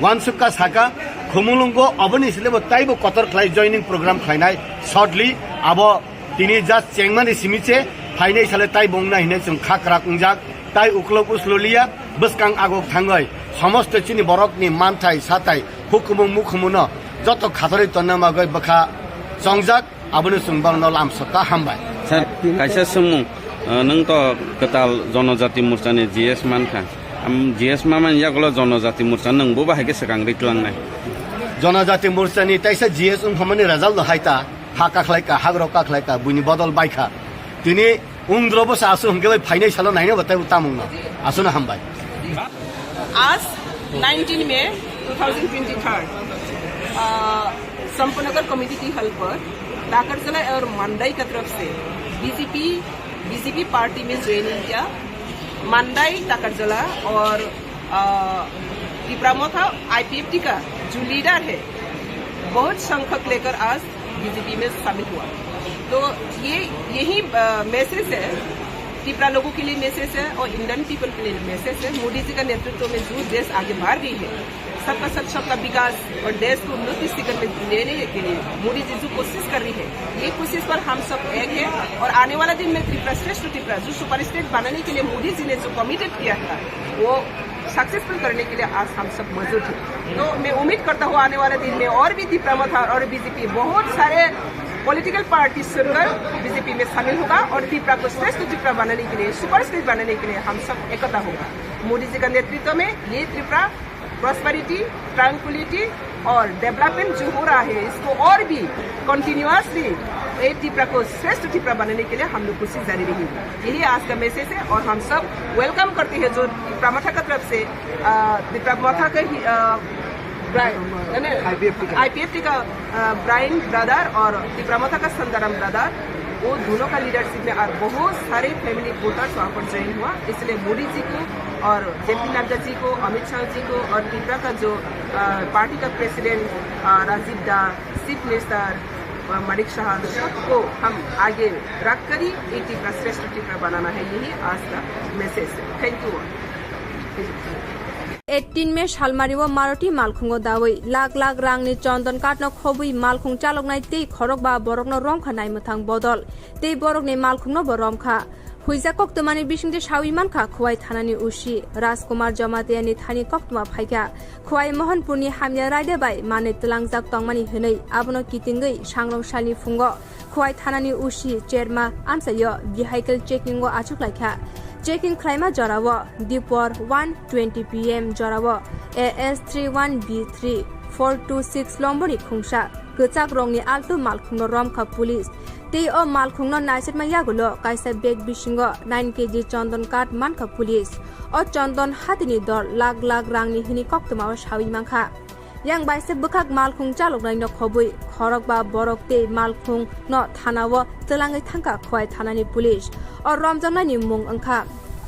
वानसुका साका खुमुलुंगो अबनि सिलेबो ताइबो कतर खलाय जॉइनिंग प्रोग्राम खलायनाय शॉर्टली आबो तिनि जास्ट चेंगमानि सिमिचे फाइनाय साले ताइ बंना हिने जों खाकरा कुंजाक ताइ उक्लक उसललिया बसकां आगक थांगै समस्त चिनि बरकनि मानथाय साथाय हुकुमुं मुखुमुनो जत खातरै तन्नामागै बखा संजाक आबनो सुंबांनो लामसका हामबाय सर कायसा सुमुं नों तो कताल जनजाति मोर्चानि GS मानखा GS मामान यागलो जनजाति मोर्चा नंबो बाहायके सकां रितलांनाय जनजाति मोर्चानि ताइसा GS उमफामानि राजाल हायता हा काखलायका हाग्र काखलायका बुनि बदल बायखा तिनि उंद्रबो सासु हमके फाइनाय सालो नायनो बताय उतामुंनो आसुना हामबाय आज 19 मई 2023 संपनगर कम्युनिटी हॉल पर टाकरजला और मंडाई की तरफ से बीजेपी पार्टी में ज्वाइनिंग किया। मंडाई टाकरजला और त्रिपुरा मोथा IPFT का जो लीडर है बहुत संख्यक लेकर आज बीजेपी में शामिल हुआ। तो यही मैसेज है त्रिपुरा लोगों के लिए मैसेज है और इंडियन पीपल के लिए मैसेज है। मोदी जी का नेतृत्व में जो देश आगे बढ़ रही है सबका सबका विकास और देश को उन्नति शिखर में लेने के लिए मोदी जी जो कोशिश कर रही है ये कोशिश पर हम सब एक है और आने वाला दिन में त्रिपुरा श्रेष्ठ त्रिपुरा जो सुपर स्टेट बनाने के लिए मोदी जी ने जो कमिटेड किया था वो सक्सेसफुल करने के लिए आज हम सब मौजूद हैं। तो मैं उम्मीद करता हूँ आने वाले दिन में और भी त्रिपुरा मथा और बीजेपी बहुत सारे पॉलिटिकल पार्टी सुनकर बीजेपी में शामिल होगा और त्रिपुरा को श्रेष्ठ त्रिपुरा बनाने के लिए सुपर स्टेट बनाने के लिए हम सब एकता होगा। मोदी जी का नेतृत्व में ये त्रिपुरा प्रॉस्पेरिटी ट्रैंक्विलिटी और डेवलपमेंट जो हो रहा है इसको और भी कंटिन्यूअसली त्रिपुरा को श्रेष्ठ त्रिपुरा बनाने के लिए हम लोग कोशिश जारी रहेगी। यही आज का मैसेज है और हम सब वेलकम करते हैं जो त्रिपुरा मथा की तरफ से त्रिपुरा मथा का IPFT का ब्राइन ब्रदर और त्रिपुरा मथा का संदरम ब्रदर वो दोनों का लीडरशिप में और बहुत सारे फैमिली वोटर्स वहाँ पर ज्वाइन हुआ। इसलिए मोदी जी को और JP नड्डा जी को अमित शाह जी को और त्रिपुरा का जो पार्टी का प्रेसिडेंट राजीव दा चीफ मिनिस्टर मानिक शाह को हम आगे रख कर ही त्रिपुरा श्रेष्ठ त्रिपुरा बनाना है। यही आज का मैसेज है। Thank you. 18 में शालमारी व मारुति मालखुंगो दावै लाख लाख रांनि चंदन काटनो खबुई मालखुं चालकनाय ते खरक बा बरकनो रमखा नायमथां बदल ते बरकनि मालखुंनो बरमखा हुइजा कक्तमानि बिसिंदे सावि मानखा खुवाई थानानि उसी राजकुमार जमातियानि थानि कक्तमा फाइका खुवाई मोहनपुरनि हामिया रायदे बाय माने तलांजाक तंगमानि हनै आबनो कितिंगै सांग्रंशालनि फुंगो खुवाई थानानि उसी चेरमा आमचायो vehicle checking व आचुकलायखा चेकिंग खालामा जराव दिपर 1:20 PM जराव AS31B3 426 लम्बनि खुंसा गोचाक रंनि आल्टु मालखुंनो रमखा पुलिस ते ओ मालखुंनो नाइसेटमा यागुलो काइसा बेग बिसिंगो 9 kg चंदन काट मानखा पुलिस ओ चंदन हातिनि दर लाख लाख रांनि हिनि कक्तमाव सावि मानखा yang baise bukak malkhung chaloknai no khobui khorok ba borok te malkhung no thanawo telangai thangka khwai thanani police or ramjanani mung angkha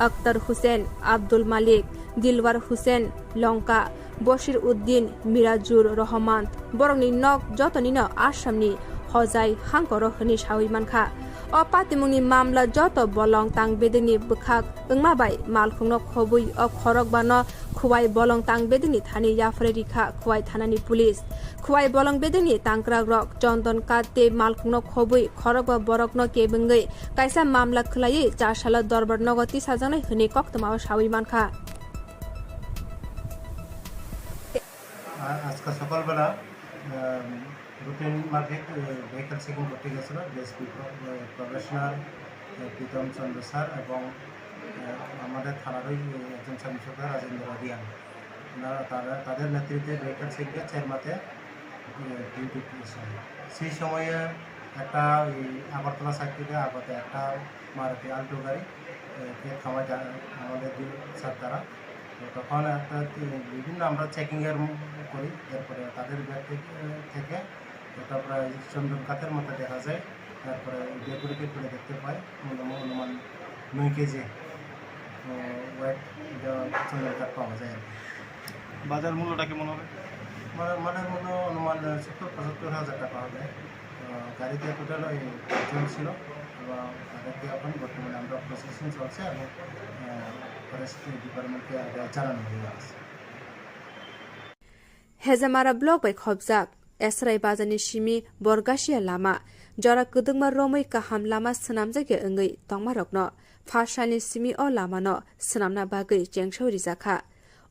Akhtar Hussain Abdul Malik Dilwar Hussain Lonka Bashir Uddin Mirajur Rahman borokni nok jotoni no asamni hojai hangkoro hini sawi mankha o patimungni mamla joto bolong tang bedeni bukhak ungmabai malkhung no khobui o khorok ba no खुवाई बलंग तांग बेदनी थानी याफरे रिखा खुवाई थानानी police खुवाई बलंग बेदनी तांक्रा रक चंदन काते मालखुंनो खबुई खरक बरकनो केबंगै कायसा मामला खुलायै चारसाला दरबार नगति साजानाय हने कक्तमाव सावि मानखा আজকে সকালবেলা routine market vehicle checking করতে গেছিলো ডিএসপি প্রফেশনাল প্রীতম চন্দ্র স্যার এবং আমাদের থানারই একজন সাব ইন্সপেক্টর রাজেন্দ্র রিয়ান, তাদের নেতৃত্বে ভেহিকল চেকিংয়ে চেরমাতে ডিউটি করেছিল। সেই সময়ে একটা আগরতলা সাইড থেকে আগতে একটা মারুতি আল্টো গাড়িকে থামায় আমাদের স্যার তারা। তখন একটা বিভিন্ন আমরা চেকিংয়ের করি, এরপরে তাদের ব্যাগ থেকে একটা প্রায় চন্দন কাঠের মতো দেখা যায়। তারপরে বেগুড়িকে খুলে দেখতে পাই অনুমান 9 কেজি ওয়েট চন্দন কাঠ পাওয়া যায় আর কি। বাজার মূল্যটা কেমন হবে? মানের মূল্য অনুমান 70-75 হাজার টাকা হবে। গাড়িতে টোটাল 5 জন ছিল এবং তাদেরকে এখন বর্তমানে আমরা প্রসেসিং চলছে এবং ফরেস্ট ডিপার্টমেন্টকে জানানো হয়ে আছে। हेजामारा block bai khobjak esrai bazani shimi borgasia lama jora kudungma romai kaham lama snamjage engei tongmarokno phashani simi o lama no snamna bagai jengshori jakha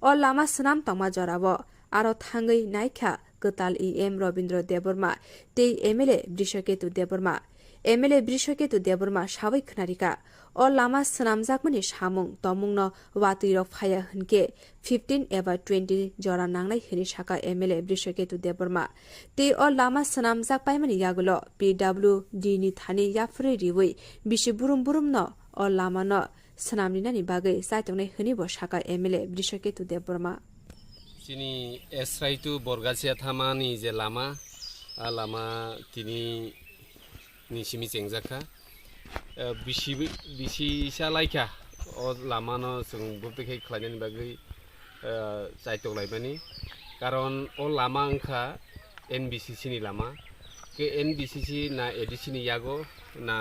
o lama snam tongma jorabo aro thangui naikha Kwtal em Robindro Deborma tei MLA Brishoketu Deborma MLA Brishoketu Deborma sawai khnarika o lama snamjakmani samung tomungno watirok phaya hunke 15 eba 20 jora nangnai hini saka MLA Brishoketu Deborma tei o lama snamjak paimani yagulo PWD ni thani yafre riwi bisi burum no o lama no snamninani bagai saitongnai hini bo saka MLA Brishoketu Deborma Sini esrai tu borgasia thamani je lama tini ni simi jengjaka bisi salaika o lama no sung bupeke khlainani bagai saitok laibani karon o lama angkha NBCC ni lama ke NBCC na ADC ni yago na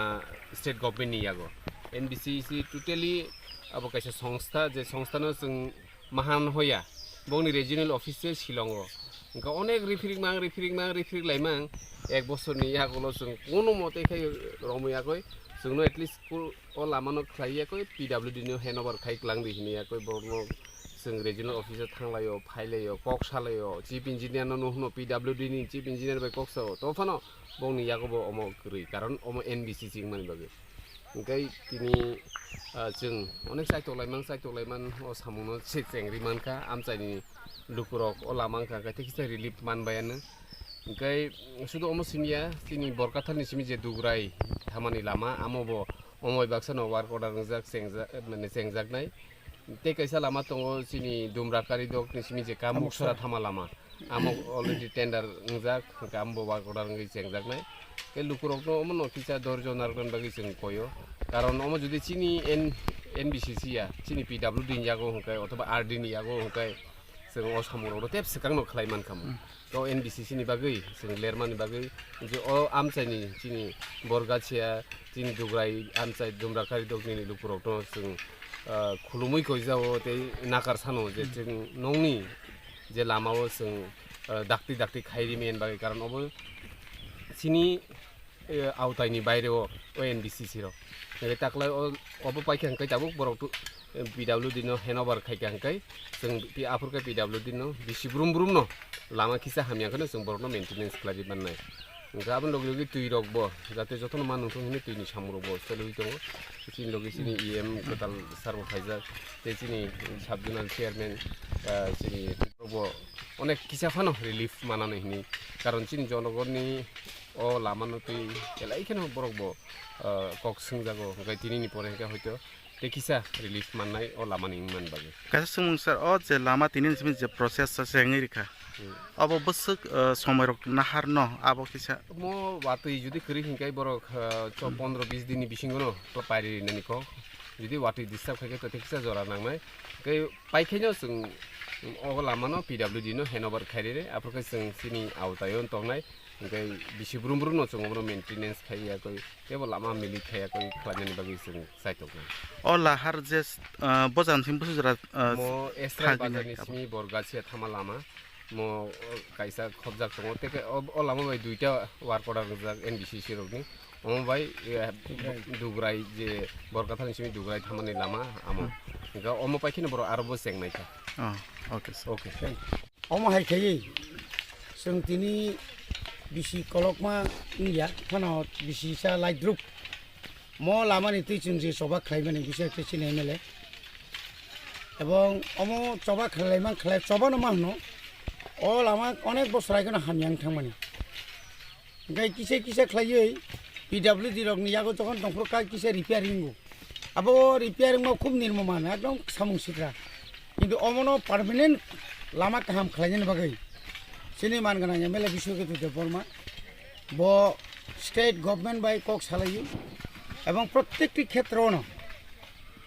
state government ni yago NBCC totally abo kaisa সংস্থা je সংস্থা no sung mahan hoya bongni regional office Shillongo ఇంకా অনেক referring লাইমাং এক বছর নি ইয়াকলো जों কোনো মতে খাই রময়াকই जोंनो एटलिस्ट ओ लामानो खाइयाकই PWD नो हेनोवर खाइ क्लांदि हिनियाकই बरनो जों regional office थांलायो फाइलायो कक सालायो चिफ इंजिनियर नो नो PWD नि चिफ इंजिनियर बाय कक्सो तफानो बंनि यागबो अमो गरि कारण अमो NBCC मानि बागे ओंखाय तिनि जों अनेक साइटलायमान अ सामुनो सेंग्रि मानखा आमचाइनि Lukurok o lamang ka kita relief man bayana kai sudo omo simia tini borkatan ni simi je dugrai thamani lama amobo omoi baksa no war order njak sengjak nai te kaisa lama tongo sini dumrakari dok ni simi je kamuk sora thama lama amo already tender njak kambo war order ngai sengjak nai ke Lukurok no omo no kisa dorjon argon bagi sing koyo karon omo jodi chini NBCC ya chini PWD yago kai otoba RD ni yago kai जों असामरो tape सिकांनो खलायमान खामो तो NBCC नि बागै जों लेरमानि बागै जे अ आमचाइनि चिनि बरगाचिया चिनि दुग्राय आमचाइ दुमराखारि दगनि लुकुरक जों खुलुमै कइजाओ ते नाकार सानो जे जों नंनि जे लामाओ जों दाक्ति खाइरि मेन बागै कारण अब चिनि आवताइनि बायरेओ NBCC रो ताकलाय अब पाइखां कै ताबुक बरक PWD no Hanover khai जों बे आफुरका PWD no बिसि ब्रुम no लामा खिसा हामियाखौनो जों बरनो मेंटेनेंस खालामि बाननाय गाबोन लगे तुइ रकबो जाते जतन मान नोंथांनि तुइनि सामरबो सोलुइ दङ सिनि लगे सिनि EM Kwtal सारबो फाइजा ते सिनि साबजुनाल चेयारमेन सिनि रबो अनेक किसा फानो रिलिफ मानानै हिनि कारण सिनि जनगणनि ओ लामानो तुइ एलाइखेनो बरकबो कक संजागो गायतिनि परेका हयतो देखिसा रिलीफ माननाय ओ लामानि मान बागे कासा सुमुंसार ओ जे लामा तिनि जिमि जे प्रोसेस सेंगि रिखा अब बसक समय रक नाहार न अब किसा मो वातै जुदि करि हिंकाय बरक 15-20 दिननि बिसिंगनो पारि ननिको जुदि वातै डिस्टार्ब खाके त देखिसा जरा नांनाय कै पाइखैनो जों ओ लामानो PWD नो हेनोवर खाइरे आफरका जों सिनि आवतायो तंनाय ओंखाय बिसि ब्रुम न जों मेंटेनेंस खाइयाखै केवल लामा मिलि खाइयाखै खालामनायनि बागै जों साइटक ओ लाहार जे बजानसिम बुजुरा मो एस्ट्रा बाजारनि सिमी बरगासिया थामा लामा मो काइसा खबजाक दङ तेके ओ लामा बाय दुइटा वार्क अर्डार जाक NBCC रकनि अम बाय दुग्राय जे बरगाथानि सिमी दुग्राय थामानि लामा आमो गा अम पाइखिनो बर आरोबो जेंनायखा ओके अम हायखायै जों दिनै बिसि कलकमा निया फानाव बिसिसा लाइद्रुप म लामानि तैजों जे सभा खालायबानो बिसोर सिनाय मेले এবং অমো চবা খেলাইমান খেলাই চবা নমা হনো অ লামা অনেক বছর আগে হামিয়াং থাকমানি ওমफ्राय কিসে কিসে খাইयै পিডব্লিউডি রকনি ইয়াগো যখন দংফরকা কিসে রিপেয়ারিং আবো রিপেয়ারিং খুব নির্মমান একদম সামুং সিটরা কিন্তু অমনো পার্মানেন্ট লামা কাহাম খালাইনি বাগै সিনি মানগোনাं এমএলএ বিশ্বকেতু দেববর্মা ব স্টেট গভর্নমেন্ট বাই কক সালাयो এবং প্রত্যেকটি ক্ষেত্রনো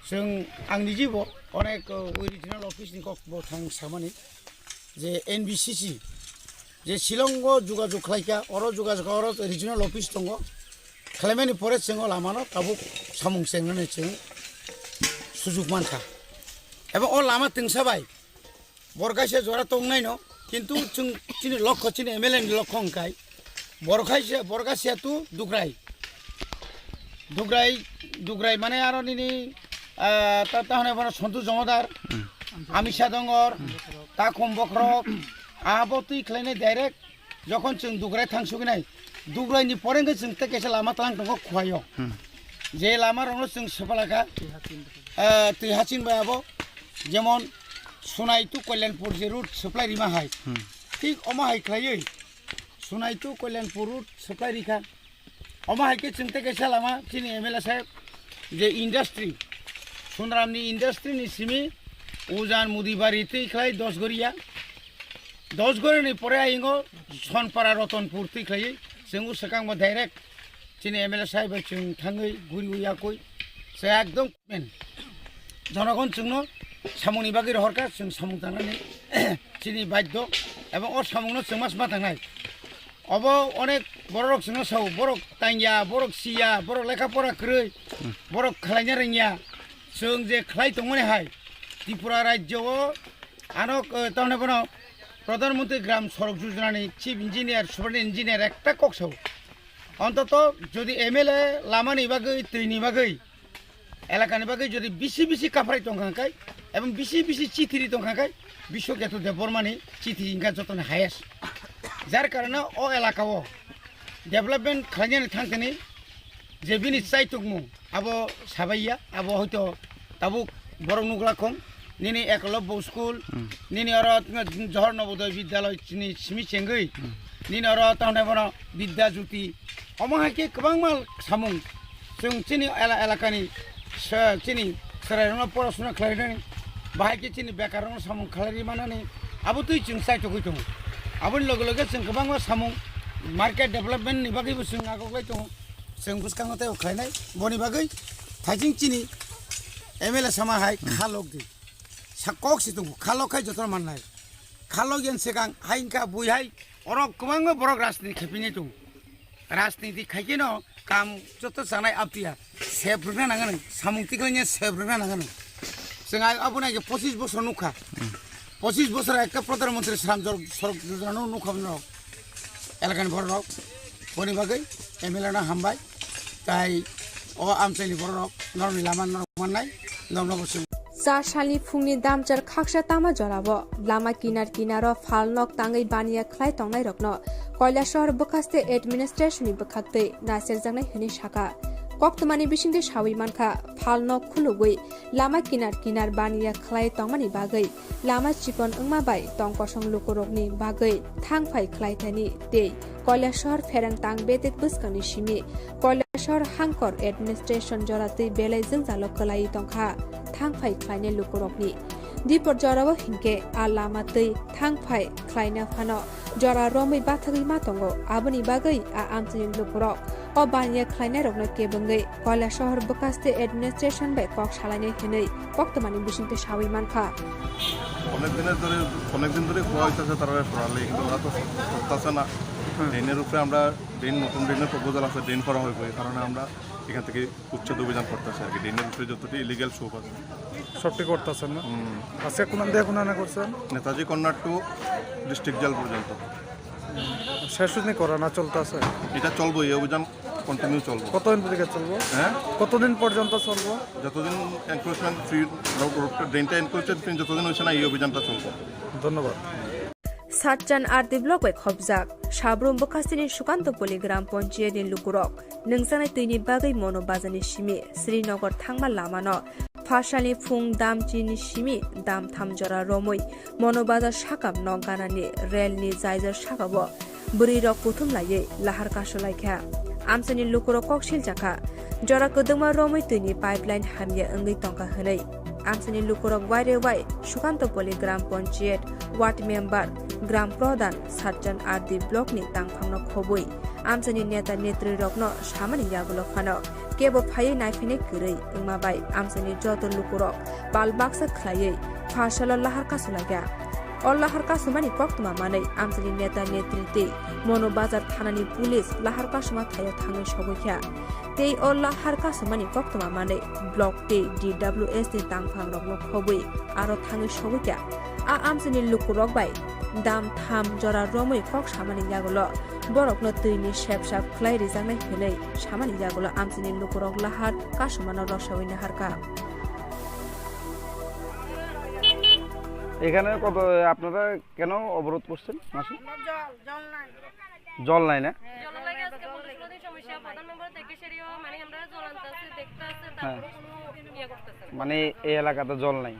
जों आंनि जिउआव अनेक अरिजिनाल अफिसनि ककबोरक थां सामानि जे एनबिसिसि जे शिलंगो जुगाजुग खालायखा अरो जुगाजुग अरो रिजिनाल अफिस दङ खालायनायनि परे जोङो लामानो ताबु सामुं सेंनानै जों सुजुग मानखा एबा अ लामा तिंसाबाय बरगासे जरा तंनाय न किन्तु जों चिनि लक्ष्य चिनि एमएलए नि लक्ष्य अंकाय बरगासे तु दुग्राय माने आरो निनि ताहने बना सन्तु जमादार आमिसा दंगर ता KOKBOROK आबोती खलायनाय डाइरेक्ट যখন जों दुग्राय थांसुगिनाय दुग्रायनि परेंगे जों तेकेसे लामा तालां दङ खुवायो जे लामा रनो जों सफालाका तैहासिन बायाबो जेमन सुनाय टु कल्याणपुर जे रुट सप्लाय रिमा हाय ठीक अमा हाय खलायै सुनाय टु कल्याणपुर रुट सप्लाय रिखा अमा हायके जों तेकेसे लामा चिनि एमएलए साहेब जे इन्डास्ट्री सुनरामनि इन्डास्ट्रीनि सिमी उजान मुदिबारि तैख्लाय दसगरिनि परे आइंगो सनपारा रतनपुर तैख्लायै जों उसकांबो डाइरेक्ट चिनि एमएलए साहेब जों थाङै गुरि उयाखै से एकदम मेन जनगण जोंनो सामुनि बागै रहरका जों सामुं थांनानै चिनि बाध्य एबं अ सामुंनो जों मास मा थांनाय अब अनेक बरक जोंनो साव बरक तांया बरक सिया बरक लेखा फरा ख्रै बरक खालायनो रोङिया जों जे खालाय दंमोन हाय त्रिपुरा राज्यआव आनो ताहने बनो प्रधानमंत्री ग्राम सड़क योजनानि चिफ इंजिनियर सुपार इंजिनियर एकटा कक्साव अन्तत যদি एमएलए लामानि बागै दैनि बागै एलाकानि बागै যদি बिसि काफराय दंखांखाय एबं बिसि चिथिरि दंखांखाय बिश्वकेतु देबबर्मानि चिथि इंगा जतन हायेस जार कारणे अ एलाकाव डेभलपमेन्ट खालायनो थांखिनि जे बिनि चाइतुकमु आबो साबाइया आबो हयतो ताबु बरक नुग्लाखं निनि एकलव्य स्कुल निनि अर जहर नवोदय विद्यालय चिनि सिमि चेंगै निनि अर ताहने बन विद्या ज्योति अमाहाके गोबां माल सामुं जों चिनि एलाकानि चिनि सरायरना पराशुना खालायनानै बाहायके चिनि बेकारनो सामुं खालायरि मानानै आबो तै जों चाइतुकै दङ आबोनि लगे लगे जों गोबां माल सामुं मार्केट डेभलपमेन्टनि बागैबो जों आगोलाय दङ जों बुसखांनाय खालायनाय बनि बागै थाइजिं चिनि एमएलए सामाहाय खालक दै साककसि दङ खालखाय जतन माननाय खालक जेन सिगां हाइंखा बुइहाय अरक गोबां बरक राजनीति खेपिनाय दङ राजनीति खायकेन काम जत जानाय आबतिया सेब्रना नांगोन सामुंतिखौनो सेब्रना नांगोन जों आबोनाय 25 बोसोर नुखा 25 बोसोर एक प्रधानमंत्री सड़क योजना नुखाबनो एलाकानि बरक बनि बागै एमएलए ना हामबाय ताई अ आमचाइनि बरक नरनि लामा नरमाननाय नरनबसुं चारसालि फुंनि दामचार खाक्सा तामा जराबो लामा किनार फालनक ताङै बानिया खलाय तंनाय रकनो কৈলাসহর बखास्ते एडमिनिस्ट्रेशननि बखाक्ते नासेर जांनाय हनि शाखा कक्तमानि बिसिंदे सावै मानखा फालनक खुलुगै लामा किनार बानिया खलाय तंमानि बागै लामा चिकन अंमा बाय तंकसं लुकुरकनि बागै थांफाय खलायथानि ते কৈলাসহর फेरां तां बेतेक बस्कानि सिमि কৈলাসহর हांकर एडमिनिस्ट्रेशन जराते बेलाय जों जालो खलाय तंखा थांफाय खलायने लुकुरकनि दिपर जराबो हिनके आ लामा तै थांफाय खलायना फानो जरा रमै बाथगै मातंगो आबनि बागै आ आमचिनि लुकुरक अ बानिया खलायनाय रगनो केबंगै কৈলাসহর बखास्ते एडमिनिस्ट्रेशन बाय कक सालायनाय हेनै बक्तमानि बिसिंते सावै मानखा অনেক দিন ধরে কোয়া হইতেছে তারা সরালে কিন্তু ওরা তো করতেছে না ড্রেনের উপরে আমরা নতুন ড্রেনের প্রপোজাল আছে ড্রেন করা হইব এই কারণে আমরা এখান থেকে উচ্ছেদ অভিযান করতেছি আর কি ড্রেনের উপরে যতটি ইলিগাল শোপ আছে সবটি করতেছেন না আজকে কোন দিয়ে কোন না করছেন Netaji corner to district jail পর্যন্ত শেষ শুনি করা না চলতেছে এটা চলবো এই অভিযান কন্টিনিউ চলবো কতদিন থেকে চলবো হ্যাঁ কতদিন পর্যন্ত চলবো যতদিন এনক্রোচমেন্ট ফ্রি ড্রেনটা এনক্রোচমেন্ট ফ্রি যতদিন হচ্ছে না এই অভিযানটা চলবো ধন্যবাদ सातजान आरती ब्लक वे खबजाक साब्रुम बखास्तिनि सुकान्तपल्ली ग्राम पन्चायतनि लुकुरक नोंजानाय दैनि बागै मनोबाजानि सिमि श्रीनगर थांमा लामानो फासानि फुं दामचिनि सिमि दाम थामजरा रमै मनोबाजार साकाम न गानानि रेलनि जायजार साकाबो बुरि रक कुथुम लायै लाहार कासलायखा आमसानि लुकुरक कक्सिल जाखा जरा कदमा रमै दैनि पाइपलाइन हामिया ओंगै टंका होनै आमसानि लुकुरक वाइरे वाइ सुकान्तपल्ली ग्राम पन्चायत वार्ड मेम्बर ग्राम प्रधान सातजान आरती ब्लकनि तांफांनो खबै आमसानि नेता नेत्री रकनो सामानि यागुलो फानो केबो फायै नायफिनै गरै ओंमाबाय आमसानि जत लुकुरक बालबाक्सा खलायै फासाल लाहार कासलागा अल्लाहार कासुमानि कक्तमा मानै आमसानि नेता नेतृत्वे मनोबाजार थानानि पुलिस लाहार कासुमा थायो थाङै सगैख्या तै अल्लाहार कासुमानि कक्तमा मानै ब्लक ते DWS नि तांफां रकनो खबै आरो थाङै सगैख्या आ आमसानि लुकुरक बाय दाम थाम जरा रमै कक सामानि यागुलो बरकनो दैनि सेबसाब खलाय रिजांनाय होनै सामानि यागुलो आमसानि लुकुरक लाहार कासुमानो रसावैनो हारका এখানে কত আপনারা কেন অবরোধ করছেন মাসি জল নাই না মানে এই এলাকাতে জল নাই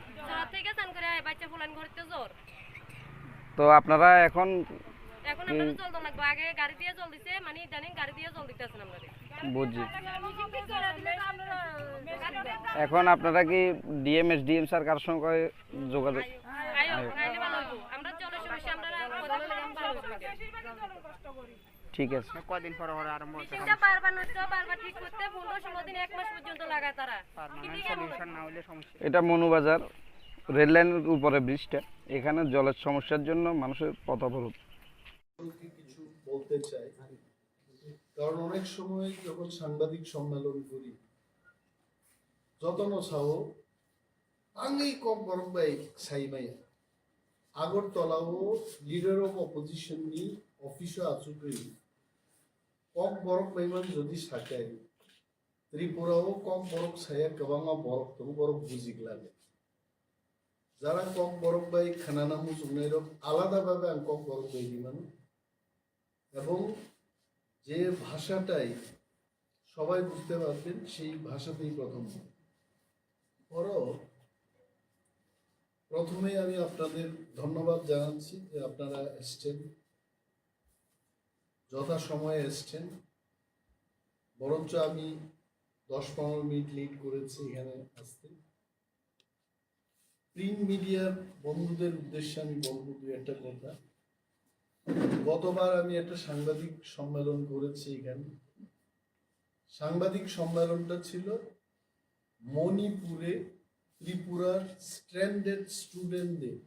তো আপনারা এখন বুঝছি এখন আপনারা কি ডিএম স্যার কার সঙ্গে যোগাযোগ ঠিক আছে কদিন পর আরম্ভ হচ্ছে এটা মনুবাজার রেল লাইনের উপরে ব্রিজটা এখানে জলের সমস্যার জন্য মানুষের পথ অবরোধ কিছু বলতে চাই কারণ অনেক সময় যখন সাংবাদিক সম্মেলন করি যতন ছাও আঙ্গি KOKBOROK বাই সাইমাইয়া আগরতলাও লিডার অফ অপোজিশন নি অফিসে আচুকই KOKBOROK বাইমান যদি সাকায় ত্রিপুরাও KOKBOROK সায়া গোবাঙা বরক তো বরক বুজিক লাগে যারা KOKBOROK বাই খানানামু জুনাইরক আলাদাভাবে আমি KOKBOROK বাই দিমানো এবং যে ভাষাটাই সবাই বুঝতে পারবেন সেই ভাষাতেই প্রথমে আমি আপনাদের ধন্যবাদ জানাচ্ছি যে আপনারা এসছেন যথাসময়ে এসছেন বরঞ্চ আমি 10-15 মিনিট লেট করেছি এখানে আসতে প্রিন্ট মিডিয়ার বন্ধুদের উদ্দেশ্যে আমি বলবো দুই একটা কথা গতবার আমি একটা সাংবাদিক সম্মেলন করেছি এখানে সাংবাদিক সম্মেলনটা ছিল মণিপুরে ত্রিপুরার স্ট্র্যান্ডেড স্টুডেন্টদের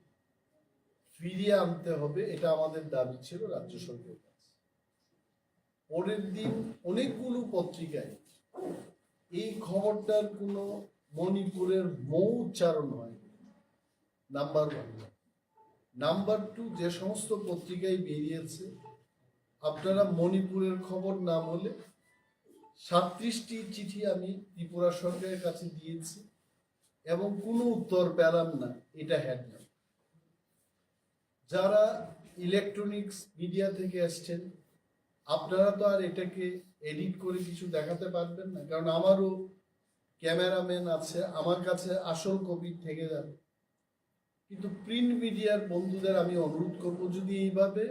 ফিরিয়ে আনতে হবে এটা আমাদের দাবি ছিল রাজ্য সরকারের কাছে পরের দিন অনেকগুলো পত্রিকায় এই খবরটার কোনো মণিপুরের মৌ উচ্চারণ হয় নাম্বার 1 নাম্বার 2 যে সমস্ত পত্রিকায় বেরিয়েছে আপনারা মণিপুরের খবর না বলে 37টি চিঠি আমি ত্রিপুরা সরকারের কাছে দিয়েছি এবং কোনো উত্তর পেলাম না এটা হেডলাইন যারা ইলেকট্রনিক্স মিডিয়া থেকে আসছেন আপনারা তো আর এটাকে এডিট করে কিছু দেখাতে পারবেন না কারণ আমারও ক্যামেরাম্যান আছে আমার কাছে আসল কপি থেকে যাবে কিন্তু প্রিন্ট মিডিয়ার বন্ধুদের আমি অনুরোধ করব যদি এইভাবে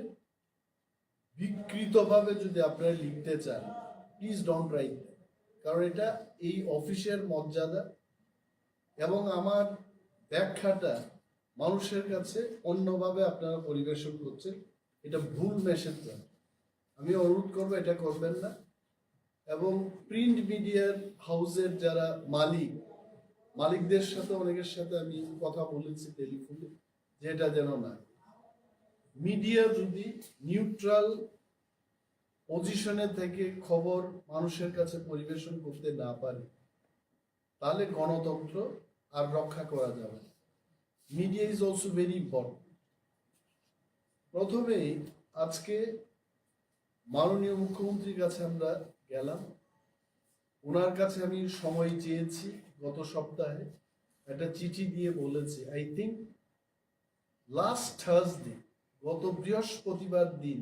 বিকৃতভাবে যদি আপনারা লিখতে চান প্লিজ ডোন্ট রাইট কারণ এটা এই অফিসের মর্যাদা এবং আমার ব্যাখ্যাটা মানুষের কাছে অন্যভাবে আপনারা পরিবেশন করছেন এটা ভুল মেসেজ যান আমি অনুরোধ করবো এটা করবেন না এবং প্রিন্ট মিডিয়ার হাউসের যারা মালিকদের সাথে অনেকের সাথে আমি কথা বলেছি টেলিফোনে যেটা যেন না মিডিয়া যদি নিউট্রাল পজিশনে থেকে খবর মানুষের কাছে পরিবেশন করতে না পারে তাহলে গণতন্ত্র আর রক্ষা করা যাবে না media is also very important প্রথমে আজকে মাননীয় মুখ্যমন্ত্রীর কাছে আমরা গেলাম ওনার কাছে আমি সময় চেয়েছি গত সপ্তাহে একটা চিঠি দিয়ে বলেছি আই থিঙ্ক লাস্ট থার্সডে গত বৃহস্পতিবার দিন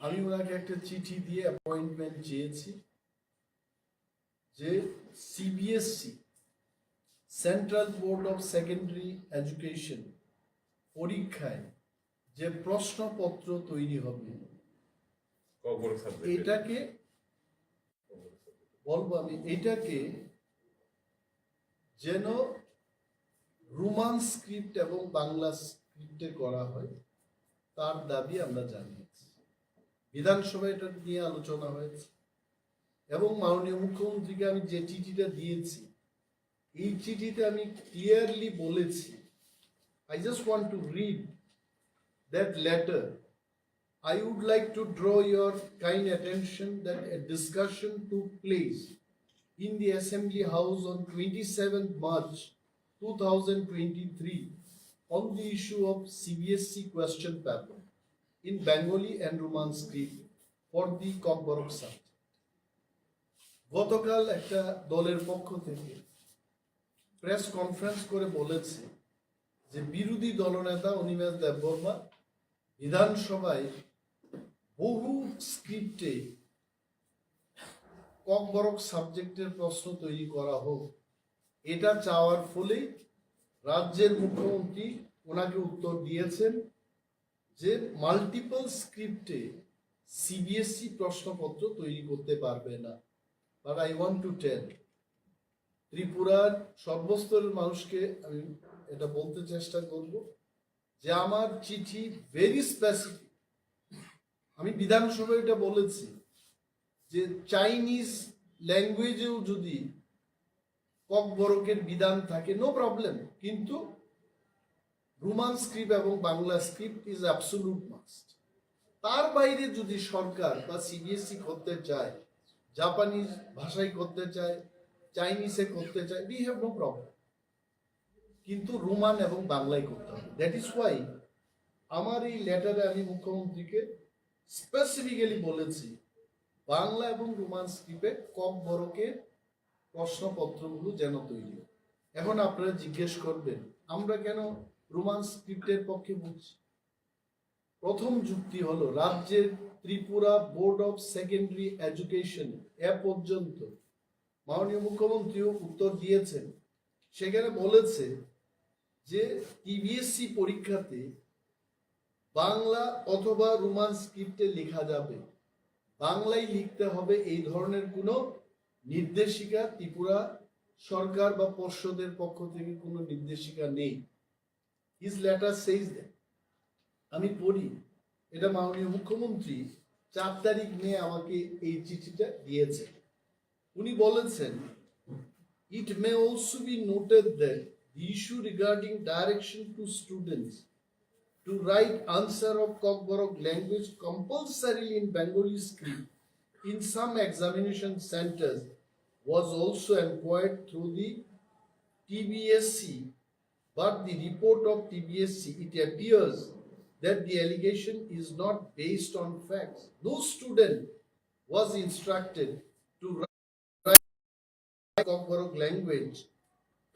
আমি ওনাকে একটা চিঠি দিয়ে অ্যাপয়েন্টমেন্ট চেয়েছি যে CBSE central board of secondary education পরীক্ষায় যে প্রশ্নপত্র তৈরি হবে এটাকে বলবো আমি, এটাকে যেন রোমান স্ক্রিপ্ট এবং বাংলা স্ক্রিপ্টে করা হয় তার দাবি আমরা জানিয়েছি। বিধানসভায় এটা নিয়ে আলোচনা হয়েছে এবং মাননীয় মুখ্যমন্ত্রীকে আমি যে চিঠিটা দিয়েছি এই চিঠিতে আমি ক্লিয়ারলি বলেছি, I just want to read that letter. I would like to draw your kind attention that a discussion took place in the Assembly House on 27th March 2023 on the issue of CBSE question paper in Bengali and Roman script for the KOKBOROK subject. গতকাল একটা দলের পক্ষ থেকে press conference করে বলেছে যে বিরোধী দলনেতা অনিমেষ দেববর্মা বিধানসভায় বহু স্ক্রিপ্টে ককবরক সাবজেক্টের প্রশ্ন তৈরি করা হোক, এটা চাওয়ার ফলে রাজ্যের মুখ্যমন্ত্রী ওনাকে উত্তর দিয়েছেন যে মাল্টিপল স্ক্রিপ্টে সিবিএসই প্রশ্নপত্র তৈরি করতে পারবে না। But I want to tell ত্রিপুরার সর্বস্তরের মানুষকে আমি এটা বলতে চেষ্টা করব যে আমার চিঠি ভেরি স্পেসিফিক। আমি বিধানসভায় এটা বলেছি যে চাইনিজ ল্যাঙ্গুয়েজেও যদি ককবরকের বিধান থাকে নো প্রবলেম, কিন্তু রোমান স্ক্রিপ্ট এবং Bangla script is absolute must. তার বাইরে যদি সরকার বা সিবিএসই করতে চায়, জাপানিজ ভাষায় করতে চায়, চাইনিজে করতে চায়, উই হ্যাভ নো প্রবলেম, কিন্তু রোমান এবং বাংলায় করতে হবে। দ্যাট ইজ ওয়াই আমার এই লেটারে আমি মুখ্যমন্ত্রীকে স্পেসিফিক্যালি বলেছি বাংলা এবং রোমান স্ক্রিপ্টে ককবরকের প্রশ্নপত্রগুলো যেন তৈরি। এখন আপনারা জিজ্ঞেস করবেন আমরা কেন রোমান স্ক্রিপ্টের পক্ষে বলছি। প্রথম যুক্তি হলো রাজ্যের Tripura board of secondary education এ পর্যন্ত মাননীয় মুখ্যমন্ত্রীও উত্তর দিয়েছেন, সেখানে বলেছে যে টিবিএসসি পরীক্ষাতে বাংলা অথবা রোমান স্ক্রিপ্টে লেখা যাবে, বাংলায় লিখতে হবে এই ধরনের কোনো নির্দেশিকা ত্রিপুরা সরকার বা পর্ষদের পক্ষ থেকে কোনো নির্দেশিকা নেই। His letter সেইজ that. আমি পড়ি, এটা মাননীয় মুখ্যমন্ত্রী 4 তারিখ নিয়ে আমাকে এই চিঠিটা দিয়েছে। উনি বলেছেন it may also be noted that the issue regarding direction to students to write answer of KOKBOROK language compulsorily in Bengali script in some examination centers was also inquired through the TBSC, but the report of TBSC, it appears that the allegation is not based on facts. No student was instructed to write KOKBOROK language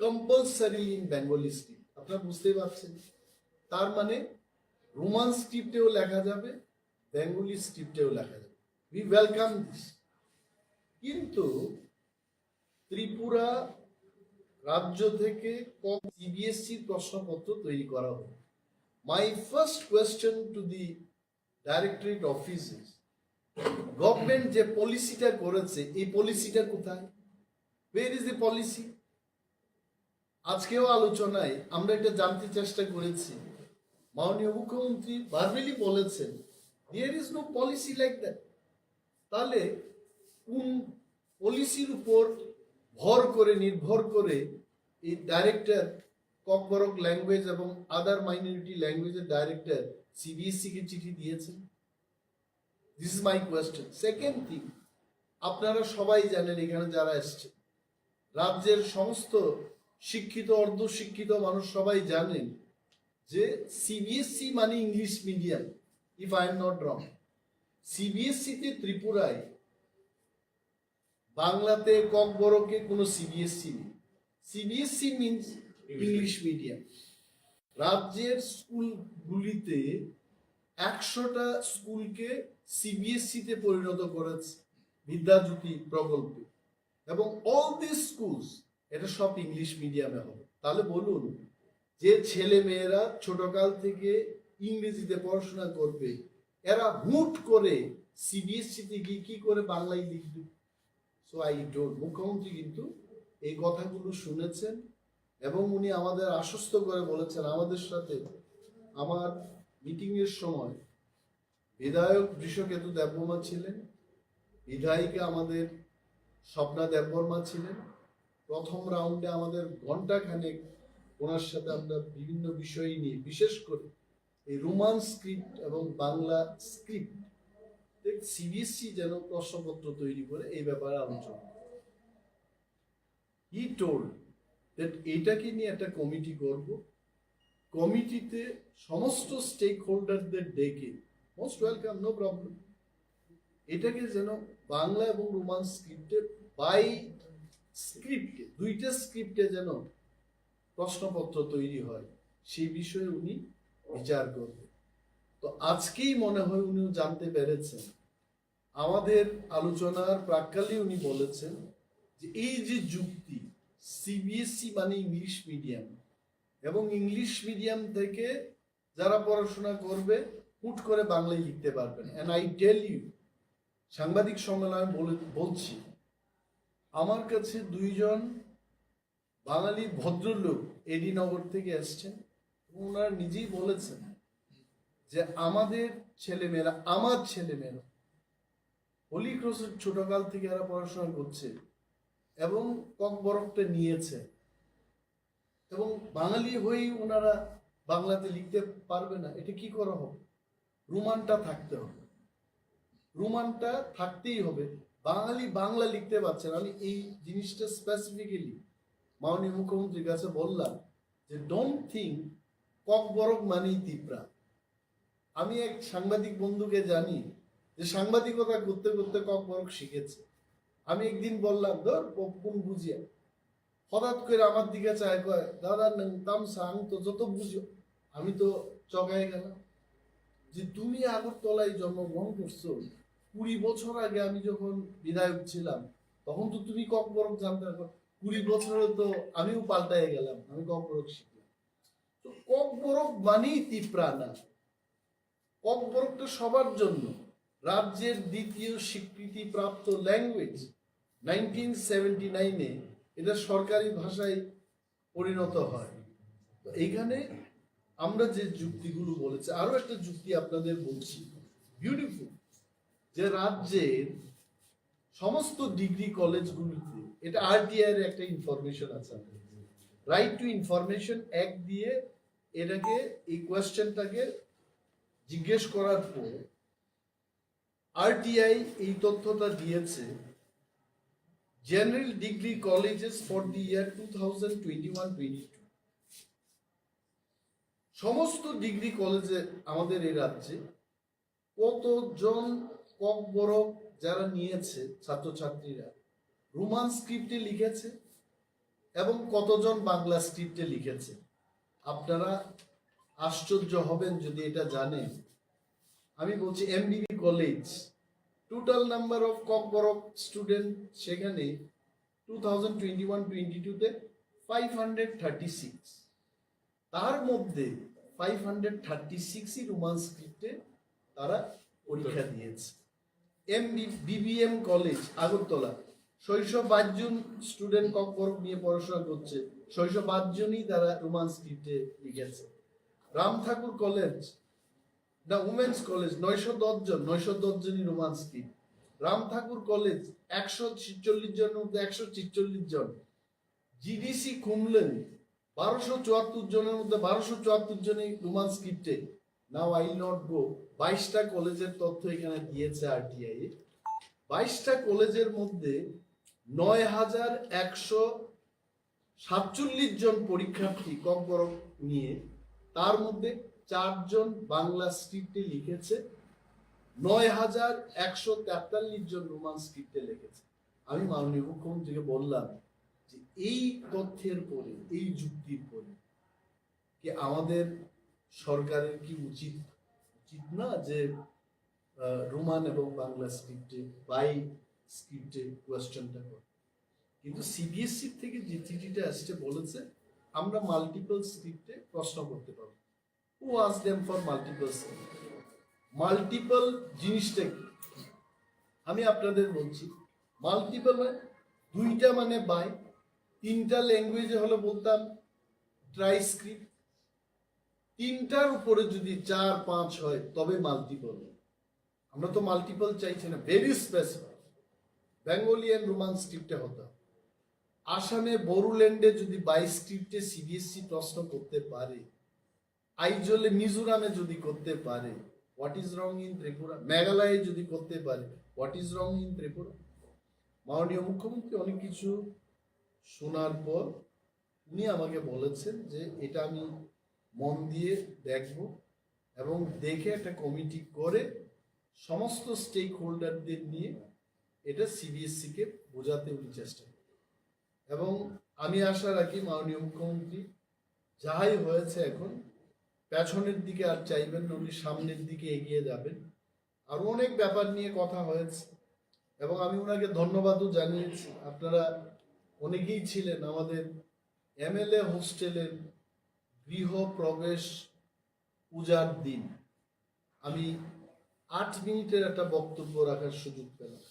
compulsorily in Bengali script. আপনারা বুঝতেই পারছেন, তার মানে Roman স্ক্রিপ্টেও লেখা যাবে, Bengali স্ক্রিপ্টেও লেখা যাবে। We welcome this. কিন্তু ত্রিপুরা রাজ্য থেকে সিবিএসসির প্রশ্নপত্র তৈরি করা হবে। My first question to the directorate offices, government যে পলিসিটা করেছে এই পলিসিটা কোথায়? ওয়ের ইজ দি পলিসি? আজকেও আলোচনায় আমরা এটা জানতে চেষ্টা করেছি। মাননীয় মুখ্যমন্ত্রী ভার্বালি বলেছেন there is no policy like that. তাহলে কোন পলিসির উপর নির্ভর করে এই ডাইরেক্টর ককবরক ল্যাঙ্গুয়েজ এবং আদার মাইনরিটি ল্যাঙ্গুয়েজের ডাইরেক্টর সিবিএসসি কে চিঠি দিয়েছেন? This is my question. Second thing, আপনারা সবাই জানেন, এখানে যারা এসছে রাজ্যের সমস্ত শিক্ষিত অর্ধশিক্ষিত মানুষ সবাই জানেন যে সিবিএসসি মানে English medium. If I am not wrong, সিবিএসসিতে ত্রিপুরায় বাংলাতে ককবরকে কোনো সিবিএসসি নেই। CBSE means English medium. রাজ্যের স্কুলগুলিতে 100টা স্কুলকে সিবিএসসিতে পরিণত করেছে বিদ্যাজ্যোতি প্রকল্পে, এবং অল দিস স্কুলস এটা সব ইংলিশ মিডিয়ামে হবে। তাহলে বলুন, যে ছেলে মেয়েরা ছোটকাল থেকে ইংরেজিতে পড়াশোনা করবে, এরা হুট করে সিবিএসসিতে গিয়ে কি করে বাংলায় লিখবে? So I don't. মুখ্যমন্ত্রী কিন্তু এই কথাগুলো শুনেছেন এবং উনি আমাদের আশ্বস্ত করে বলেছেন, আমাদের সাথে আমার মিটিংয়ের সময় বিধায়ক বৃষকেতু দেববর্মা ছিলেন, বিধায়িকা আমাদের স্বপ্না দেববর্মা ছিলেন। প্রথম রাউন্ডে আমাদের ঘন্টাখানেক ওনার সাথে আমরা বিভিন্ন বিষয় নিয়ে, বিশেষ করে এই রোমান স্ক্রিপ্ট এবং বাংলা স্ক্রিপ্ট সিবিএসসি যেন প্রশ্নপত্র তৈরি করে এই ব্যাপারে আলোচনা। হি টোল্ড দ্যাট এইটাকে নিয়ে একটা কমিটি করব, কমিটিতে সমস্ত স্টেক হোল্ডারদের ডেকে, মোস্ট ওয়েলকাম, নো প্রবলেম, এটাকে যেন বাংলা এবং রোমান স্ক্রিপ্টে বাই স্ক্রিপ্টে, দুইটা স্ক্রিপ্টে যেন প্রশ্নপত্র তৈরি হয়, সেই বিষয়ে উনি বিচার করবেন। তো আজকেই মনে হয় উনিও জানতে পেরেছেন, আমাদের আলোচনার প্রাক্কালে উনি বলেছেন যে এই যে যুক্তি, সিবিএসসি মানে ইংলিশ মিডিয়াম, এবং ইংলিশ মিডিয়াম থেকে যারা পড়াশোনা করবে হুট করে বাংলায় লিখতে পারবেন। অ্যান্ড আই টেল ইউ, সাংবাদিক সম্মেলনে বলছি, আমার কাছে দুইজন বাঙালি ভদ্রলোক এডি নগর থেকে এসছেন, ওনারা নিজেই বলেছেন যে আমাদের ছেলেমেয়েরা, আমার ছেলেমেয়েরা হোলি ক্রসের ছোটকাল থেকে এরা পড়াশোনা করছে এবং ককবরকটা নিয়েছে, এবং বাঙালি হয়েই ওনারা বাংলাতে লিখতে পারবে না, এটা কি করা হবে? রোমানটা থাকতে হবে, রোমানটা থাকতেই হবে। বাঙালি বাংলা লিখতে পারছেন। আমি এই জিনিসটা স্পেসিফিক্যালি মাননীয় মুখ্যমন্ত্রীর কাছে বললাম যে ডোন্ট থিঙ্ক ককবরক মানেই ত্রিপুরা। আমি এক সাংবাদিক বন্ধুকে জানি যে সাংবাদিকতা করতে করতে ককবরক শিখেছে। আমি একদিন বললাম, ধর কোন বুঝিয়া, হঠাৎ করে আমার দিকে চায়, কয় দাদা নাম সাং তো যত বুঝো। আমি তো চগায় গেলাম যে তুমি আগরতলায় জন্মগ্রহণ করছো, 20 বছর আগে আমি যখন বিধায়ক ছিলাম তখন তো তুমি ককবরক জানতে পারো, 20 বছরে তো আমিও পাল্টায় গেলাম, আমি ককবরক শিখলাম। তো ককবরক মানেই ত্রিপুরা না, ককবরকটা সবার জন্য। রাজ্যের দ্বিতীয় স্বীকৃতি প্রাপ্ত ল্যাঙ্গুয়েজ, 1979-এ এটা সরকারি ভাষায় পরিণত হয়। তো এইখানে আমরা যে যুক্তিগুলো বলেছি, আরো একটা যুক্তি আপনাদের বলছি, বিউটিফুল, যে রাজ্যের সমস্ত ডিগ্রি কলেজগুলিতে, এটা আরটিআই এর একটা ইনফরমেশন আছে, রাইট টু ইনফরমেশন অ্যাক্ট দিয়ে এটাকে, এই কোয়েশ্চেনটাকে জিজ্ঞেস করার পর আরটিআই এই তথ্যটা দিয়েছে, general degree colleges for the year 2021-22, সমস্ত ডিগ্রি কলেজে আমাদের এই রাজ্যে কতজন ককবরক যারা নিয়েছে ছাত্রছাত্রীরা রোমান স্ক্রিপ্টে লিখেছে এবং কতজন বাংলা স্ক্রিপ্টে লিখেছে। আপনারা আশ্চর্য হবেন যদি এটা জানেন। আমি বলছি এমবিবি college, total number of Kokborok student সেখানে 2021-22-তে 536, তার মধ্যে 536ই রোমান স্ক্রিপ্টে তারা পরীক্ষা দিয়েছে। বিবিএম কলেজ আগরতলা, 605 জন স্টুডেন্ট ককবরক নিয়ে পড়াশোনা করছে, 605 জনই তারা রোমান স্ক্রিপ্টে লিখেছে। রাম ঠাকুর কলেজ, না উমেন্স কলেজ, 910 জন, 910 জনই রোমান স্ক্রিপ্ট। রাম ঠাকুর কলেজ 146 জনের মধ্যে 146 জন। জিডিসি কুমলেন 1274 জনের মধ্যে 1274 জনই রোমান স্ক্রিপ্টে। নাও আই নট গো, 22টা কলেজের তথ্য এখানে দিয়েছে আরটিআই। 22টা কলেজের মধ্যে 9147 জন পরীক্ষার্থী ককবরক নিয়ে, তার মধ্যে 4 জন বাংলা স্ক্রিপ্টে লিখেছে, 9143 জন রোমান স্ক্রিপ্টে লিখেছে। আমি মাননীয় মুখ্যমন্ত্রীকে বললাম যে এই তথ্যের পরে, এই যুক্তির পরে কি আমাদের সরকারের কি উচিত উচিত না যে রোমান এবং বাংলা স্ক্রিপ্টে বাই স্ক্রিপ্টে কোয়েশ্চেনটা করে। কিন্তু সিবিএসসি থেকে যে চিঠিটা আসছে বলেছে আমরা মাল্টিপল স্ক্রিপ্টে প্রশ্ন করতে পারবো। Who asked them for multiple script? Multiple জিনিসটা কি আমি আপনাদের বলছি। মাল্টিপল মানে দুইটা মানে বাই, তিনটা ল্যাঙ্গুয়েজে হলে বলতাম ট্রাইস্ক্রিপ্ট, তিনটার উপরে যদি 4-5 হয় তবে মাল্টিপল। আমরা তো মাল্টিপল চাইছি না, very specific Bengali and Roman স্ক্রিপ্টে হতো। আসামে বড়োল্যান্ডে যদি 22 স্ক্রিপ্টে সিবিএসসি প্রশ্ন করতে পারে, আইজলে মিজোরামে যদি করতে পারে, what is wrong in Tripura? মেঘালয়ে যদি করতে পারে, what is wrong in Tripura? মাননীয় মুখ্যমন্ত্রী অনেক কিছু শোনার পর উনি আমাকে বলেছেন যে এটা আমি মন দিয়ে দেখব এবং দেখে একটা কমিটি করে সমস্ত স্টেক হোল্ডারদের নিয়ে এটা সিবিএসসিকে বোঝাতে উনি চেষ্টা করেন। এবং আমি আশা রাখি মাননীয় মুখ্যমন্ত্রী যাই হয়েছে এখন পেছনের দিকে আর চাইবেন না, উনি সামনের দিকে এগিয়ে যাবেন। আরো অনেক ব্যাপার নিয়ে কথা হয়েছে এবং আমি ওনাকে ধন্যবাদও জানিয়েছি। আপনারা অনেকেই ছিলেন আমাদের এমএলএ হোস্টেলের গৃহ প্রবেশ পূজার দিন। আমি 8 মিনিটের একটা বক্তব্য রাখার সুযোগ পেলাম।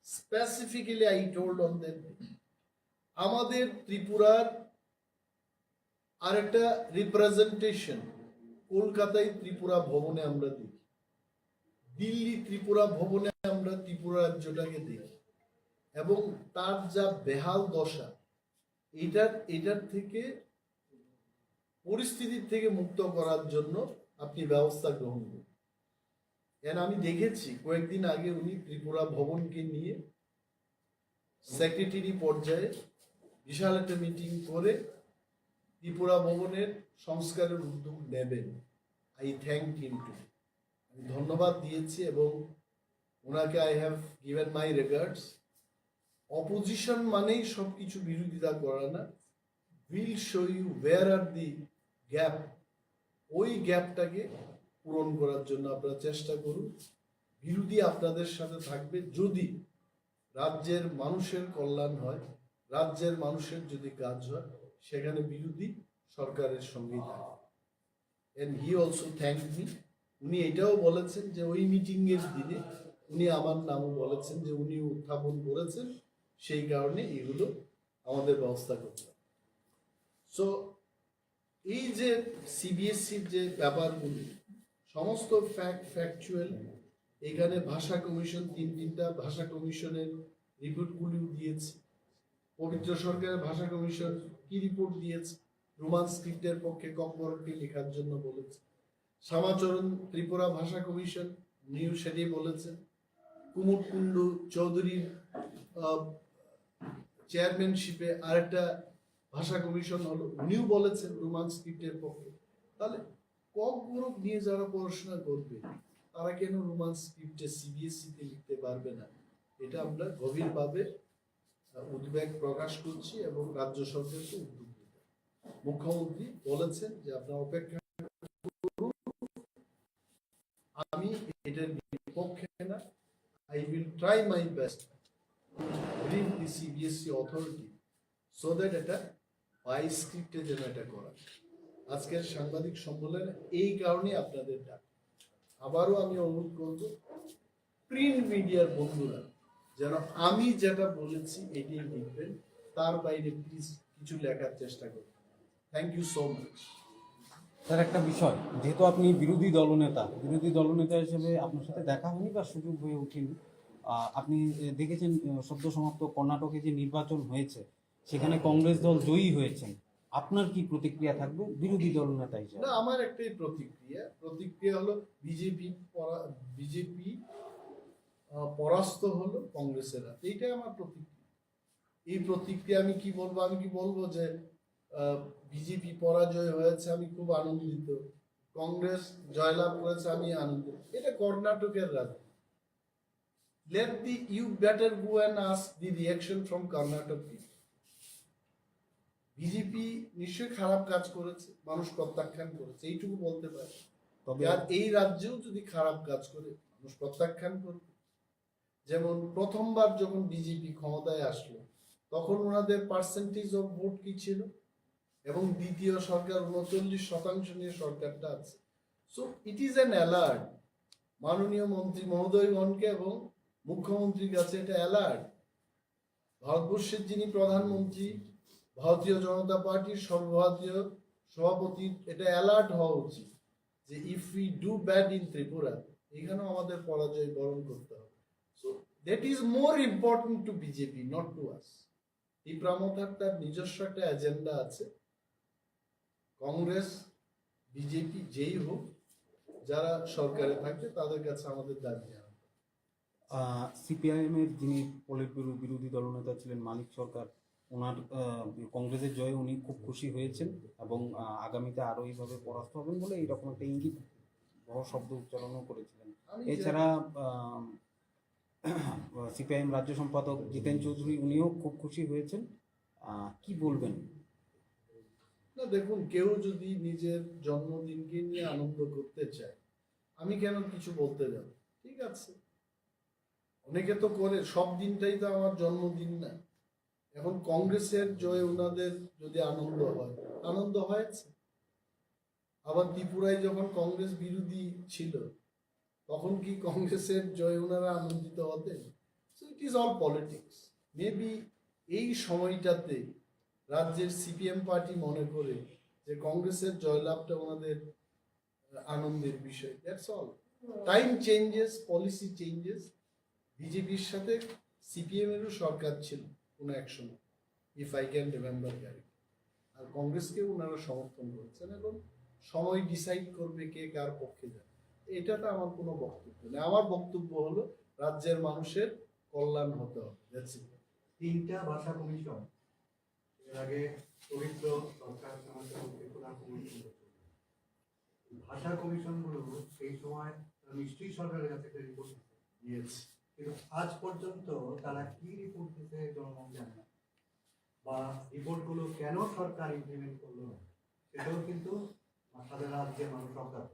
Specifically I told on that আমাদের ত্রিপুরার আরেকটা রিপ্রেজেন্টেশন কলকাতায় ত্রিপুরা ভবনে আমরা দেখি, দিল্লি ত্রিপুরা ভবনে আমরা ত্রিপুরা রাজ্যটাকে দেখি, এবং তার যা বেহাল দশা এটার থেকে পরিস্থিতির থেকে মুক্ত করার জন্য আপনি ব্যবস্থা গ্রহণ করুন। আমি দেখেছি কয়েকদিন আগে উনি ত্রিপুরা ভবনকে নিয়ে সেক্রেটারি পর্যায়ে বিশাল একটা মিটিং করে ত্রিপুরা ভবনের সংস্কারের উদ্যোগ নেবেন। আই থ্যাংক হিম টু, আমি ধন্যবাদ দিয়েছি এবং ওনাকে I have given my regards. Opposition মানেই সবকিছু বিরোধিতা করা না, will show you where are the gap, ওই গ্যাপটাকে পূরণ করার জন্য আপনারা চেষ্টা করুন। বিরোধী আপনাদের সাথে থাকবে যদি রাজ্যের মানুষের কল্যাণ হয়, রাজ্যের মানুষের যদি কাজ হয়, সেখানে বিরোধী সরকারের সঙ্গেই থাকে। And he also thank me. উনি এটাও বলেছেন যে ওই মিটিং এর দিনে উনি আমার নামও বলেছেন যে উনি উত্থাপন করেছেন, সেই কারণে এগুলো আমাদের ব্যবস্থা করতে হবে। সো এই যে সিবিএসসির যে ব্যাপারগুলি সমস্ত ফ্যাকচুয়াল, এখানে ভাষা কমিশন 3টা ভাষা কমিশনের রিপোর্টগুলিও দিয়েছে। পবিত্র সরকারের ভাষা কমিশন কি রিপোর্ট দিয়েছে? রোমান স্ক্রিপ্টের পক্ষে ককবরককে লেখার জন্য বলেছে। শ্যামাচরণ ত্রিপুরা ভাষা কমিশন নিউ সেটি বলেছেন। কুমুদ কুন্ডু চৌধুরীর চেয়ারম্যানশিপে আরেকটা ভাষা কমিশন হলো, উনিও বলেছেন রোমান স্ক্রিপ্টের পক্ষে। তাহলে ককবরক নিয়ে যারা পড়াশোনা করবে তারা কেন রোমান স্ক্রিপ্টে সিবিএসসিতে লিখতে পারবে না? এটা আমরা গভীরভাবে উদ্বেগ প্রকাশ করছি এবং রাজ্য সরকারকে উদ্যোগ নিতে। মুখ্যমন্ত্রী বলেছেন যে আপনারা অপেক্ষা করুন, আমি এটার বিপক্ষে না, I will try my best to bring the CBSE authority so that এটা বাই স্ক্রিপ্টে যেন এটা করা। আজকের সাংবাদিক সম্মেলনে এই কারণে আপনাদের ডাক। আবারও আমি অনুরোধ করব প্রিন্ট মিডিয়ার বন্ধুরা যেন আমি যেটা বলেছি এটাই লিখবেন, তার বাইরে প্লিজ কিছু লেখার চেষ্টা করবেন। Thank you so much. Sir, একটা বিষয়, যেহেতু আপনি বিরোধী দলনেতা হিসেবে আপনার সাথে দেখা হয়নি বা সুযোগ হয়ে ওঠেনি, আপনি দেখেছেন সদ্য সমাপ্ত কর্ণাটকে যে নির্বাচন হয়েছে সেখানে কংগ্রেস দল জয়ী হয়েছেন, আপনার কি প্রতিক্রিয়া থাকবে বিরোধী দলনেতা হিসেবে? না, আমার একটাই প্রতিক্রিয়া হলো বিজেপি পরাস্ত হলো কংগ্রেসের হাতে, এইটাই আমার প্রতিক্রিয়া। এই প্রতিক্রিয়া আমি কি বলবো যে বিজেপি পরাজয় হয়েছে আমি খুব আনন্দিত, কংগ্রেস জয়লাভ করেছে আমি আনন্দিত। এটা কর্ণাটকের রাজনীতি। You better go and ask the reaction from Karnataka people. BJP নিশ্চয়ই খারাপ কাজ করেছে, মানুষ প্রত্যাখ্যান করেছে, এইটুকু বলতে পারে। তবে আর এই রাজ্যেও যদি খারাপ কাজ করে মানুষ প্রত্যাখ্যান করবে। যেমন প্রথমবার যখন বিজেপি ক্ষমতায় আসলো তখন ওনাদের পার্সেন্টেজ অফ ভোট কি ছিল, এবং দ্বিতীয় সরকার 39% নিয়ে সরকারটা আছে। So it is an alert মাননীয় মন্ত্রী মহোদয়গণকে এবং মুখ্যমন্ত্রীর কাছে, এটা অ্যালার্ট। ভারতবর্ষের যিনি প্রধানমন্ত্রী, ভারতীয় জনতা পার্টির সর্বভারতীয় সভাপতি, এটা অ্যালার্ট হওয়া উচিত যে if we do bad in Tripura, এখানেও আমাদের পরাজয় বরণ করতে হবে। So that is more important to BJP, not to আস। এই প্রামতার তার নিজস্ব একটা এজেন্ডা আছে। কংগ্রেস বিজেপি যেই হোক, যারা সরকারে থাকবে তাদের কাছে আমাদের দাবি জানাবো। সিপিআইএম এর যিনি পলিট ব্যুরো বিরোধী দলনেতা ছিলেন মানিক সরকার, ওনার কংগ্রেসের জয়ে উনি খুব খুশি হয়েছেন এবং আগামীতে আরো এইভাবে পরাস্ত হবেন বলে এইরকম একটা ইঙ্গিত বড় শব্দ উচ্চারণও করেছিলেন। এছাড়া সিপিআইএম রাজ্য সম্পাদক জিতেন চৌধুরী উনিও খুব খুশি হয়েছেন। কি বলবেন? না দেখুন, কেউ যদি নিজের জন্মদিনকে নিয়ে আনন্দ করতে চায়, আমি কেন কিছু বলতে যাব? ঠিক আছে, অনেকে তো করে, সব দিনটাই তো আমার জন্মদিন না। এখন কংগ্রেসের জয়ে ওনাদের যদি আনন্দ হয়েছে। আবার ত্রিপুরায় যখন কংগ্রেস বিরোধী ছিল তখন কি কংগ্রেসের জয়ে ওনারা আনন্দিত হতেন? So it is all politics. Maybe এই সময়টাতে রাজ্যের সিপিএম পার্টি মনে করে যে কংগ্রেসের জয়লাভটা ওনাদের আনন্দের বিষয়। That's all. Time changes, policy changes. বিজেপির সাথে সিপিএম এরও সরকার ছিল কোনো এক সময়, if I can remember correct. আর কংগ্রেসকেও ওনারা সমর্থন করছেন। এখন সময় ডিসাইড করবে কে কার পক্ষে যাবে। এটাতে আমার কোনো বক্তব্য নেই। আমার বক্তব্য হলো রাজ্যের মানুষের কল্যাণ হতে হবে। তিনটা ভাষা কমিশন এর আগে পবিত্র সরকার আমাদের মধ্যে প্রধান কমিশন, ভাষা কমিশনগুলো সেই সময় নিশ্চয়ই সরকারের কাছে একটা রিপোর্ট দিয়েছে, কিন্তু আজ পর্যন্ত তারা কি রিপোর্ট দিতে জনগণ জানে না, বা রিপোর্টগুলো কেন সরকার ইমপ্লিমেন্ট করলো না সেটাও কিন্তু সারা রাজ্যের মানুষ অজ্ঞাত।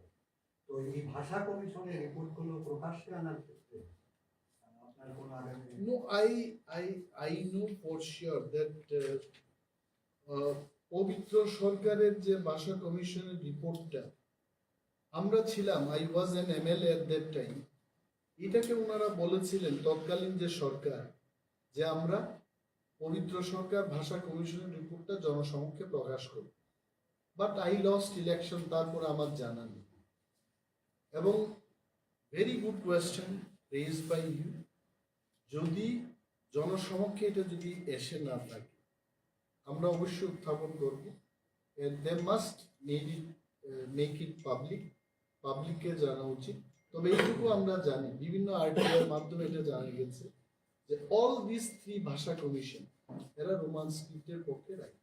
তো এই ভাষা কমিশনের রিপোর্টগুলো প্রকাশ্যে আনার ক্ষেত্রে আপনার কোনো আগামী? No, I know for sure that পবিত্র সরকারের যে ভাষা কমিশনের রিপোর্টটা আমরা ছিলাম, I was an MLA at that time, এটাকে ওনারা বলেছিলেন তৎকালীন যে সরকার, যে আমরা পবিত্র সরকার ভাষা কমিশনের রিপোর্টটা জনসমক্ষে প্রকাশ করব। বাট আই লস্ট ইলেকশন, তারপর আমার জানা নেই। এবং very good question raise by you. যদি জনসমক্ষে এটা যদি এসে না থাকে, আমরা অবশ্যই উত্থাপন করব। They must make it public, পাবলিককে জানা উচিত। তবে এইটুকু আমরা জানি, বিভিন্ন আর্টিকেলের মাধ্যমে এটা জানা গেছে যে অল দিস থ্রি ভাষা কমিশন এরা রোমান স্ক্রিপ্টের পক্ষে রাখে।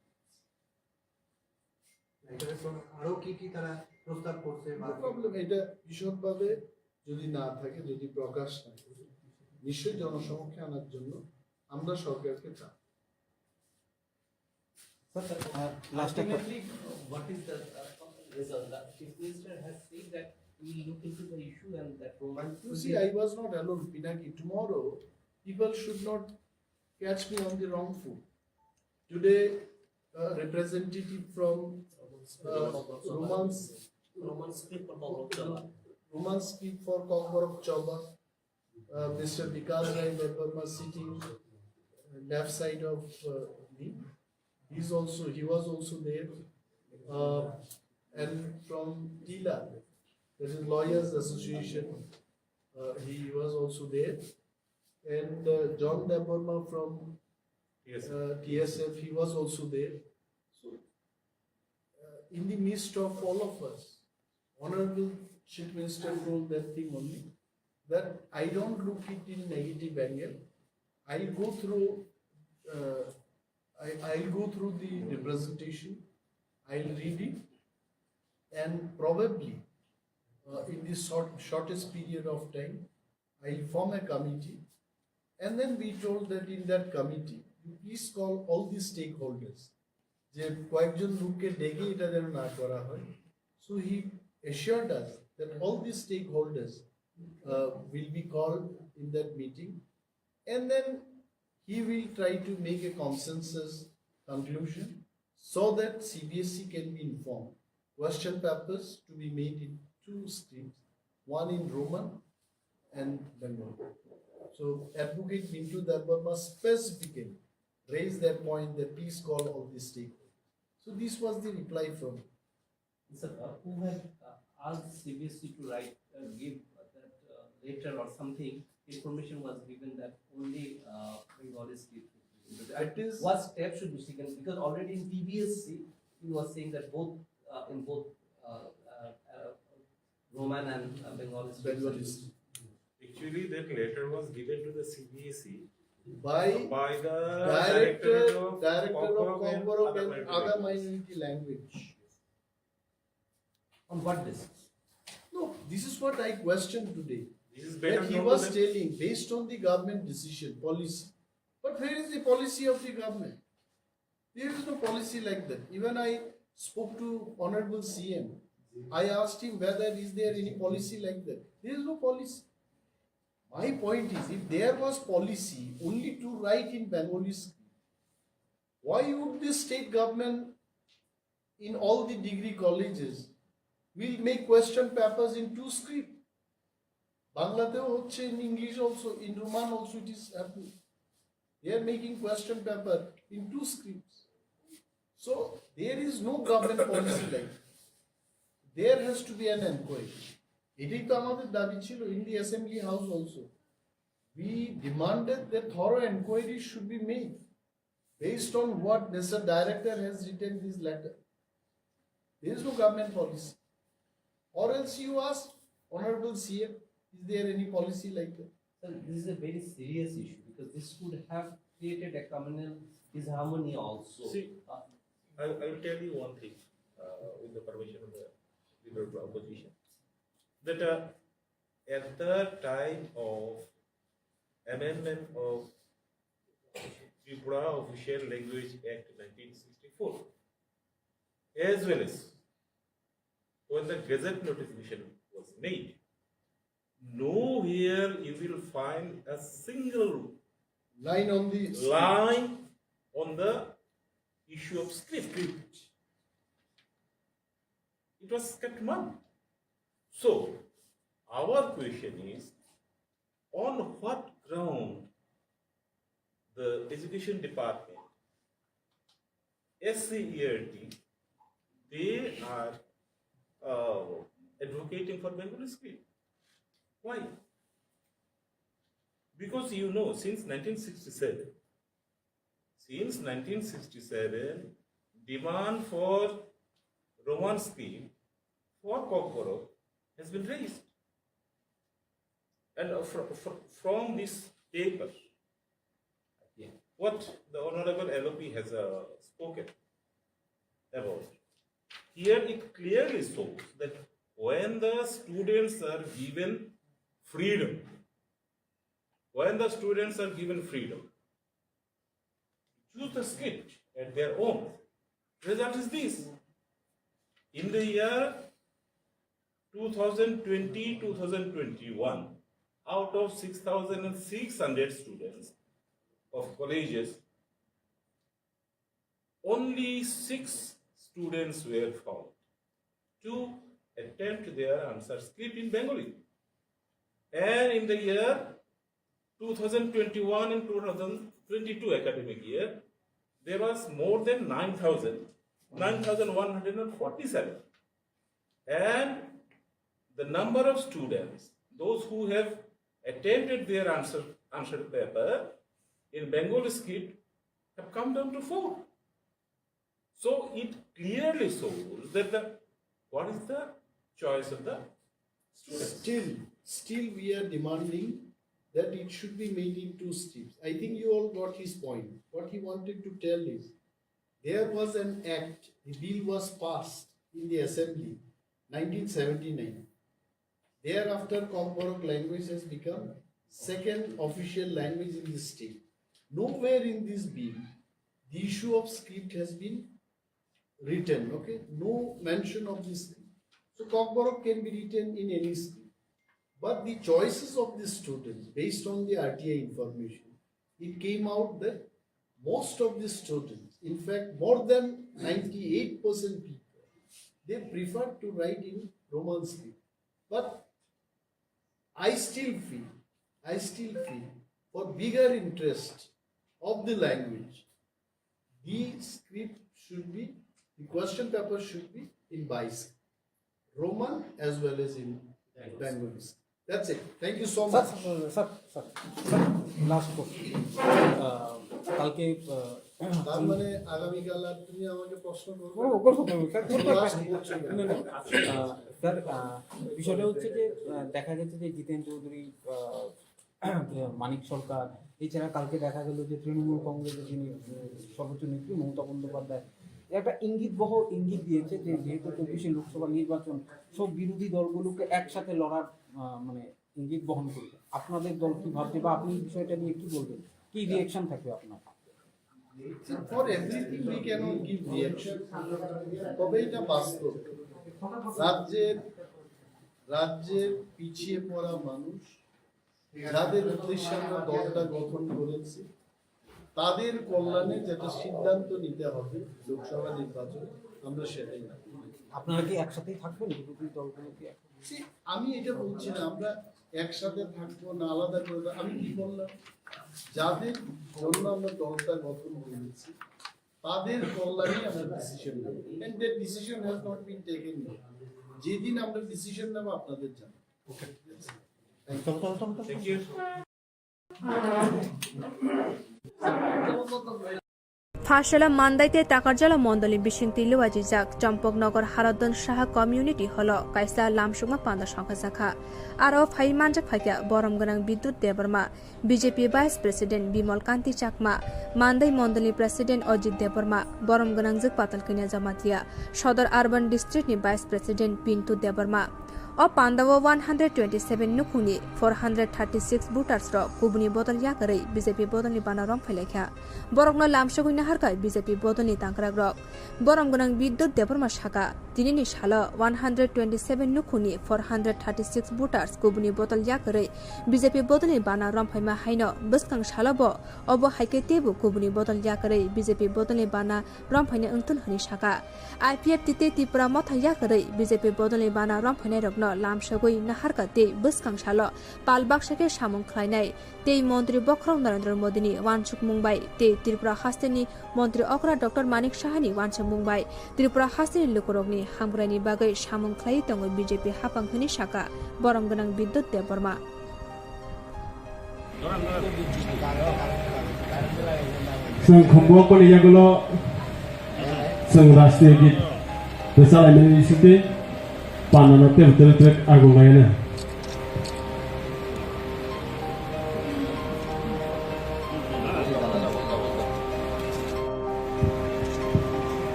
আরো কি কি তারা প্রস্তাব করছে? প্রবলেম এটা বিশদভাবে যদি না থাকে, যদি প্রকাশ না করে, নিশ্চয়ই জনসমক্ষে আনার জন্য আমরা সরকারকে চাই। Ultimately, what is the result? The Chief Minister has said that we will look into the issue and that Roman. You see, I was not alone, Pinaki. Tomorrow, people should not catch me on the wrong foot. Today, a representative from Roman script for KOKBOROK. Roman script for KOKBOROK Choba. Mr. Vikas Rai Deparma sitting left side of me. He was also there. And from TILA, that is Lawyers Association, he was also there. And John Deparma from TSF, he was also there. So, in the midst of all of us, Honorable Chief Minister told that thing only, that I don't look it in negative angle. I'll go through the representation, I'll read it, and probably in this shortest period of time, I'll form a committee. And then we told that in that committee, you please call all the stakeholders. যে কয়েকজন লোককে ডেকে এটা যেন না করা হয়। So he assured us that all the stakeholders will be called in that meeting, and then he will try to make a consensus conclusion so that CBSE can be informed. Question papers to be made in 2 scripts, one in Roman and Bengali. So Advocate Bintu Darbarma specifically raised that point that please call all the stakeholders. So this was the reply from. Sir, who had asked CBSE to write, give that letter or something, information was given that only Bengali script. What steps should be taken? Because already in TBSC, he was saying that both in both Roman and Bengali scripts. Actually, that letter was given to the CBSE by the director of KOKBOROK and other minority language. On what basis? No, this is what I questioned today. This is better That he known was to telling based on the government decision, policy. But where is the policy of the government? There is no policy like that. Even I spoke to Honorable CM. I asked him whether is there any policy like that. There is no policy. My point is, if there was policy only to write in Bengali script, why would the state government in all the degree colleges will make question papers in 2 scripts? Bangladesh, in English also, in Roman also it is happening. They are making question paper in 2 scripts. So there is no government policy like that. There has to be an inquiry. এটাই তো আমাদের দাবি ছিল in the assembly house also. We demanded that thorough inquiry should be made based on what Mr. Director has written this letter. There is no government policy. Or else you ask Honorable CM, is there any policy like that? Sir, this is a very serious issue because this could have created a communal disharmony also. See, I will tell you one thing with the permission of the leader of the opposition. That at the time of amendment of TRIPURA Official Language Act 1964, as well as when the Gazette notification was made, nowhere you will find a single line on the issue of script. It was kept mum. So, our question is, on what ground the Education Department, SCERT, they are advocating for Bengali script? Why? Because you know, since 1967, demand for Roman script for KOKBOROK has been raised. And from this paper, what the Honorable LOP has spoken about, here it clearly shows that when the students are given freedom, choose the script at their own, result is this. In the year 2020-2021, out of 6,600 students of colleges, only 6 students were found to attempt their answer script in Bengali. And in the year 2021 and 2022 academic year, there was more than 9,147. And the number of students, those who have attempted their answer paper in Bengali script, have come down to 4. So it clearly shows that what is the choice of the students. Still we are demanding that it should be made in 2 steps. I think you all got his point. What he wanted to tell is, there was an act, the bill was passed in the assembly, 1979. Thereafter, KOKBOROK language has become second official language in the state. Nowhere in this bill, the issue of script has been written, okay? No mention of this. So KOKBOROK can be written in any script. But the choices of the students based on the RTI information, it came out that most of the students, in fact more than 98% people, they prefer to write in Roman script. But I still feel for bigger interest of the language, the script should be, the question paper should be in Bais, Roman as well as in Bengali. That's it. Thank you so much. Sir last question কালকে তার মানে আগামীকাল আর তুমি আমাকে প্রশ্ন করবে sir বিষয়টা হচ্ছে যে দেখা গেছে যে জিতেন চৌধুরী মানিক সরকার এছাড়া কালকে দেখা গেল যে তৃণমূল কংগ্রেসের যিনি সর্বোচ্চ নেত্রী মমতা বন্দ্যোপাধ্যায় একটা ইঙ্গিত দিয়েছে যে যেহেতু 24 লোকসভা নির্বাচন সব বিরোধী দলগুলোকে একসাথে লড়ার মানে ইঙ্গিত বহন করবে। আপনাদের দল কি ভাবছে বা আপনি বিষয়টা নিয়ে কি বলবেন, কি রিঅ্যাকশন থাকবে আপনার? For everything we cannot give reaction. তবে এটা বাস্তব, রাজ্যের পিছিয়ে পড়া মানুষ যাদের উদ্দেশ্যে আমরা দলটা গঠন করেছি তাদের কল্যাণে যেটা সিদ্ধান্ত নিতে হবে লোকসভা নির্বাচনে, আমরা সেটাই না। আপনারা কি একসাথেই থাকবেন বিরোধী দলগুলো কি? আমি এটা বলছি না আমরা একসাথে থাকবো না আলাদা করে। আমি কি বললাম, যাদের জন্য আমরা দলটা গঠন করেছি তাদের কল্যাণে আমরা ডিসিশন নেব, and that decision has not been taken yet. যেদিন আমরা ডিসিশন নেব আপনাদের জানাবো। Okay, thank you. ফাঁসলা মান্দাইতে তাকারজালা মন্ডলী বিশিং টিলুয়াজিজাক চম্পকনগর হারদন সাহা কমিউনিটি হল কাইসা লামসুমা পান্দা সংখ্যা শাখা আরো ফাই মানজাক ফাইকা বরম গনাং Bidyut Debbarma BJP vice president Bimal Kanti Chakma Mandai মন্ডলী প্রেসিডেন্ট অজিত দেববর্মা বরম গনাং জক পাতাল কিনিয়া জামাতিয়া সদর আরবান ডিস্ট্রিক্ট নি vice president Pintu Debbarma o Pandawa 127 nukuni 436 voters ro kubuni bodol yakarei BJP bodolni banarom phailekha borokno lamsoguni harkai BJP bodolni tangrak rok borom gonang bidyut deborma shaka tinini shala 127 nukuni 436 voters kubuni bodol yakarei BJP bodolni banarom phaima haino buskang shalabo obo haike tebu kubuni bodol yakarei BJP bodolni bana rom phaina untun hani shaka IPF tite TRIPURA motha yakarei BJP bodolni bana rom phainai rokno লামসগৈ নাহারকাতে বসকাংশাল পালবাক্সাকে সামং খাইনাই তেই মন্ত্রী বক্রম নরেন্দ্র মোদিনী ওয়ানসুক মুম্বাই তে ত্রিপুরা হাস্তেনি মন্ত্রী অকরা doctor মানিক সাহানি ওয়ানসুক মুম্বাই ত্রিপুরা হাস্তেনি লুকুরকনি হামগ্রানি বাগৈ সামং খাই দङ BJP হাফাং হনি শাখা বরম গনাং বিদ্যুৎ দেববর্মা जों खम्ब'आव यागल' जों राष्ट्रीय गीत रोजाबनायनि सिगां पानाना टेप आगुलायना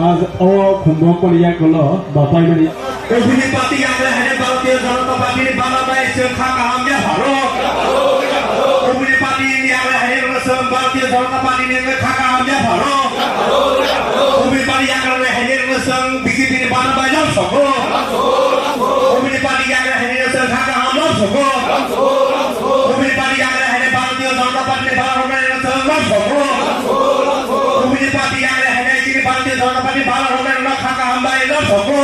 आज खुम्ब'आव यागल' बापायमानि অভিনী পার্টি আমরা হেরে ভারতীয় জনতা পার্টির বাংলাদেশ খাকা আমরা ভারত অভিনী পার্টি আমরা হেরে রসম ভারতীয় জনতা পার্টি নিয়ে খাকা আমরা ভারত অভিনী পার্টি আমরা হেরে রসম বিজেপি বাংলাদেশ সব অভিনী পার্টি আমরা হেরে রসম খাকা আমরা সব অভিনী পার্টি আমরা হেরে ভারতীয় জনতা পার্টির বাংলাদেশ সব অভিনী পার্টি আমরা হেরে ভারতীয় জনতা পার্টি বাংলাদেশ খাকা হামবাই রামসগো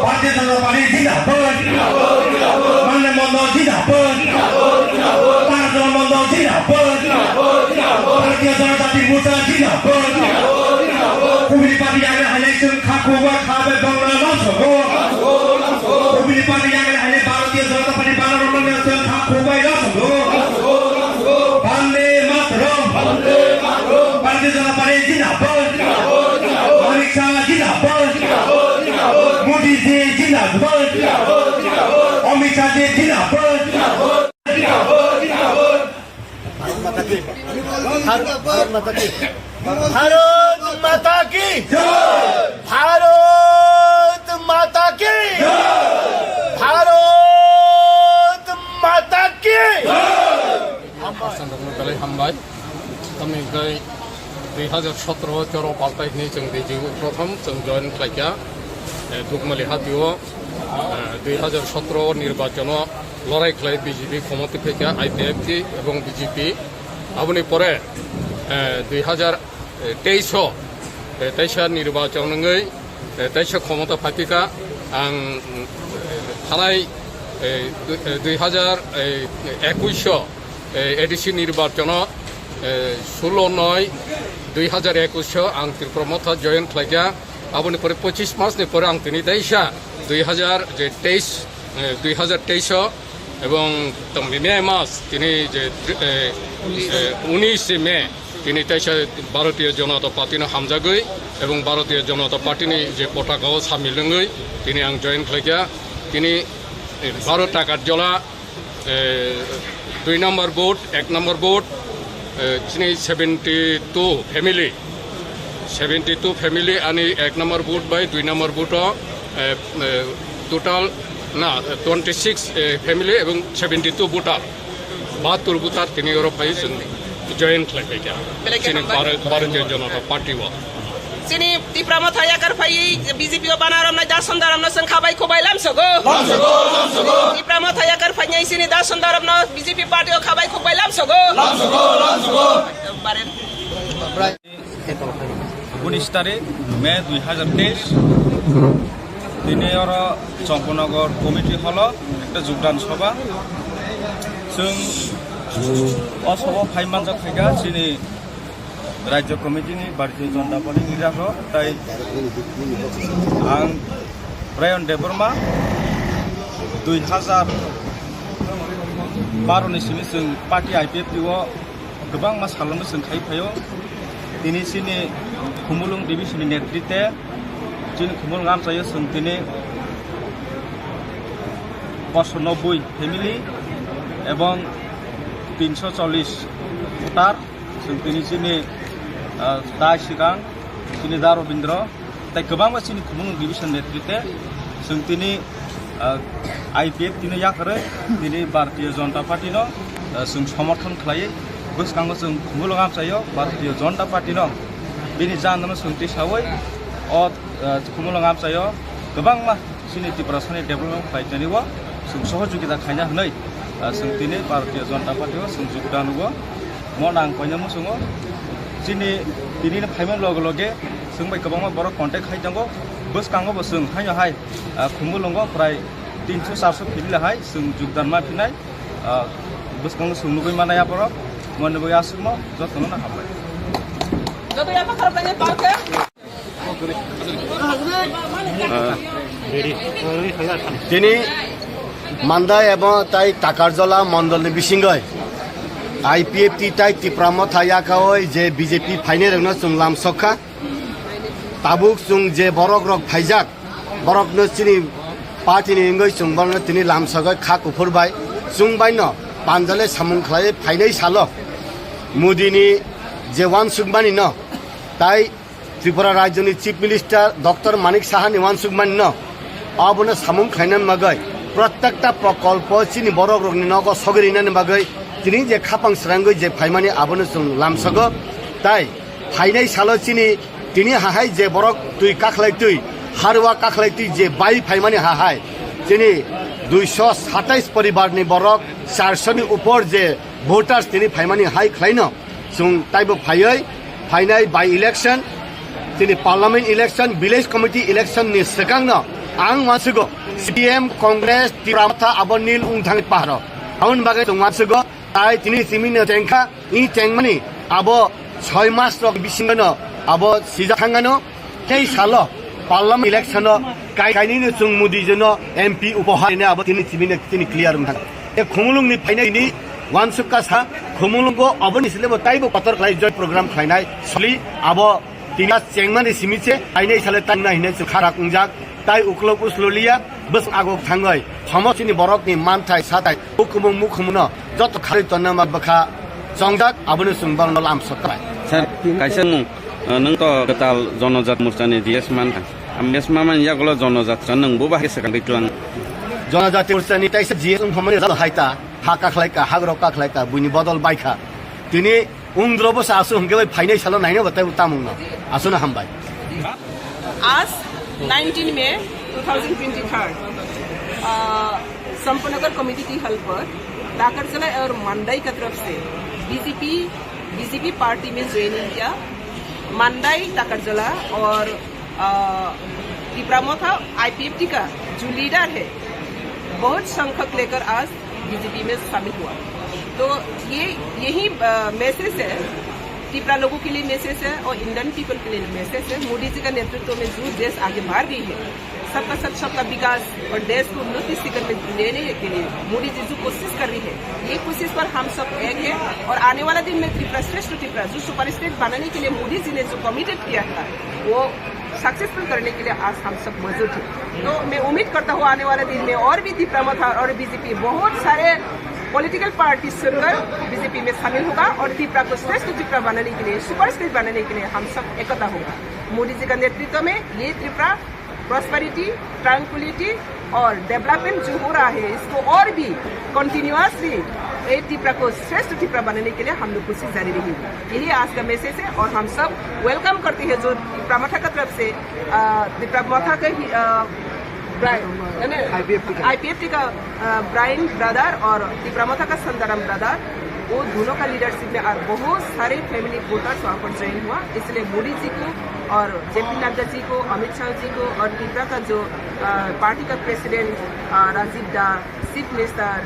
ভারতীয় জনতা পার্টি জিন্দাবাদ মানে মন্দ জিন্দাবাদ তার মন্দ জিন্দাবাদ ভারতীয় জনতা ত্রিপুরা জিন্দাবাদ কমিউনিস্ট পার্টি আগে হাইলাইছেন খাকুবা খাবে বাংলা রামসগো কমিউনিস্ট পার্টি আগে হাইলাই ভারতীয় জনতা পার্টি বাংলা রামসগো খাকুবাই রামসগো বন্দে মাতরম ভারতীয় জনতা পার্টি জিন্দাবাদ অমিত শাহ জিন্দাবাদ মোদি জি জিন্দাবাদ অমিত শাহ জি জিন্দাবাদ भारत माता की भारत माता की भारत माता की हामबाय तामिलनाडु 2017 चर पाल्टायनि जों बेजिं प्रथम जों जयन खालायगा दुगमालि हातियाव 2017 निर्वाचन लड़ाई खालाय बीजेपी क्षमता फैया आईपीएफटी এবং बीजेपी आबनि परे 2023 निर्वाचन 23 क्षमता फाटिका आं थानाय 2021 ADC निर्वाचन 16/9/2021 आं त्रिपुरा मथा जयन खालायगा आबनि परे 25 मासनि परे आं दिनै 2023 এবং মে মাস তিনি যে 19 মে তিনি তাইসা ভারতীয় জনতা পার্টিनो হামজাগৈ এবং ভারতীয় জনতা পার্টিनि যে পতাকাও সামিলङै তিনি आं जयन खालायगा তিনি 12টা কার্যালয় 2 নম্বর ভোট 1 নম্বর ভোট তিনি 72 ফ্যামিলি आणि 1 number vote by 2 number vote total না 26 ফ্যামিলি এবং 72 ভোটার 72 ভোটার তিনি ইউরোপাই জয়েন খালাयगा তিনি ভারতীয় জনতা party Sini di pramata ya karpai BJP banaram na dasandaram na sangkhabai khobai lamsogo di pramata ya karpainya sini dasandaram na BJP party khabai khobai lamsogo 19 तारिख मे 2023 दिनै आरो चम्पनगर committee हल একটা যোগদান सभा जों असभा फाइमानजा थायगा सिनि राज्य कमिटिनि भारतीय जनता पार्टी निराखो ताई आं रायन देबरमा 2012 नि सिनि जों पार्टी आईपीएफटी गोबां मास खालामनो जों खायफायो दिनै सिनि खुमुलुं डिभिजननि नेतृत्वे जों खुमुलुं आमचायो जों दिनै 590 फैमिली এবং 340 ভোটার जों दिनै जोंनि दा सिगां जोंनि दा रबीन्द्र ताई गोबां मानसिनि खुमुलुं डिभिजन नेतृत्वे जों दिनै आईपीएफ दिनै याखरै दिनै भारतीय जनता पार्टीनो जों समर्थन खालायो गोसोखाङो जों खुमुलुं आमचायो भारतीय जनता पार्टीनो बेनि जाहोनाव जों दिसावै खुमुलुं आमचायो गोबां मानसिनि त्रिपुरानि डेभेलपमेन्ट खालायनानैबो जों सहयोगिता खालायना होनाय जों दिनै भारतीय जनता पार्टीआव जों योगदान होयो मन आं बयनोबो सोङो दिनै फाइमान लगे लगे जों बै गोबां बर' कन्टेक्ट खालायनांगौ गोसोखाङोबो जों हाय खुमुलुङाव प्राय 300-400 फैमिलिहाय जों योगदान माफिनाय गोसोखाङो जों लुबै मानाया बर' मोननोबो आसुमो जथनो ना हाबाय Jadi apa kabarnya Pak? তিনি মান্দাই এবং তাই টাকারজলা মন্ডলনি বিসিঙ্গয় আইপিএফটি তাই ত্রিপুরা মথায়াকাওই যে বিজেপি ফাইনে রংনো जों लामसखा ताबुक जों जे बरक रक फाइजाक बरकनो चिनि पार्टीनि इंगै जों बरनो तिनि लामसगै खा कुफुरबाय जों बायनो पानजाले सामुं खालाय फाइनै सालो मोदीनि जे वान सुगमानि न ताई त्रिपुरा राज्यनि चीफ मिनिस्टार डॉक्टर मानिक साहानि वान सुगमानि न आबनो सामुं खायनान मागै प्रत्येकटा प्रकल्प चिनि बरक रकनि नग सगरिनान मागै तिनि जे खापां स्रांगै जे फाइमानि आबनो जों लामसगो ताई फाइनै सालो चिनि तिनि हाहाय जे बरक तुई काखलाय तुई हारवा काखलाय तुई जे बाई फाइमानि हाहाय तिनि 227 परिवारनि बरक 400 नि ऊपर जे भोटार्स तिनि फाइमानि हाय खलायनो जों ताइबो फायै फाइनाय बाई इलेक्शन তিনি parliament election village committee election ni sekangno ang masugo CPM Congress Tirama Abonil Unthang Pahro aun bagai tung masugo tai tini simina tengka I tengmani abo 6 mas rok bisingano abo sija thangano tei salo parliament election কাইনি chung mudi jono MP উপহার ne abo tini simina tini clear unthang e khumulung ni paine ni wansukka sa khumulung go aboni silebo taibo pator khlai joy program khainai soli abo tina chengmani simiche aine sale tanna hine kharak ungjak tai uklok uslolia bus agok thangoi samosini borok ni manthai satai ukumung mukhumuno jot khari tonna ma bakha songjak aboni sungbang lam sokai sir kaisa nung to Kwtal jonojat murchani GS man amnes maman yakolo jonojat nung bo bahage sekang bitlang জনজাতি মূর্ছানি তাইসে GS উমফামনি জাল হাইতা হাকা খলাইকা হাগরকা খলাইকা বুনি বদল বাইখা তিনি উংদ্রবস আসু হংগে ফাইনাই সালো নাইনো বাতাই উতামুং না আসুনা হামবাই आज 19 मई 2023 संपनगर committee की हल पर टाकरजला और मंडाई की तरफ से बीजेपी पार्टी में ज्वाइनिंग किया। मंडाई टाकरजला और त्रिपुरा था IPFT का जो लीडर है बहुत संख्यक लेकर आज बीजेपी में शामिल हुआ। तो यही मैसेज है त्रिपुरा लोगों के लिए मैसेज है और इंडियन पीपल के लिए मैसेज है। मोदी जी का नेतृत्व में जो देश आगे बढ़ रही है सबका सबका विकास और देश को उन्नति शिखर में लेने के लिए मोदी जी जो कोशिश कर रही है ये कोशिश पर हम सब एक है और आने वाला दिन में त्रिपुरा श्रेष्ठ त्रिपुरा जो सुपर स्टेट बनाने के लिए मोदी जी ने जो कमिटेड किया था वो सक्सेसफुल करने के लिए आज हम सब मौजूद हैं। तो मैं उम्मीद करता हूँ आने वाले दिन में और भी त्रिपुरा और बीजेपी बहुत सारे पॉलिटिकल पार्टी सुनकर बीजेपी में शामिल होगा और त्रिपुरा को श्रेष्ठ त्रिपुरा बनाने के लिए सुपर स्टेट बनाने के लिए हम सब एकता होगा। मोदी जी का नेतृत्व में ये त्रिपुरा प्रॉस्पेरिटी ट्रैंक्विलिटी और डेवलपमेंट जो हो रहा है इसको और भी कंटिन्यूअसली त्रिपुरा को श्रेष्ठ त्रिपुरा बनाने के लिए हम लोग कोशिश जारी रहेगी। यही आज का मैसेज है और हम सब वेलकम करते हैं जो त्रिपुरा मथा की तरफ से त्रिपुरा मथा के IPFT का ब्राइन ब्रदर और त्रिपुरा मथा का संदरम ब्रदर वो दोनों का लीडरशिप में और बहुत सारे फैमिली वोटर्स वहाँ पर ज्वाइन हुआ। इसलिए मोदी जी को और JP नड्डा जी को अमितशाह जी को और त्रिपुरा का जो पार्टी का प्रेसिडेंट राजीव दा चीफ मिनिस्टर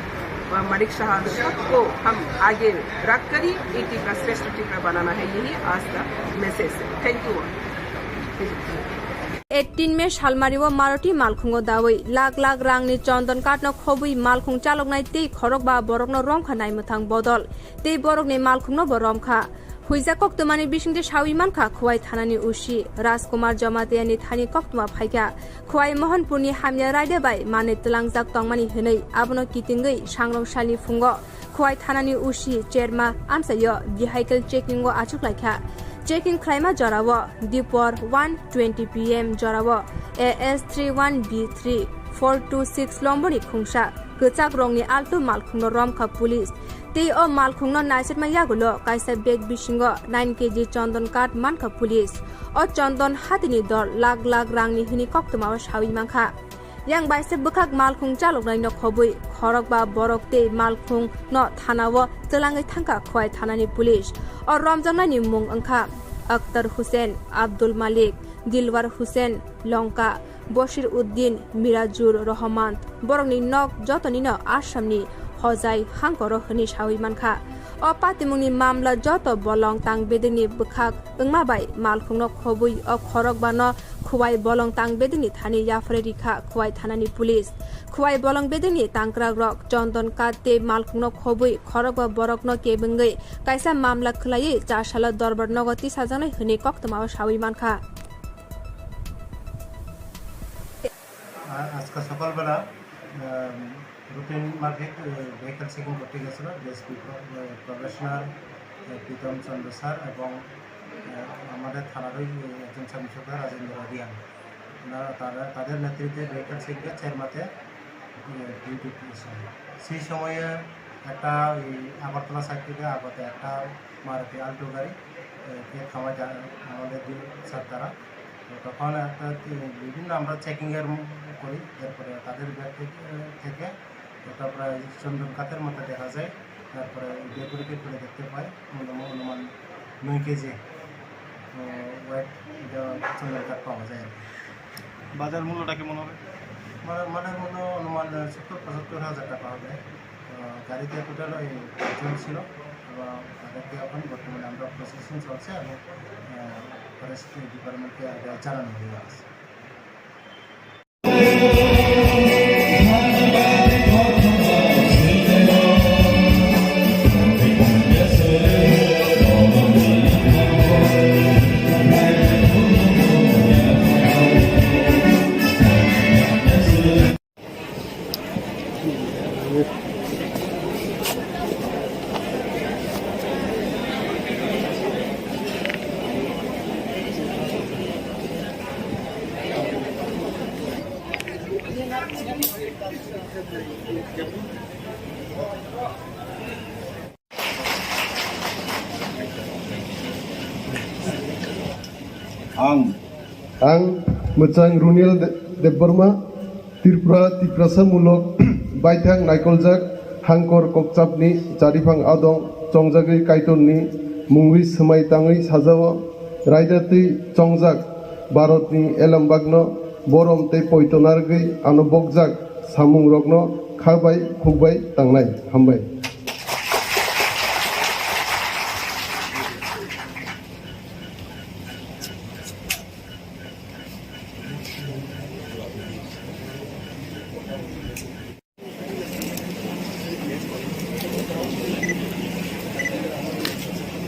मलिक शाह सबको हम आगे रख कर ही एक त्रिपुरा श्रेष्ठ त्रिपुरा बनाना है। यही आज का मैसेज है। Thank you. 18 मे सालमारिव मारुति मालखुंगो दावै लाख लाख रांनि चन्दन काटनो खबै मालखुं चालकनाय ते खरक बा बरकनो रमखा नायमथां बदल ते बरकनि मालखुंनो बरमखा हुइजा कक्तमानि बिसिंदे सावि मानखा खुवाइ थानानि उसी राजकुमार जमातियानि थानि कक्तमा फाइका खुवाइ मोहनपुरनि हामिया रायदे बाय माने तलांजाक तंगमानि हनै आबनो कितिंगै सांग्रंसालि फुंगो खुवाइ थानानि उसी चेरमा आमसायो भेहिकल चेकिंगो आचुकलाइखा चेकिंग क्लाइमा जराव दिपर 1:20 PM जराव AS31B3 426 लम्बोनि खुंसा गोचाक रंनि आल्टो मालखुंनो रमखा पुलिस ते ओ मालखुंनो नाइसेटमा यागुलो काइसा बेग बिसिंगो 9 kg चन्दन काट मानखा पुलिस ओ चन्दन हातिनि दर लाख लाख रांनि हिनि कक्तमाव सावि मानखा yang baise bukak malkhung chaloknai no khobui khorok ba borok te malkhung no thanawo chelangai thangka khwai thanani police or ramjanani mung angkha Akhtar Hussain Abdul Malik Dilwar Hussain Lonka Bashir Uddin Mirajur Rahman borokni nok jotoni no asamni hojai hangkoro hini sawi mankha o patimungni mamla joto bolong tang bedeni bukhak ungmabai malkhung no khobui o khorok ba no खुवाई बलंग तांग बेदनी थानी याफरे रिखा खुवाई थानानी police खुवाई बलंग बेदनी तांक्रा रक चन्दन काते मालखुंनो खबुई खरक बा बरकनो केबंगै काइसा मामला खुलायै चारसाला दरबार नगति साजानाय हने कक्तमाव सावि मानखा আজকে সকালবেলা রুটিন মার্কেট ভেহিকল চেকিং করতে গেছিল ডিএসপি প্রফেশনাল প্রীতম চন্দ্র স্যার এবং আমাদের থানারই একজন সাংসদ রাজেন্দ্র রিয়ান তাদের নেতৃত্বে ভেহিকল চেকিংয়ে চেরমাতে ডিউটি করেছিল। সেই সময়ে একটা আগরতলা সাইড থেকে আগতে একটা মারুতি আল্টো গাড়িকে থামা যায় আমাদের স্যার তারা তখন একটা বিভিন্ন আমরা চেকিংয়ের করি এরপরে তাদের ব্যাগ থেকে একটা প্রায় চন্দন কাতের মতো দেখা যায় তারপরে বেগুড়িকে খুলে দেখতে পাই অনুমান 9 কেজি ওয়েট চুলের কাঠ পাওয়া যায়। বাজার মূল্যটা কেমন হবে? মানের মূল্য অনুমান 70-75 হাজার টাকা হবে। গাড়িতে টোটাল ওই 5 জন ছিল এবং তাদেরকে এখন বর্তমানে আমরা প্রসেসিং চলছে এবং ফরেস্ট ডিপার্টমেন্টকে জানানো হয়ে গেছে। आं मोजां रुनिल देबबर्मा त्रिपुरा तिप्रासामूलक बायथां नायकलजाक हांकर ककचापनि जारिफां आदं चंजागै कायटननि मुंगै समायताङै साजाओ रायदातै चंजाक भारतनि एलामबागनो बरम तै पैतनारगै आनो बगजाक सामुं रगनो खाबाय खुबाय तांनाय हामबाय।